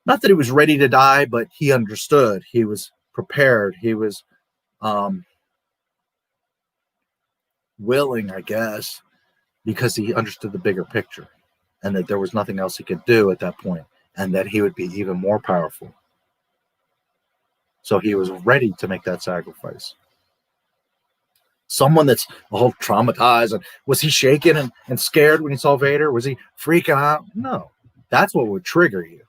Not that he was ready to die, but he understood. He was prepared. He was willing, I guess, because he understood the bigger picture and that there was nothing else he could do at that point and that he would be even more powerful. So he was ready to make that sacrifice. Someone that's all traumatized. And was he shaking and scared when he saw Vader? Was he freaking out? No. That's what would trigger you.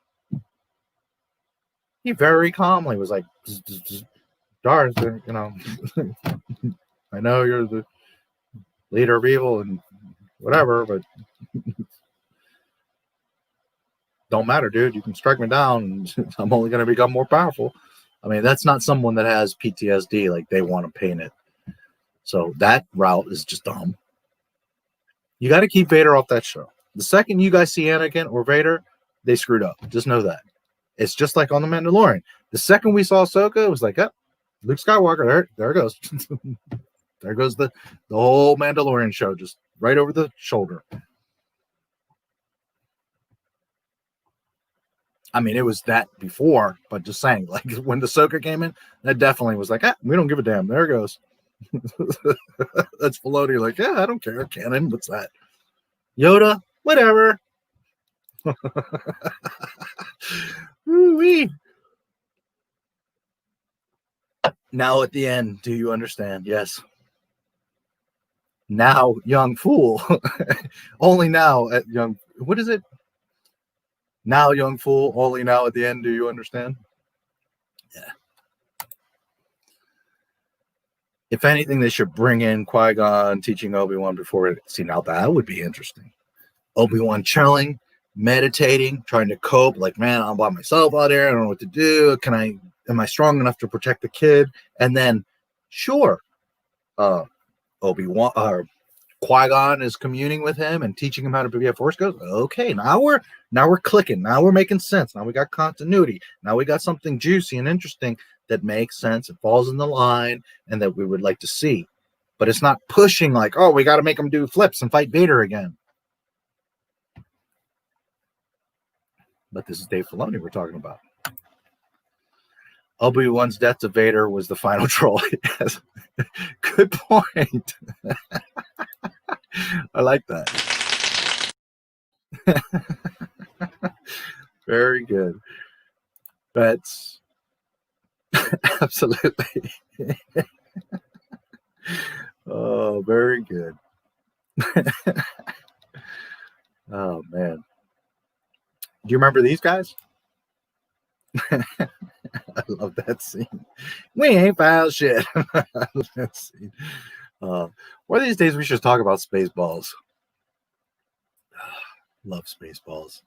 He very calmly was like, Darth, you know, I know you're the leader of evil and whatever, but don't matter, dude. You can strike me down and I'm only going to become more powerful. I mean, that's not someone that has PTSD like they want to paint it. So that route is just dumb. You got to keep Vader off that show. The second you guys see Anakin or Vader, they screwed up. Just know that. It's just like on The Mandalorian. The second we saw Ahsoka, it was like, oh, Luke Skywalker, there it goes. There goes the whole Mandalorian show, just right over the shoulder. I mean, it was that before, but just saying, like when the Ahsoka came in, that definitely was like, we don't give a damn. There it goes. That's Filoni, like, yeah, I don't care. Canon, what's that? Yoda, whatever. Ooh-wee. Now at the end, do you understand? Yes. Now, young fool. Only now at young. What is it? Now, young fool. Only now at the end, do you understand? Yeah. If anything, they should bring in Qui-Gon teaching Obi-Wan before it. See, now that would be interesting. Obi-Wan chilling, meditating, trying to cope. Like, man, I'm by myself out there. I don't know what to do. Am I strong enough to protect the kid? And then, sure, Obi-Wan or Qui-Gon is communing with him and teaching him how to be a Force Ghost. Okay, now we're clicking. Now we're making sense. Now we got continuity. Now we got something juicy and interesting that makes sense. It falls in the line and that we would like to see. But it's not pushing like, oh, we got to make him do flips and fight Vader again. But this is Dave Filoni we're talking about. Obi-Wan's death to Vader was the final troll. Yes. Good point. I like that. Very good. That's absolutely. Oh, very good. Oh, man. Do you remember these guys? I love that scene. We ain't found shit. I love that scene. One of these days we should talk about Spaceballs. Love Spaceballs.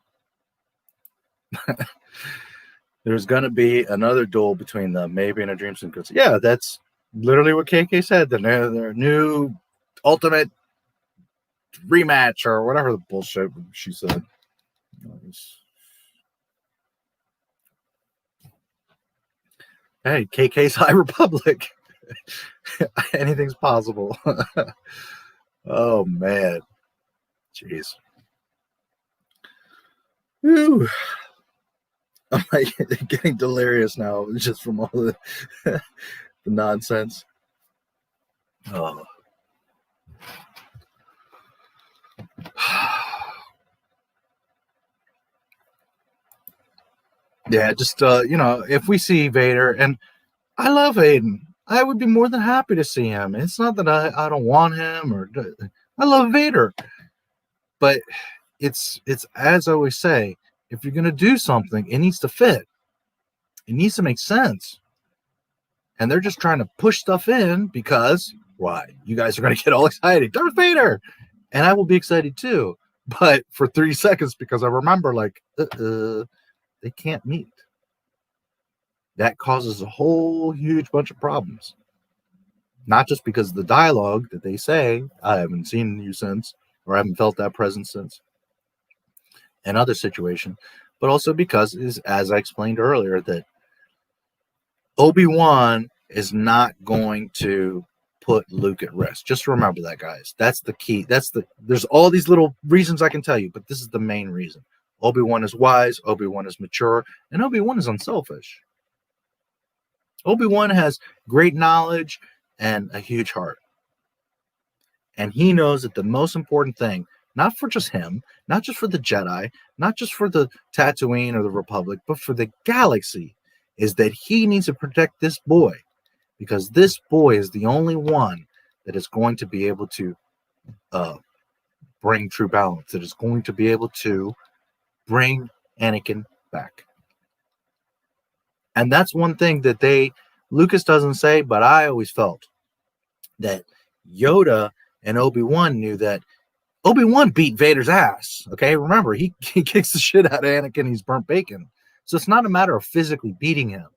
there's going to be another duel between them, maybe in a dream sequence. Yeah, that's literally what KK said. Their new ultimate rematch or whatever the bullshit she said. Hey, KK's High Republic. Anything's possible. Oh, man. Jeez. Whew. I'm like getting delirious now just from all the, the nonsense. Oh. Yeah, just if we see Vader, and I love Aiden, I would be more than happy to see him. It's not that I don't want him, or I love Vader, but it's as I always say, if you're gonna do something, it needs to fit. It needs to make sense. And they're just trying to push stuff in because why? You guys are gonna get all excited, Darth Vader, and I will be excited too. But for 3 seconds, because I remember like, they can't meet. That causes a whole huge bunch of problems. Not just because of the dialogue that they say, I haven't seen you since, or I haven't felt that presence since, and other situation, but also because, as I explained earlier, that Obi-Wan is not going to put Luke at risk. Just remember that, guys. That's the key. There's all these little reasons I can tell you, but this is the main reason. Obi-Wan is wise, Obi-Wan is mature, and Obi-Wan is unselfish. Obi-Wan has great knowledge and a huge heart. And he knows that the most important thing, not for just him, not just for the Jedi, not just for the Tatooine or the Republic, but for the galaxy, is that he needs to protect this boy. Because this boy is the only one that is going to be able to bring true balance, that is going to be able to bring Anakin back. And that's one thing that Lucas doesn't say, but I always felt that Yoda and Obi-Wan knew that Obi-Wan beat Vader's ass. Okay, remember, he kicks the shit out of Anakin, he's burnt bacon. So it's not a matter of physically beating him.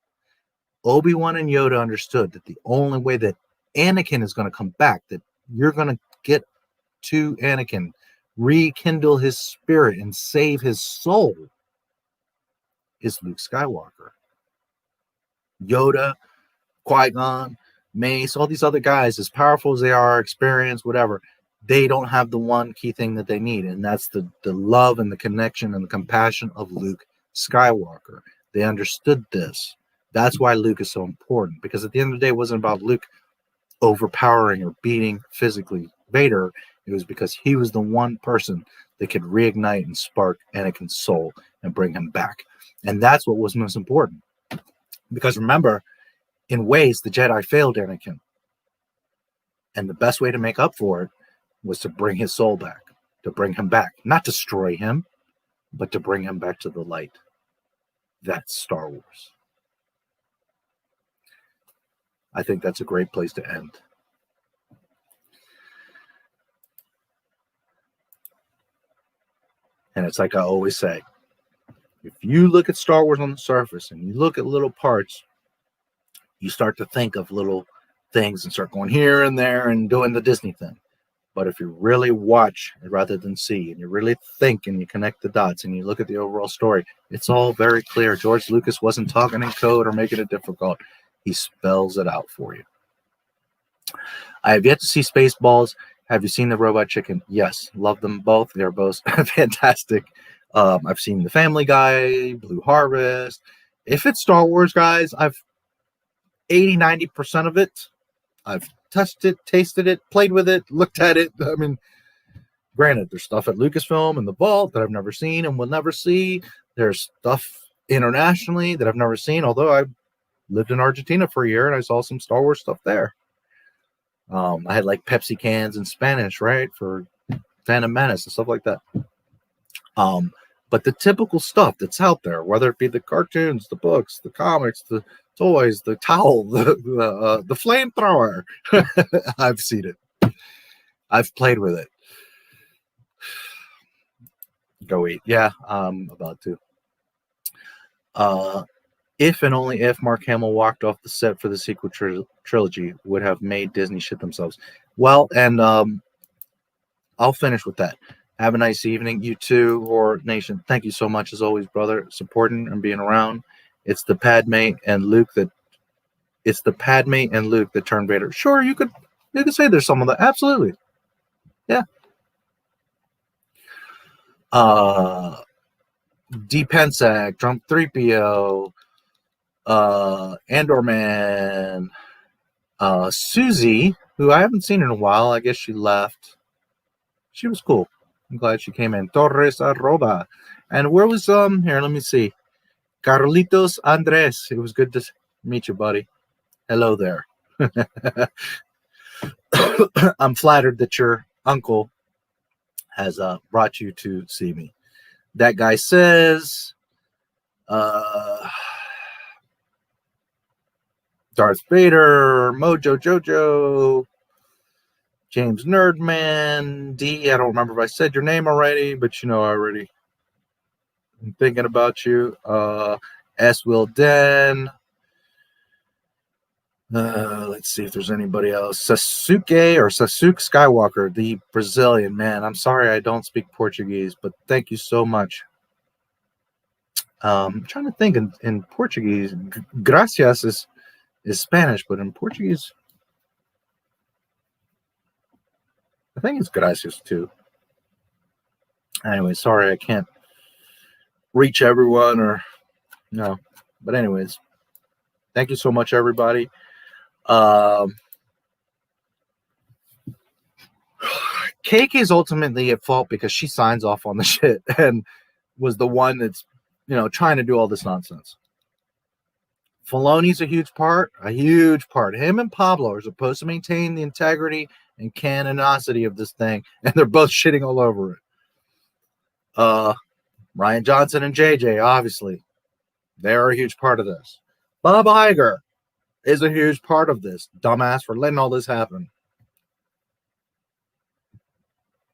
Obi-Wan and Yoda understood that the only way that Anakin is going to come back, that you're going to get to Anakin, rekindle his spirit and save his soul, is Luke Skywalker. Yoda, Qui-Gon, Mace, all these other guys, as powerful as they are, experienced, whatever, they don't have the one key thing that they need, and that's the love and the connection and the compassion of Luke Skywalker. They understood this. That's why Luke is so important, because at the end of the day, it wasn't about Luke overpowering or beating physically Vader. It was because he was the one person that could reignite and spark Anakin's soul and bring him back. And that's what was most important. Because remember, in ways, the Jedi failed Anakin. And the best way to make up for it was to bring his soul back, to bring him back. Not destroy him, but to bring him back to the light. That's Star Wars. I think that's a great place to end. And it's like I always say, if you look at Star Wars on the surface and you look at little parts, you start to think of little things and start going here and there and doing the Disney thing. But if you really watch rather than see, and you really think and you connect the dots and you look at the overall story, it's all very clear. George Lucas wasn't talking in code or making it difficult. He spells it out for you. I have yet to see Spaceballs. Have you seen the Robot Chicken? Yes. Love them both. They're both fantastic. I've seen The Family Guy, Blue Harvest. If it's Star Wars, guys, I've 80-90% of it. I've touched it, tasted it, played with it, looked at it. I mean, granted, there's stuff at Lucasfilm in the vault that I've never seen and will never see. There's stuff internationally that I've never seen, although I lived in Argentina for a year and I saw some Star Wars stuff there. I had like Pepsi cans in Spanish, right, for Phantom Menace and stuff like that. But the typical stuff that's out there, whether it be the cartoons, the books, the comics, the toys, the towel, the flamethrower, I've seen it. I've played with it. Go eat. Yeah, I'm about to. if and only if Mark Hamill walked off the set for the sequel trilogy, would have made Disney shit themselves. Well, and I'll finish with that. Have a nice evening, you too, Horror Nation. Thank you so much, as always, brother, supporting and being around. It's the Padme and Luke that turned Vader. Sure, you could say there's some of that. Absolutely, yeah. D Pensac, Trump 3PO, Andor Man, Susie, who I haven't seen in a while. I guess she left. She was cool. I'm glad she came in. Torres Arroba. And where was here, let me see. Carlitos Andres. It was good to meet you, buddy. Hello there. I'm flattered that your uncle has brought you to see me. That guy says Darth Vader, Mojo Jojo, James Nerdman, D. I don't remember if I said your name already, but you know already. I'm thinking about you. S. Will Den. Let's see if there's anybody else. Sasuke Skywalker, the Brazilian man. I'm sorry I don't speak Portuguese, but thank you so much. I'm trying to think in Portuguese. Gracias is Spanish, but in Portuguese, I think it's gracias too. Anyway, sorry I can't reach everyone or no. But anyways, thank you so much, everybody. KK is ultimately at fault because she signs off on the shit and was the one that's, trying to do all this nonsense. Filoni's a huge part. Him and Pablo are supposed to maintain the integrity and canonicity of this thing, and they're both shitting all over it. Rian Johnson and JJ, obviously, they're a huge part of this. Bob Iger is a huge part of this. Dumbass for letting all this happen.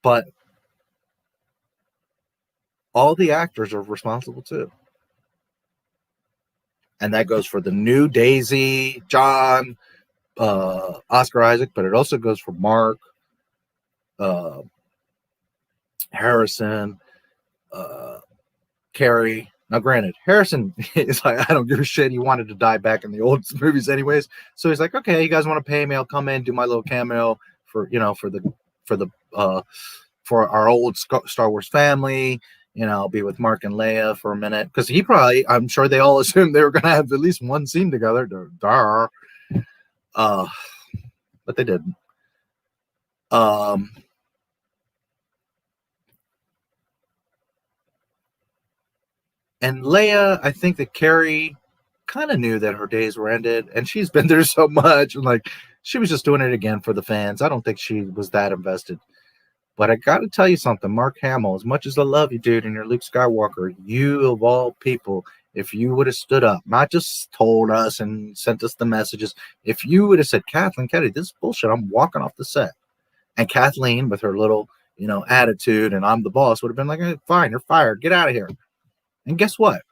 But all the actors are responsible too. And that goes for the new Daisy, John, Oscar Isaac, but it also goes for Mark, Harrison, Carrie. Now, granted, Harrison is like, I don't give a shit. He wanted to die back in the old movies anyways. So he's like, okay, you guys want to pay me? I'll come in, do my little cameo for our old Star Wars family. I'll be with Mark and Leia for a minute. Because I'm sure they all assumed they were going to have at least one scene together. But they didn't. And Leia, I think that Carrie kind of knew that her days were ended, and she's been there so much, and like she was just doing it again for the fans. I don't think she was that invested. But I got to tell you something, Mark Hamill, as much as I love you, dude, and you're Luke Skywalker, you of all people, if you would have stood up, not just told us and sent us the messages, if you would have said, Kathleen Kennedy, this is bullshit, I'm walking off the set. And Kathleen, with her little, attitude, and I'm the boss, would have been like, hey, fine, you're fired, get out of here. And guess what?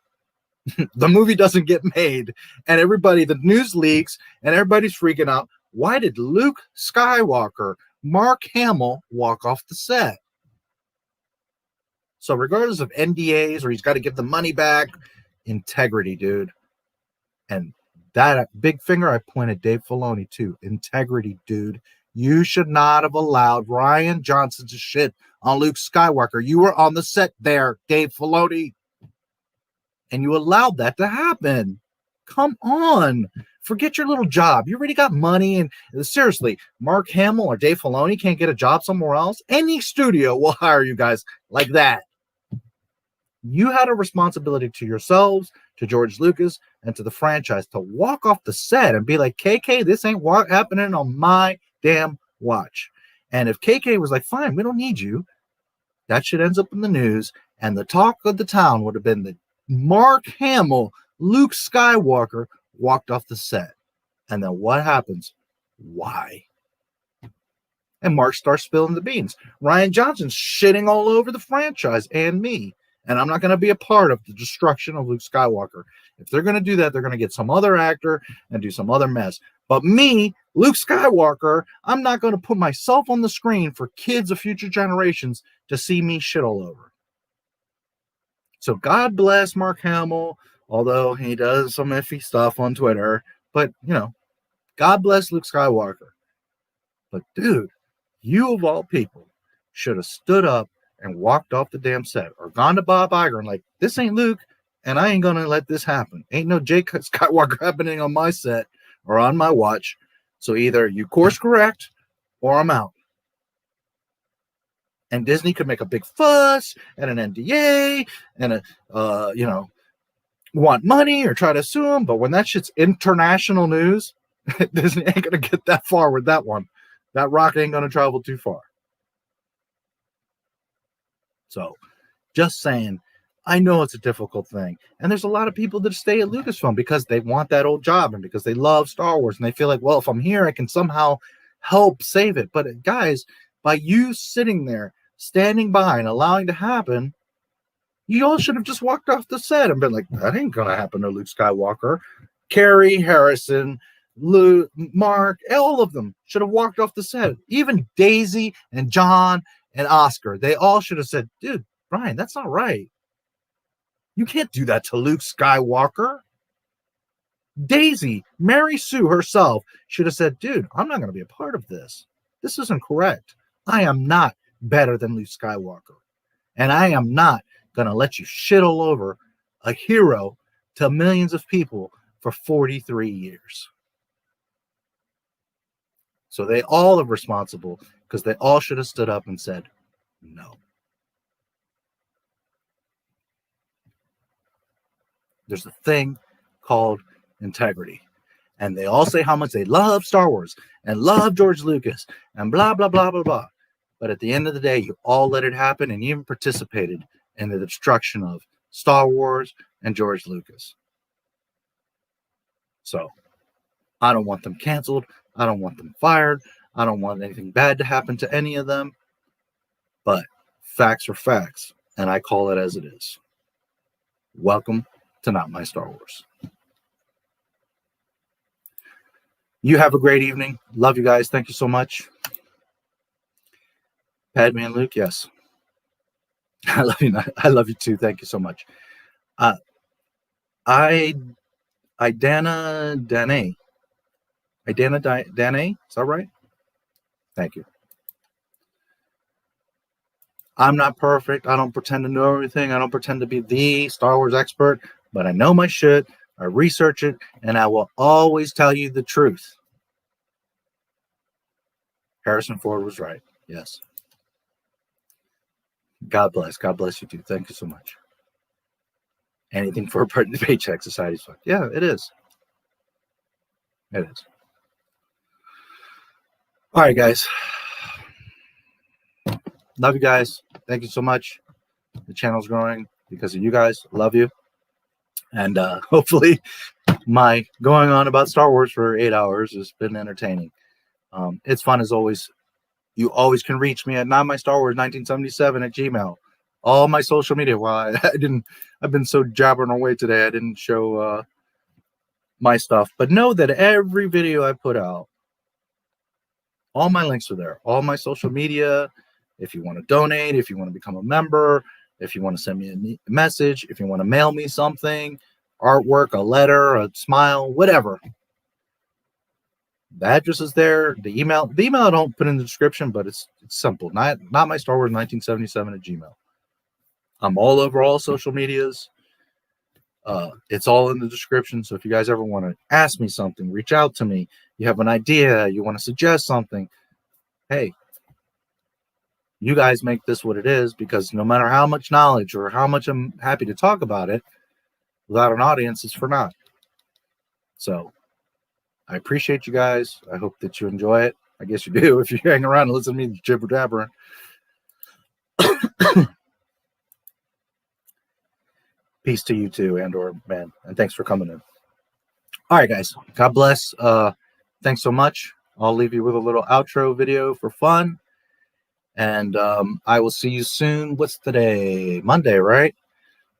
The movie doesn't get made, and the news leaks, and everybody's freaking out. Why did Luke Skywalker, Mark Hamill, walk off the set? So regardless of NDAs or he's got to give the money back, integrity, dude. And that big finger I pointed Dave Filoni to. Integrity, dude. You should not have allowed Rian Johnson to shit on Luke Skywalker. You were on the set there, Dave Filoni. And you allowed that to happen. Come on. Forget your little job. You already got money. And seriously, Mark Hamill or Dave Filoni can't get a job somewhere else. Any studio will hire you guys like that. You had a responsibility to yourselves, to George Lucas, and to the franchise to walk off the set and be like, KK, this ain't happening on my damn watch. And if KK was like, fine, we don't need you, that shit ends up in the news. And the talk of the town would have been that Mark Hamill, Luke Skywalker, walked off the set. And then what happens? Why? And Mark starts spilling the beans. Rian Johnson's shitting all over the franchise and me. And I'm not going to be a part of the destruction of Luke Skywalker. If they're going to do that, they're going to get some other actor and do some other mess. But me, Luke Skywalker, I'm not going to put myself on the screen for kids of future generations to see me shit all over. So God bless Mark Hamill, although he does some iffy stuff on Twitter. But, you know, God bless Luke Skywalker. But, dude, you of all people should have stood up and walked off the damn set or gone to Bob Iger and like, this ain't Luke, and I ain't going to let this happen. Ain't no Jake Skywalker happening on my set or on my watch. So either you course correct or I'm out. And Disney could make a big fuss and an NDA and want money or try to sue them. But when that shit's international news, Disney ain't going to get that far with that one. That rock ain't going to travel too far. So just saying, I know it's a difficult thing. And there's a lot of people that stay at Lucasfilm because they want that old job and because they love Star Wars. And they feel like, well, if I'm here, I can somehow help save it. But guys, by you sitting there, standing by and allowing it to happen, you all should have just walked off the set and been like, that ain't going to happen to Luke Skywalker. Carrie, Harrison, Luke, Mark, all of them should have walked off the set. Even Daisy and John and Oscar, they all should have said, dude, Brian, that's not right. You can't do that to Luke Skywalker. Daisy, Mary Sue herself, should have said, dude, I'm not going to be a part of this. This isn't correct. I am not better than Luke Skywalker. And I am not going to let you shit all over a hero to millions of people for 43 years. So they all are responsible because they all should have stood up and said, no. There's a thing called integrity. And they all say how much they love Star Wars and love George Lucas and blah, blah, blah, blah, blah. But at the end of the day, you all let it happen and you even participated in the destruction of Star Wars and George Lucas. So I don't want them canceled. I don't want them fired. I don't want anything bad to happen to any of them. But facts are facts. And I call it as it is. Welcome to Not My Star Wars. You have a great evening. Love you guys. Thank you so much. Padme and Luke, yes. I love you. I love you too. Thank you so much. Idana Dane. Idana Dane, is that right? Thank you. I'm not perfect. I don't pretend to know everything. I don't pretend to be the Star Wars expert, but I know my shit. I research it, and I will always tell you the truth. Harrison Ford was right. Yes. God bless. God bless you too. Thank you so much. Anything for a paycheck, society's fucked. Yeah, it is. It is. All right, guys. Love you guys. Thank you so much. The channel's growing because of you guys. Love you. And hopefully my going on about Star Wars for 8 hours has been entertaining. It's fun as always. You always can reach me at notmystarwars1977 at Gmail. All my social media. Well, I've been so jabbering away today. I didn't show my stuff. But know that every video I put out, all my links are there. All my social media. If you want to donate, if you want to become a member, if you want to send me a message, if you want to mail me something, artwork, a letter, a smile, whatever. The address is there. The email I don't put in the description, but it's simple. Not my Star Wars 1977 at Gmail. I'm all over all social medias. It's all in the description. So if you guys ever want to ask me something, reach out to me. You have an idea, you want to suggest something. Hey, you guys make this what it is, because no matter how much knowledge or how much I'm happy to talk about it, without an audience, it's for naught. So I appreciate you guys. I hope that you enjoy it. I guess you do if you hang around and listen to me jibber jabber. Peace to you too, Andor, man. And thanks for coming in. All right, guys. God bless. Thanks so much. I'll leave you with a little outro video for fun. And I will see you soon. What's today? Monday, right?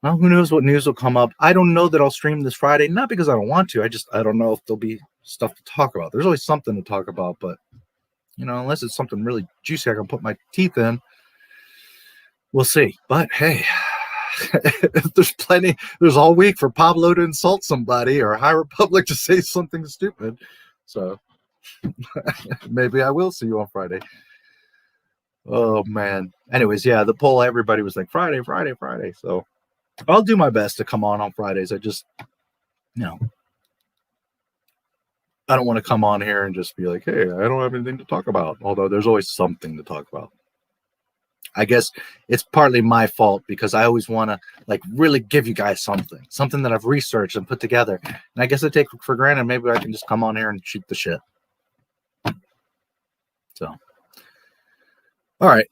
Well, who knows what news will come up. I don't know that I'll stream this Friday, not because I don't want to. I don't know if there'll be stuff to talk about. There's always something to talk about, but unless it's something really juicy I can put my teeth in, we'll see. But hey, there's all week for Pablo to insult somebody or High Republic to say something stupid. So maybe I will see you on Friday. Oh man. Anyways, yeah, the poll, everybody was like Friday. So I'll do my best to come on Fridays. I just, I don't want to come on here and just be like, hey, I don't have anything to talk about. Although there's always something to talk about. I guess it's partly my fault because I always want to really give you guys something that I've researched and put together. And I guess I take for granted maybe I can just come on here and shoot the shit. So, all right.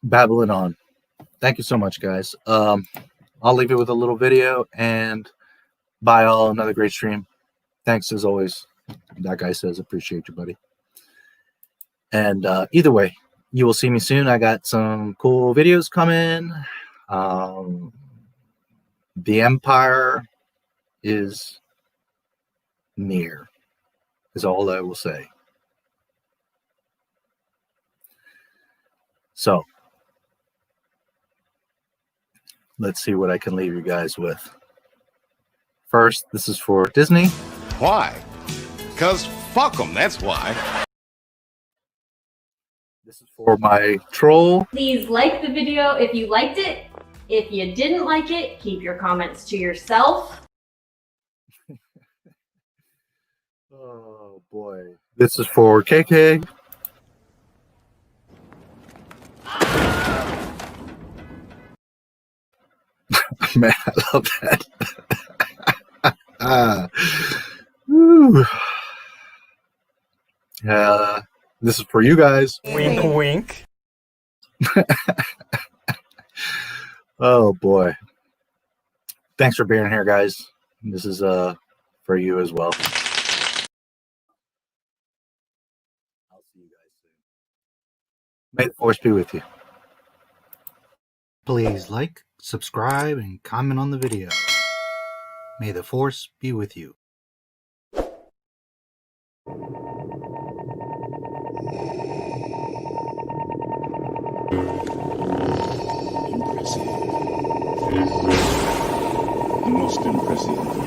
Babbling on. Thank you so much, guys. I'll leave you with a little video, and bye all. Another great stream. Thanks as always. That guy says, appreciate you, buddy. And either way, you will see me soon. I got some cool videos coming. The Empire is near, is all I will say. So, let's see what I can leave you guys with. First, this is for Disney. Why? Because fuck them, that's why. This is for my troll. Please like the video if you liked it. If you didn't like it, keep your comments to yourself. Oh boy. This is for KK. Man, I love that. This is for you guys. Wink, wink. Oh boy. Thanks for being here, guys. This is for you as well. I'll see you guys soon. May the force be with you. Please like, subscribe, and comment on the video. May the force be with you. Impressive. The most impressive.